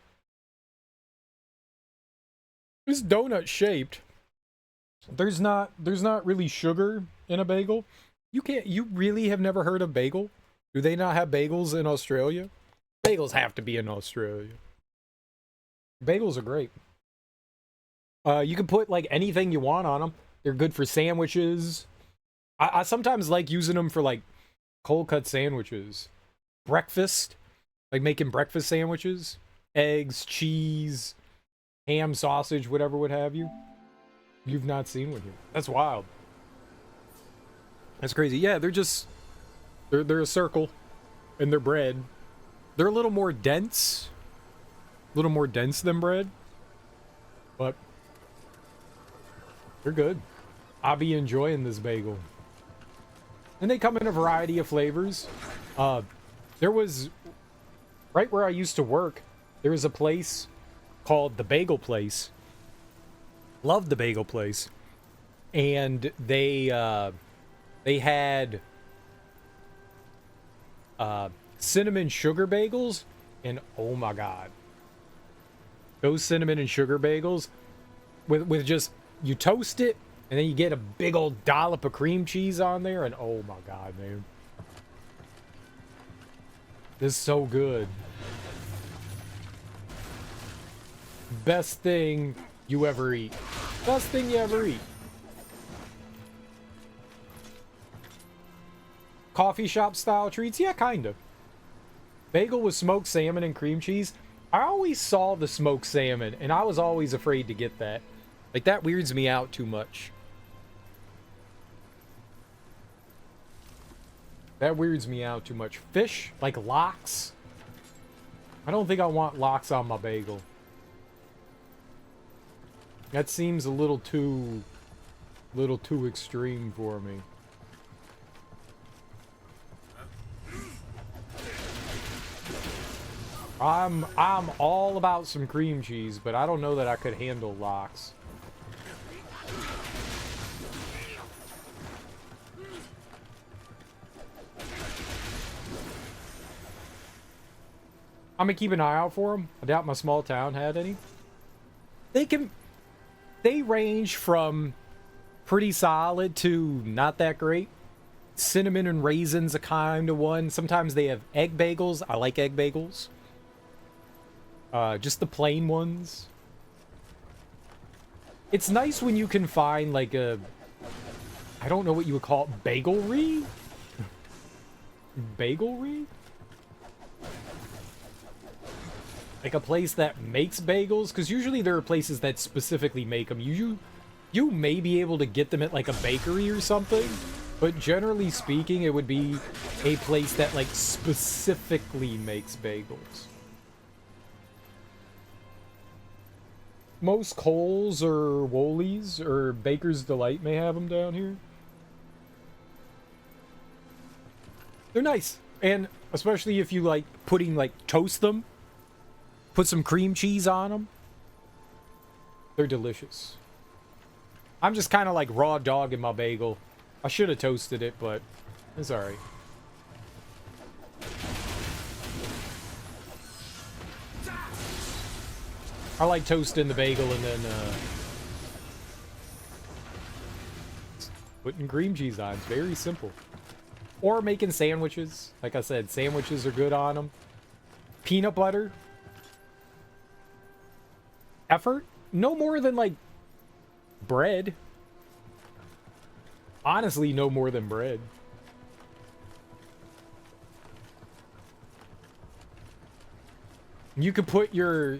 It's donut shaped. There's not really sugar in a bagel. You really have never heard of bagel? Do they not have bagels in Australia? Bagels have to be in Australia. Bagels are great. You can put like anything you want on them. They're good for sandwiches. I sometimes like using them for like cold cut sandwiches. Breakfast, like making breakfast sandwiches. Eggs, cheese, ham, sausage, whatever would have you. You've not seen one here. That's wild. That's crazy. Yeah, they're a circle and they're bread. They're a little more dense. A little more dense than bread. But they're good. I'll be enjoying this bagel. And they come in a variety of flavors. There was, right where I used to work, there was a place called the Bagel Place. Loved the Bagel Place. And they had cinnamon sugar bagels, and oh my god. Those cinnamon and sugar bagels with just, you toast it and then you get a big old dollop of cream cheese on there, and oh my god, man. This is so good. Best thing you ever eat. Best thing you ever eat. Coffee shop style treats? Yeah, kind of. Bagel with smoked salmon and cream cheese. I always saw the smoked salmon, and I was always afraid to get that. Like, that weirds me out too much. That weirds me out too much. Fish? Like lox? I don't think I want lox on my bagel. That seems a little too extreme for me. I'm all about some cream cheese, but I don't know that I could handle lox. I'm gonna keep an eye out for them. I doubt my small town had any. They range from pretty solid to not that great. Cinnamon and raisins a kind of one. Sometimes they have egg bagels. I like egg bagels. Just the plain ones. It's nice when you can find like a, I don't know what you would call it, bagelry? Bagelry? Like a place that makes bagels, because usually there are places that specifically make them. You may be able to get them at like a bakery or something, but generally speaking, it would be a place that like specifically makes bagels. Most Kohl's or Woolies or Baker's Delight may have them down here. They're nice, and especially if you like putting like toast them. Put some cream cheese on them. They're delicious. I'm just kind of like raw dog in my bagel. I should have toasted it, but it's alright. I like toasting the bagel and then putting cream cheese on. It's very simple. Or making sandwiches. Like I said, sandwiches are good on them. Peanut butter. Effort? No more than, like, bread. Honestly, no more than bread. You could put your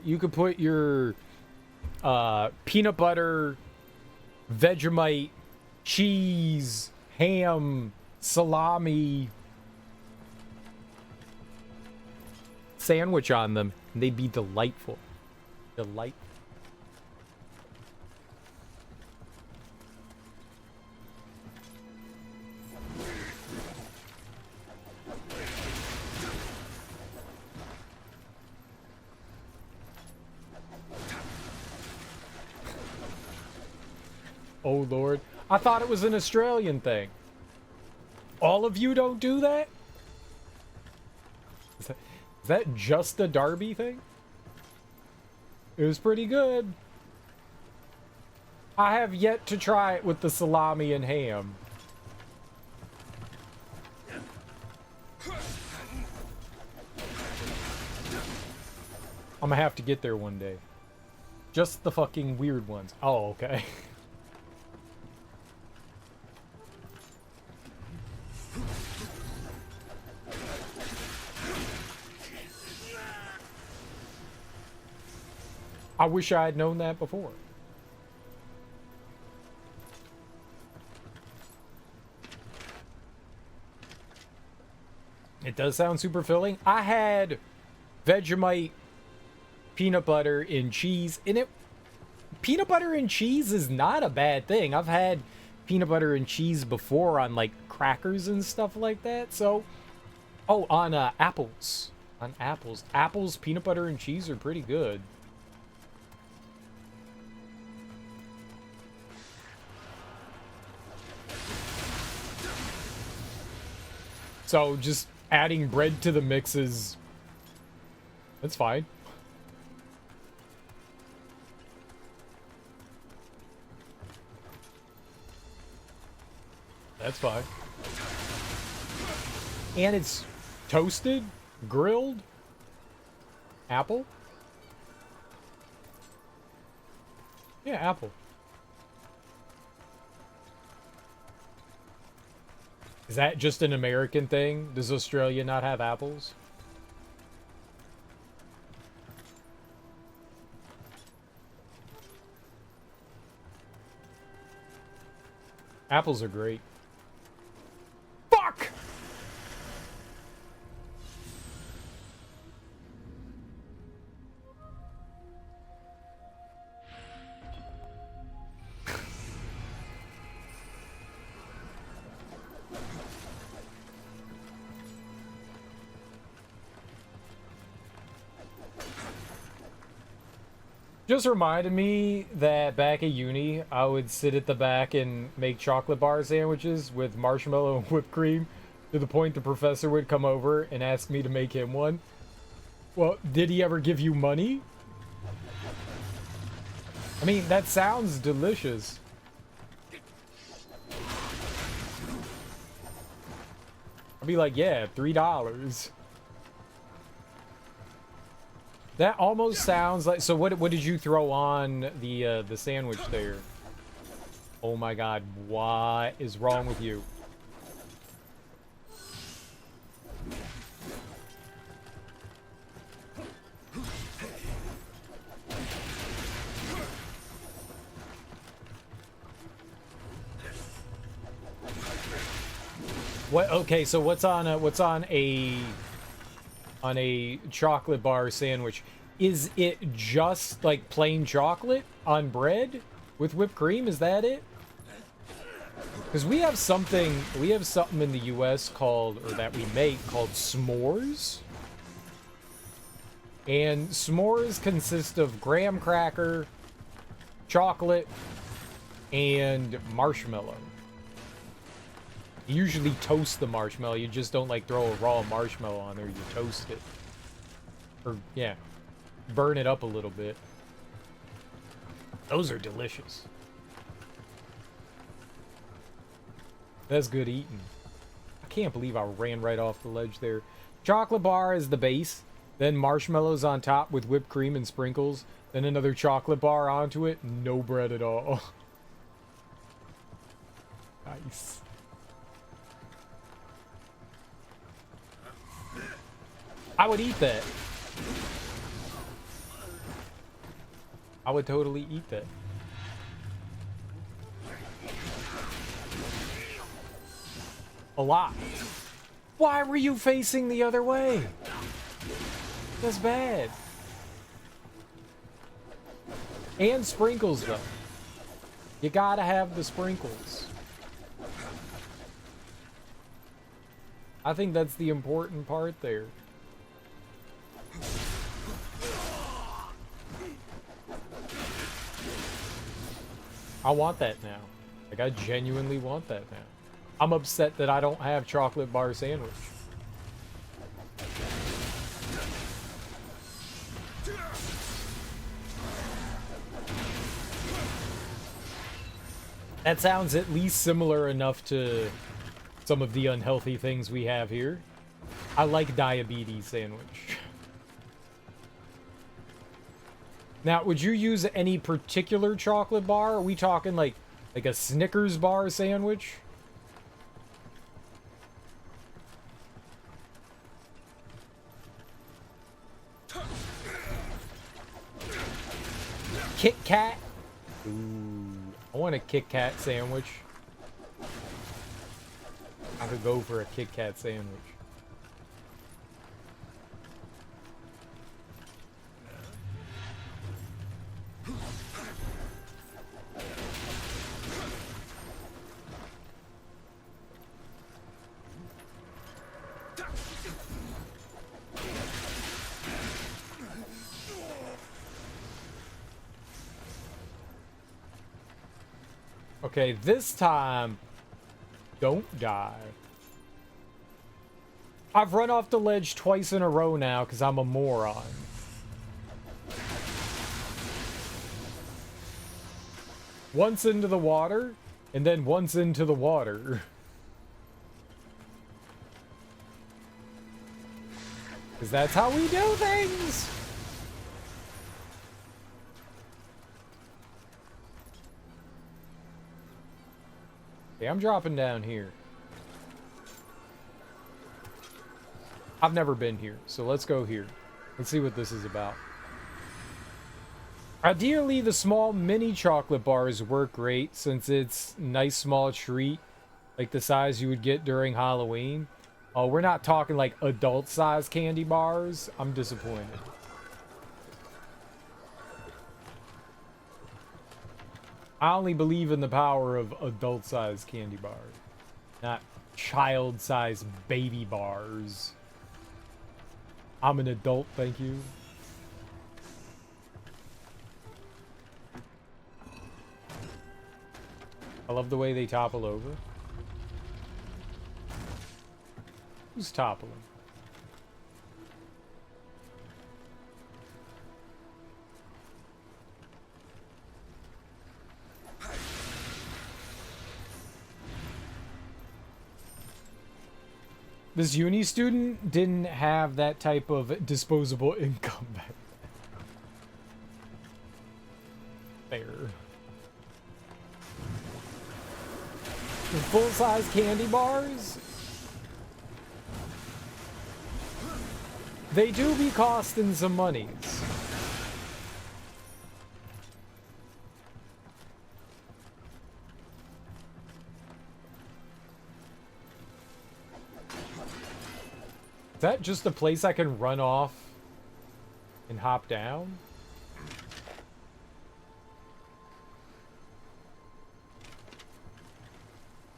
peanut butter, Vegemite, cheese, ham, salami sandwich on them, and they'd be delightful. Delightful. Oh, Lord. I thought it was an Australian thing. All of you don't do that? Is that just a Derby thing? It was pretty good. I have yet to try it with the salami and ham. I'm gonna have to get there one day. Just the fucking weird ones. Oh, okay. I wish I had known that before. It does sound super filling. I had Vegemite peanut butter and cheese, and peanut butter and cheese is not a bad thing. I've had peanut butter and cheese before on like crackers and stuff like that. So, oh, on apples. On apples. Apples, peanut butter and cheese are pretty good. So just adding bread to the mix is, that's fine. That's fine. And it's toasted, grilled, apple. Yeah, apple. Is that just an American thing? Does Australia not have apples? Apples are great. Fuck! Just reminded me that back at uni, I would sit at the back and make chocolate bar sandwiches with marshmallow and whipped cream to the point the professor would come over and ask me to make him one. Well, did he ever give you money? I mean, that sounds delicious. I'd be like, yeah, $3. That almost sounds like. So what did you throw on the sandwich there? Oh my God, what is wrong with you? What? Okay, so what's on a chocolate bar sandwich? Is it just like plain chocolate on bread with whipped cream? Is that it? Because we have something in the US called, or that we make, called s'mores. And s'mores consist of graham cracker, chocolate, and marshmallow. You usually toast the marshmallow. You just don't like throw a raw marshmallow on there. You toast it. Or, yeah, burn it up a little bit. Those are delicious. That's good eating. I can't believe I ran right off the ledge there. Chocolate bar is the base. Then marshmallows on top with whipped cream and sprinkles. Then another chocolate bar onto it. No bread at all. Nice. I would eat that. I would totally eat that. A lot. Why were you facing the other way? That's bad. And sprinkles, though. You gotta have the sprinkles. I think that's the important part there. I want that now. Like, I genuinely want that now. I'm upset that I don't have chocolate bar sandwich. That sounds at least similar enough to some of the unhealthy things we have here. I like diabetes sandwich. Now, would you use any particular chocolate bar? Are we talking like a Snickers bar sandwich? Kit Kat? Ooh, I want a Kit Kat sandwich. I could go for a Kit Kat sandwich. Okay, this time, don't die. I've run off the ledge twice in a row now because I'm a moron. Once into the water, and then once into the water. Because that's how we do things! Okay, I'm dropping down here. I've never been here, so let's go here. Let's see what this is about. Ideally, the small mini chocolate bars work great since it's nice small treat, like the size you would get during Halloween. Oh, we're not talking like adult size candy bars. I'm disappointed. I only believe in the power of adult size candy bars, not child size baby bars. I'm an adult, thank you. I love the way they topple over. Who's toppling? This uni student didn't have that type of disposable income back then. Fair. The full-size candy bars, they do be costing some monies. Is that just a place I can run off and hop down?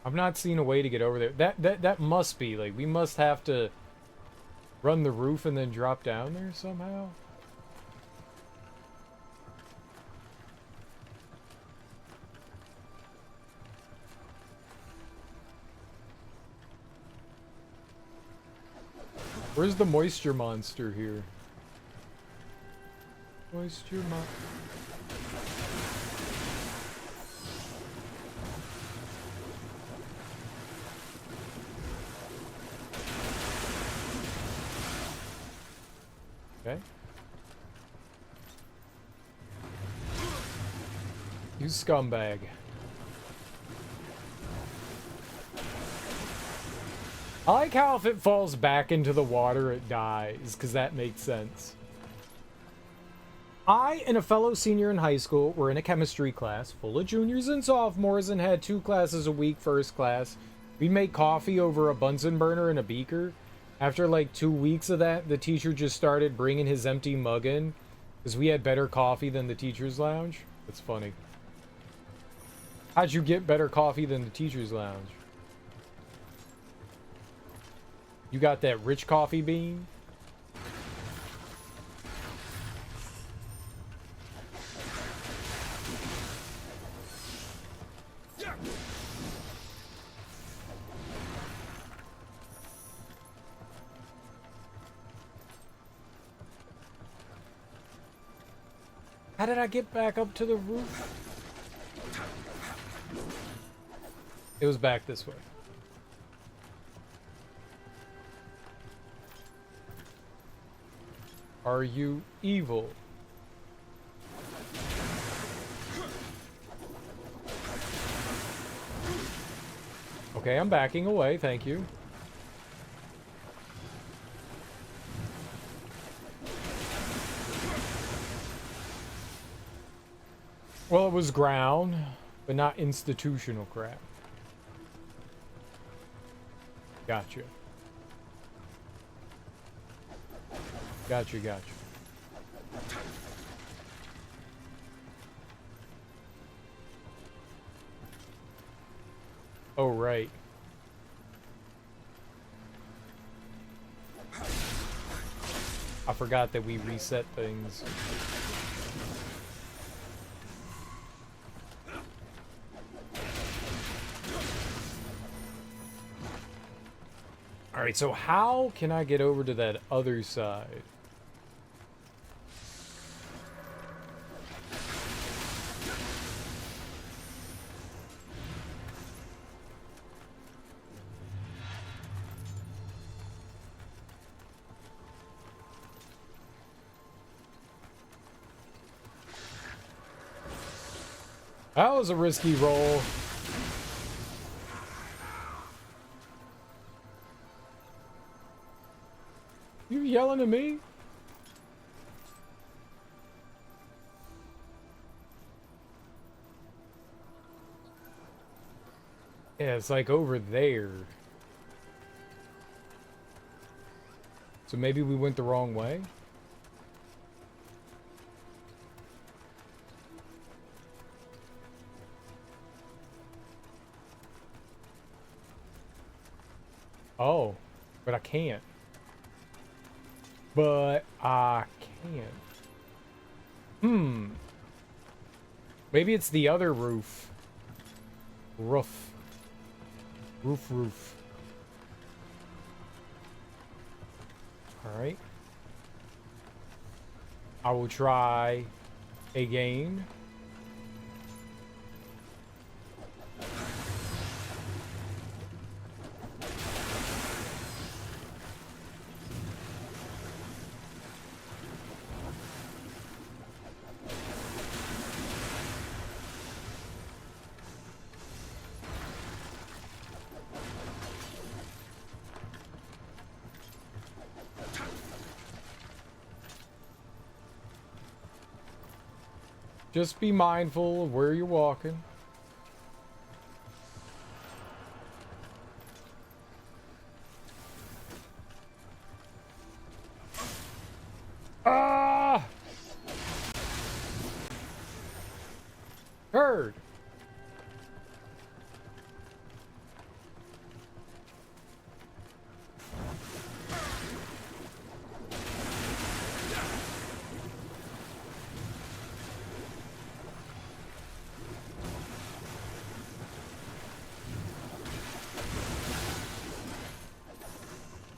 I've not seen a way to get over there. That must be, like, we must have to run the roof and then drop down there somehow. Where's the moisture monster here? Moisture monster. Okay. You scumbag. I like how if it falls back into the water, it dies, because that makes sense. I and a fellow senior in high school were in a chemistry class full of juniors and sophomores and had 2 classes a week first class. We'd make coffee over a Bunsen burner and a beaker. After like 2 weeks of that, the teacher just started bringing his empty mug in because we had better coffee than the teacher's lounge. That's funny. How'd you get better coffee than the teacher's lounge? You got that rich coffee bean? How did I get back up to the roof? It was back this way. Are you evil? Okay, I'm backing away, thank you. Well, it was ground, but not institutional crap. Gotcha. Gotcha, gotcha. Oh, right. I forgot that we reset things. Alright, so how can I get over to that other side? That was a risky roll. You yelling at me? Yeah, it's like over there. So maybe we went the wrong way? Oh, but I can't. But I can't. Hmm. Maybe it's the other roof. Roof. Roof. Alright. I will try again. Just be mindful of where you're walking. Ah! Heard.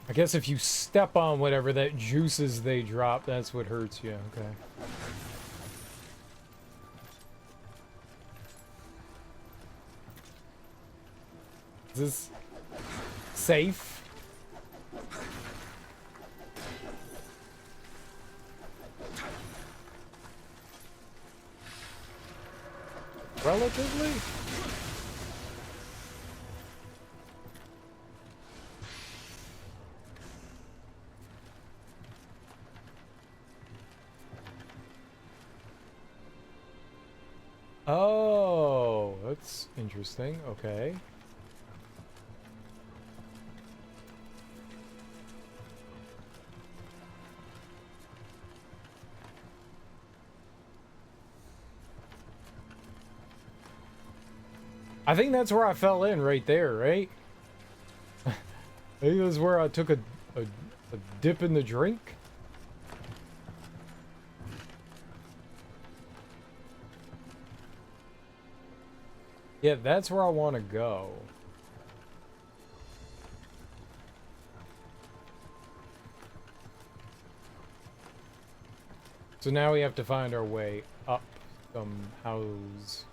I guess if you step on whatever that juices they drop, that's what hurts you. Okay. Is this safe? Relatively? Oh, that's interesting. Okay. I think that's where I fell in right there, right? I think that's where I took a dip in the drink. Yeah, that's where I want to go. So now we have to find our way up some house.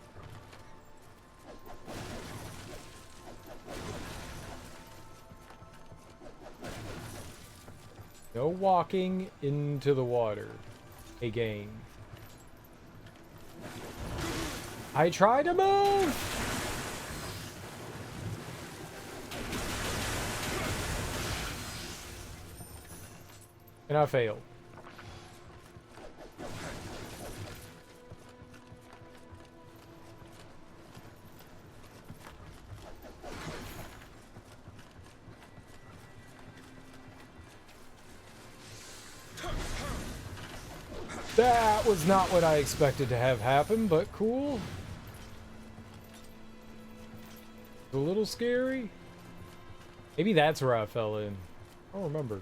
No walking into the water again. I try to move! And I failed. That was not what I expected to have happen, but cool. A little scary. Maybe that's where I fell in. I don't remember.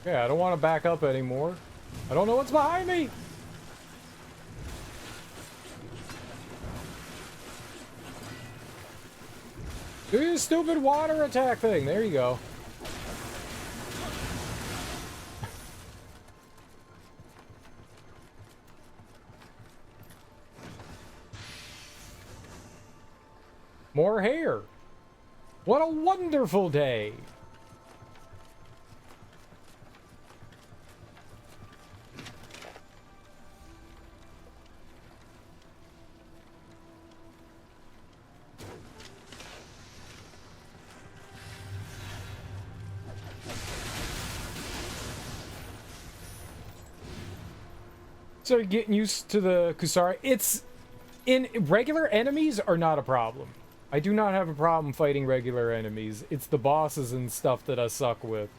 Yeah, I don't want to back up anymore. I don't know what's behind me. Do your stupid water attack thing. There you go. More hair. What a wonderful day. Start getting used to the Kusari. It's in regular enemies are not a problem. I do not have a problem fighting regular enemies. It's the bosses and stuff that I suck with.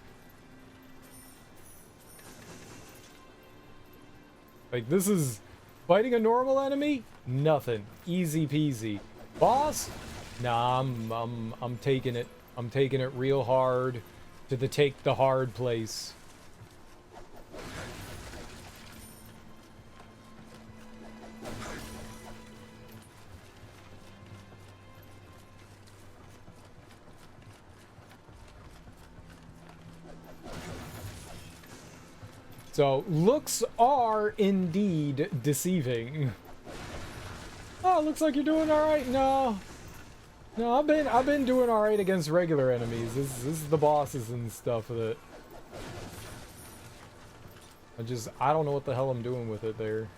Like, this is fighting a normal enemy? Nothing. Easy peasy. Boss? Nah, I'm taking it. I'm taking it real hard to take the hard place. So, looks are indeed deceiving. Oh, looks like you're doing alright. No. No, I've been doing alright against regular enemies. This is the bosses and stuff with it. I don't know what the hell I'm doing with it there.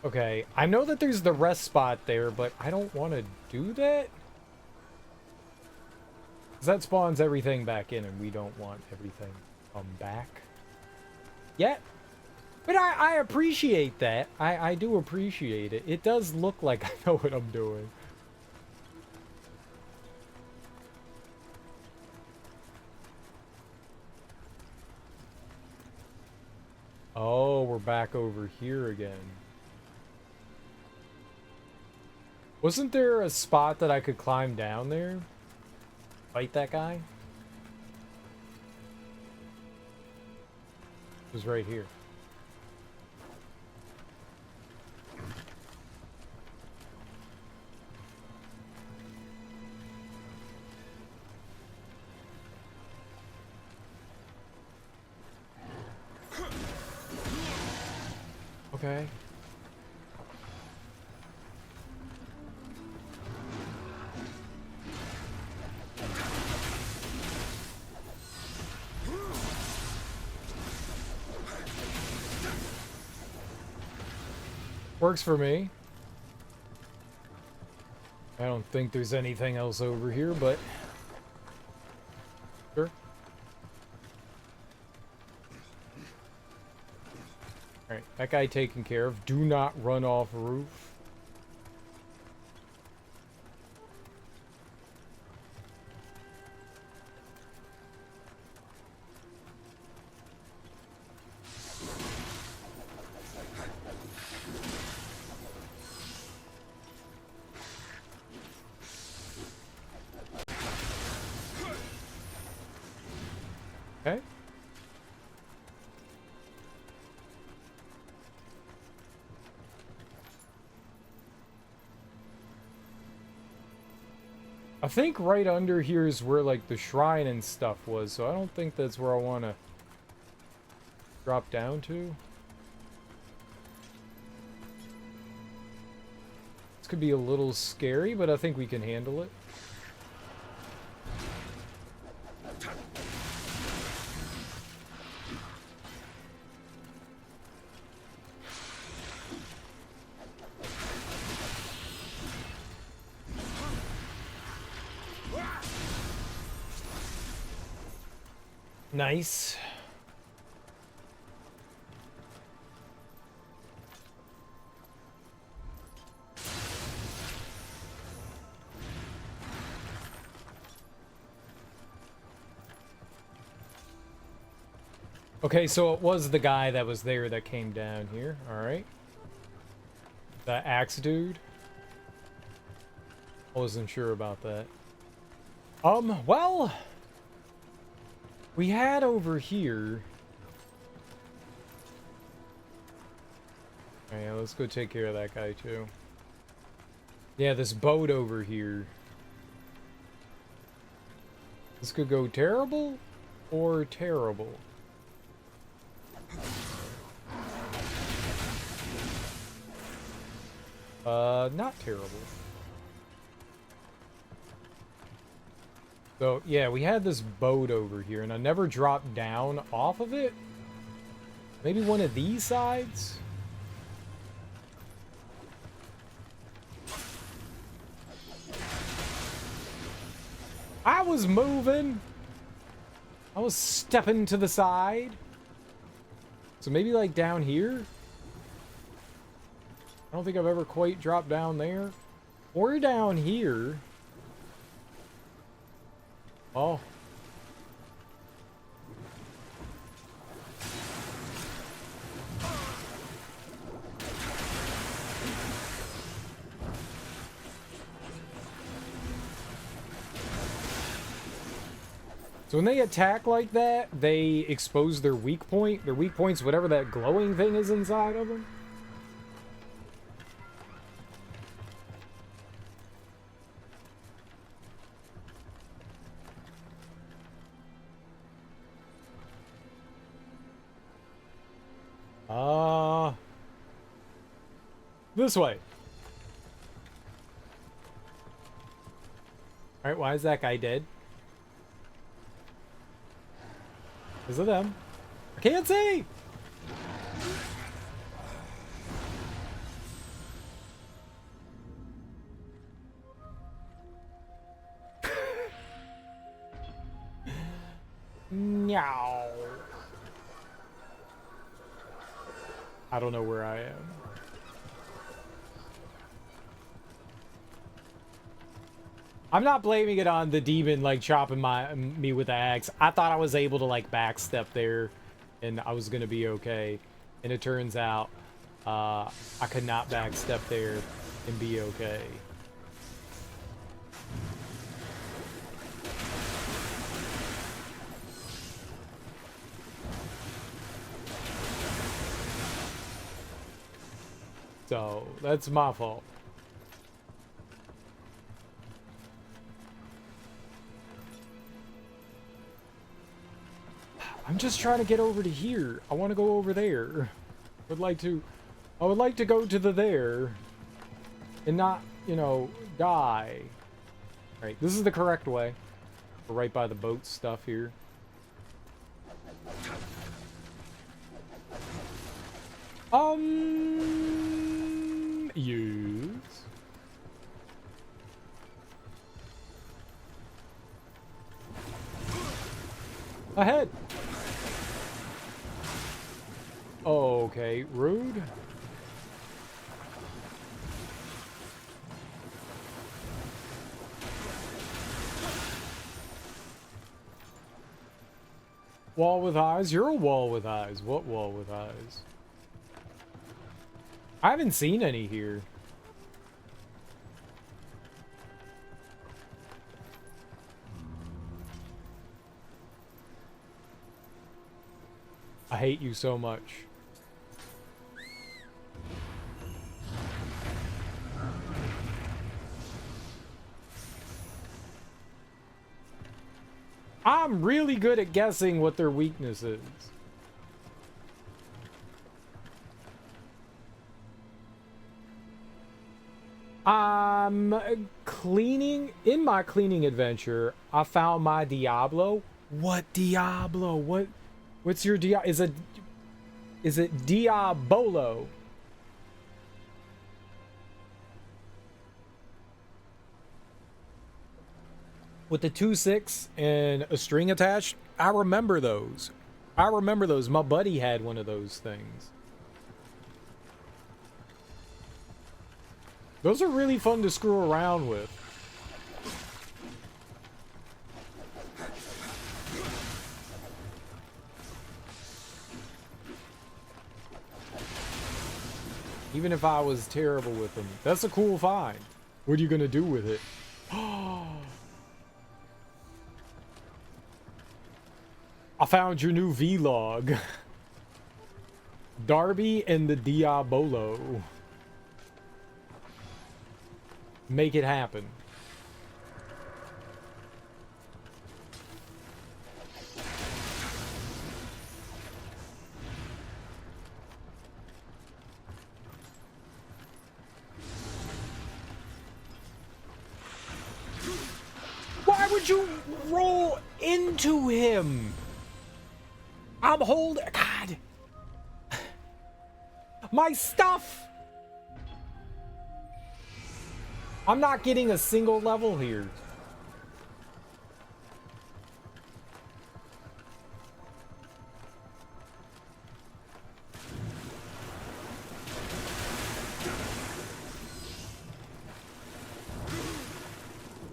Okay, I know that there's the rest spot there, but I don't want to do that. That spawns everything back in, and we don't want everything come back yet. But I appreciate that. I do appreciate it. It does look like I know what I'm doing. Oh, we're back over here again. Wasn't there a spot that I could climb down there? Fight that guy? It was right here. Okay. Works for me. I don't think there's anything else over here, but sure. Alright, that guy taken care of. Do not run off roof. Okay. I think right under here is where, like, the shrine and stuff was, so I don't think that's where I want to drop down to. This could be a little scary, but I think we can handle it. Nice. Okay, so it was the guy that was there that came down here. All right. The axe dude. I wasn't sure about that. Well, we had over here. Oh, yeah, let's go take care of that guy too. Yeah, this boat over here. This could go terrible or terrible. Not terrible. So, yeah, we had this boat over here, and I never dropped down off of it. Maybe one of these sides? I was moving! I was stepping to the side. So maybe like down here? I don't think I've ever quite dropped down there. Or down here. Oh. So when they attack like that, they expose their weak point. Their weak point's whatever that glowing thing is inside of them. This way. Alright, why is that guy dead? Is it them? I can't see! Nioh. I don't know where I am. I'm not blaming it on the demon like chopping me with the axe. I thought I was able to like backstep there and I was gonna be okay. And it turns out I could not backstep there and be okay. So that's my fault. I'm just trying to get over to here. I want to go over there. I would like to go to the there and not, you know, die. All right, this is the correct way. We're right by the boat stuff here. Yes. Ahead. Okay, rude. Wall with eyes? You're a wall with eyes. What wall with eyes? I haven't seen any here. I hate you so much. I'm really good at guessing what their weakness is. Cleaning, in my cleaning adventure, I found my Diablo. What Diablo? What's your is it Diabolo? With the 2-6 and a string attached? I remember those. I remember those. My buddy had one of those things. Those are really fun to screw around with. Even if I was terrible with them. That's a cool find. What are you gonna do with it? I found your new vlog. Darby and the Diabolo. Make it happen. Why would you roll into him? I'm holding. God. My stuff. I'm not getting a single level here.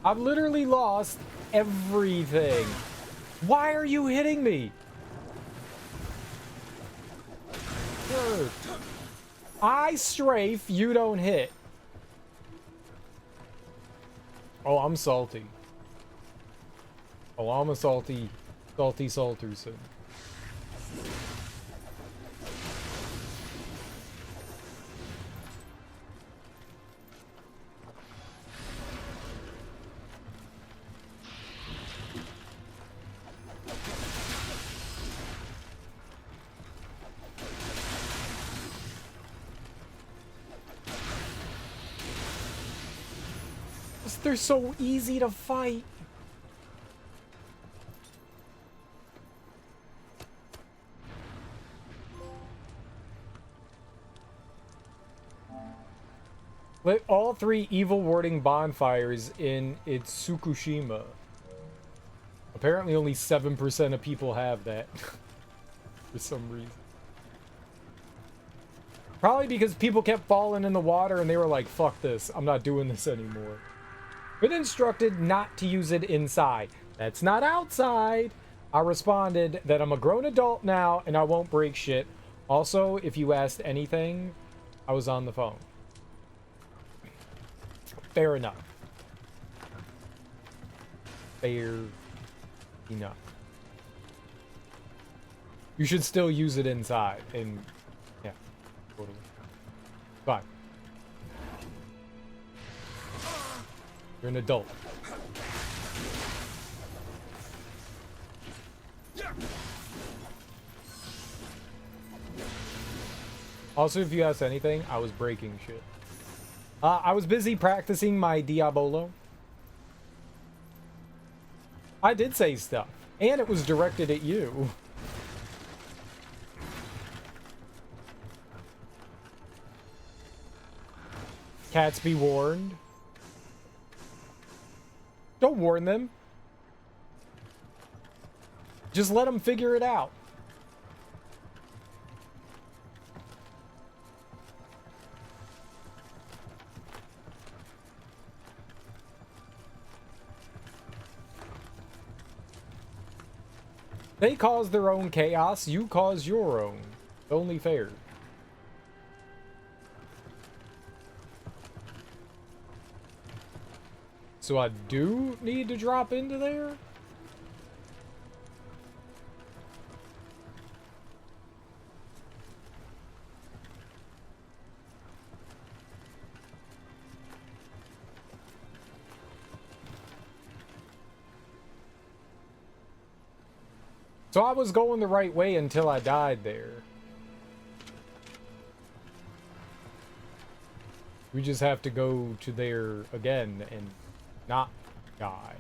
I've literally lost everything. Why are you hitting me? Sure. I strafe, you don't hit. Oh, I'm salty. Oh, I'm a salty salterson. They're so easy to fight. Lit all 3 evil warding bonfires in Itsukushima. Apparently only 7% of people have that. For some reason. Probably because people kept falling in the water and they were like, fuck this, I'm not doing this anymore. Been instructed not to use it inside. That's not outside. I responded that I'm a grown adult now and I won't break shit. Also, if you asked anything, I was on the phone. Fair enough. Fair enough. You should still use it inside. And yeah, totally. Fine. You're an adult. Also, if you ask anything, I was breaking shit. I was busy practicing my Diabolo. I did say stuff, and it was directed at you. Cats be warned. Don't warn them. Just let them figure it out. They cause their own chaos, you cause your own. Only fair. So I do need to drop into there? So I was going the right way until I died there. We just have to go to there again and not die.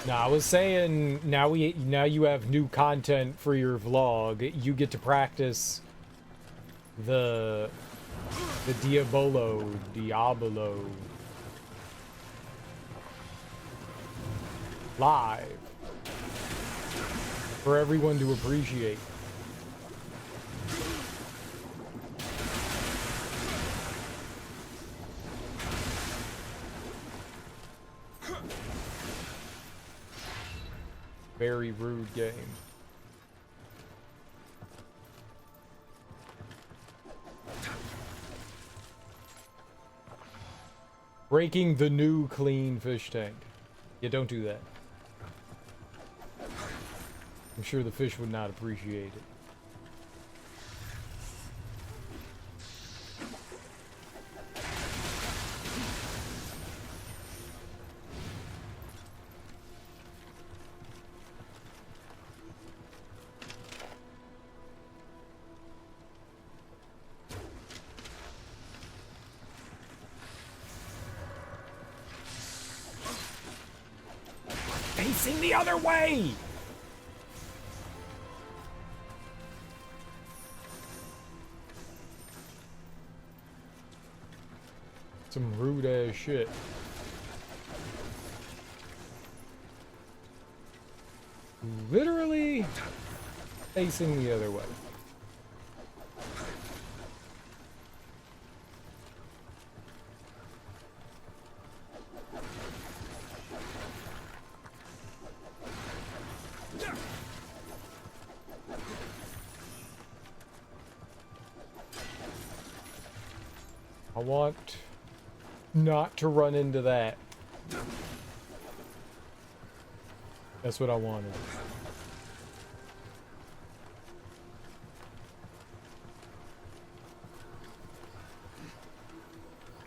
Now I was saying now you have new content for your vlog. You get to practice the Diabolo live for everyone to appreciate. Very rude game. Breaking the new clean fish tank. Yeah, don't do that. I'm sure the fish would not appreciate it. Facing the other way! Some rude ass shit. Literally facing the other way. want not to run into that. That's what I wanted.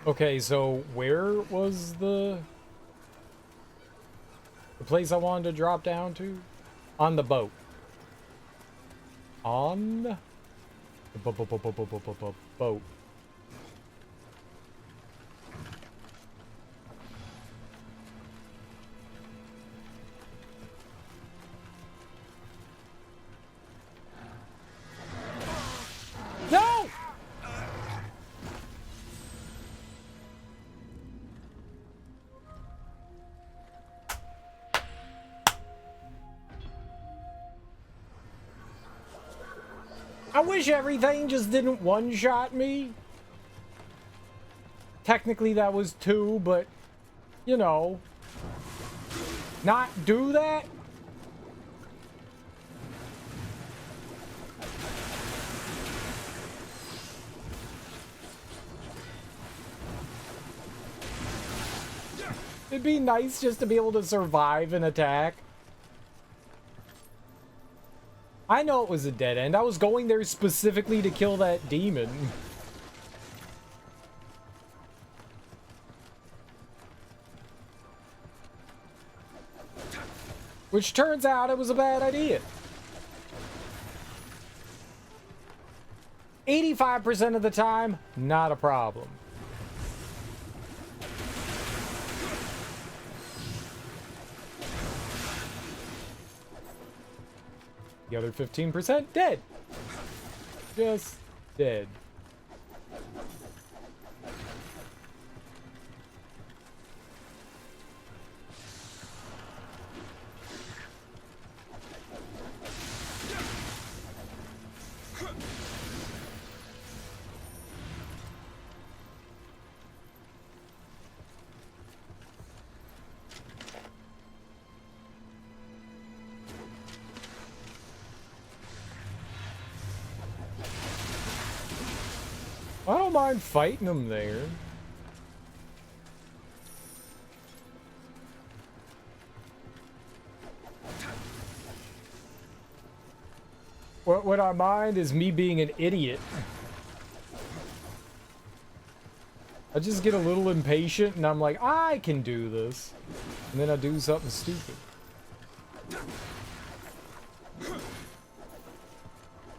Okay, so where was the place I wanted to drop down to? On the boat. On the boat. No! I wish everything just didn't one-shot me. Technically that was 2, but, you know, not do that. It'd be nice just to be able to survive an attack. I know it was a dead end. I was going there specifically to kill that demon. Which turns out it was a bad idea. 85% of the time, not a problem. The other 15% dead. Just dead. I don't mind fighting them there. What I mind is me being an idiot. I just get a little impatient and I'm like, I can do this. And then I do something stupid.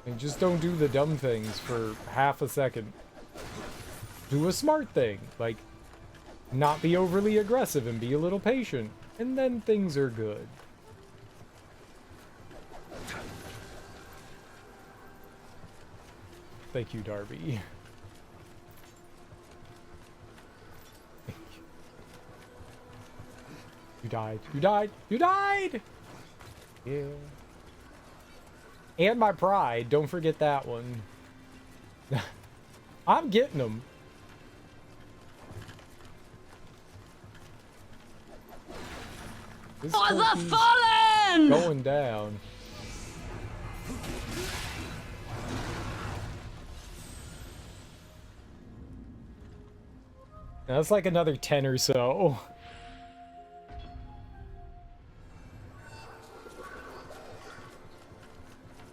And just don't do the dumb things for half a second. Do a smart thing, like not be overly aggressive and be a little patient, and then things are good. Thank you, Darby. You died. You died. You died! Yeah. And my pride. Don't forget that one. I'm getting them. This For the fallen! Going down. That's like another 10 or so.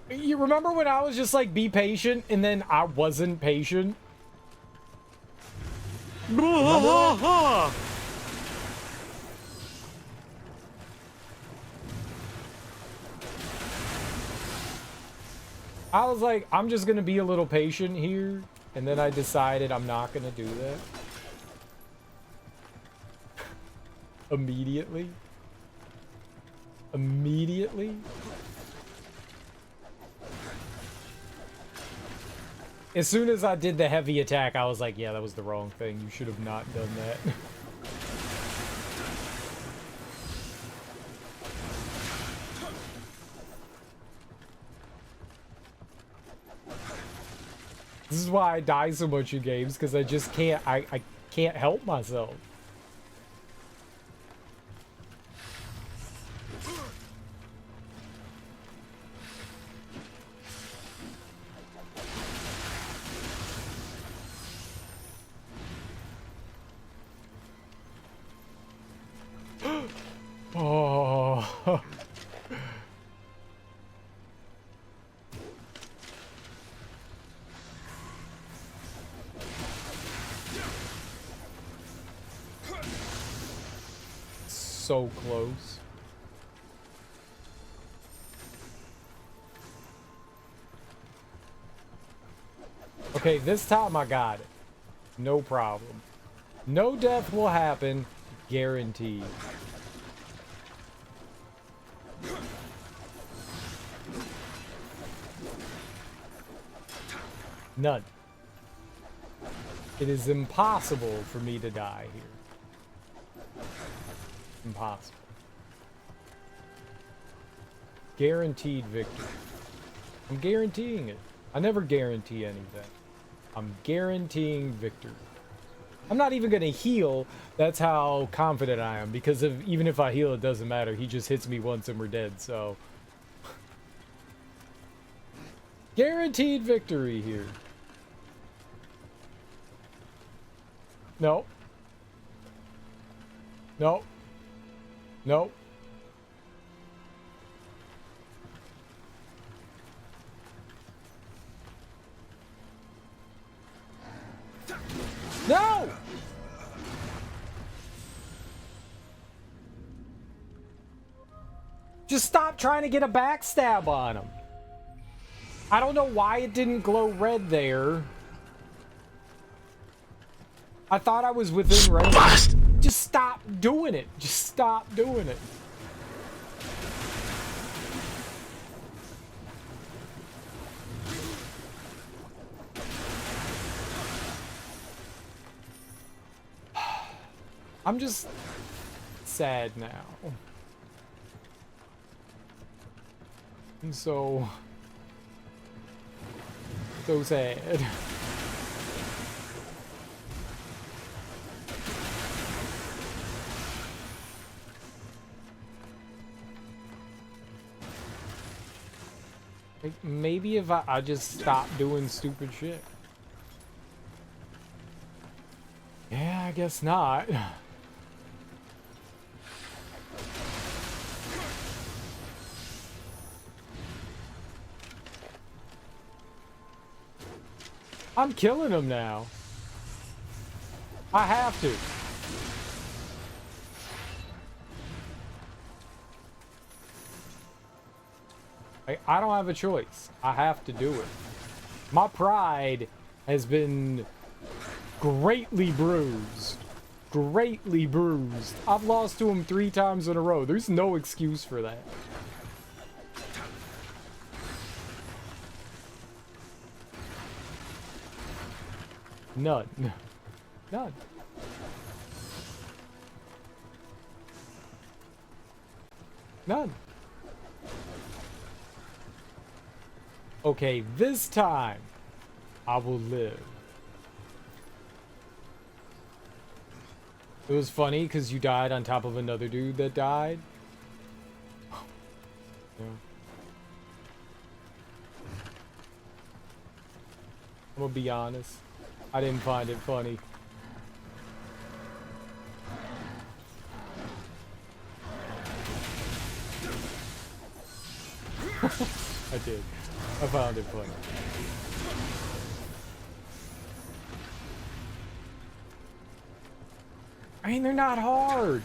You remember when I was just like, be patient, and then I wasn't patient? I was like, I'm just gonna be a little patient here, and then I decided I'm not gonna do that. Immediately. As soon as I did the heavy attack, I was like, yeah, that was the wrong thing. You should have not done that. This is why I die so much in games, because I just can't, I can't help myself. so close. Okay, this time I got it. No problem. No death will happen. Guaranteed. None. It is impossible for me to die here. Impossible. Guaranteed victory. I'm guaranteeing it. I never guarantee anything. I'm guaranteeing victory. I'm not even gonna heal. That's how confident I am. Because even if I heal, it doesn't matter. He just hits me once and we're dead. So guaranteed victory here. No. No. No. No! Just stop trying to get a backstab on him. I don't know why it didn't glow red there. I thought I was within range. Just stop doing it. Just stop doing it. I'm just sad now. I'm so sad. Like, maybe if I just stop doing stupid shit. Yeah, I guess not. I'm killing him now. I have to. I don't have a choice. I have to do it. My pride has been greatly bruised. Greatly bruised. I've lost to him 3 times in a row. There's no excuse for that. None. None. None. Okay, this time I will live. It was funny because you died on top of another dude that died. Yeah. I'm gonna be honest. I didn't find it funny. I did. I found it funny. I mean, they're not hard.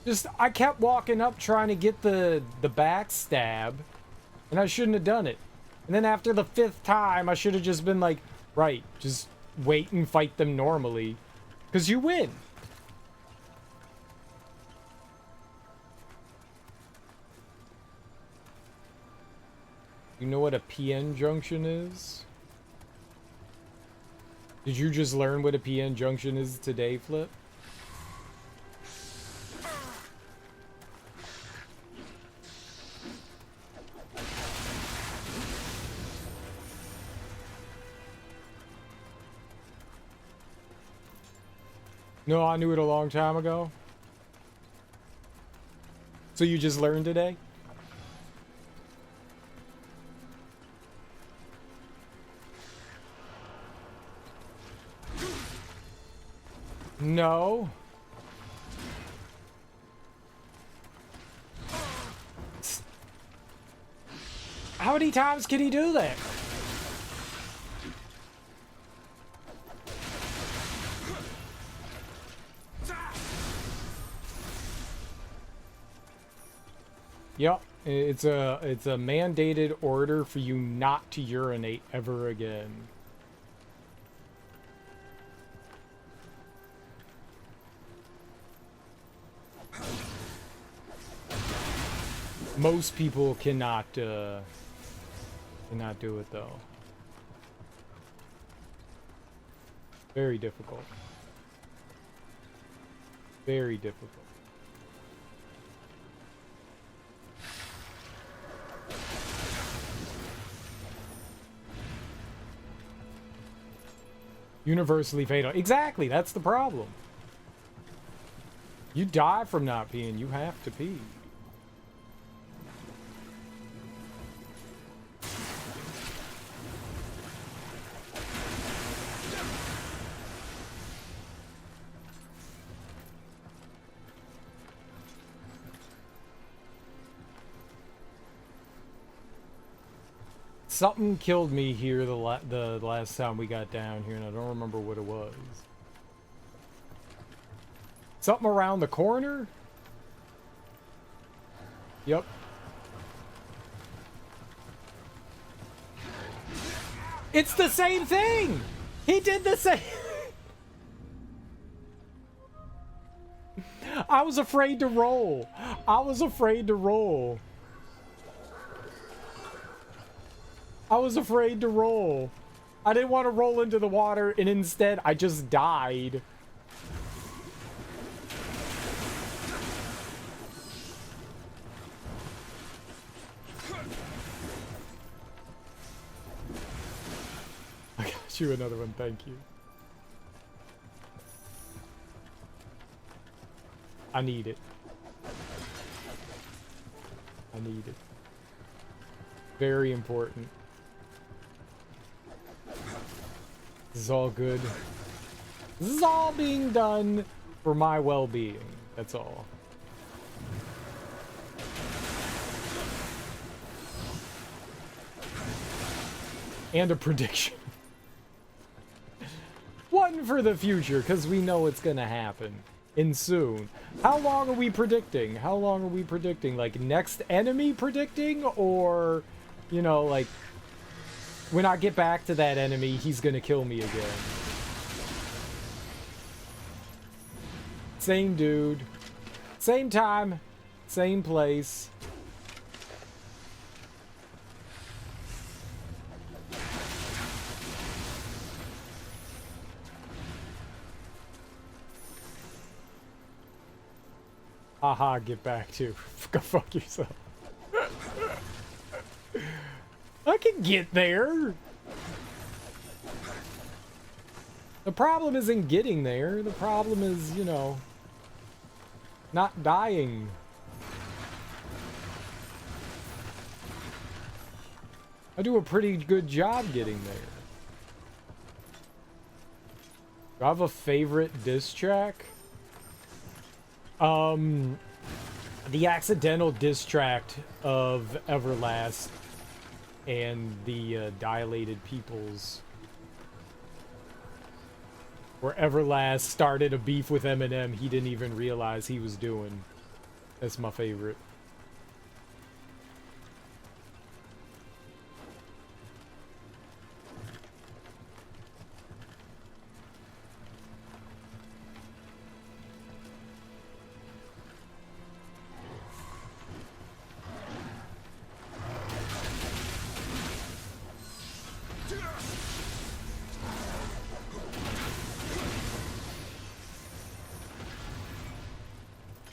Just, I kept walking up trying to get the backstab, and I shouldn't have done it. And then after the 5th time, I should have just been like, right, just wait and fight them normally, because you win. You know what a PN junction is? Did you just learn what a PN junction is today, Flip? No, I knew it a long time ago. So you just learned today? No. How many times can he do that? Yep, it's a mandated order for you not to urinate ever again. Most people cannot do it though. Very difficult. Very difficult. Universally fatal. Exactly, that's the problem. You die from not peeing, you have to pee. Something killed me here the last time we got down here, and I don't remember what it was. Something around the corner? Yep. It's the same thing! He did the same... I was afraid to roll. I was afraid to roll. I was afraid to roll. I didn't want to roll into the water, and instead, I just died. I got you another one, thank you. I need it. I need it. Very important. This is all good. This is all being done for my well-being. That's all. And a prediction. One for the future, because we know it's gonna happen. And soon. How long are we predicting? How long are we predicting? Like, next enemy predicting? Or, you know, like... when I get back to that enemy, he's gonna kill me again. Same dude. Same time. Same place. Haha, get back to. Go fuck yourself. I can get there. The problem isn't getting there. The problem is, you know, not dying. I do a pretty good job getting there. Do I have a favorite diss track? The accidental diss track of Everlast and the Dilated Peoples, where Everlast started a beef with Eminem he didn't even realize he was doing. That's my favorite.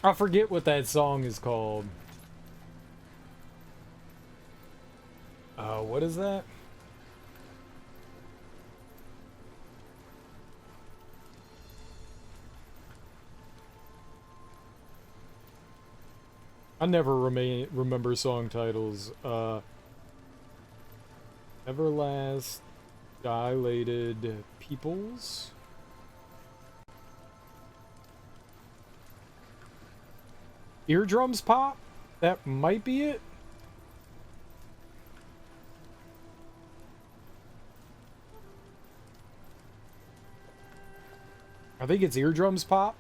I forget what that song is called. What is that? I never remember song titles. Everlast, Dilated Peoples. Eardrums Pop? That might be it. I think it's Eardrums Pop.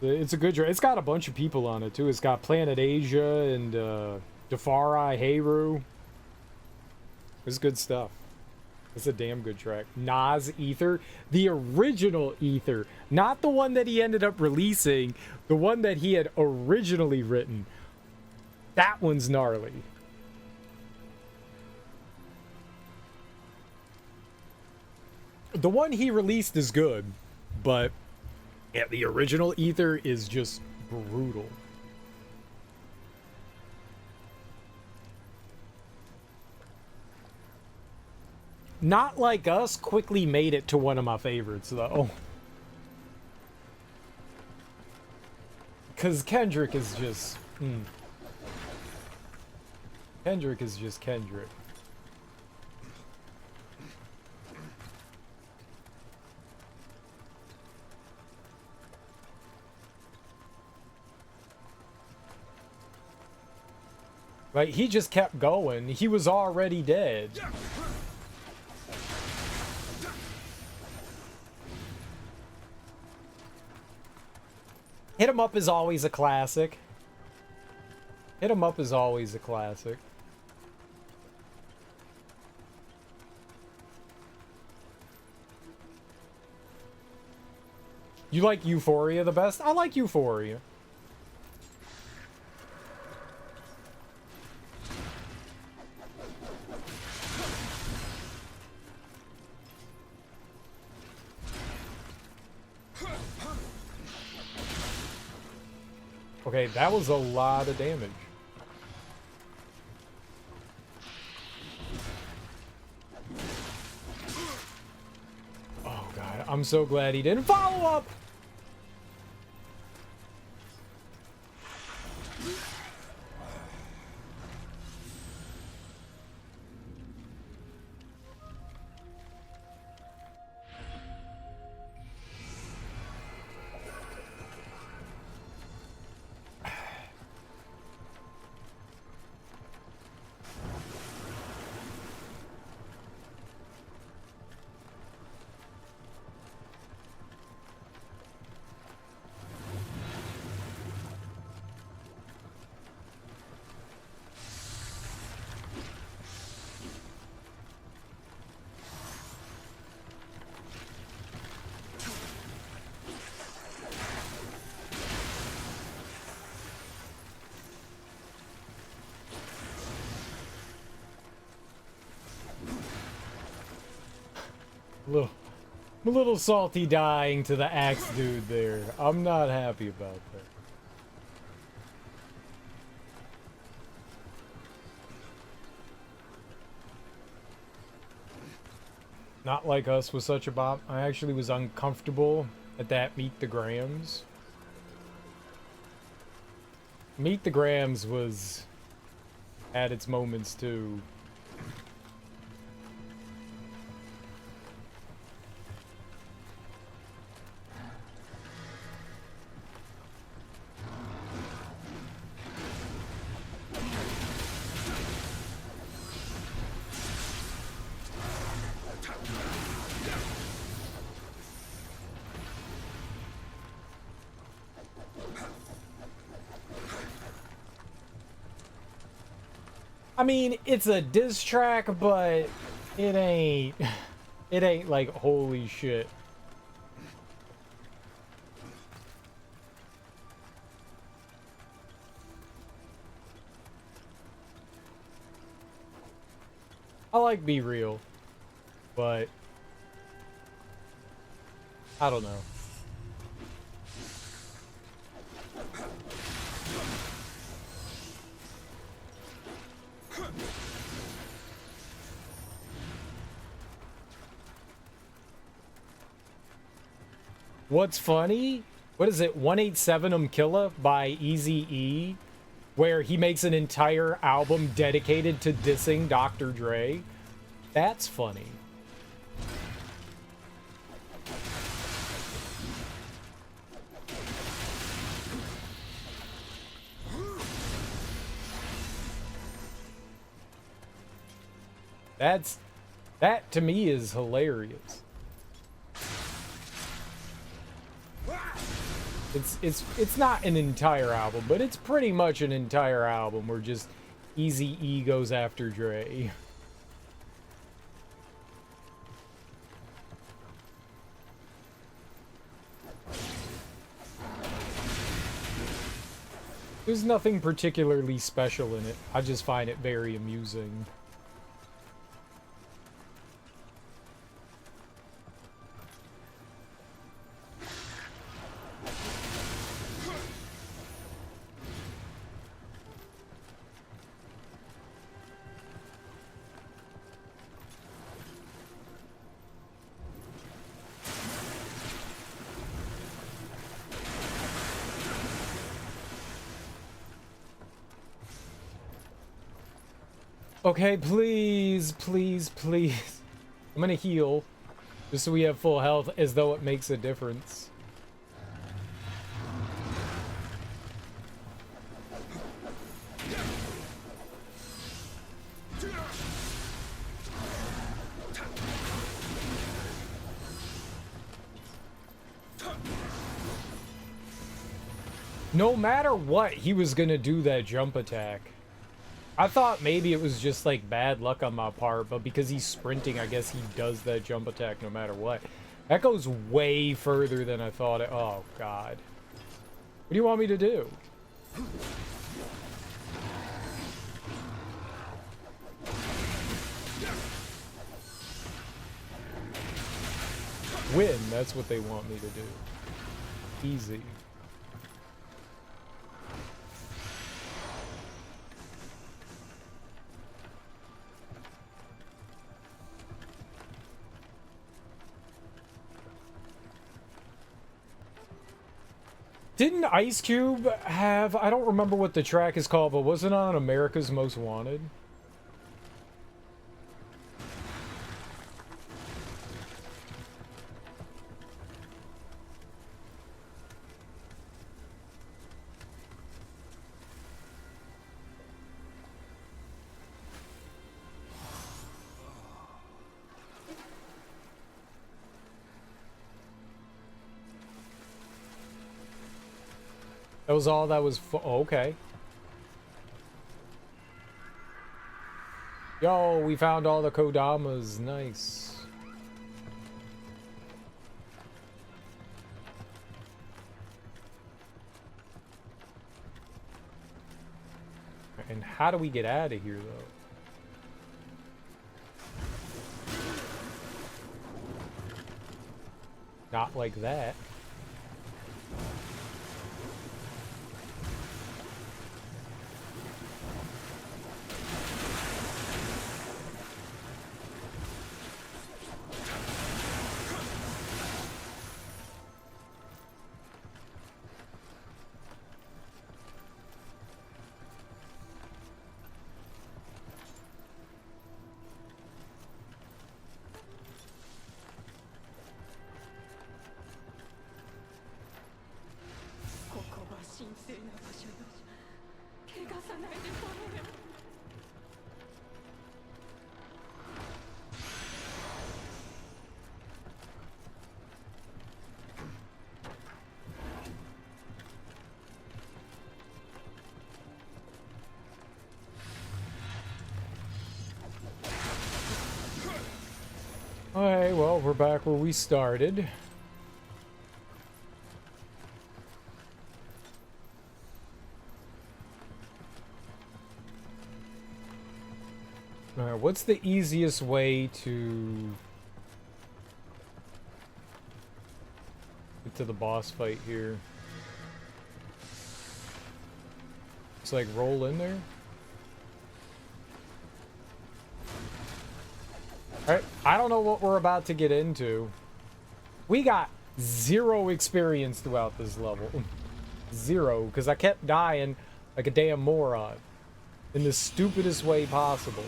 It's a good track. It's got a bunch of people on it too. It's got Planet Asia and Defari, Heiru. It's good stuff. It's a damn good track. Nas Ether, the original Ether, not the one that he ended up releasing, the one that he had originally written. That one's gnarly. The one he released is good, but yeah, the original Ether is just brutal. Not Like Us quickly made it to one of my favorites, though. Because Kendrick is just... Kendrick is just Kendrick. Like, he just kept going. He was already dead. Hit 'em Up is always a classic. Hit 'em Up is always a classic. You like Euphoria the best? I like Euphoria. Okay, that was a lot of damage. Oh god, I'm so glad he didn't follow up! I'm a little salty dying to the axe dude there. I'm not happy about that. Not Like Us was such a bop. I actually was uncomfortable at that Meet the Grams. Meet the Grams was had its moments too. I mean, it's a diss track, but it ain't like holy shit. I like Be Real, but I don't know. What's funny? What is it? 187 Killa by Eazy-E, where he makes an entire album dedicated to dissing Dr. Dre. That's funny. That to me is hilarious. It's not an entire album, but it's pretty much an entire album where just Eazy-E goes after Dre. There's nothing particularly special in it. I just find it very amusing. Okay, please, please, please. I'm gonna heal, just so we have full health, as though it makes a difference. No matter what, he was gonna do that jump attack. I thought maybe it was just like bad luck on my part, but because he's sprinting, I guess he does that jump attack no matter what. That goes way further than I thought it. Oh, God. What do you want me to do? Win, that's what they want me to do. Easy. Didn't Ice Cube have, I don't remember what the track is called, but wasn't it on America's Most Wanted? That was all that was oh, okay. Yo, we found all the Kodamas. Nice. And how do we get out of here, though? Not like that. Alright, well, we're back where we started. Alright, what's the easiest way to get to the boss fight here? It's like roll in there? Alright, I don't know what we're about to get into. We got 0 experience throughout this level. 0, because I kept dying like a damn moron. In the stupidest way possible.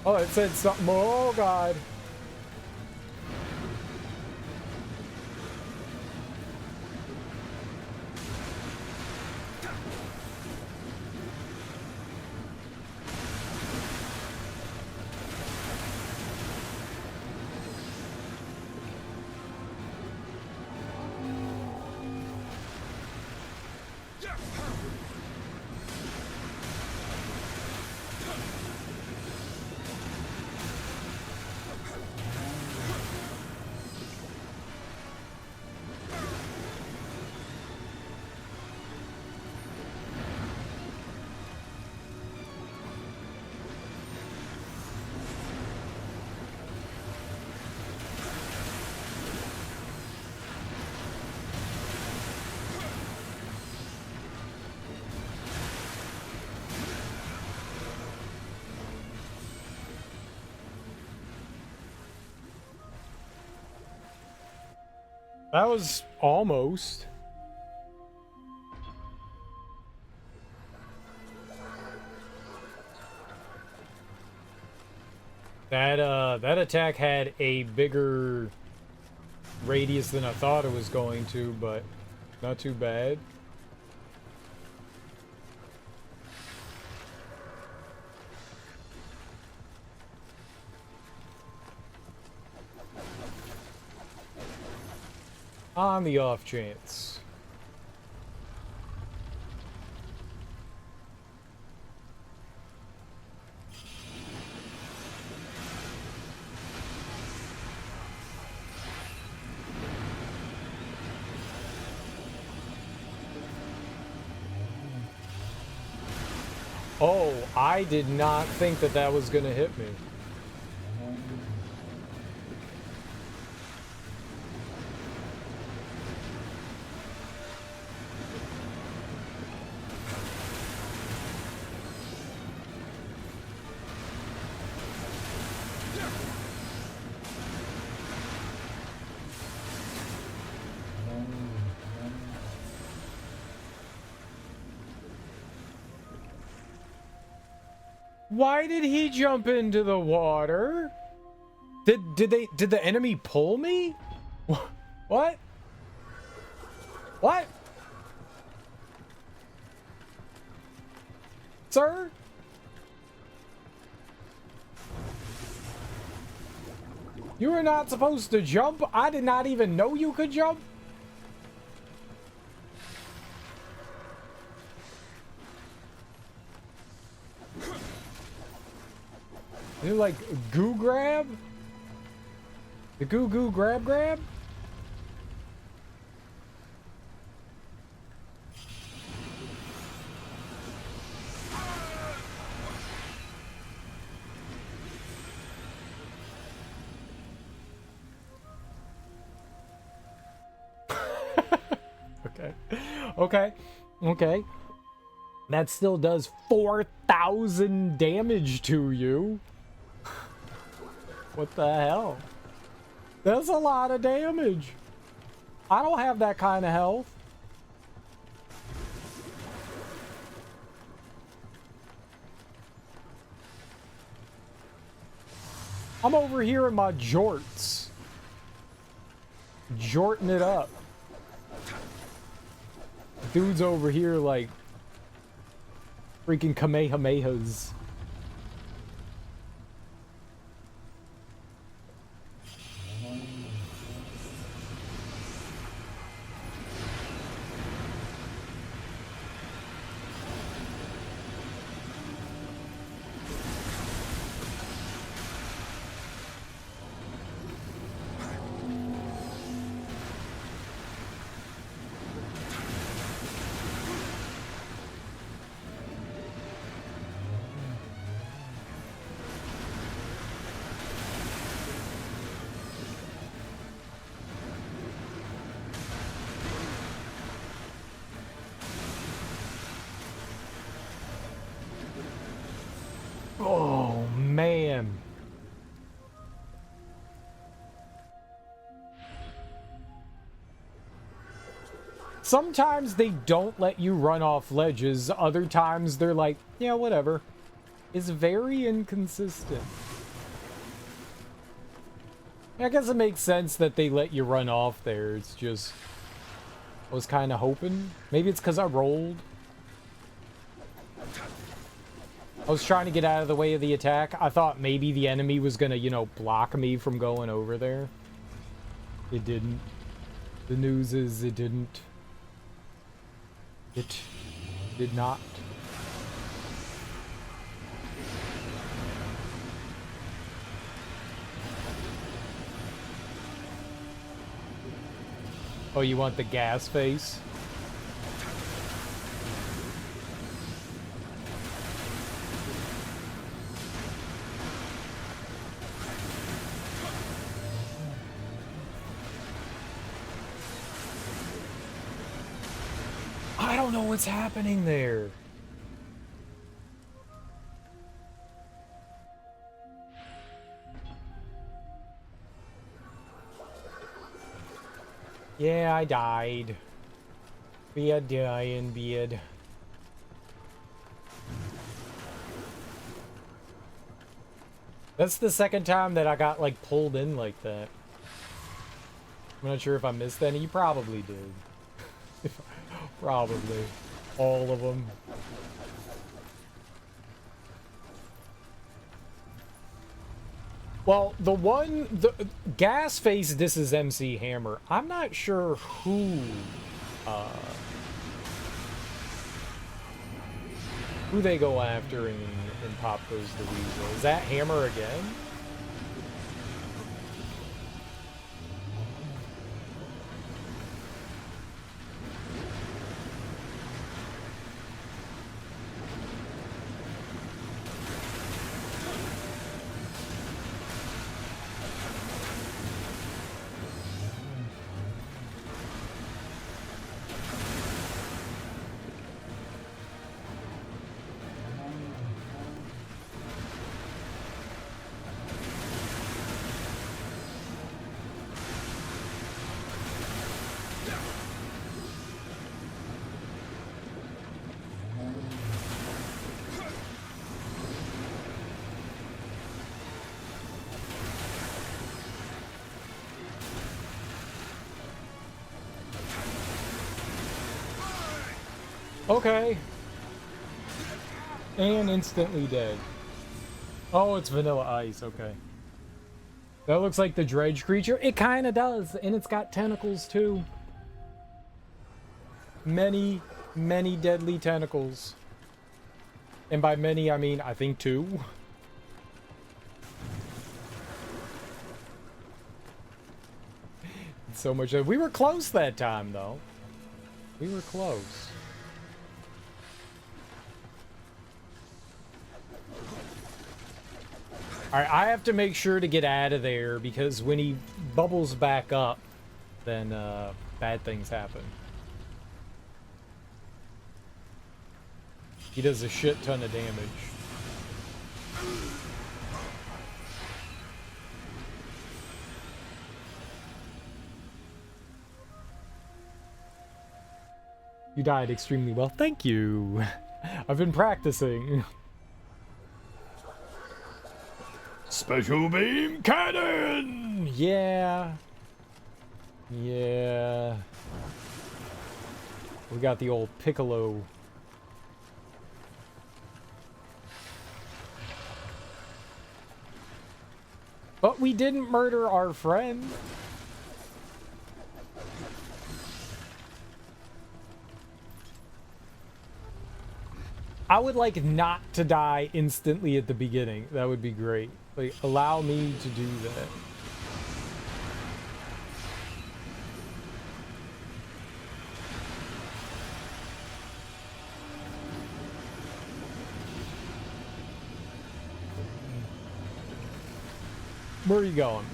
Oh, it said something. Oh, God. That was almost. That attack had a bigger radius than I thought it was going to, but not too bad. On the off chance. Oh, I did not think that that was going to hit me. Why did he jump into the water? Did the enemy pull me? What? What? Sir? You were not supposed to jump? I did not even know you could jump? You like goo grab? The goo goo grab grab? Okay. Okay. Okay. That still does 4,000 damage to you. What the hell? That's a lot of damage. I don't have that kind of health. I'm over here in my jorts. Jorting it up. Dude's over here like freaking Kamehamehas. Oh, man. Sometimes they don't let you run off ledges. Other times they're like, yeah, whatever. It's very inconsistent. I guess it makes sense that they let you run off there. It's just... I was kind of hoping. Maybe it's because I rolled. I was trying to get out of the way of the attack. I thought maybe the enemy was going to, you know, block me from going over there. It didn't. The news is it didn't. It did not. Oh, you want the gas face? I don't know what's happening there. Yeah, I died. Be a dying beard. That's the second time that I got, like, pulled in like that. I'm not sure if I missed any. You probably did. Probably. All of them. Well, the gas face, this is MC Hammer. I'm not sure who they go after in Pop Goes the Weasel. Is that Hammer again? Okay. And instantly dead. Oh, it's Vanilla Ice. Okay. That looks like the Dredge creature. It kind of does. And it's got tentacles, too. Many, many deadly tentacles. And by many, I mean, I think 2. So much. We were close that time, though. We were close. Alright, I have to make sure to get out of there because when he bubbles back up, then bad things happen. He does a shit ton of damage. You died extremely well. Thank you. I've been practicing. Special beam cannon! Yeah. Yeah. We got the old Piccolo. But we didn't murder our friend. I would like not to die instantly at the beginning. That would be great. Like, allow me to do that. Where are you going?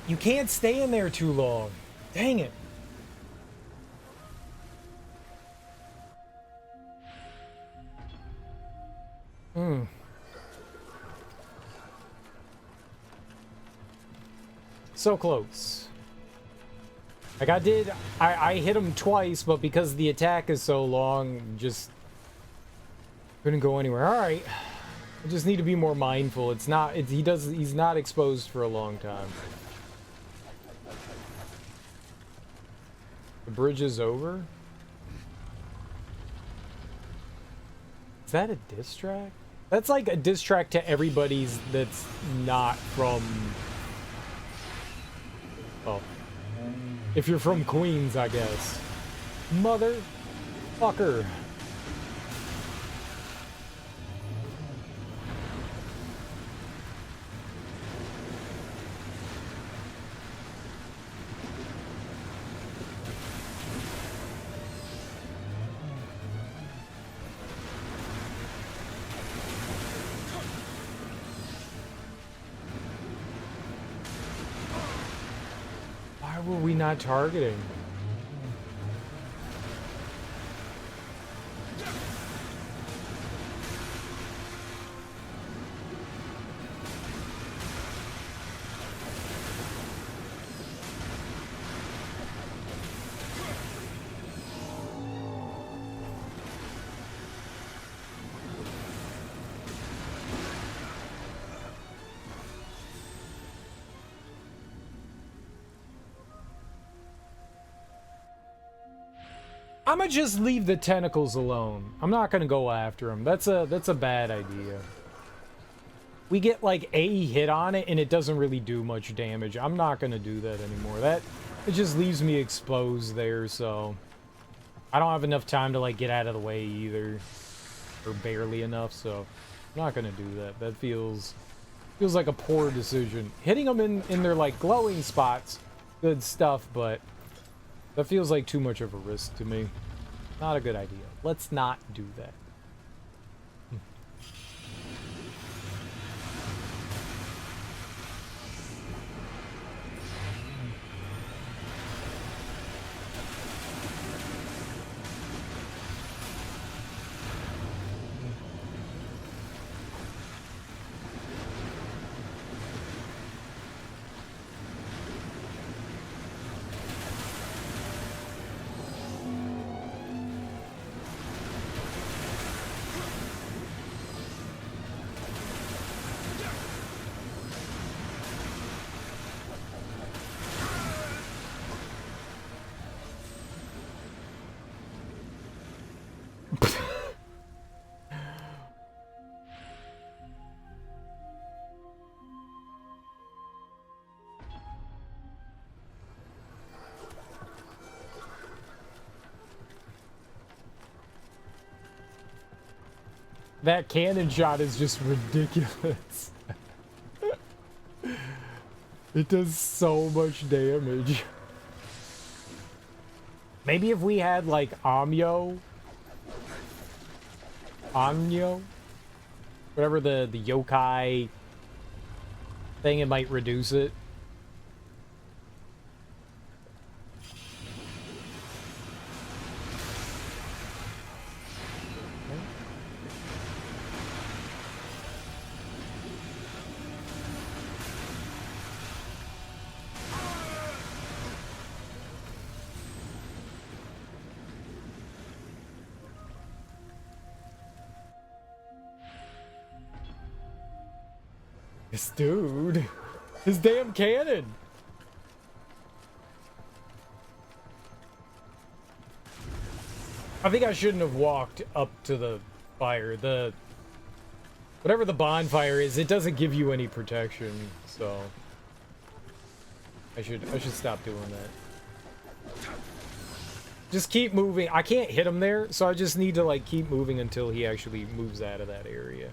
You can't stay in there too long. Dang it. So close. Like I hit him twice, but because the attack is so long, just couldn't go anywhere. All right. I just need to be more mindful. He's not exposed for a long time. The bridge is over? Is that a diss track? That's like a diss track to everybody's that's not from... Oh. If you're from Queens, I guess. Motherfucker. Why were we not targeting? I'm gonna just leave the tentacles alone. I'm not gonna go after him. That's a bad idea. We get like a hit on it and it doesn't really do much damage. I'm not gonna do that anymore. It just leaves me exposed there, so I don't have enough time to like get out of the way either. Or barely enough, so I'm not gonna do that. That feels like a poor decision. Hitting them in their like glowing spots, good stuff, but that feels like too much of a risk to me. Not a good idea. Let's not do that. That cannon shot is just ridiculous. It does so much damage. Maybe if we had like Nioh, whatever the yokai thing, it might reduce it. This dude, his damn cannon. I think I shouldn't have walked up to the fire. Whatever the bonfire is, it doesn't give you any protection, so I should stop doing that. Just keep moving. I can't hit him there, so I just need to like keep moving until he actually moves out of that area.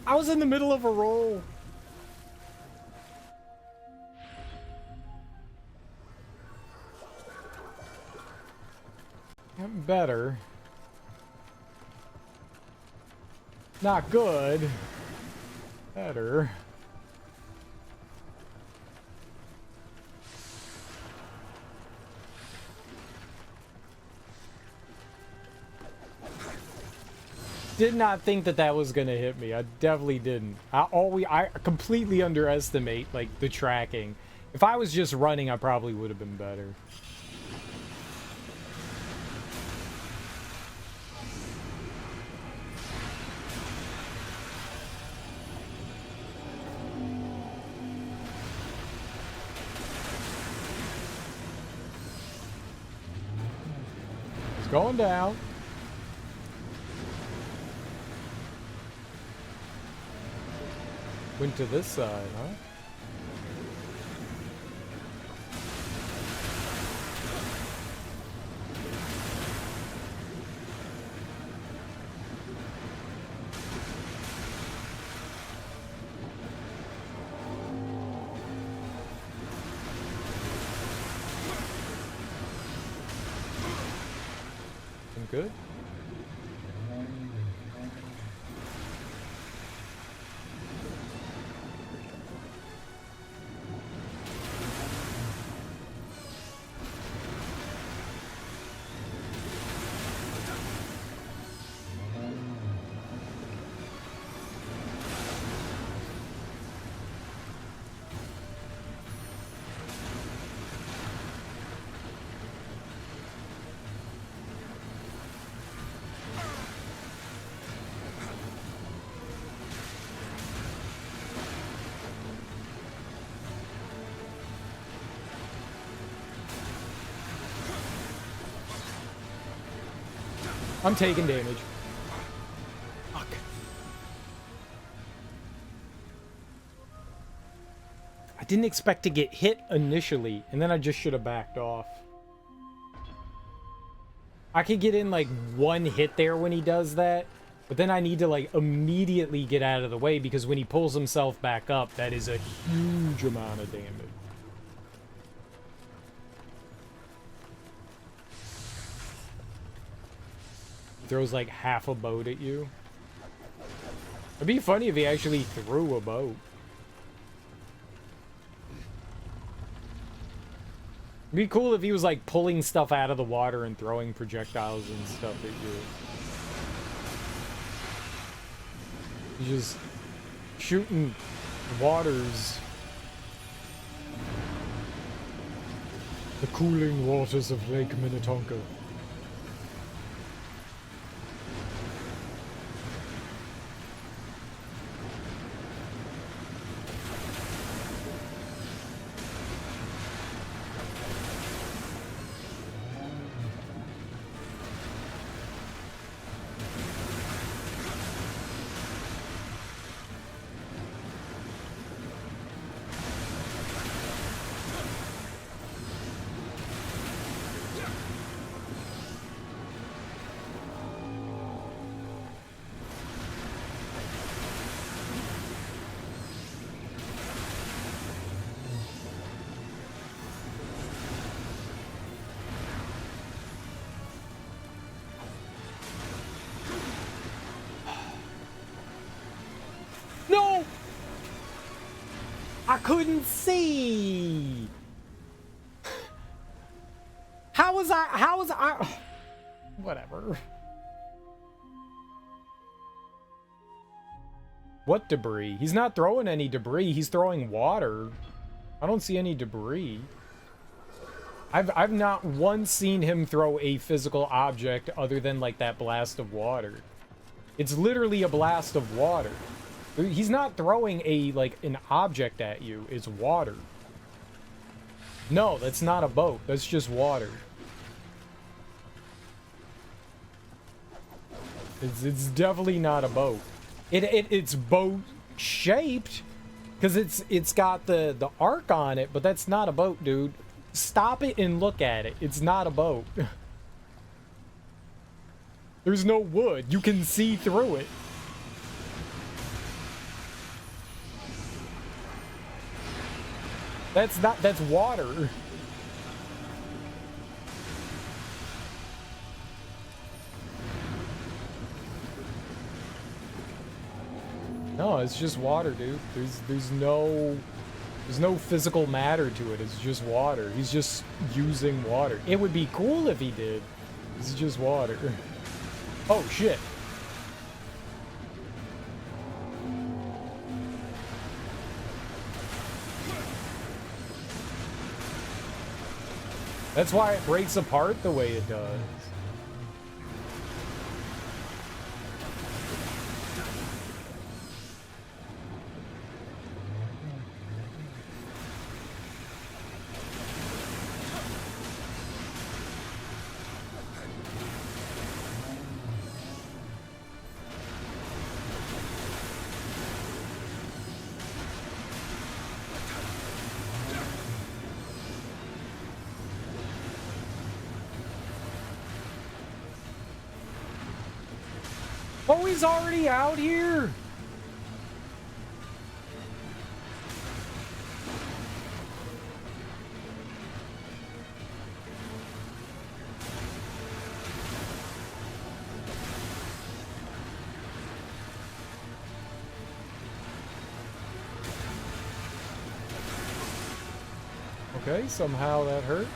I was in the middle of a roll. Better. Not good. Better. Did not think that that was gonna hit me. I definitely didn't. I completely underestimate like the tracking. If I was just running, I probably would have been better. It's going down. Went to this side, huh? I'm good. I'm taking damage. Fuck. I didn't expect to get hit initially, and then I just should have backed off. I could get in like one hit there when he does that, but then I need to like immediately get out of the way because when he pulls himself back up, that is a huge amount of damage. Throws like half a boat at you. It'd be funny if he actually threw a boat. It'd be cool if he was like pulling stuff out of the water and throwing projectiles and stuff at you. He's just shooting waters. The cooling waters of Lake Minnetonka. I couldn't see. How was I? Whatever. What debris? He's not throwing any debris. He's throwing water. I don't see any debris. I've not once seen him throw a physical object other than like that blast of water. It's literally a blast of water. He's not throwing like an object at you. It's water. No, that's not a boat. That's just water. It's definitely not a boat. It's boat shaped because it's got the arc on it, but that's not a boat, dude. Stop it and look at it. It's not a boat. There's no wood. You can see through it. That's not, that's water. No, it's just water, dude. There's no physical matter to it. It's just water. He's just using water. It would be cool if he did. It's just water. Oh shit. That's why it breaks apart the way it does. Oh, he's already out here? Okay, somehow that hurt.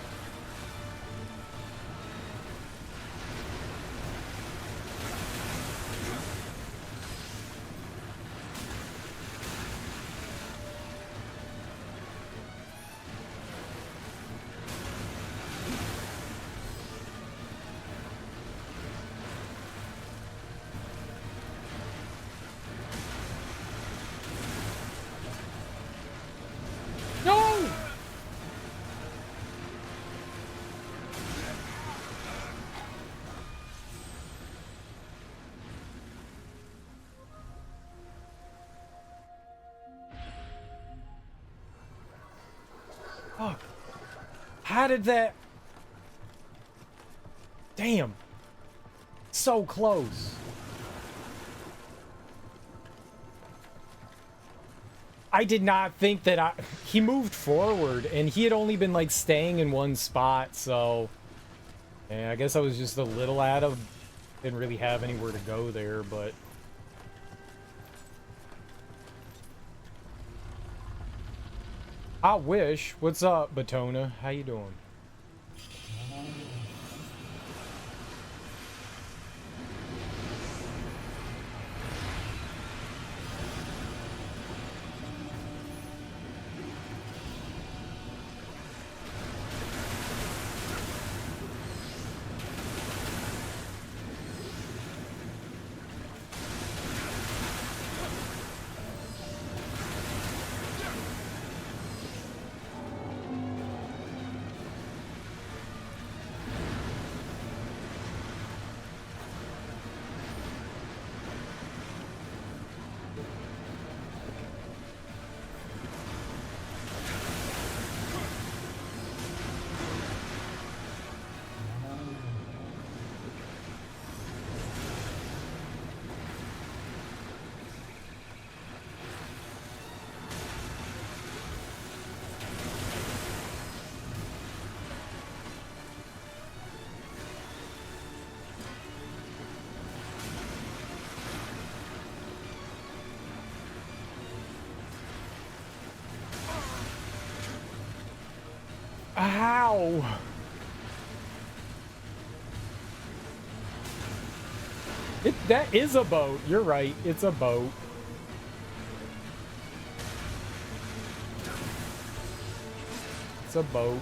No! Fuck. How did that... Damn. So close. I did not think that he moved forward, and he had only been, like, staying in one spot, so... Yeah, I guess I was just a little out of... Didn't really have anywhere to go there, but... I wish. What's up, Batona? How you doing? Ow! That is a boat. You're right. It's a boat. It's a boat.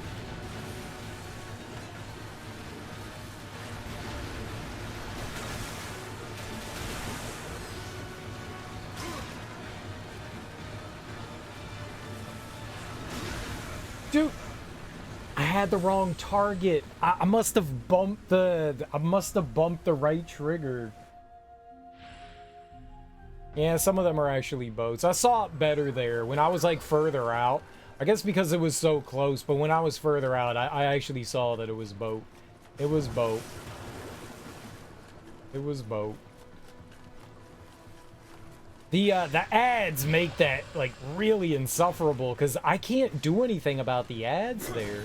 Dude, I had the wrong target. I must have bumped the right trigger. Yeah, some of them are actually boats. I saw it better there when I was like further out. I guess because it was so close, but when I was further out, I actually saw that it was boat. It was boat. It was boat. The ads make that like really insufferable because I can't do anything about the ads there.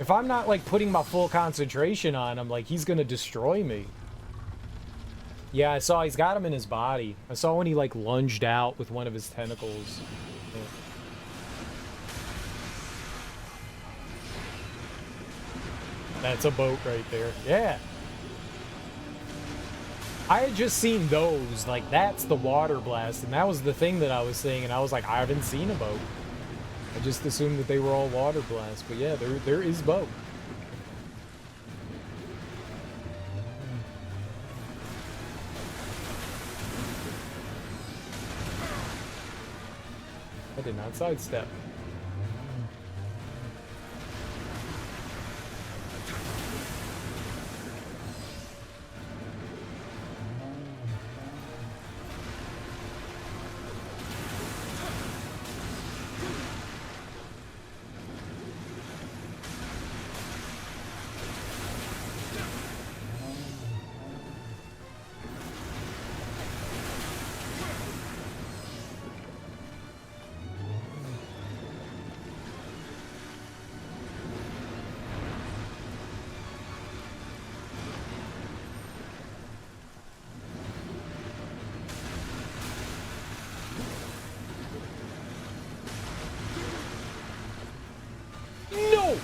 If I'm not like putting my full concentration on him, like he's gonna destroy me. Yeah, I saw he's got him in his body. I saw when he like lunged out with one of his tentacles. Yeah. That's a boat right there. Yeah. I had just seen those, like that's the water blast, and that was the thing that I was seeing, and I was like, I haven't seen a boat. I just assumed that they were all water blasts, but yeah, there is boat. I did not sidestep. No!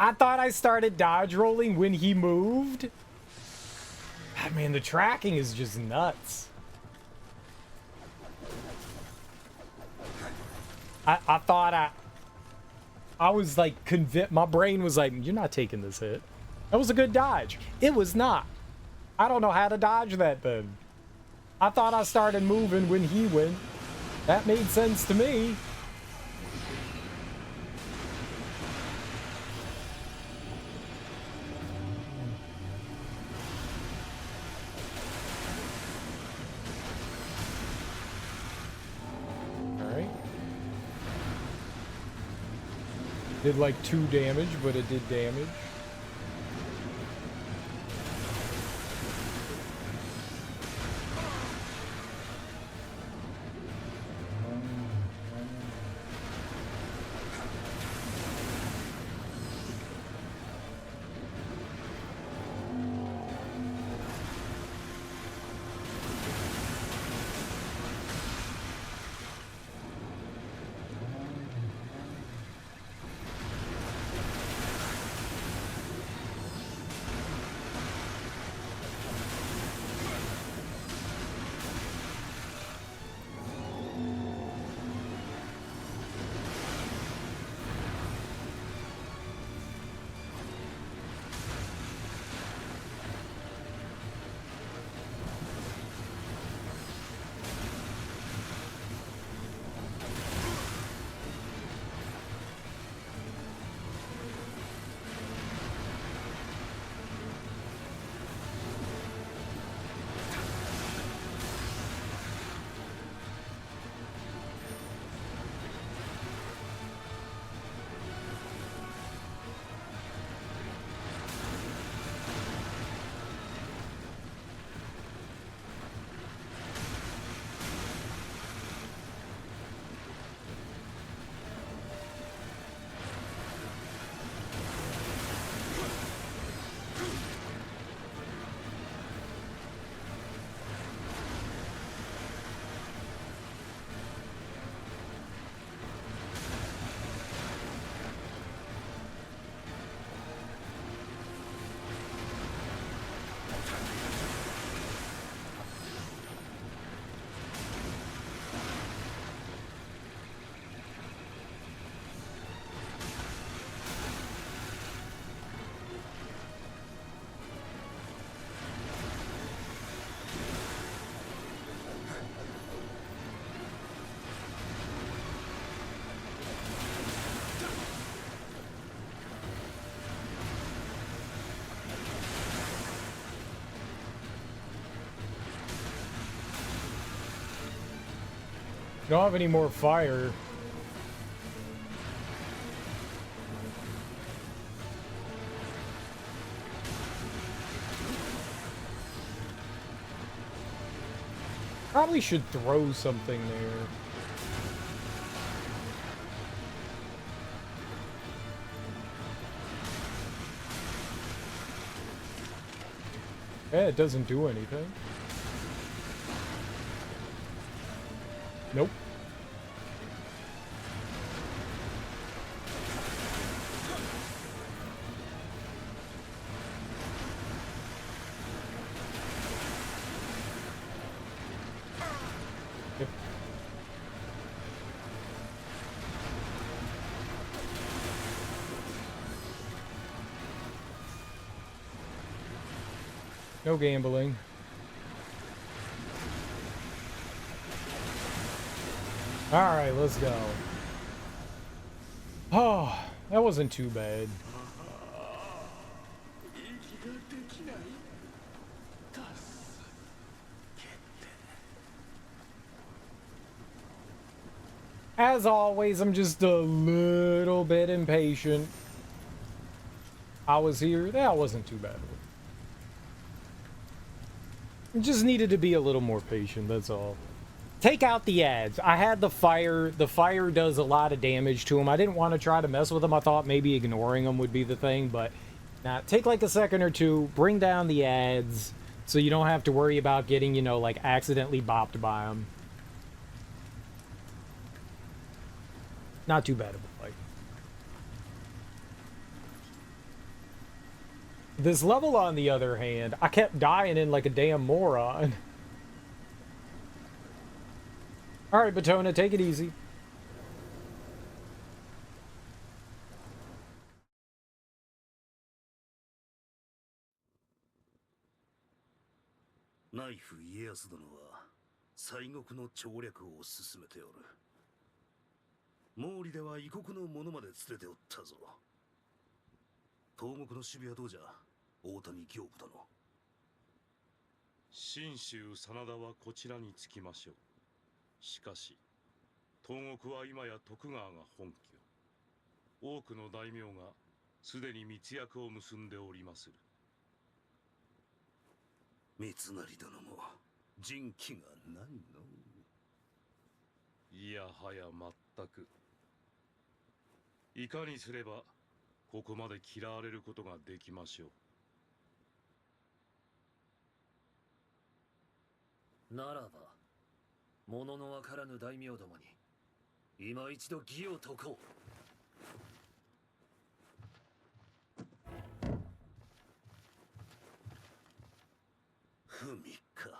I thought I started dodge rolling when he moved. I mean, the tracking is just nuts. I thought I was like convinced. My brain was like, you're not taking this hit. That was a good dodge. It was not. I don't know how to dodge that then. I thought I started moving when he went. That made sense to me. Did like 2 damage, but it did damage. Don't have any more fire. Probably should throw something there. Yeah, it doesn't do anything. Nope. Yep. No gambling. All right, let's go. Oh, that wasn't too bad. As always, I'm just a little bit impatient. I was here. That wasn't too bad. Just needed to be a little more patient, that's all. Take out the ads. I had the fire. The fire does a lot of damage to them. I didn't want to try to mess with them. I thought maybe ignoring them would be the thing, but nah, take like a second or two, bring down the ads so you don't have to worry about getting, you know, like accidentally bopped by them. Not too bad of a fight. This level, on the other hand, I kept dying in like a damn moron. Alright, Batona, take it easy. Nioh 家康殿は西国の調略を進めておる。毛利では異国の者まで連れておったぞ。東国の守備はどうじゃ、大谷行部殿。信州真田はこちらにつきましょう。しかし東国は今や徳川が本拠。多くの大名がすでに密約を結んでおりまする。三成殿も人気がないの。いやはや全く。いかにすればここまで嫌われることができましょう。ならば物のわからぬ大名どもに今一度義を解こう。ふみか。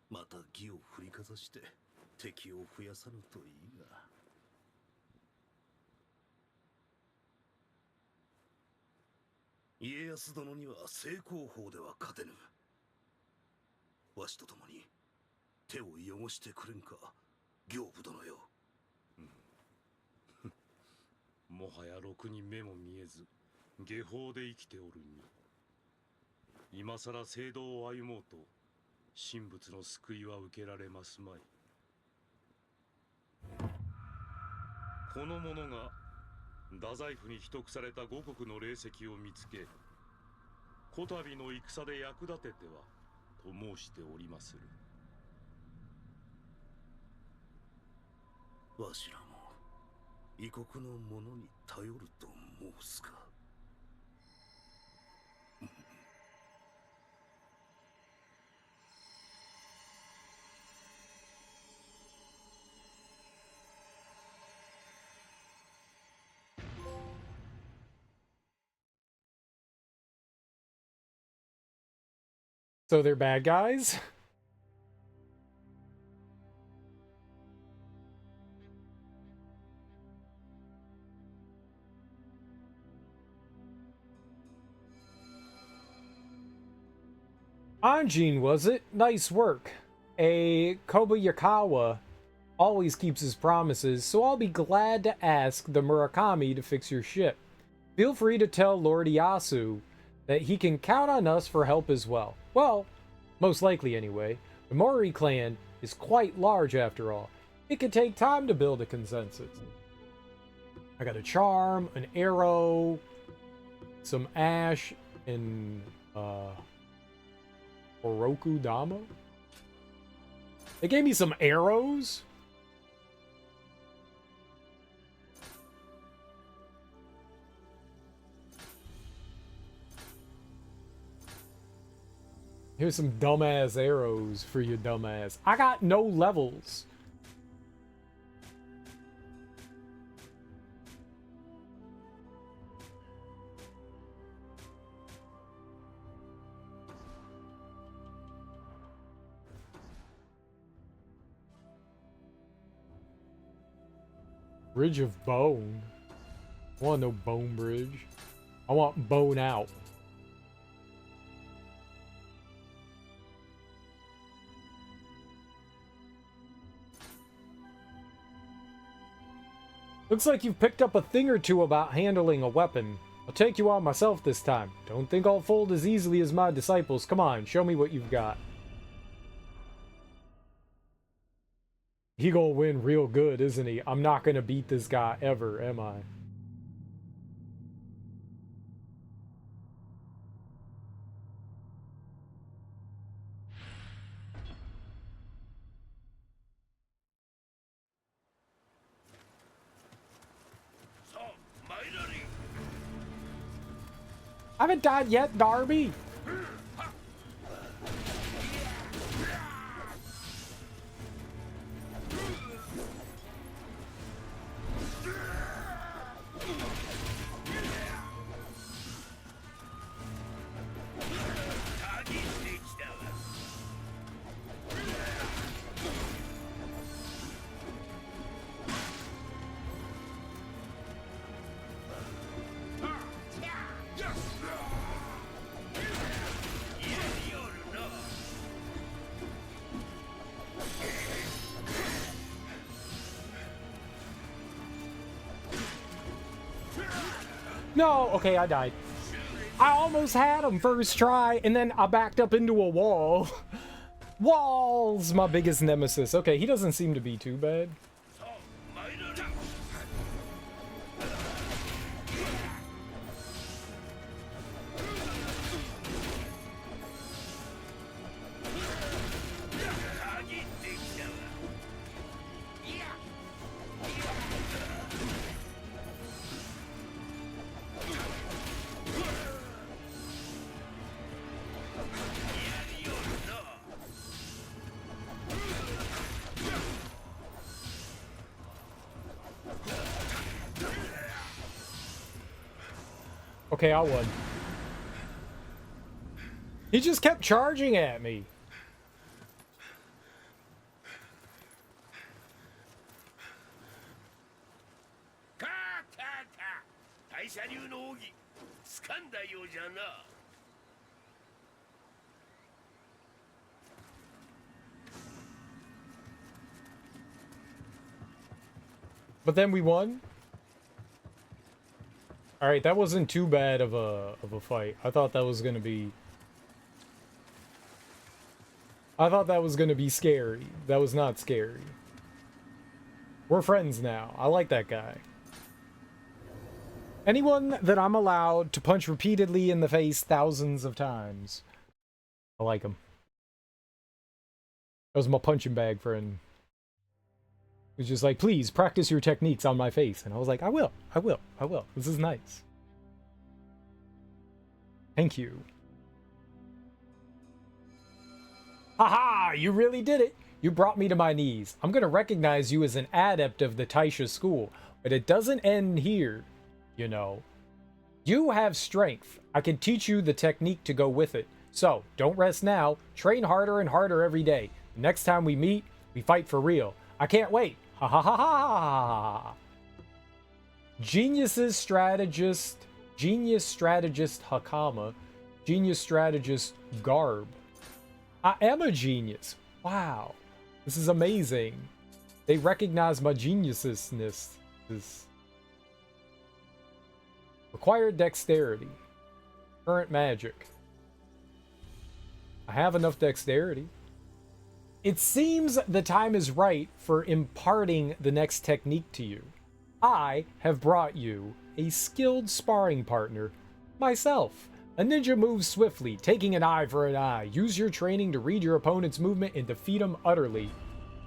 また義を振りかざして敵を増やさぬといいが。家康殿には正攻法では勝てぬ。わしと共に手を汚してくれんか、行部殿よ。もはやろくに目も見えず下法で生きておるに、今さら正道を歩もうと神仏の救いは受けられますまい。この者が太宰府に秘匿された五国の霊石を見つけ、こたびの戦で役立ててはと申しておりまする。わしらも異国の者に頼ると申すか。So they're bad guys? Anjin, was it? Nice work. A Kobayakawa always keeps his promises, so I'll be glad to ask the Murakami to fix your ship. Feel free to tell Lord Ieyasu that he can count on us for help as well. Well, most likely anyway. The Mori clan is quite large after all. It could take time to build a consensus. I got a charm, an arrow, some ash, and Oroku Dama. They gave me some arrows. Here's some dumbass arrows for your dumbass. I got no levels. Bridge of Bone. I want no bone bridge. I want bone out. Looks like you've picked up a thing or two about handling a weapon. I'll take you on myself this time. Don't think I'll fold as easily as my disciples. Come on, show me what you've got. He gonna win real good, isn't he? I'm not gonna beat this guy ever, am I? I haven't died yet, Darby. No, okay, I died. I almost had him first try, and then I backed up into a wall. Walls, my biggest nemesis. Okay, he doesn't seem to be too bad. Okay, I won. He just kept charging at me. But then we won. All right, that wasn't too bad of a fight. I thought that was gonna be. I thought that was gonna be scary. That was not scary. We're friends now. I like that guy. Anyone that I'm allowed to punch repeatedly in the face thousands of times, I like him. That was my punching bag friend. He was just like, please practice your techniques on my face. And I was like, I will. This is nice. Thank you. Haha, you really did it. You brought me to my knees. I'm going to recognize you as an adept of the Taisha school. But it doesn't end here, you know. You have strength. I can teach you the technique to go with it. So, don't rest now. Train harder and harder every day. Next time we meet, we fight for real. I can't wait. Ha ha ha ha! Genius strategist Hakama. Genius strategist Garb. I am a genius. Wow. This is amazing. They recognize my geniusness. Required dexterity. Current magic. I have enough dexterity. It seems the time is right for imparting the next technique to you. I have brought you a skilled sparring partner, myself. A ninja moves swiftly, taking an eye for an eye. Use your training to read your opponent's movement and defeat him utterly.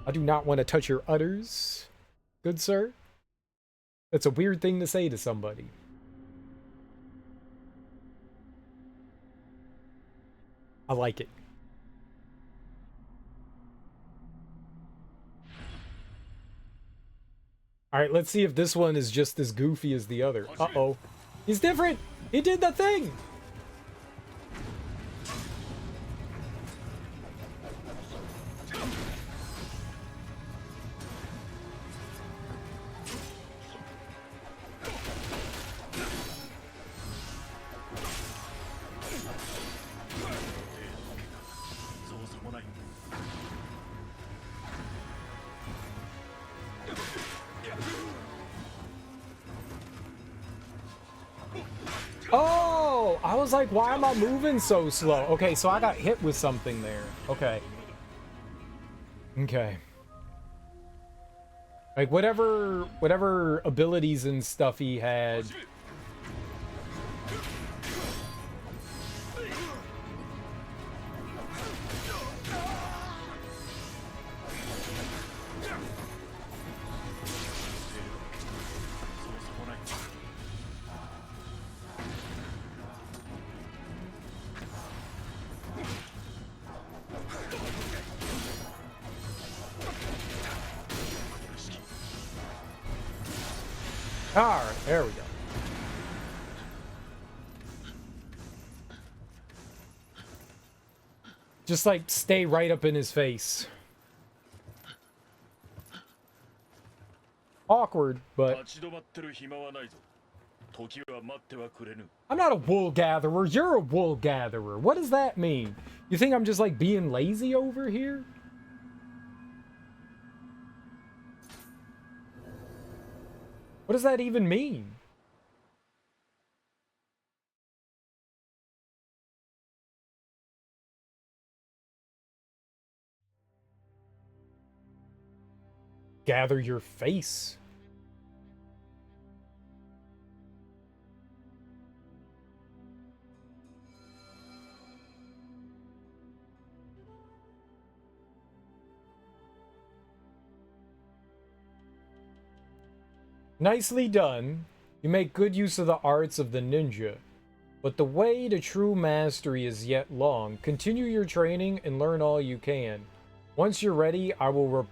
I do not want to touch your udders, good sir. That's a weird thing to say to somebody. I like it. Alright, let's see if this one is just as goofy as the other. Uh-oh. He's different! He did the thing! Oh, I was like, why am I moving so slow? Okay, so I got hit with something there. Okay. Okay. Like whatever abilities and stuff he had. Alright, there we go. Just like stay right up in his face. Awkward, but I'm not a wool gatherer. You're a wool gatherer. What does that mean? You think I'm just like being lazy over here? What does that even mean? Gather your face. Nicely done. You make good use of the arts of the ninja. But the way to true mastery is yet long. Continue your training and learn all you can. Once you're ready, I will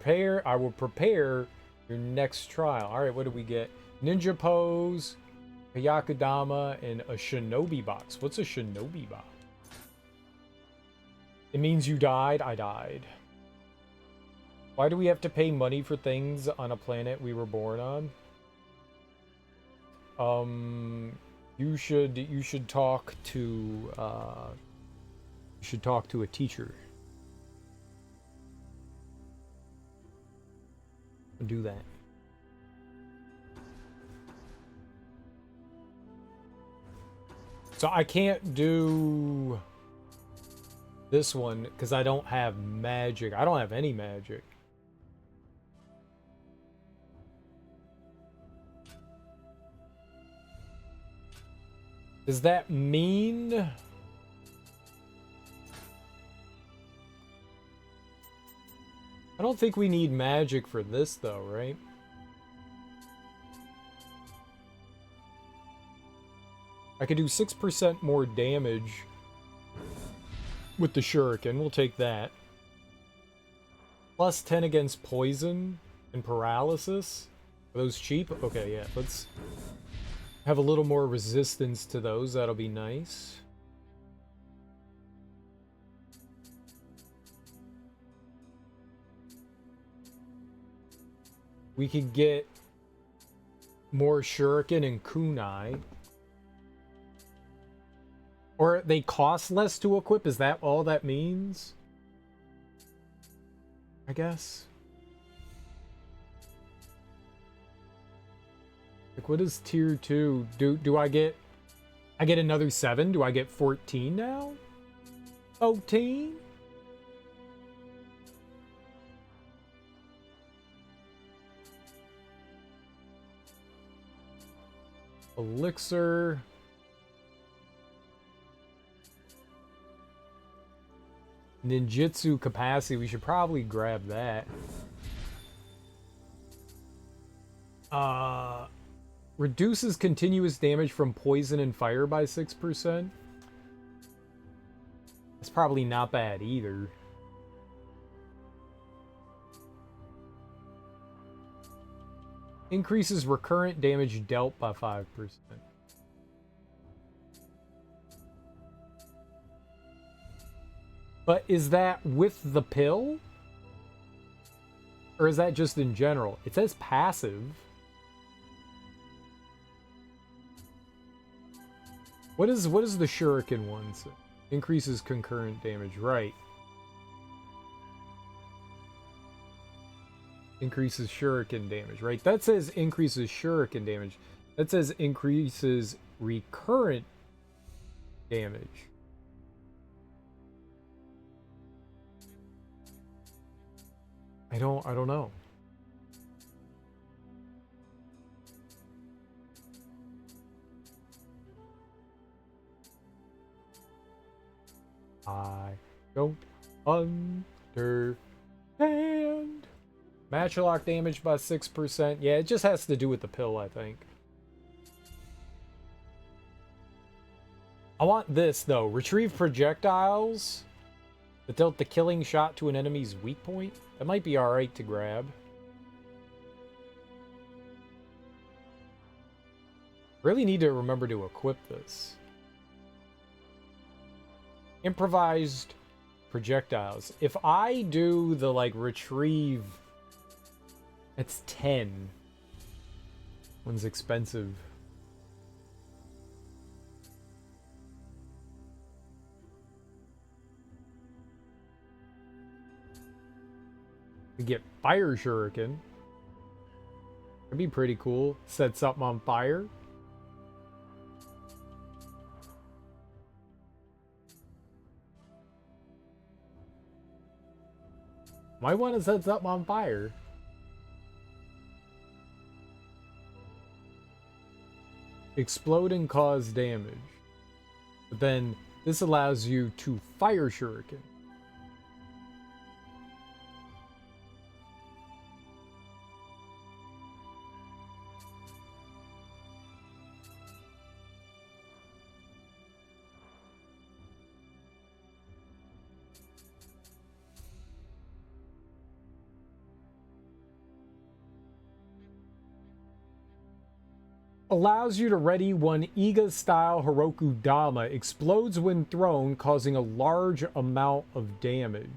prepare your next trial. Alright, what do we get? Ninja pose, Hyakudama, and a shinobi box. What's a shinobi box? It means you died? I died. Why do we have to pay money for things on a planet we were born on? You should talk to a teacher. Do that. So I can't do this one because I don't have magic. I don't have any magic. Does that mean... I don't think we need magic for this though, right? I could do 6% more damage with the shuriken. We'll take that. Plus 10 against poison and paralysis. Are those cheap? Okay, yeah. Let's have a little more resistance to those. That'll be nice. We could get more shuriken and kunai. Or they cost less to equip? Is that all that means? I guess. Like, what is tier 2? Do I get another 7? Do I get 14 now? 14? Elixir. Ninjutsu capacity. We should probably grab that. Reduces continuous damage from poison and fire by 6%. That's probably not bad either. Increases recurrent damage dealt by 5%. But is that with the pill? Or is that just in general? It says passive. What is the shuriken one say? Increases concurrent damage, right. Increases shuriken damage, right? That says increases shuriken damage. That says increases recurrent damage. I don't know. I don't understand. Matchlock damage by 6%. Yeah, it just has to do with the pill, I think. I want this, though. Retrieve projectiles that dealt the killing shot to an enemy's weak point. That might be alright to grab. Really need to remember to equip this. Improvised projectiles. If I do the, like, retrieve... It's 10. One's expensive. We get fire shuriken. That'd be pretty cool. Set something on fire. Might want to set something on fire. Explode and cause damage. But then this allows you to fire shuriken. Allows you to ready one Iga-style Heroku Dama. Explodes when thrown, causing a large amount of damage.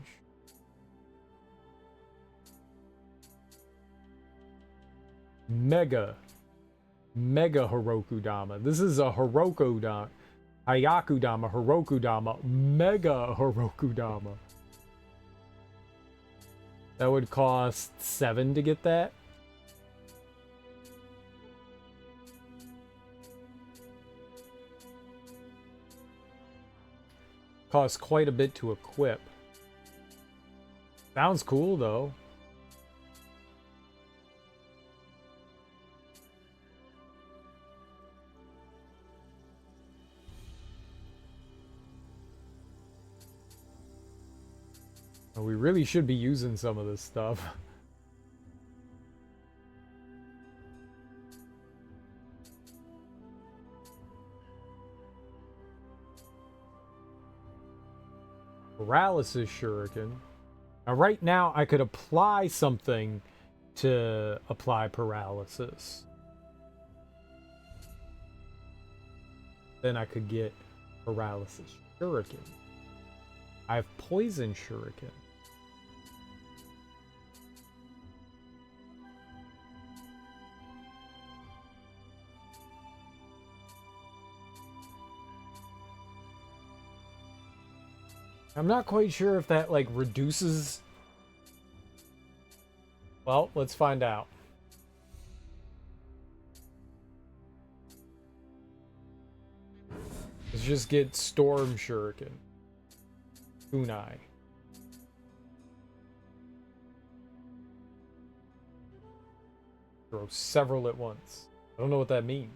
Mega Heroku Dama. This is a Heroku Dama. Hayaku Dama, Heroku Dama, Mega Heroku Dama. That would cost 7 to get that. Costs quite a bit to equip. Sounds cool, though. Well, we really should be using some of this stuff. Paralysis shuriken. Now, right now, I could apply something to apply paralysis. Then I could get paralysis shuriken. I have poison shuriken. I'm not quite sure if that, like, reduces... Well, let's find out. Let's just get Storm Shuriken. Kunai. Throw several at once. I don't know what that means.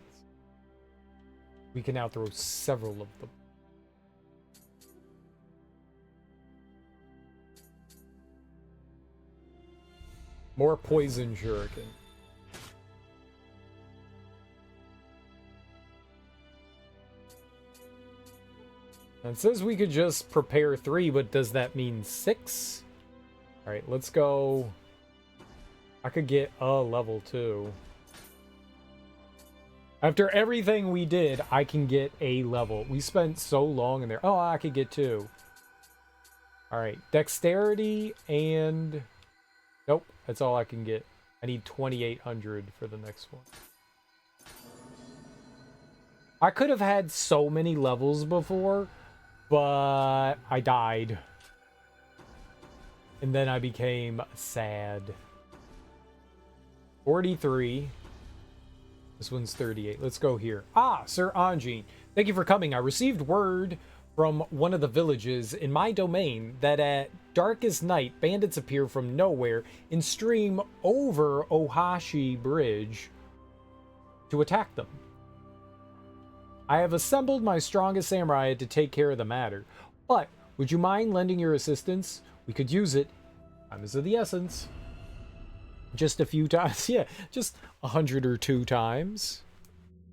We can now throw several of them. More poison shuriken. And it says we could just prepare 3, but does that mean 6? Alright, let's go. I could get a level 2. After everything we did, I can get a level. We spent so long in there. Oh, I could get 2. Alright, dexterity and... Nope, that's all I can get. I need 2,800 for the next one. I could have had so many levels before, but I died. And then I became sad. 43. This one's 38. Let's go here. Ah, Sir Anjin. Thank you for coming. I received word from one of the villages in my domain that at darkest night, bandits appear from nowhere and stream over Ohashi Bridge to attack them. I have assembled my strongest samurai to take care of the matter. But, would you mind lending your assistance? We could use it. Time is of the essence. Just a few times. Yeah, just 100 or 2 times.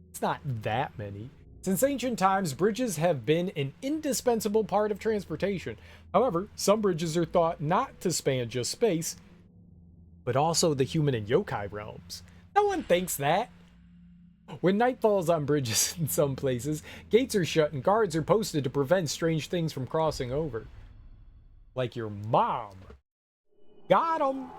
It's not that many. Since ancient times, bridges have been an indispensable part of transportation. However, some bridges are thought not to span just space, but also the human and yokai realms. No one thinks that. When night falls on bridges in some places, gates are shut and guards are posted to prevent strange things from crossing over. Like your mom. Got 'em!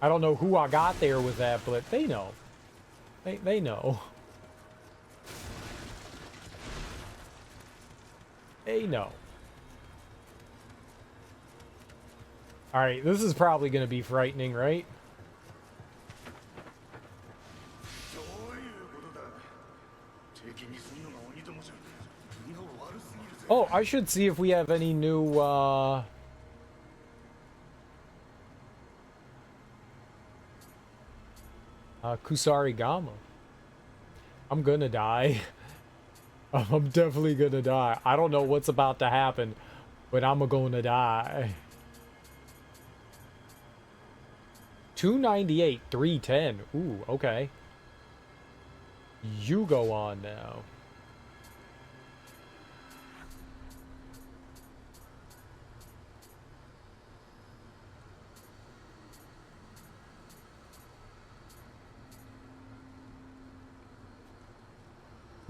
I don't know who I got there with that, but they know. They know. They know. Alright, this is probably going to be frightening, right? Oh, I should see if we have any new, Kusarigama. I'm gonna die. I'm definitely gonna die. I don't know what's about to happen, but I'm gonna die. 298, 310. Ooh, okay. You go on now.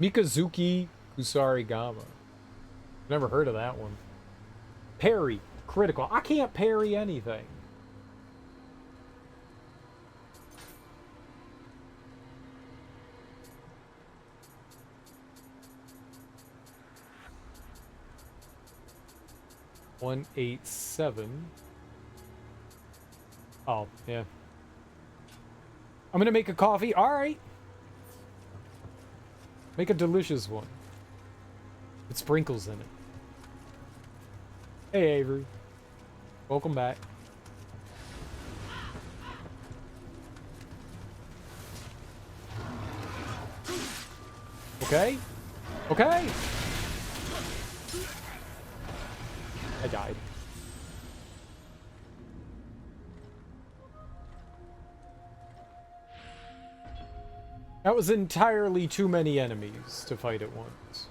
Mikazuki Kusarigama. Never heard of that one. Parry. Critical. I can't parry anything. $187. Oh, yeah. I'm gonna make a coffee. All right. Make a delicious one. With sprinkles in it. Hey, Avery. Welcome back. Okay. Okay. I died. That was entirely too many enemies to fight at once.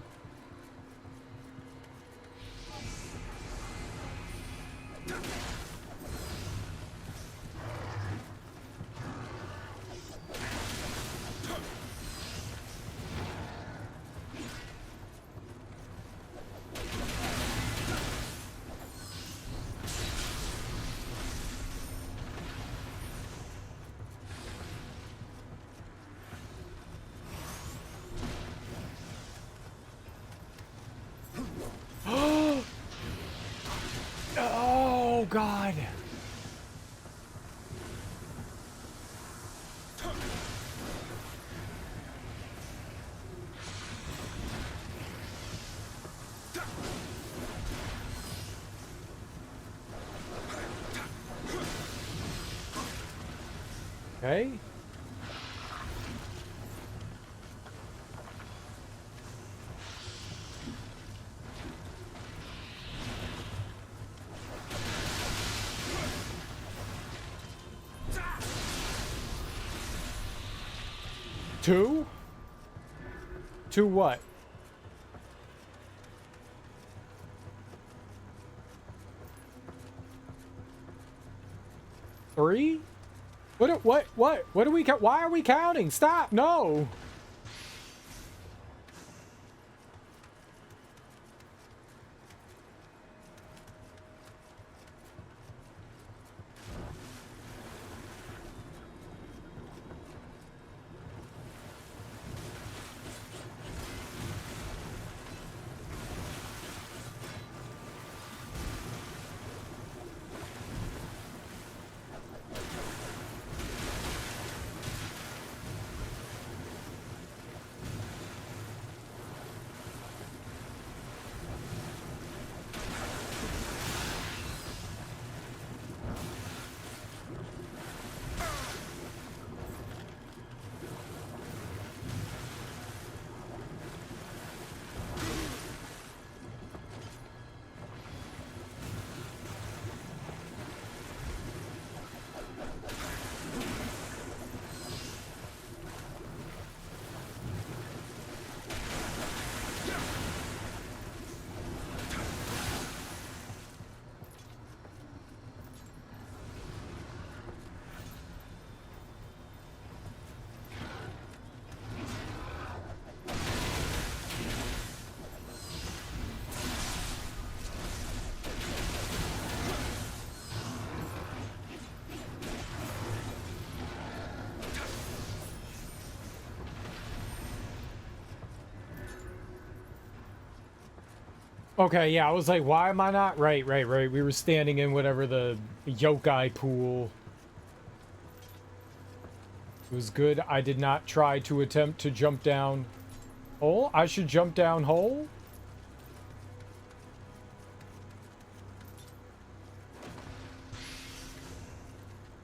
Oh, God. Okay. Two? Two what? Three? What are we why are we counting? Stop, no! Okay, yeah, I was like, why am I not? Right. We were standing in whatever the yokai pool. It was good. I did not try to attempt to jump down hole. I should jump down hole?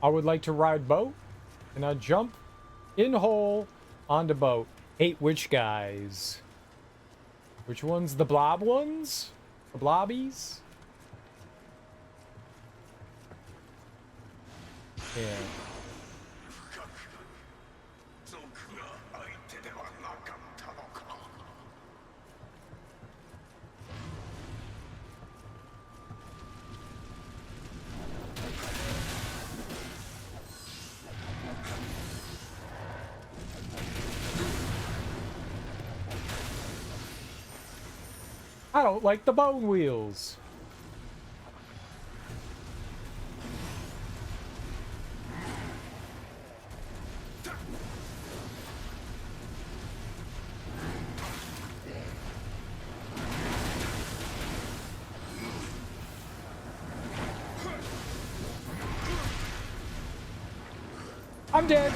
I would like to ride boat. And I jump in hole onto boat. Hate which guys? Which ones? The blob ones? The blobbies? Yeah. I don't like the bone wheels. I'm dead.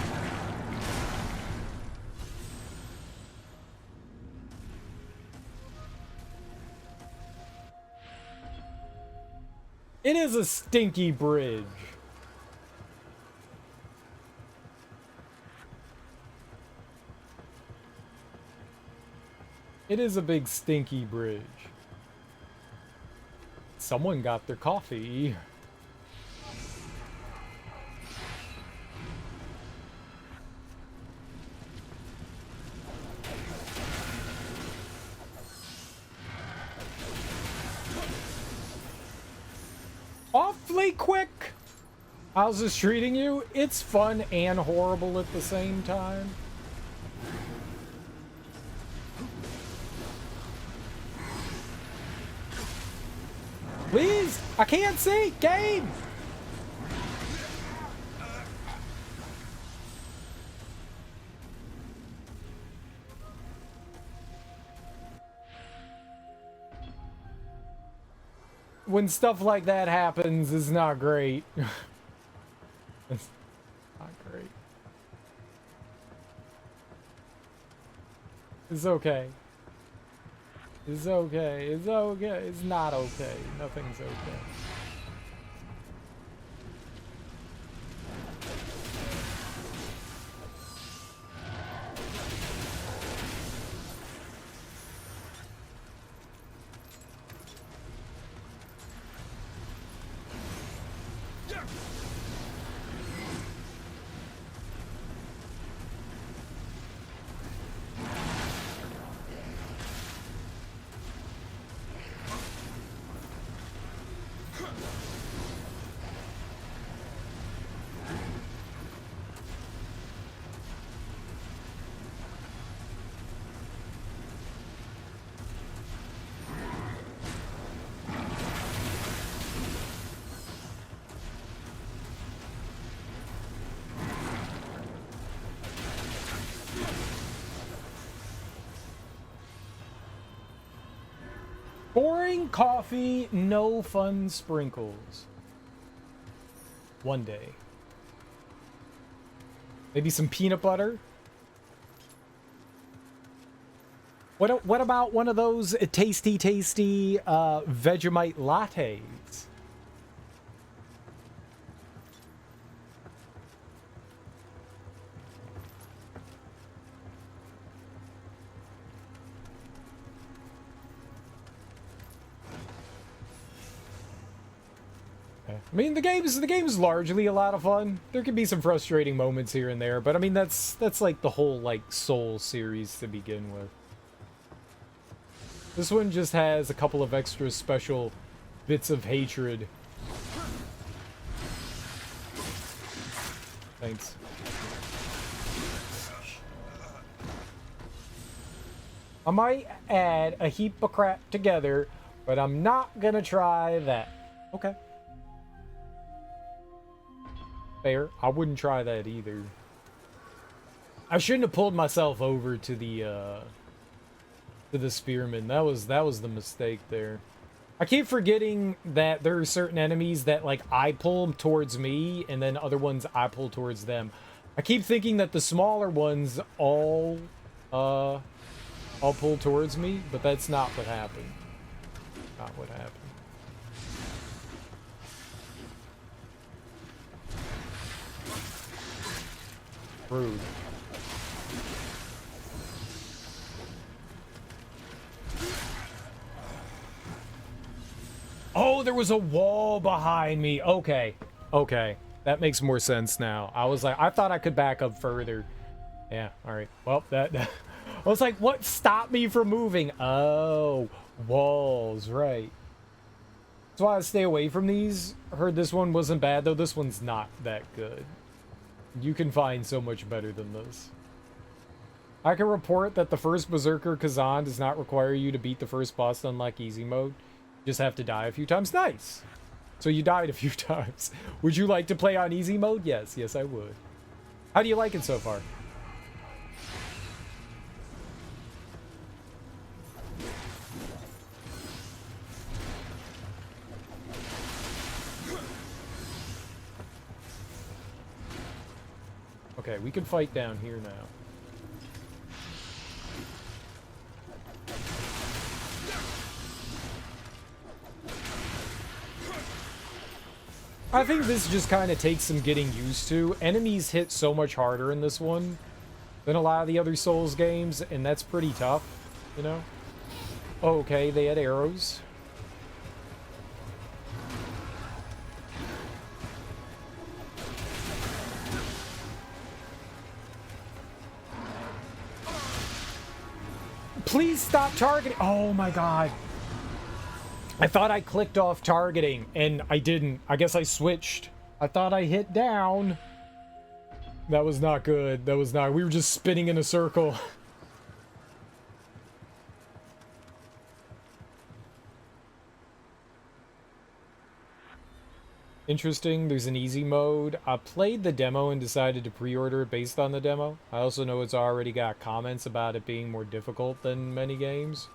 It is a stinky bridge. It is a big stinky bridge. Someone got their coffee. Awfully quick. How's this treating you? It's fun and horrible at the same time. Please, I can't see. Game. When stuff like that happens, it's not great. It's not great. It's okay. It's okay. It's okay. It's not okay. Nothing's okay. Morning coffee, no fun sprinkles. One day. Maybe some peanut butter. What about one of those tasty Vegemite lattes? I mean, the game's largely a lot of fun. There can be some frustrating moments here and there, but I mean that's like the whole like Soul series to begin with. This one just has a couple of extra special bits of hatred. Thanks. I might add a heap of crap together, but I'm not gonna try that. Okay. Fair. I wouldn't try that either. I shouldn't have pulled myself over to the spearman. That was the mistake there. I keep forgetting that there are certain enemies that like I pull towards me and then other ones I pull towards them. I keep thinking that the smaller ones all pull towards me, but that's not what happened. Not what happened. Rude. Oh, there was a wall behind me. Okay. Okay. That makes more sense now. I was like, I thought I could back up further. Yeah, alright. Well, that I was like, what stopped me from moving? Oh, walls, right. That's why I stay away from these. I heard this one wasn't bad, though. This one's not that good. You can find so much better than this. I can report that the first Berserker Kazan does not require you to beat the first boss to unlock easy mode. You just have to die a few times. Nice! So you died a few times. Would you like to play on easy mode? Yes, yes I would. How do you like it so far? Okay, we can fight down here now. I think this just kind of takes some getting used to. Enemies hit so much harder in this one than a lot of the other Souls games, and that's pretty tough, you know? Okay, they had arrows. Please stop targeting. Oh my god. I thought I clicked off targeting, and I didn't. I guess I switched. I thought I hit down. That was not good. That was not. We were just spinning in a circle. Interesting. There's an easy mode. I played the demo and decided to pre-order it based on the demo. I also know it's already got comments about it being more difficult than many games.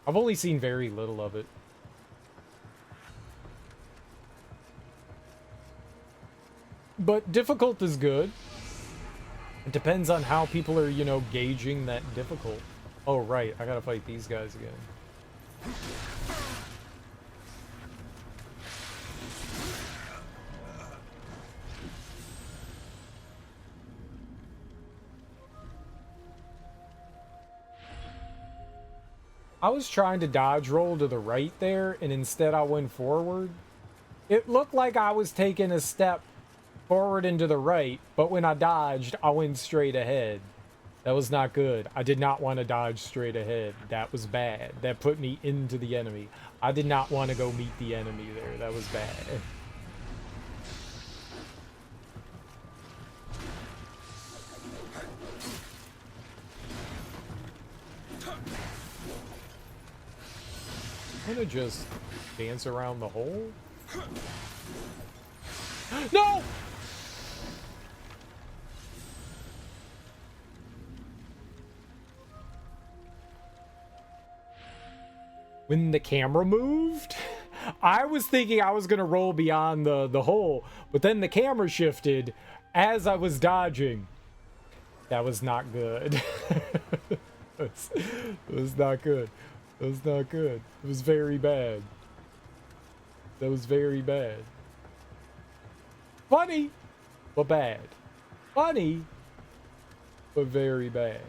I've only seen very little of it. But difficult is good. It depends on how people are, you know, gauging that difficult. Oh, right. I gotta fight these guys again. I was trying to dodge roll to the right there, and instead I went forward. It looked like I was taking a step forward and to the right, but when I dodged, I went straight ahead. That was not good. I did not want to dodge straight ahead. That was bad. That put me into the enemy. I did not want to go meet the enemy there. That was bad. I'm gonna just dance around the hole. No! when the camera moved. I was thinking I was gonna roll beyond the hole, but then the camera shifted as I was dodging. That was not good. It was not good. It was not good. It was very bad. That was very bad. Funny, but bad. Funny, but very bad.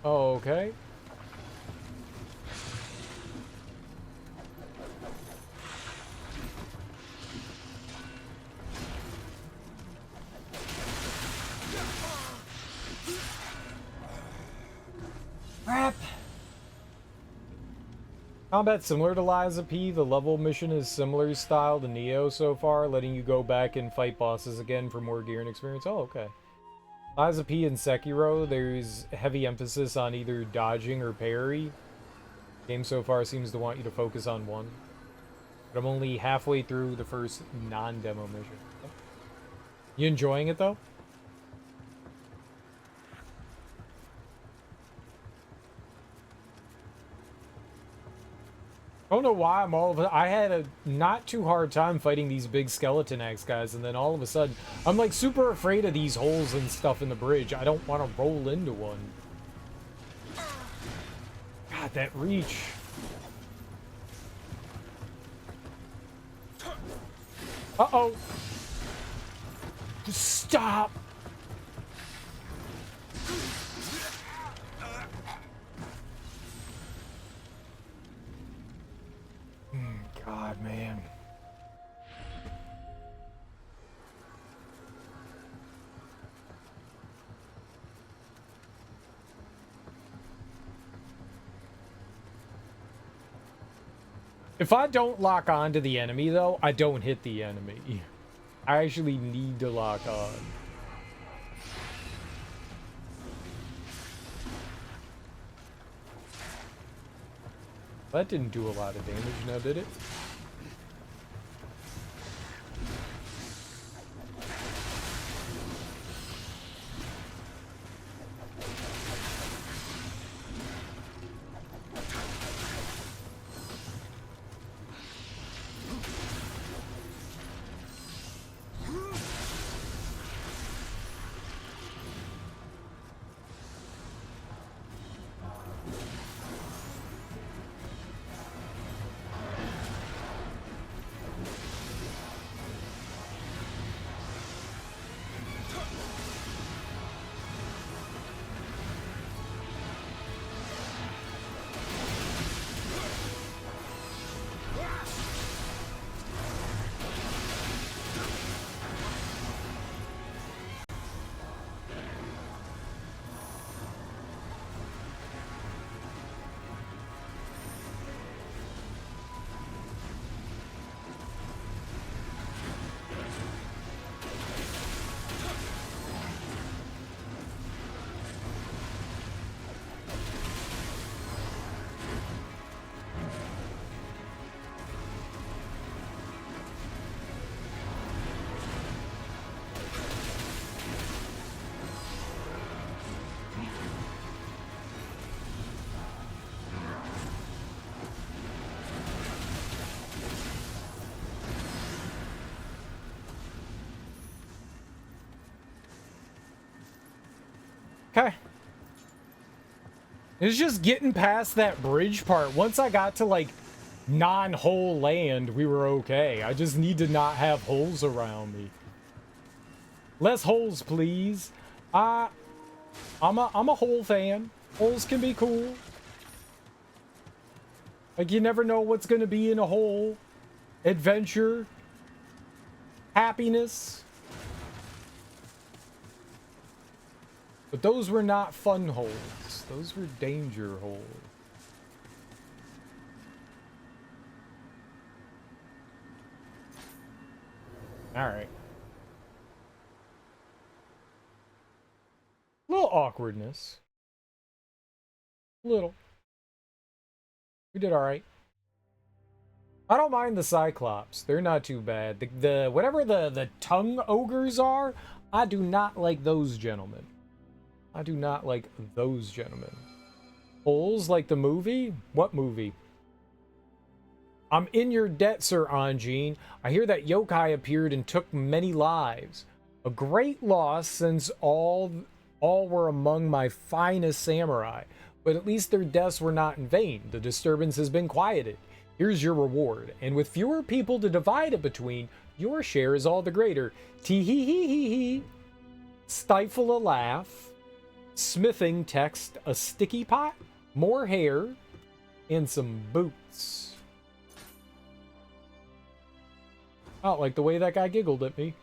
Okay. Crap. Combat similar to Liza P. The level mission is similar style to Nioh so far, letting you go back and fight bosses again for more gear and experience. Oh, okay. Liza P and Sekiro, there's heavy emphasis on either dodging or parry. Game so far seems to want you to focus on one. But I'm only halfway through the first non-demo mission. You enjoying it though? I don't know why I had a not too hard time fighting these big skeleton axe guys, and then all of a sudden I'm like super afraid of these holes and stuff in the bridge. I don't want to roll into one. God, that reach. Uh-oh. Stop. God, man. If I don't lock on to the enemy, though, I don't hit the enemy. I actually need to lock on. That didn't do a lot of damage now, did it? Okay. It's just getting past that bridge part. Once I got to, like, non-hole land, we were okay. I just need to not have holes around me. Less holes, please. I'm a hole fan. Holes can be cool. Like, you never know what's gonna be in a hole. Adventure. Happiness. But those were not fun holes. Those were danger holes. Alright. Little awkwardness. Little. We did alright. I don't mind the Cyclops. They're not too bad. The whatever the tongue ogres are, I do not like those gentlemen. I do not like those gentlemen. Holes like the movie? What movie? I'm in your debt, Sir Anjin. I hear that yokai appeared and took many lives. A great loss, since all were among my finest samurai. But at least their deaths were not in vain. The disturbance has been quieted. Here's your reward. And with fewer people to divide it between, your share is all the greater. Tee hee hee hee hee. Stifle a laugh. Smithing text a sticky pot, more hair, and some boots. I don't like the way that guy giggled at me.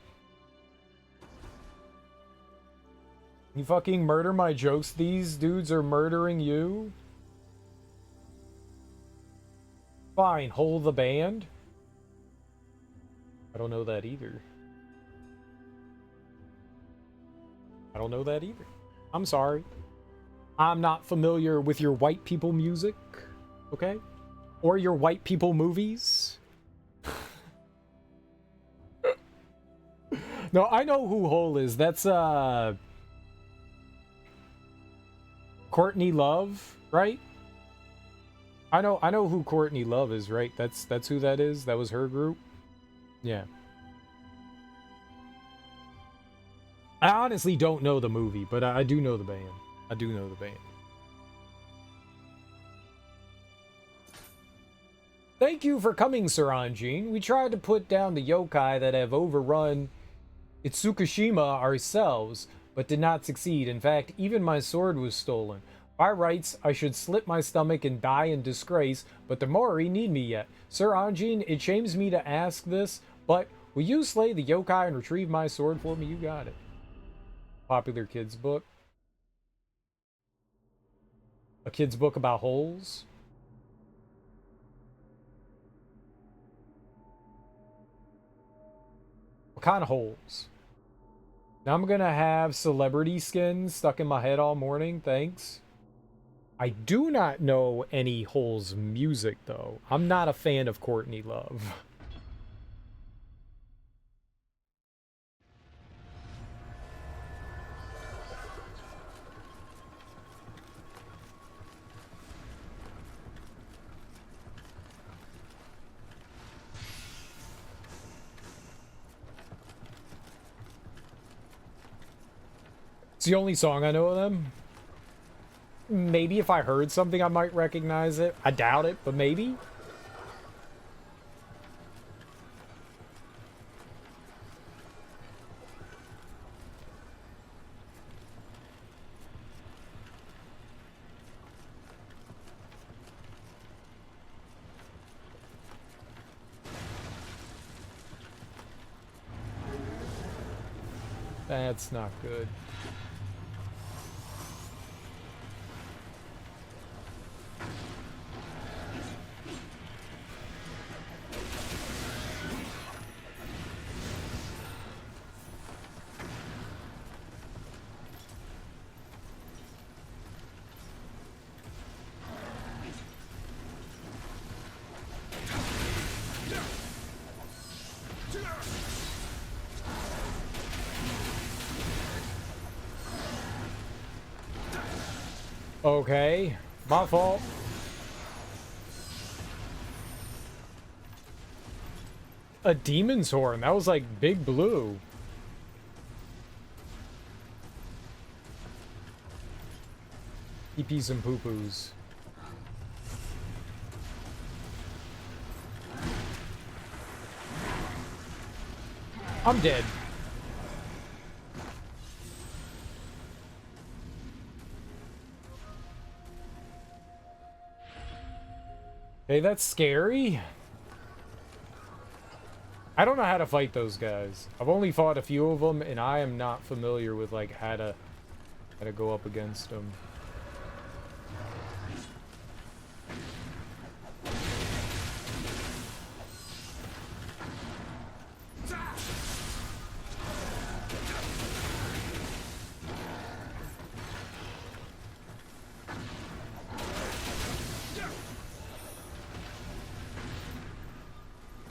You fucking murder my jokes. These dudes are murdering you. Fine, hold the band. I don't know that either. I don't know that either. I'm sorry. I'm not familiar with your white people music, okay? Or your white people movies. No, I know who Hole is. That's Courtney Love, right? I know who Courtney Love is, right? That's who that is. That was her group. Yeah. I honestly don't know the movie, but I do know the band. I do know the band. Thank you for coming, Sir Anjin. We tried to put down the yokai that have overrun Itsukushima ourselves, but did not succeed. In fact, even my sword was stolen. By rights, I should slit my stomach and die in disgrace, but the Mori need me yet. Sir Anjin, it shames me to ask this, but will you slay the yokai and retrieve my sword for me? You got it. Popular kids book. A kid's book about holes. What kind of holes? Now I'm gonna have celebrity skins stuck in my head all morning, thanks. I do not know any holes music, though. I'm not a fan of Courtney Love. It's the only song I know of them. Maybe if I heard something, I might recognize it. I doubt it, but maybe. That's not good. Okay, my fault. A demon's horn. That was like Big Blue. Pee-pees and poo-poos. I'm dead. Hey, that's scary. I don't know how to fight those guys. I've only fought a few of them, and I am not familiar with like how to go up against them.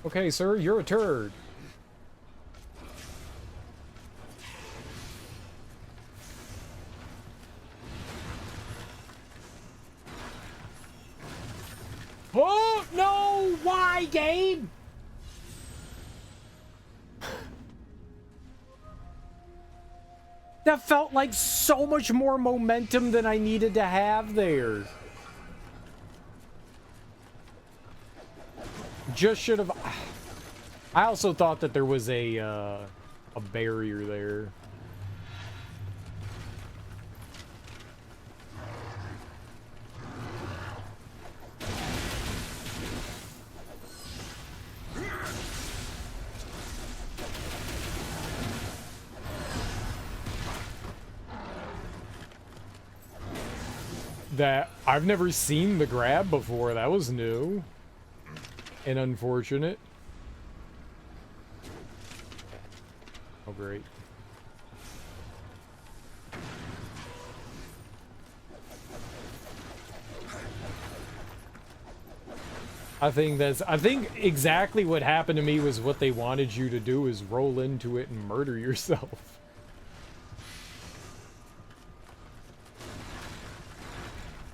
Okay, sir, you're a turd. Oh, no! Why, Gabe? That felt like so much more momentum than I needed to have there. Just should have... I also thought that there was a barrier there. That I've never seen the grab before. That was new and unfortunate. Oh, great. I think exactly what happened to me was what they wanted you to do, is roll into it and murder yourself.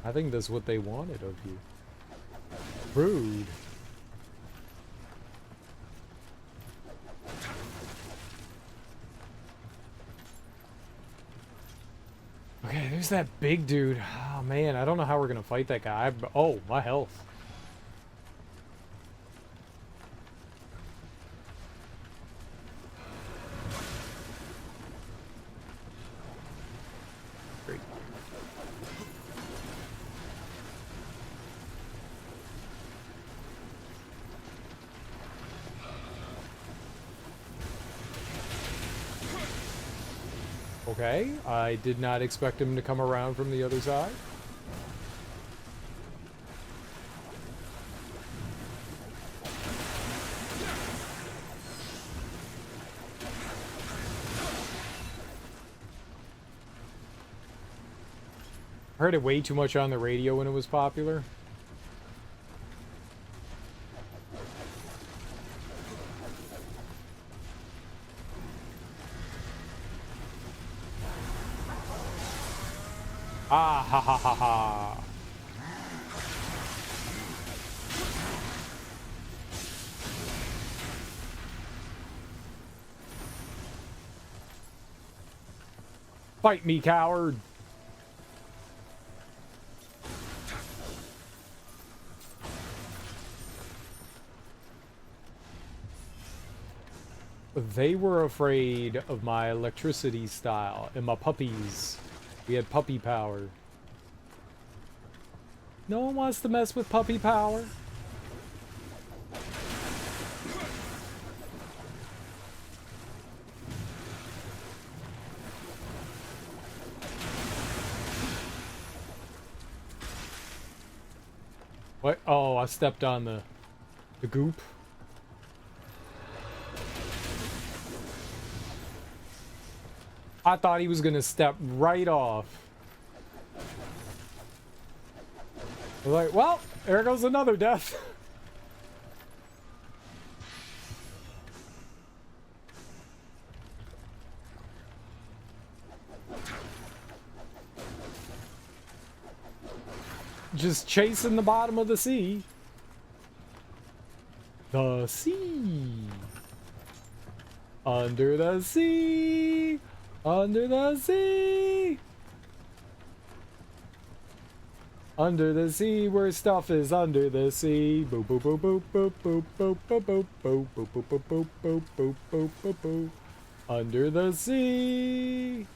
I think that's what they wanted of you. Rude. Okay, there's that big dude. Oh man, I don't know how we're gonna fight that guy. Oh, my health. Great. Okay, I did not expect him to come around from the other side. I heard it way too much on the radio when it was popular. Ah, ha ha ha ha. Fight me, coward. They were afraid of my electricity style and my puppies. We had puppy power. No one wants to mess with puppy power. What? Oh, I stepped on the goop. I thought he was gonna step right off. I was like, well, there goes another death. Just chasing the bottom of the sea. The sea. Under the sea. Under the sea. Under the sea where stuff is under the sea. Boop boop boop boop boop boop boop boop boop boop boop boop boop boop boop boop boop boop. Under the sea.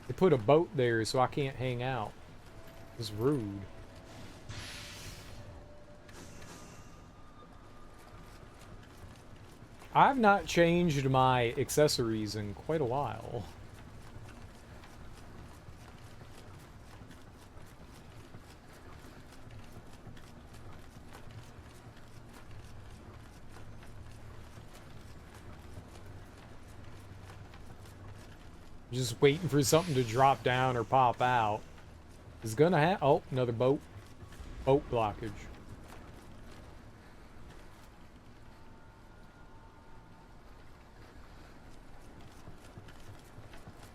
They put a boat there so I can't hang out. It's rude. I've not changed my accessories in quite a while. Just waiting for something to drop down or pop out. It's gonna have. Oh, another boat. Boat blockage.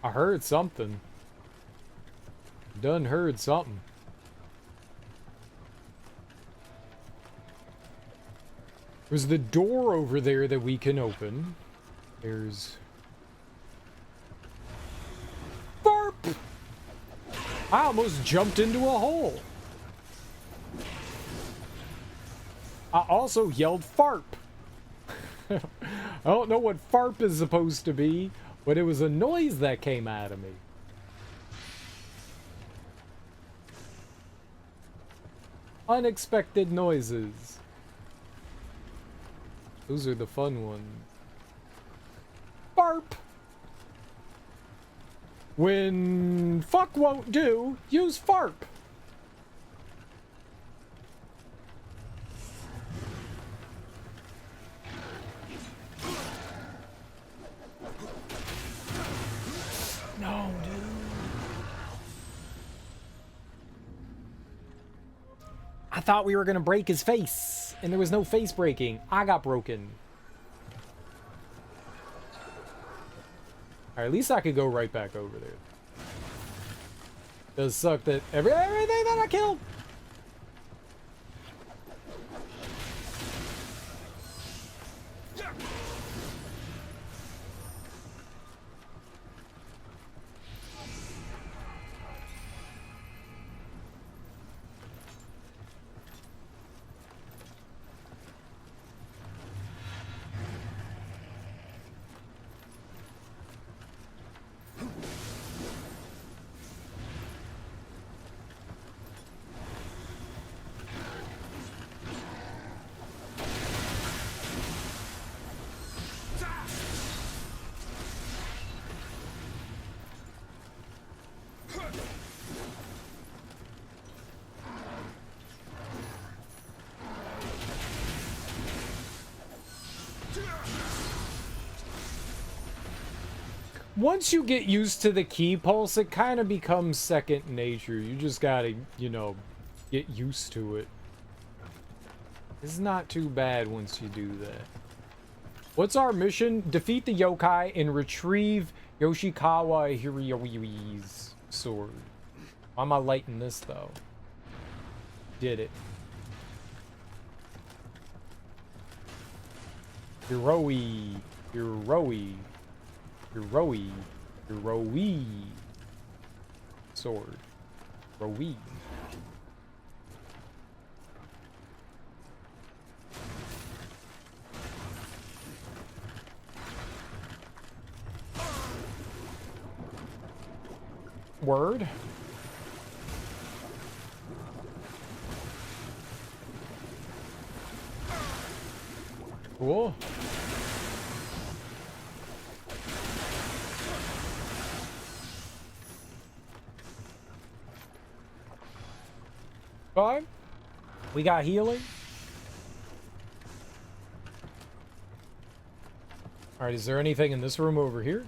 I heard something. Done heard something. There's the door over there that we can open. There's... Barp! I almost jumped into a hole. I also yelled farp. I don't know what farp is supposed to be, but it was a noise that came out of me. Unexpected noises. Those are the fun ones. Barp! When fuck won't do, use farp. No, dude. I thought we were gonna break his face, and there was no face breaking. I got broken. Alright, at least I could go right back over there. Does suck that everything that I killed. Once you get used to the key pulse, it kind of becomes second nature. You just gotta, you know, get used to it. It's not too bad once you do that. What's our mission? Defeat the yokai and retrieve Yoshikawa Hiryoi's sword. Why am I lighting this, though? Did it. Hiroi. Hiroi. Hiroi. Hiroi. Sword. Hiroi. Word. Cool. Fine. We got healing. Alright, is there anything in this room over here?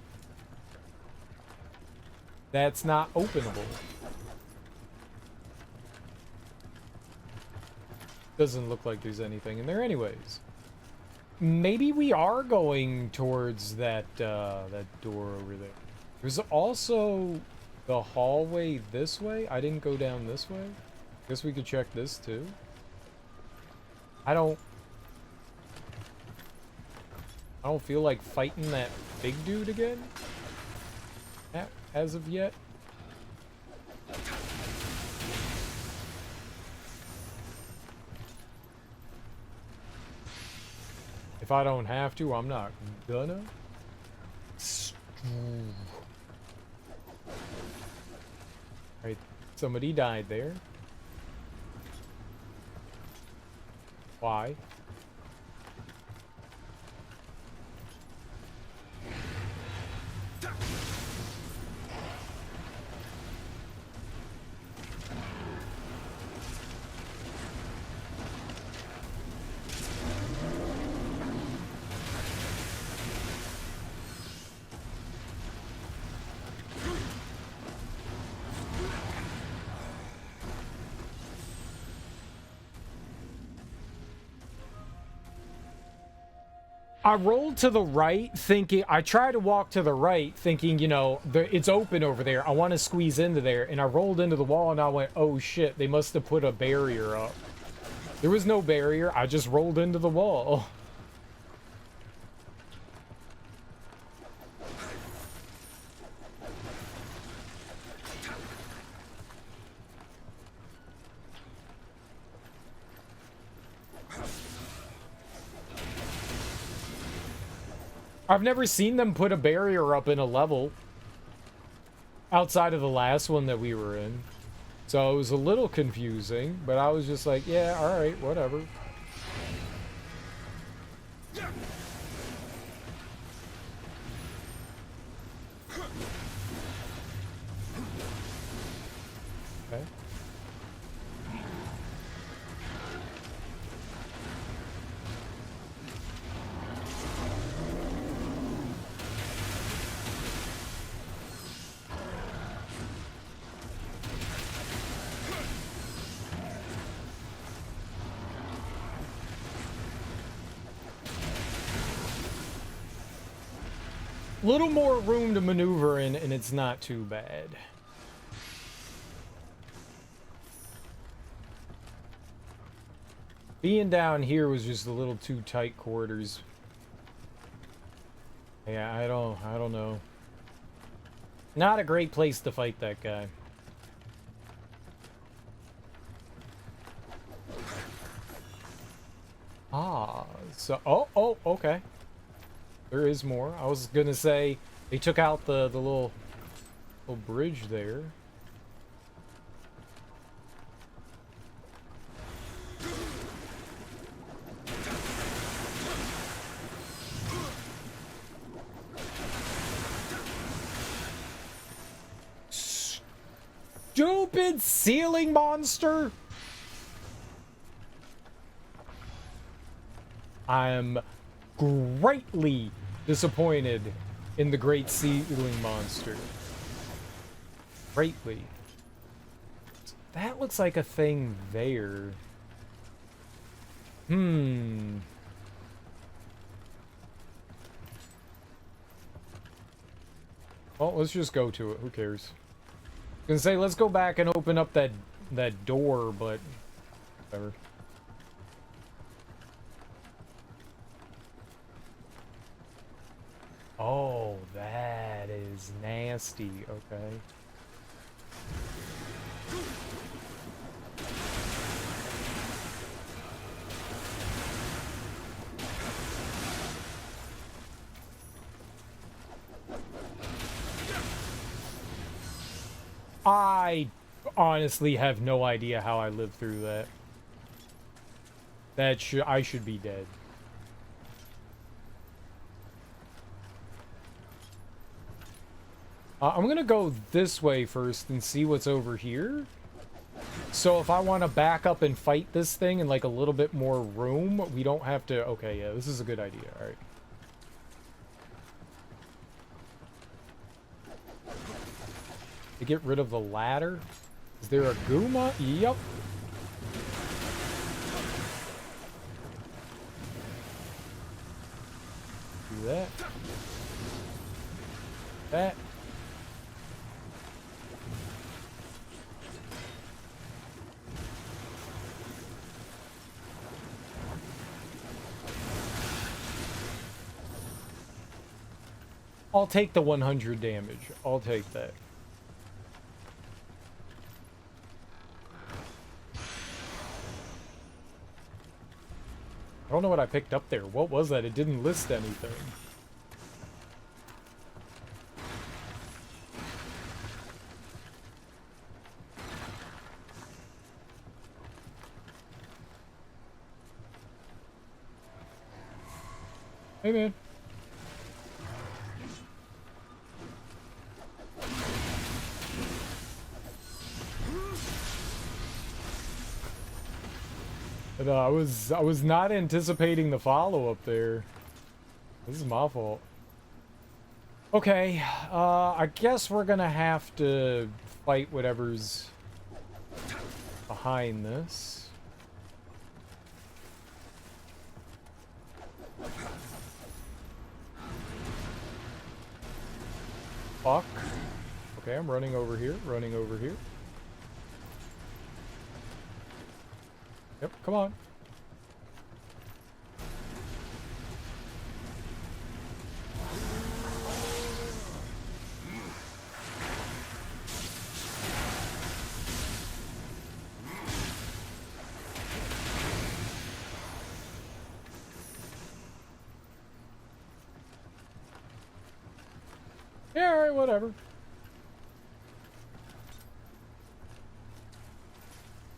That's not openable. Doesn't look like there's anything in there anyways. Maybe we are going towards that that door over there. There's also the hallway this way. I didn't go down this way. Guess we could check this too. I don't feel like fighting that big dude again as of yet. If I don't have to, I'm not gonna. Alright, somebody died there. Why? I rolled to the right thinking, I tried to walk to the right thinking, you know, it's open over there. I want to squeeze into there. And I rolled into the wall and I went, oh shit, they must have put a barrier up. There was no barrier. I just rolled into the wall. I've never seen them put a barrier up in a level outside of the last one that we were in. So it was a little confusing, but I was just like, yeah, all right, whatever. Okay. Little more room to maneuver in, and it's not too bad. Being down here was just a little too tight quarters. Yeah, I don't know. Not a great place to fight that guy. Ah, so oh, okay. There is more. I was gonna say they took out the little bridge there. Stupid ceiling monster! I am greatly disappointed in the great ceiling monster. Greatly. That looks like a thing there. Well, let's just go to it. Who cares? I was gonna say, let's go back and open up that door, but whatever. Oh, that is nasty. Okay. I honestly have no idea how I lived through that. I should be dead. I'm gonna go this way first and see what's over here. So if I want to back up and fight this thing in like a little bit more room, we don't have to... Okay, yeah, this is a good idea. All right. To get rid of the ladder. Is there a Guma? Yep. Do that. That. I'll take the 100 damage. I'll take that. I don't know what I picked up there. What was that? It didn't list anything. Hey, man. But, I was not anticipating the follow-up there. This is my fault. Okay, I guess we're gonna have to fight whatever's behind this. fuck? Okay, I'm running over here, running over here. Yep, come on. Yeah, alright, whatever.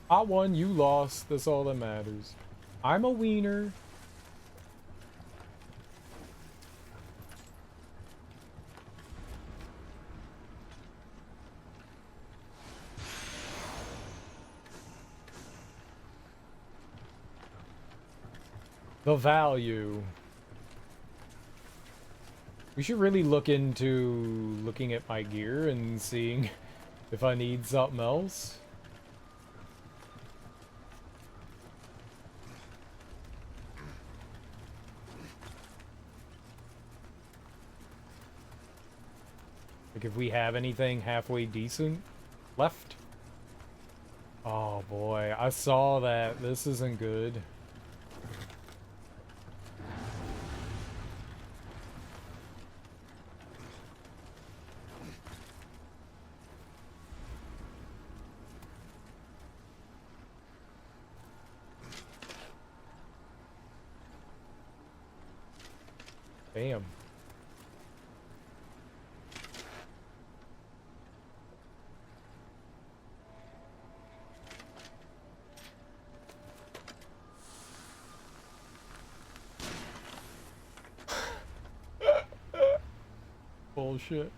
I won, you lost. That's all that matters. I'm a wiener. The value. We should really look into looking at my gear and seeing if I need something else. Like if we have anything halfway decent left. Oh boy, I saw that. This isn't good. Damn. Bullshit.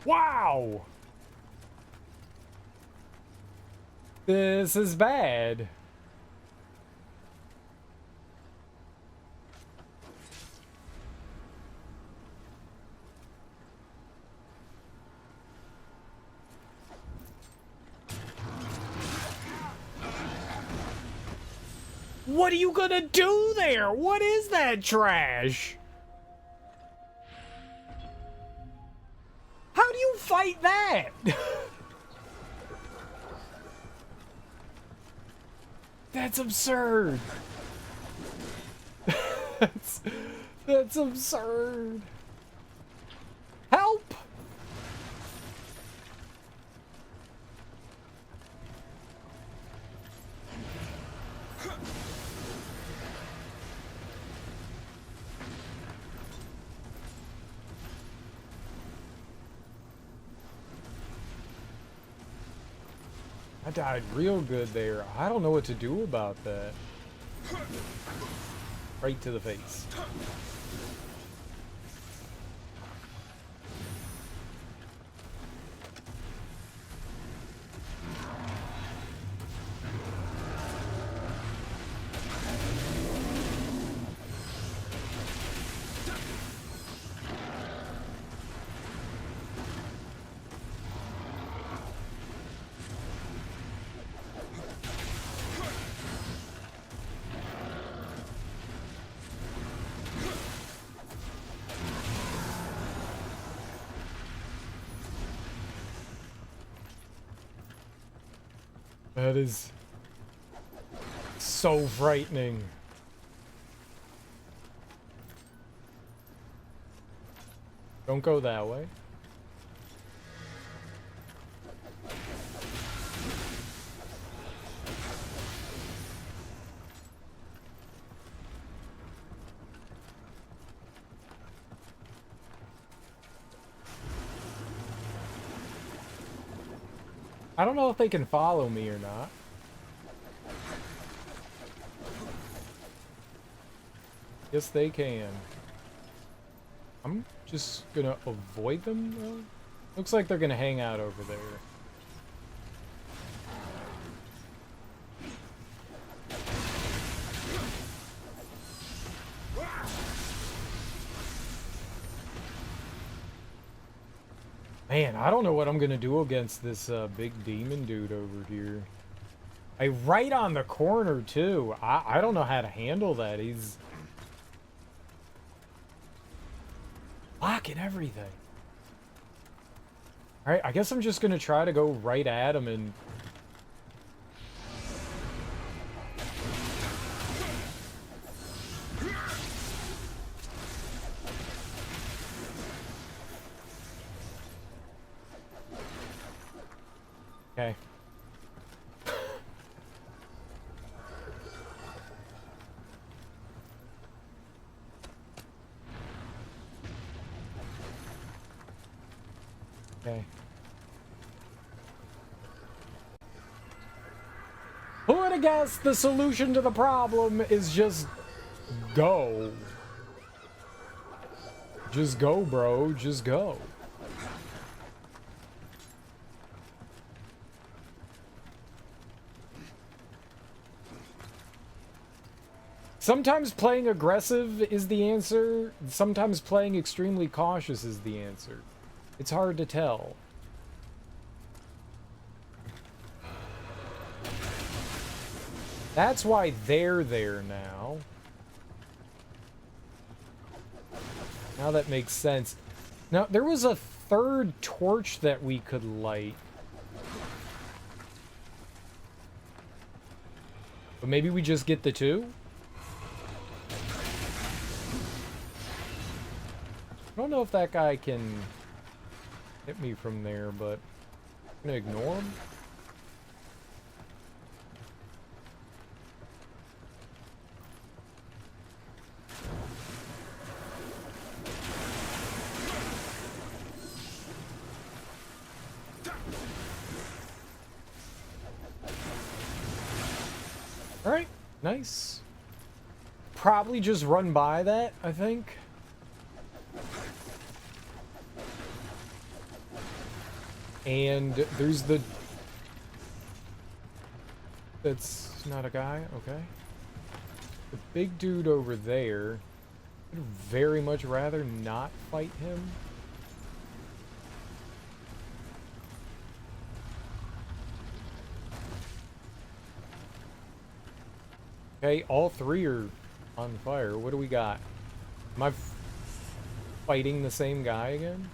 Wow! This is bad. What are you gonna do there? What is that trash? How do you fight that? That's absurd. That's absurd. Help! I died real good there. I don't know what to do about that. Right to the face. That is so frightening. Don't go that way. I don't know if they can follow me or not. Yes, they can. I'm just gonna avoid them, though. Looks like they're gonna hang out over there. Man, I don't know what I'm gonna do against this big demon dude over here. Right on the corner, too. I don't know how to handle that. He's blocking everything. Alright, I guess I'm just gonna try to go right at him and... Okay. Okay. Who would have guessed the solution to the problem is just go? Just go, bro. Just go. Sometimes playing aggressive is the answer. Sometimes playing extremely cautious is the answer. It's hard to tell. That's why they're there now. Now that makes sense. Now, there was a third torch that we could light. But maybe we just get the two? I don't know if that guy can hit me from there, but I'm gonna ignore him. Alright, nice. Probably just run by that, I think. And there's the... That's not a guy? Okay. The big dude over there. I'd very much rather not fight him. Okay, all three are on fire. What do we got? Am I fighting the same guy again?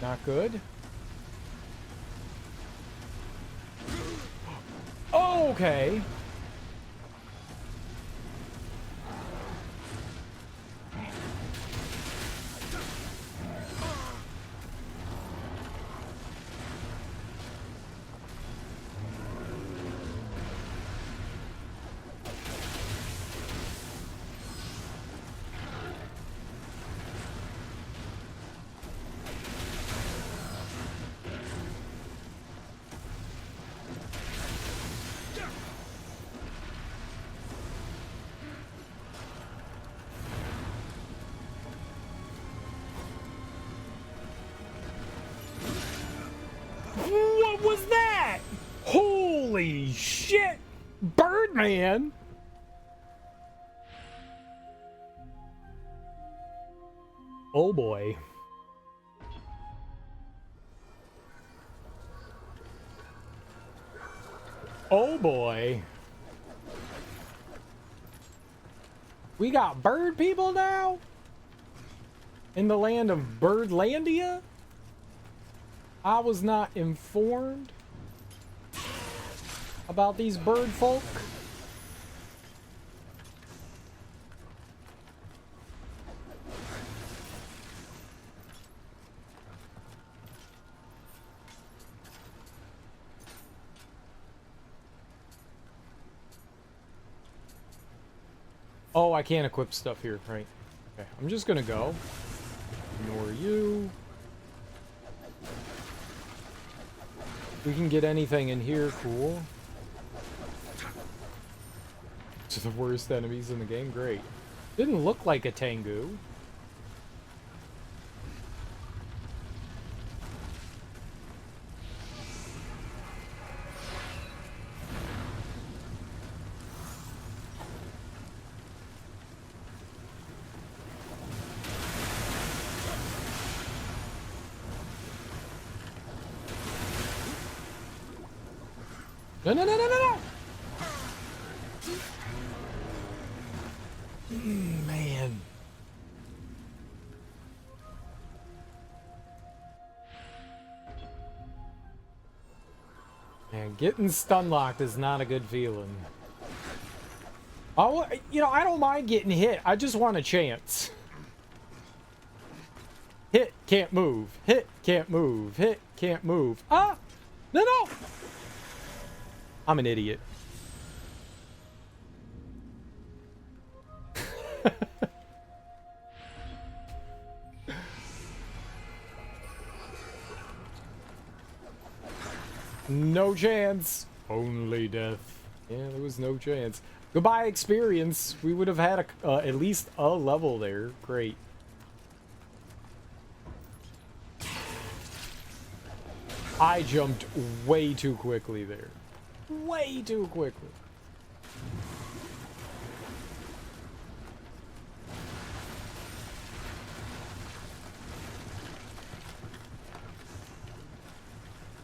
Not good. Oh, okay. What was that? Holy shit! Birdman! Oh boy. Oh boy. We got bird people now? In the land of Birdlandia? I was not informed about these bird folk. Oh, I can't equip stuff here, right? Okay, I'm just gonna go. Ignore you. We can get anything in here, cool. To the worst enemies in the game, great. Didn't look like a Tengu. No, no, no, no, no, no! Man. Man, getting stun locked is not a good feeling. Oh, you know, I don't mind getting hit. I just want a chance. Hit, can't move. Hit, can't move. Hit, can't move. Ah! No, no! I'm an idiot. No chance. Only death. Yeah, there was no chance. Goodbye experience. We would have had at least a level there. Great. I jumped way too quickly there. Way too quickly.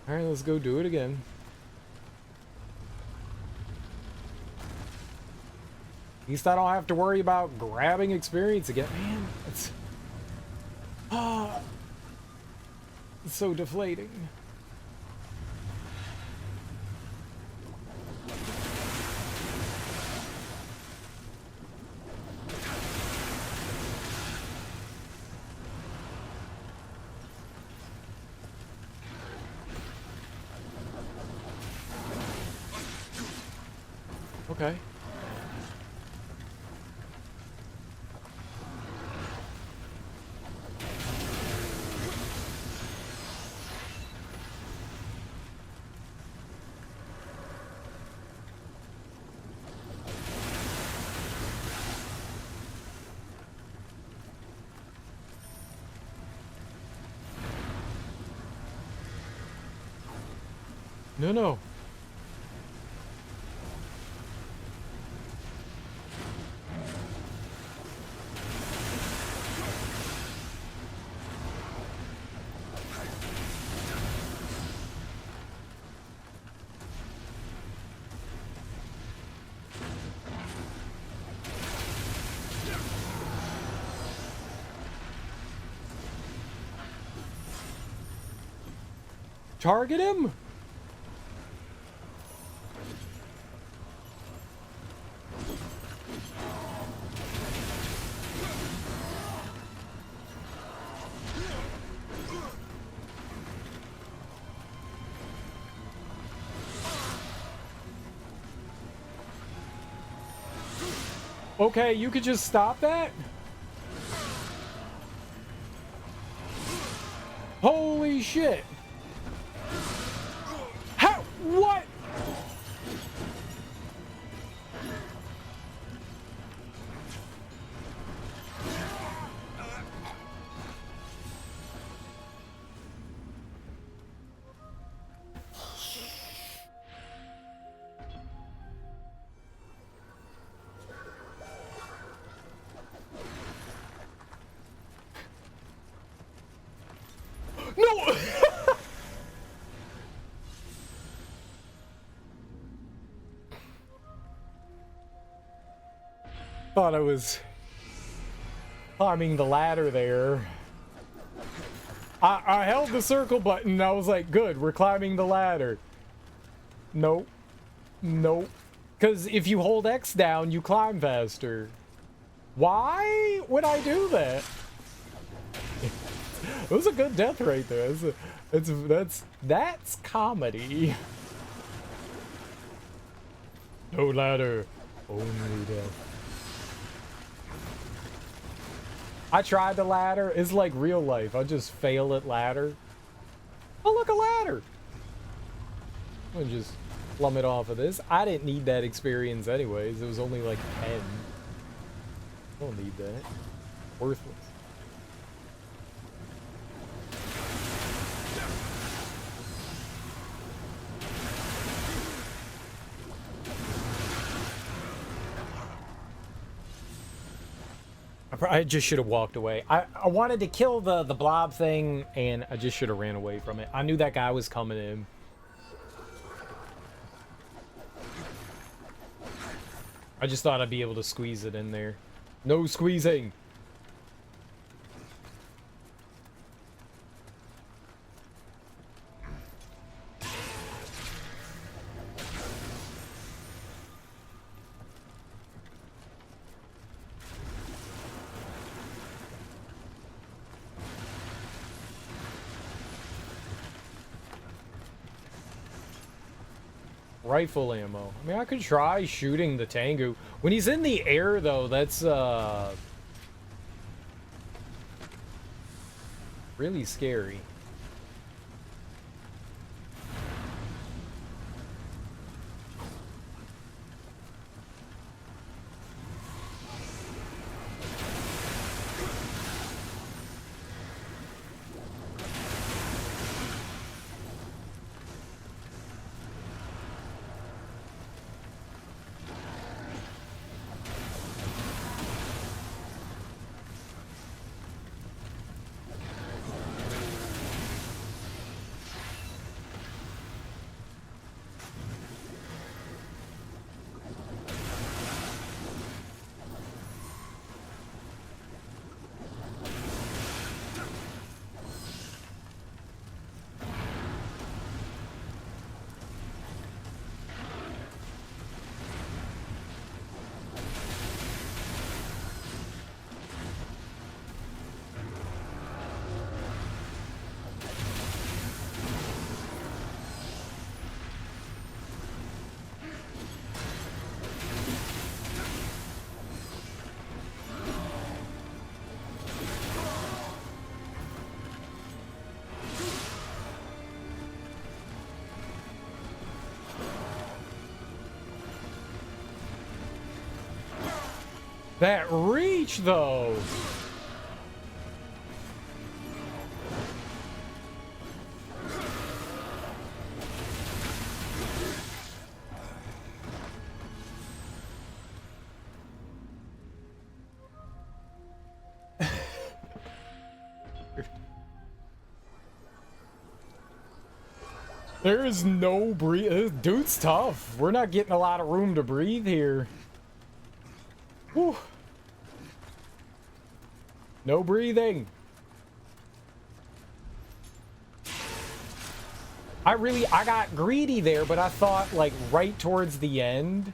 All right, let's go do it again. At least I don't have to worry about grabbing experience again. Man, it's so deflating. Okay. No, no. Target him? Okay, you could just stop that? Holy shit! How? What? No! Thought I was climbing the ladder there. I held the circle button and I was like, good, we're climbing the ladder. Nope. Nope. Because if you hold X down, you climb faster. Why would I do that? It was a good death right there. That's comedy. No ladder, only death. I tried the ladder. It's like real life. I just fail at ladder. Oh, look, a ladder. I'm gonna just plummet off of this. I didn't need that experience anyways. It was only like 10. I don't need that. Worthless. I just should have walked away. I wanted to kill the blob thing, and I just should have ran away from it. I knew that guy was coming in. I just thought I'd be able to squeeze it in there. No squeezing! Rifle ammo. I mean, I could try shooting the Tengu. When he's in the air, though, that's, really scary. That reach, though! There is no breathe. Dude's tough. We're not getting a lot of room to breathe here. Whew. No breathing. I got greedy there, but I thought, like, right towards the end,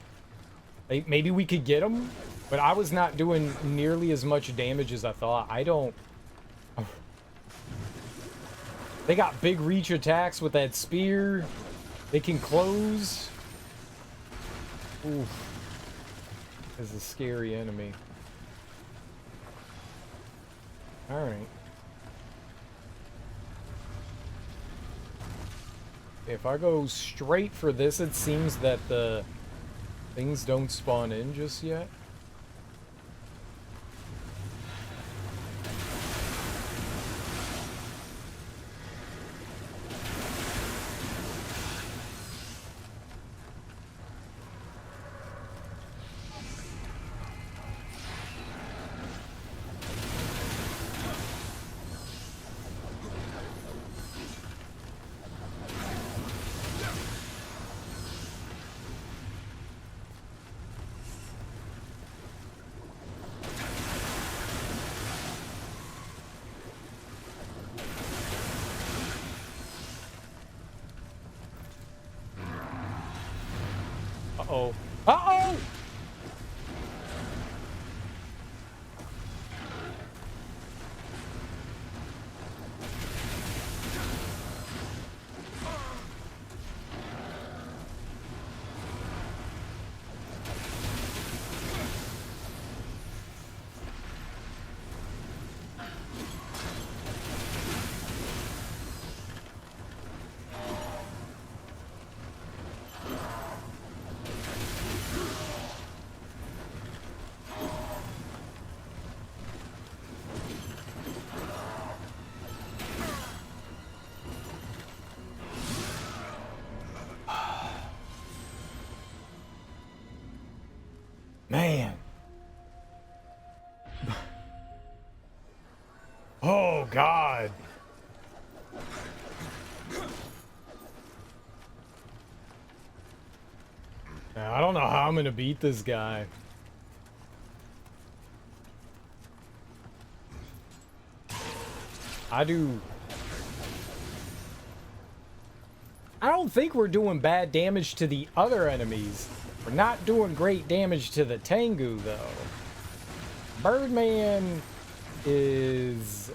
like, maybe we could get him, but I was not doing nearly as much damage as I thought. I don't... They got big reach attacks with that spear. They can close. Oof. This is a scary enemy. Alright. If I go straight for this, it seems that the things don't spawn in just yet. Uh-oh. Uh-oh! God. Now, I don't know how I'm gonna beat this guy. I don't think we're doing bad damage to the other enemies. We're not doing great damage to the Tengu, though. Birdman is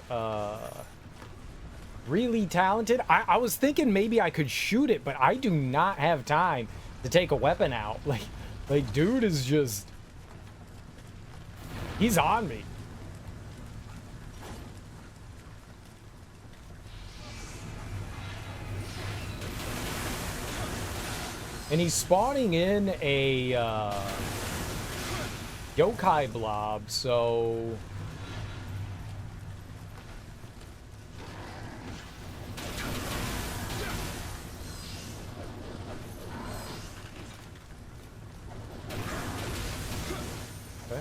really talented. I was thinking maybe I could shoot it, but I do not have time to take a weapon out. Like dude is just... He's on me. And he's spawning in a yokai blob, so... Okay.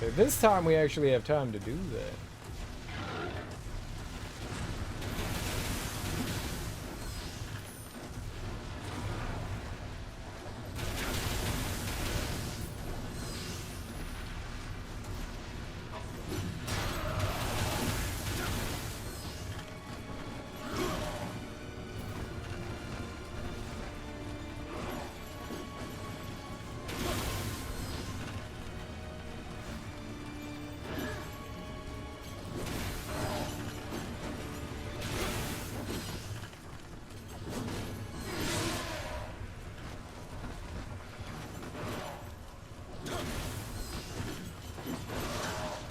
Okay, this time we actually have time to do that.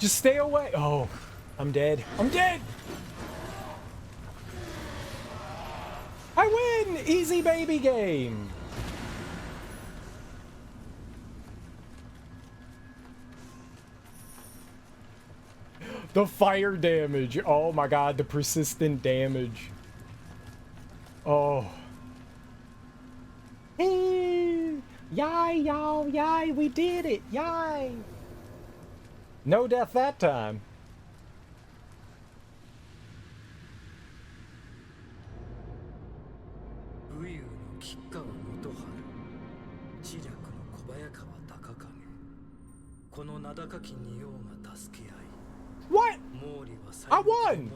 Just stay away. Oh, I'm dead. I'm dead. I win. Easy baby game. The fire damage. Oh my God, the persistent damage. Oh. Hey. Yay, y'all. Yay, we did it. Yay. No death that time. What? I won!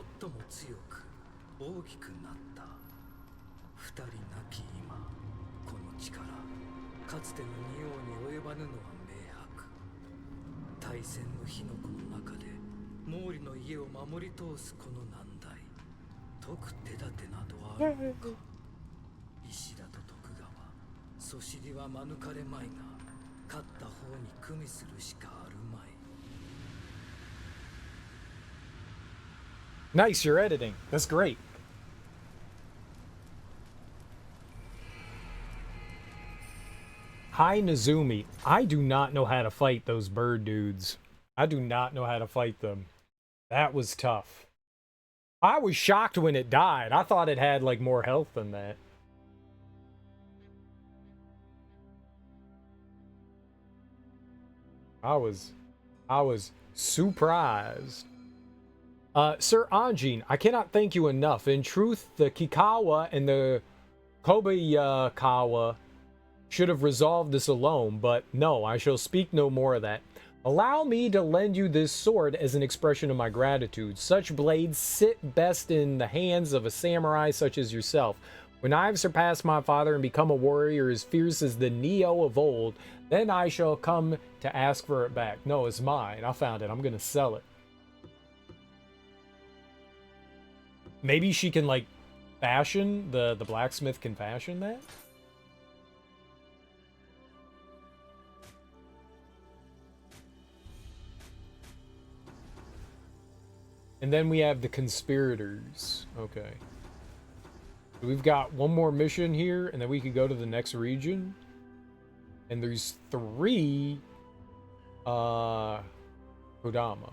Nice, you're editing. That's great. Hi, Nazumi. I do not know how to fight those bird dudes. I do not know how to fight them. That was tough. I was shocked when it died. I thought it had, like, more health than that. I was surprised. Sir Anjin, I cannot thank you enough. In truth, the Kikawa and the Kobayakawa should have resolved this alone, but no, I shall speak no more of that. Allow me to lend you this sword as an expression of my gratitude. Such blades sit best in the hands of a samurai such as yourself. When I have surpassed my father and become a warrior as fierce as the Nioh of old, then I shall come to ask for it back. No, it's mine. I found it. I'm going to sell it. Maybe she can, like, fashion, the blacksmith can fashion that? And then we have the conspirators. Okay. So we've got one more mission here, and then we could go to the next region. And there's 3 Kodama.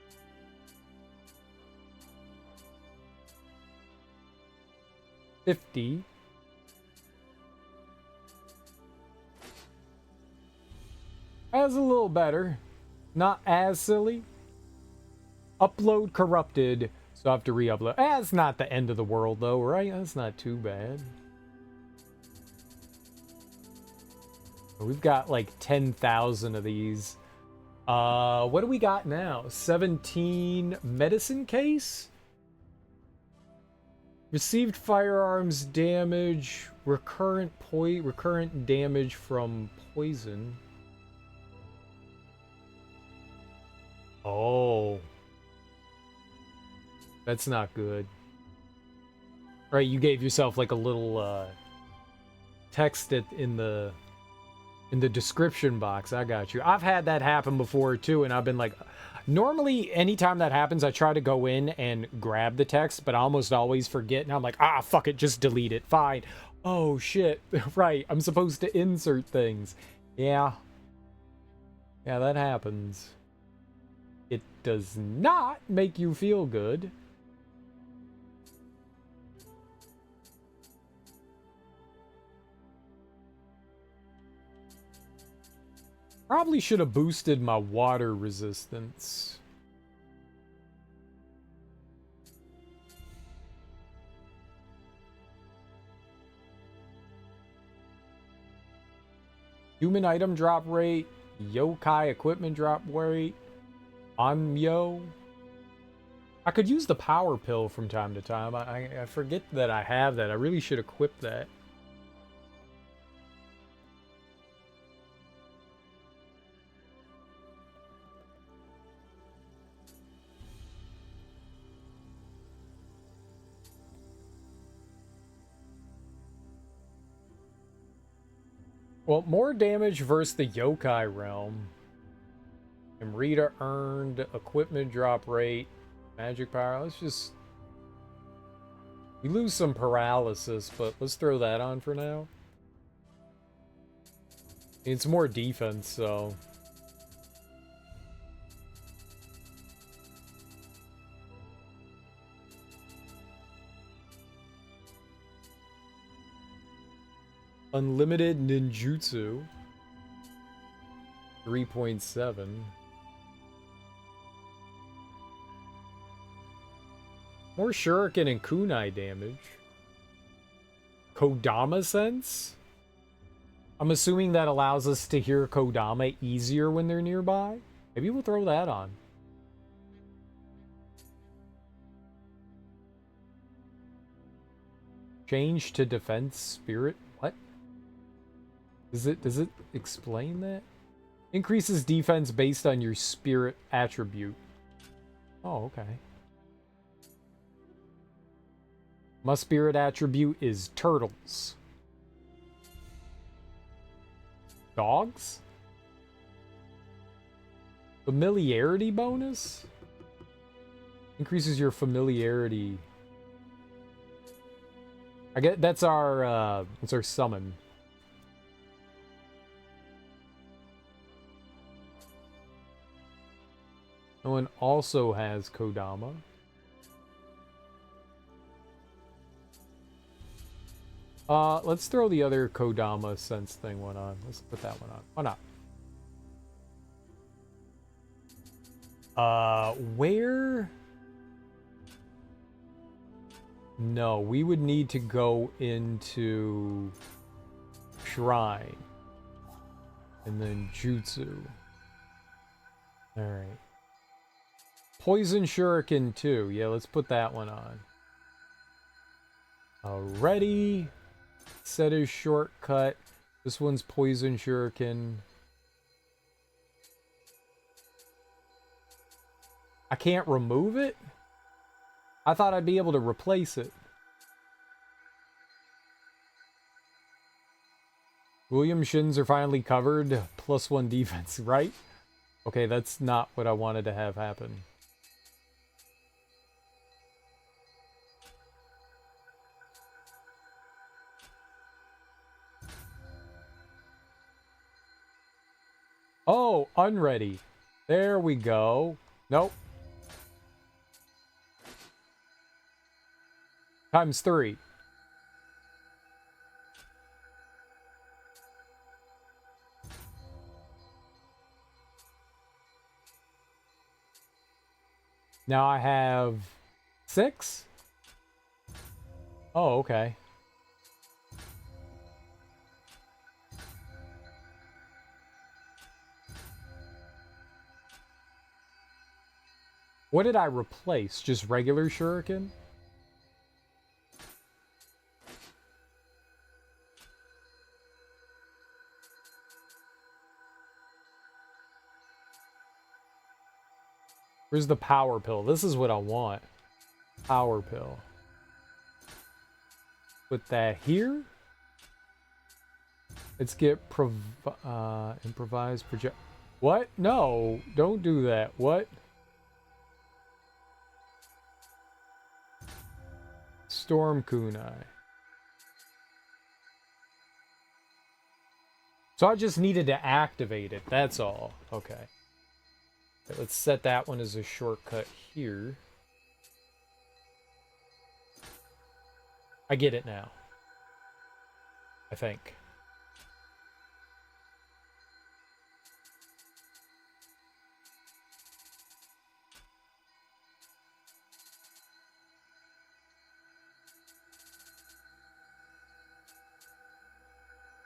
50. That's a little better. Not as silly. Upload corrupted, so I have to re-upload. That's not the end of the world, though, right? That's not too bad. We've got like 10,000 of these. What do we got now? 17 medicine case? Received firearms damage, recurrent damage from poison. Oh. That's not good. Right, you gave yourself like a little text in the description box. I got you. I've had that happen before too, and I've been like, normally anytime that happens, I try to go in and grab the text, but I almost always forget, and I'm like, ah, fuck it, just delete it. Fine. Oh shit. Right, I'm supposed to insert things. Yeah. Yeah, that happens. It does not make you feel good. Probably should have boosted my water resistance. Human item drop rate, yokai equipment drop rate, Nioh. I could use the power pill from time to time. I forget that I have that. I really should equip that. Well, more damage versus the yokai realm. And Rita earned equipment drop rate, magic power. Let's just... We lose some paralysis, but let's throw that on for now. It's more defense, so... Unlimited ninjutsu. 3.7. More shuriken and kunai damage. Kodama sense? I'm assuming that allows us to hear Kodama easier when they're nearby. Maybe we'll throw that on. Change to defense spirit. What? Does it explain that? Increases defense based on your spirit attribute. Oh, okay. My spirit attribute is turtles. Dogs? Familiarity bonus? Increases your familiarity. I get that's our summon. No one also has Kodama. Let's throw the other Kodama sense thing one on. Let's put that one on. Why not? Where? No, we would need to go into Shrine. And then Jutsu. Alright. Poison Shuriken 2. Yeah, let's put that one on. Already. Set as shortcut. This one's Poison Shuriken. I can't remove it? I thought I'd be able to replace it. William shins are finally covered. +1 defense, right? Okay, that's not what I wanted to have happen. Oh, unready. There we go. Nope. ×3. Now I have 6? Oh, okay. What did I replace? Just regular shuriken? Where's the power pill? This is what I want. Power pill. Put that here. Let's get improvised project. What? No, don't do that. What? Storm kunai. So I just needed to activate it. That's all. Okay. Okay, let's set that one as a shortcut here. I get it now. I think.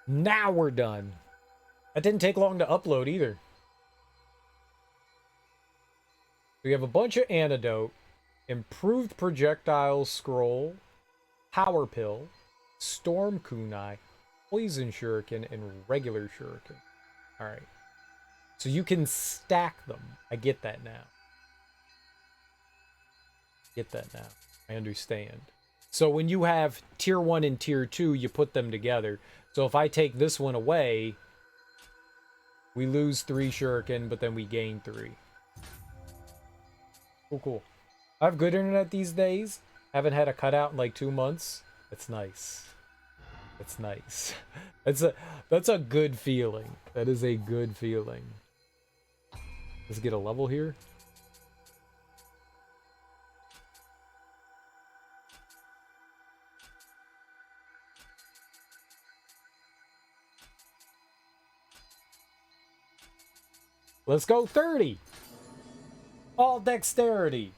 Now we're done. That didn't take long to upload either. We have a bunch of antidote, improved projectile scroll, power pill, storm kunai, poison shuriken, and regular shuriken. Alright. So you can stack them. I get that now. Get that now. I understand. So when you have tier 1 and tier 2, you put them together. So if I take this one away, we lose 3 shuriken, but then we gain 3. Cool, cool. I have good internet these days. Haven't had a cutout in like 2 months. It's nice. It's nice. That's a good feeling. That is a good feeling. Let's get a level here. Let's go 30. All dexterity.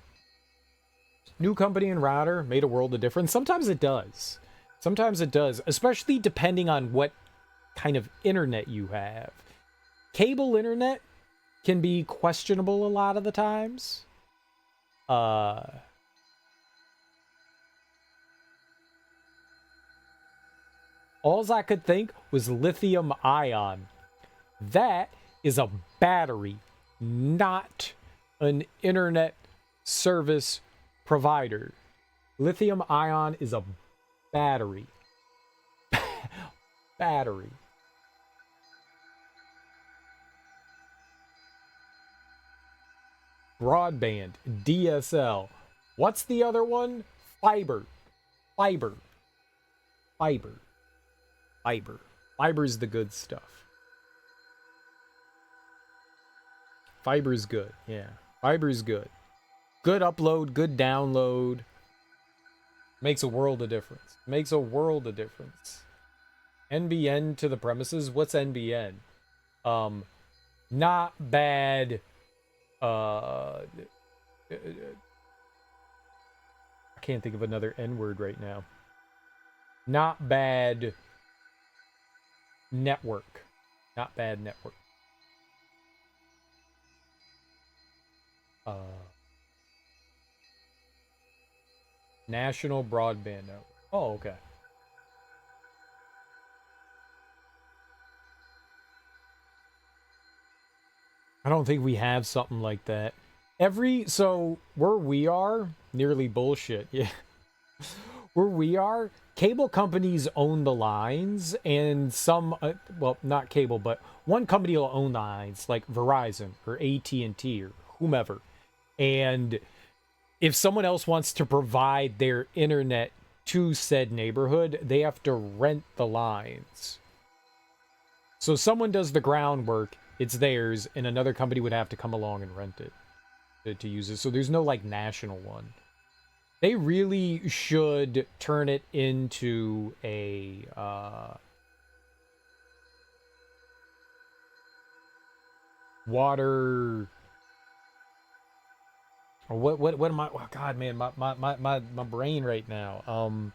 New company and router made a world of difference. Sometimes it does. Sometimes it does, especially depending on what kind of internet you have. Cable internet can be questionable a lot of the times. Alls I could think was lithium ion. That is a battery, not an internet service provider. Lithium ion is a battery. Battery. Broadband, DSL. What's the other one? Fiber. Fiber. Fiber. Fiber. Fiber's the good stuff. Fiber's good. Yeah. Fiber's good. Good upload, good download. Makes a world of difference. Makes a world of difference. NBN to the premises. What's NBN? Not bad. I can't think of another N word right now. Not bad network. Not bad network. National broadband network. Oh, okay. I don't think we have something like that. So where we are, nearly bullshit. Yeah. Where we are, cable companies own the lines, and some, well, not cable, but one company will own the lines, like Verizon or AT&T or whomever. And if someone else wants to provide their internet to said neighborhood, they have to rent the lines. So someone does the groundwork, it's theirs, and another company would have to come along and rent it to use it. So there's no like national one. They really should turn it into a water Or what am I? Oh God, man, my brain right now.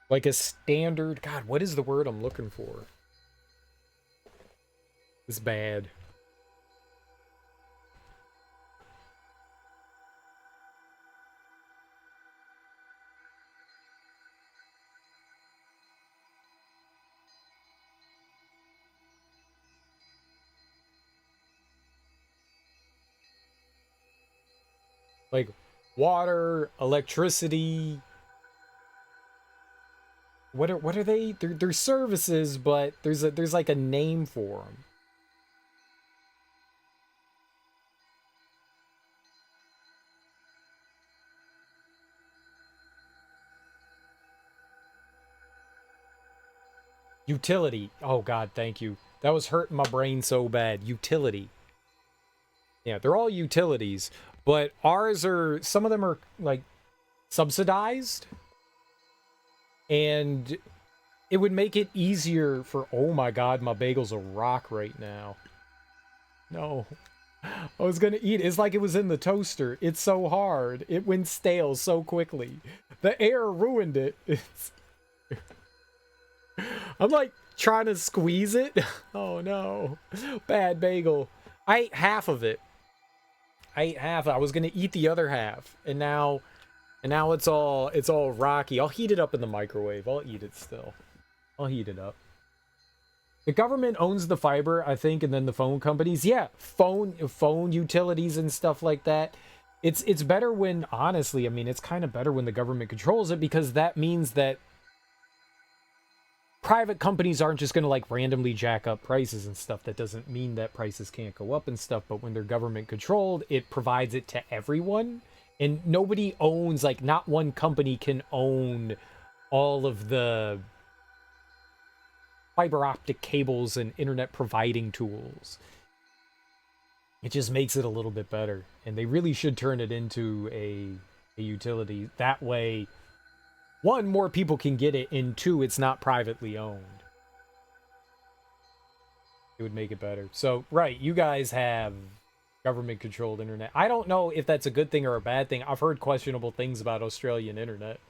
Like a standard. God, what is the word I'm looking for? It's bad. Like water, electricity. What are they? They're services, but there's like a name for them. Utility. Oh God, thank you. That was hurting my brain so bad. Utility. Yeah, they're all utilities, but ours are, some of them are like subsidized, and it would make it easier for, oh my God, my bagel's a rock right now. No. I was gonna eat it. It's like it was in the toaster. It's so hard. It went stale so quickly. The air ruined it. I'm like trying to squeeze it. Oh no. Bad bagel. I ate half of it. I ate half. I was gonna eat the other half, and now it's all rocky. I'll heat it up in the microwave. I'll eat it still. I'll heat it up. The government owns the fiber, I think, and then the phone companies. Yeah, phone utilities and stuff like that. It's better when, honestly, I mean, it's kind of better when the government controls it, because that means that private companies aren't just going to like randomly jack up prices and stuff. That doesn't mean that prices can't go up and stuff, but when they're government controlled, it provides it to everyone. And nobody owns, like, not one company can own all of the fiber optic cables and internet providing tools. It just makes it a little bit better, and they really should turn it into a utility. That way, one, more people can get it, and two, it's not privately owned. It would make it better. So, right, you guys have government controlled internet. I don't know if that's a good thing or a bad thing. I've heard questionable things about Australian internet.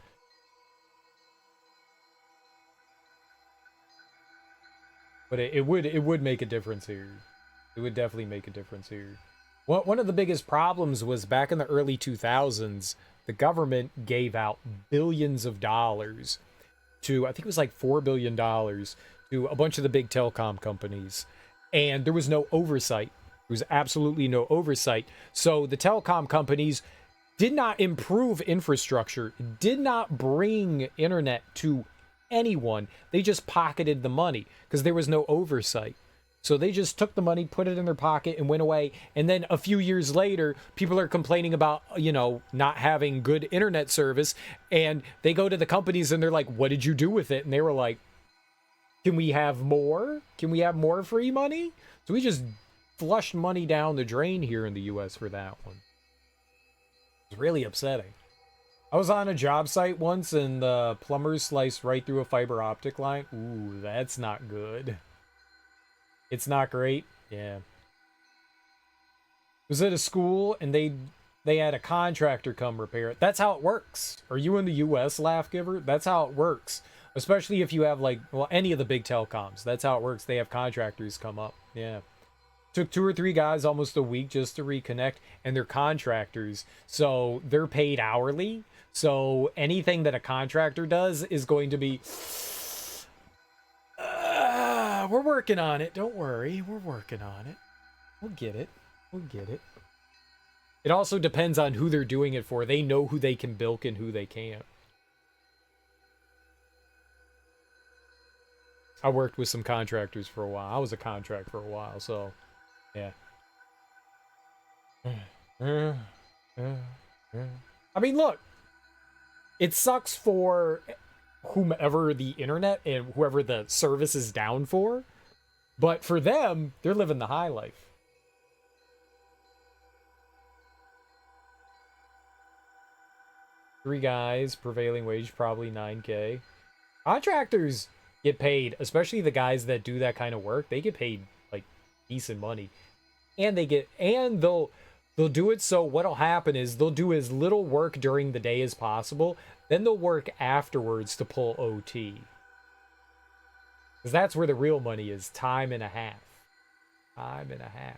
But it would make a difference here. It would definitely make a difference here. One of the biggest problems was back in the early 2000s, the government gave out billions of dollars to, I think it was like $4 billion, to a bunch of the big telecom companies. And there was no oversight. There was absolutely no oversight. So the telecom companies did not improve infrastructure, did not bring internet to anyone. They just pocketed the money because there was no oversight. So they just took the money, put it in their pocket, and went away. And then a few years later, people are complaining about, not having good internet service. And they go to the companies and they're like, what did you do with it? And they were like, can we have more? Can we have more free money? So we just flushed money down the drain here in the US for that one. It's really upsetting. I was on a job site once and the plumbers sliced right through a fiber optic line. Ooh, that's not good. It's not great. Yeah. I was at a school and they had a contractor come repair it. That's how it works. Are you in the US, Laugh Giver? That's how it works. Especially if you have any of the big telecoms. That's how it works. They have contractors come up. Yeah. Took 2 or 3 guys almost a week just to reconnect, and they're contractors. So they're paid hourly. So anything that a contractor does is going to be, we're working on it. Don't worry. We're working on it. We'll get it. We'll get it. It also depends on who they're doing it for. They know who they can bilk and who they can't. I worked with some contractors for a while. I was a contract for a while, so yeah. I mean, look, it sucks for whomever the internet and whoever the service is down for, but for them, they're living the high life. Three guys, prevailing wage probably 9K. Contractors get paid, especially the guys that do that kind of work. They get paid like decent money. and they'll do it so what'll happen is they'll do as little work during the day as possible, then they'll work afterwards to pull OT. Because that's where the real money is, time and a half. Time and a half.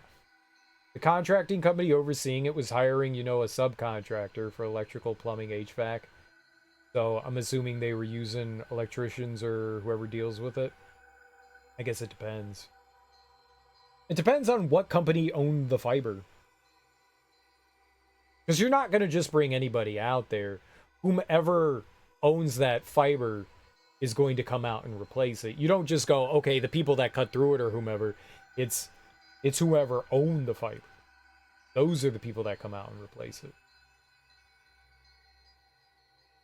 The contracting company overseeing it was hiring, a subcontractor for electrical, plumbing, HVAC. So I'm assuming they were using electricians or whoever deals with it. I guess it depends. It depends on what company owned the fiber. Because you're not going to just bring anybody out there. Whomever owns that fiber is going to come out and replace it. You don't just go, okay, the people that cut through it or whomever. It's whoever owned the fiber. Those are the people that come out and replace it.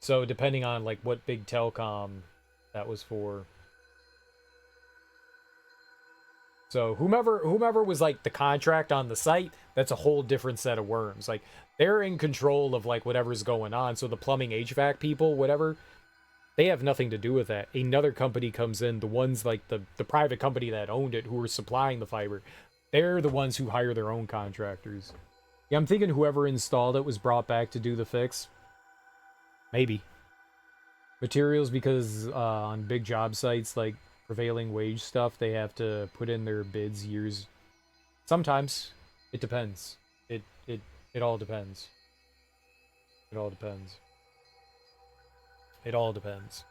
So depending on like what big telecom that was for. So whomever was like the contract on the site, that's a whole different set of worms. Like they're in control of like whatever's going on. So the plumbing, HVAC people, whatever, they have nothing to do with that. Another company comes in, the ones like the private company that owned it, who were supplying the fiber, they're the ones who hire their own contractors. Yeah, I'm thinking whoever installed it was brought back to do the fix. Maybe. Materials, because on big job sites like prevailing wage stuff, they have to put in their bids years. Sometimes. It depends. It all depends. It all depends. It all depends.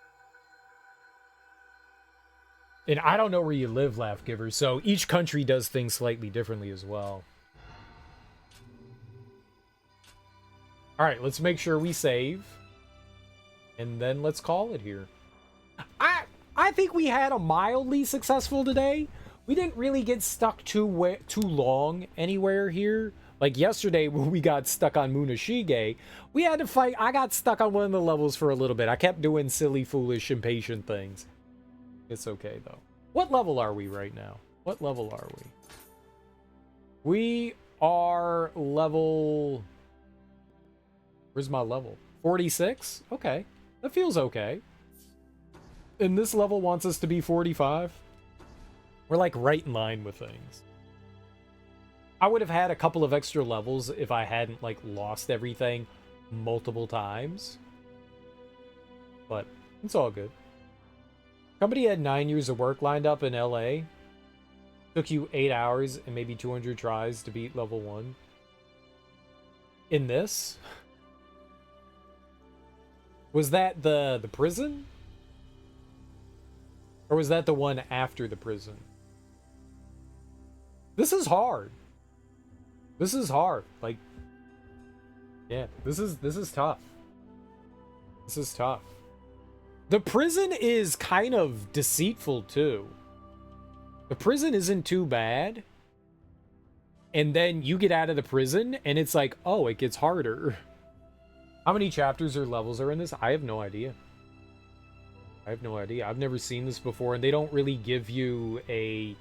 And I don't know where you live, Laugh Giver, so each country does things slightly differently as well. Alright, let's make sure we save. And then let's call it here. I think we had a mildly successful today. We didn't really get stuck too long anywhere here. Like yesterday when we got stuck on Munashige, we had to fight. I got stuck on one of the levels for a little bit. I kept doing silly, foolish, impatient things. It's okay though. What level are we right now? What level are we? We are level... Where's my level? 46? Okay. That feels okay. And this level wants us to be 45. We're like right in line with things. I would have had a couple of extra levels if I hadn't like lost everything multiple times. But it's all good. Company had 9 years of work lined up in LA. Took you 8 hours and maybe 200 tries to beat level 1. In this? Was that the prison? Or was that the one after the prison? This is hard. This is hard. Like, yeah, this is tough. This is tough. The prison is kind of deceitful too. The prison isn't too bad. And then you get out of the prison and it's like, oh, it gets harder. How many chapters or levels are in this? I have no idea. I have no idea. I've never seen this before, and they don't really give you a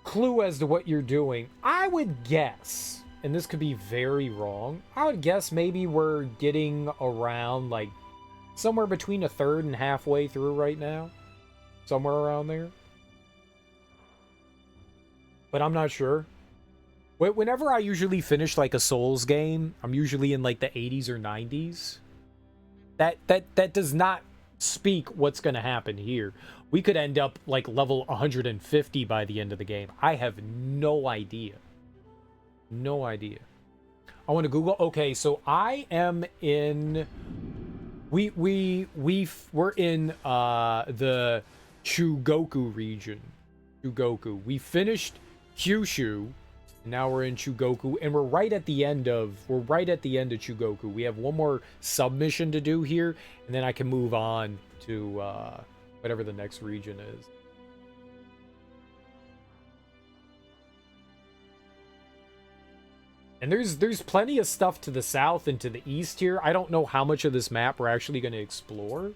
clue as to what you're doing. I would guess, and this could be very wrong, I would guess maybe we're getting around, like, somewhere between a third and halfway through right now. Somewhere around there. But I'm not sure. Whenever I usually finish, like, a Souls game, I'm usually in, like, the 80s or 90s. That does not speak what's going to happen here. We could end up like level 150 by the end of the game. I have no idea. No idea. I want to Google. Okay, so I am in... We're in the Chugoku region. Chugoku. We finished Kyushu. Now we're in Chugoku, and we're right at the end of Chugoku. We have one more submission to do here, and then I can move on to whatever the next region is. And there's plenty of stuff to the south and to the east here. I don't know how much of this map we're actually going to explore.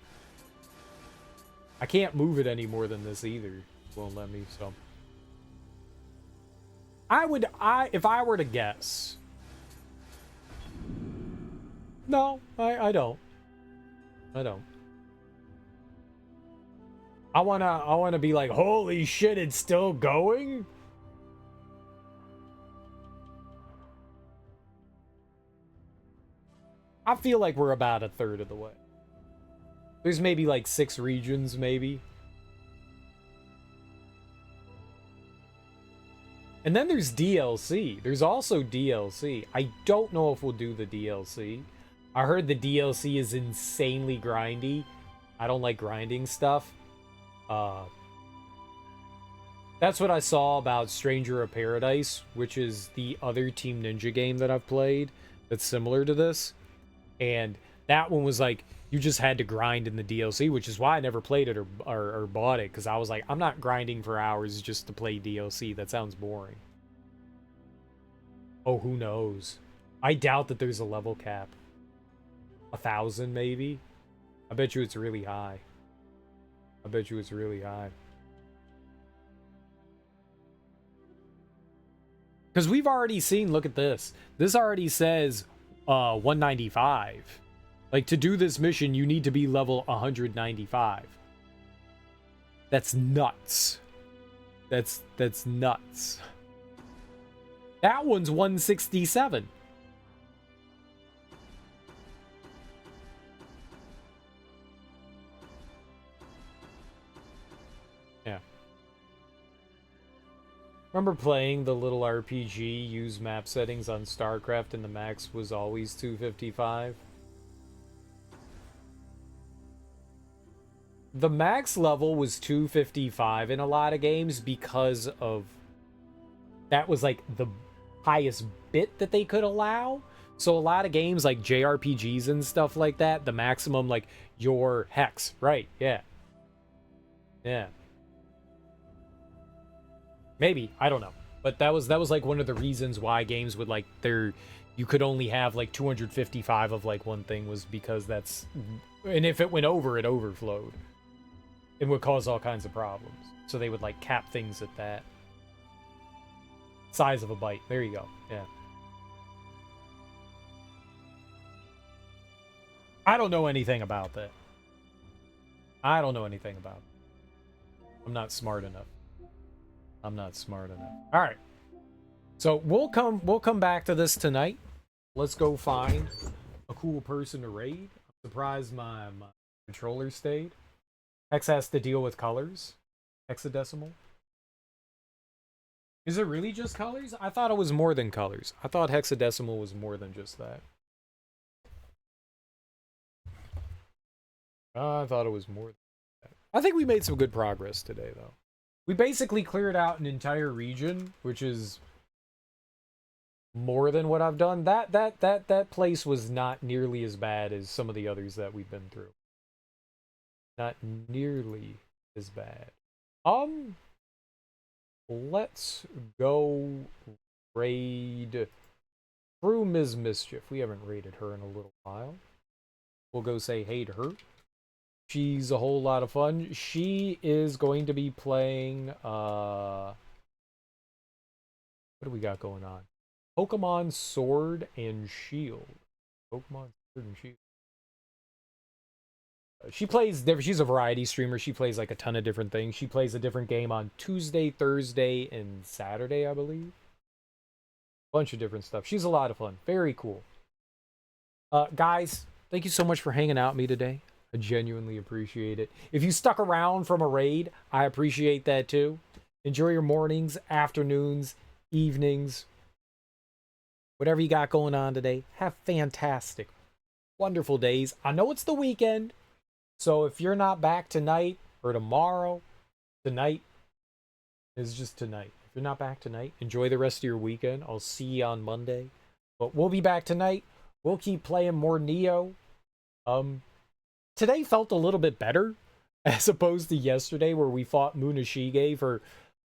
I can't move it any more than this either. It won't let me, so... if I were to guess. No, I don't. I don't. I wanna be like, holy shit, it's still going? I feel like we're about a third of the way. There's maybe like 6 regions, maybe. And then there's DLC. There's also DLC. I don't know if we'll do the DLC. I heard the DLC is insanely grindy. I don't like grinding stuff. That's what I saw about Stranger of Paradise, which is the other Team Ninja game that I've played that's similar to this. And that one was like, you just had to grind in the DLC, which is why I never played it or bought it, because I was like, I'm not grinding for hours just to play DLC. That sounds boring. Oh, who knows? I doubt that there's a level cap. 1,000 maybe? I bet you it's really high. I bet you it's really high. Because we've already seen, look at this. This already says 195. Like, to do this mission, you need to be level 195. That's nuts. That's nuts. That one's 167. Yeah. Remember playing the little RPG, use map settings on StarCraft, and the max was always 255? The max level was 255 in a lot of games because of that was like the highest bit that they could allow. So a lot of games like JRPGs and stuff like that, the maximum, like your hex, right? Yeah. Yeah. Maybe, I don't know. But that was like one of the reasons why games would like you could only have like 255 of like one thing, was because that's, and if it went over, it overflowed. It would cause all kinds of problems. So they would like cap things at that size of a byte. There you go. Yeah. I don't know anything about that. I don't know anything about it. I'm not smart enough. I'm not smart enough. All right. So we'll come back to this tonight. Let's go find a cool person to raid. I'm surprised my controller stayed. Hex has to deal with colors. Hexadecimal. Is it really just colors? I thought it was more than colors. I thought hexadecimal was more than just that. I thought it was more than that. I think we made some good progress today, though. We basically cleared out an entire region, which is more than what I've done. That place was not nearly as bad as some of the others that we've been through. Not nearly as bad. Let's go raid through Ms. Mischief. We haven't raided her in a little while. We'll go say hey to her. She's a whole lot of fun. She is going to be playing, what do we got going on? Pokemon Sword and Shield. Pokemon Sword and Shield. She plays, she's a variety streamer. She plays like a ton of different things. She plays a different game on Tuesday, Thursday, and Saturday, I believe. Bunch of different stuff. She's a lot of fun. Very cool. Guys, thank you so much for hanging out with me today. I genuinely appreciate it. If you stuck around from a raid, I appreciate that too. Enjoy your mornings, afternoons, evenings, whatever you got going on today. Have fantastic, wonderful days. I know it's the weekend, so if you're not back tonight or tomorrow, tonight is just tonight. If you're not back tonight, enjoy the rest of your weekend. I'll see you on Monday. But we'll be back tonight. We'll keep playing more Nioh. Today felt a little bit better as opposed to yesterday where we fought Munashige for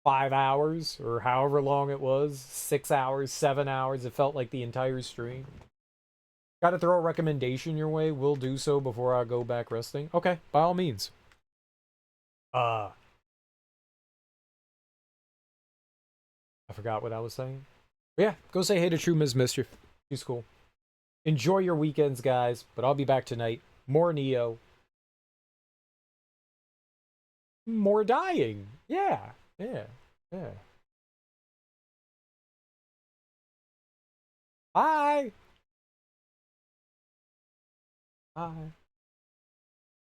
5 hours or however long it was. 6 hours, 7 hours. It felt like the entire stream. Got to throw a recommendation your way. We'll do so before I go back resting. Okay, by all means. I forgot what I was saying. But yeah, go say hey to True Ms. Mischief. She's cool. Enjoy your weekends, guys. But I'll be back tonight. More Nioh. More dying. Yeah. Yeah. Yeah. Bye. Bye.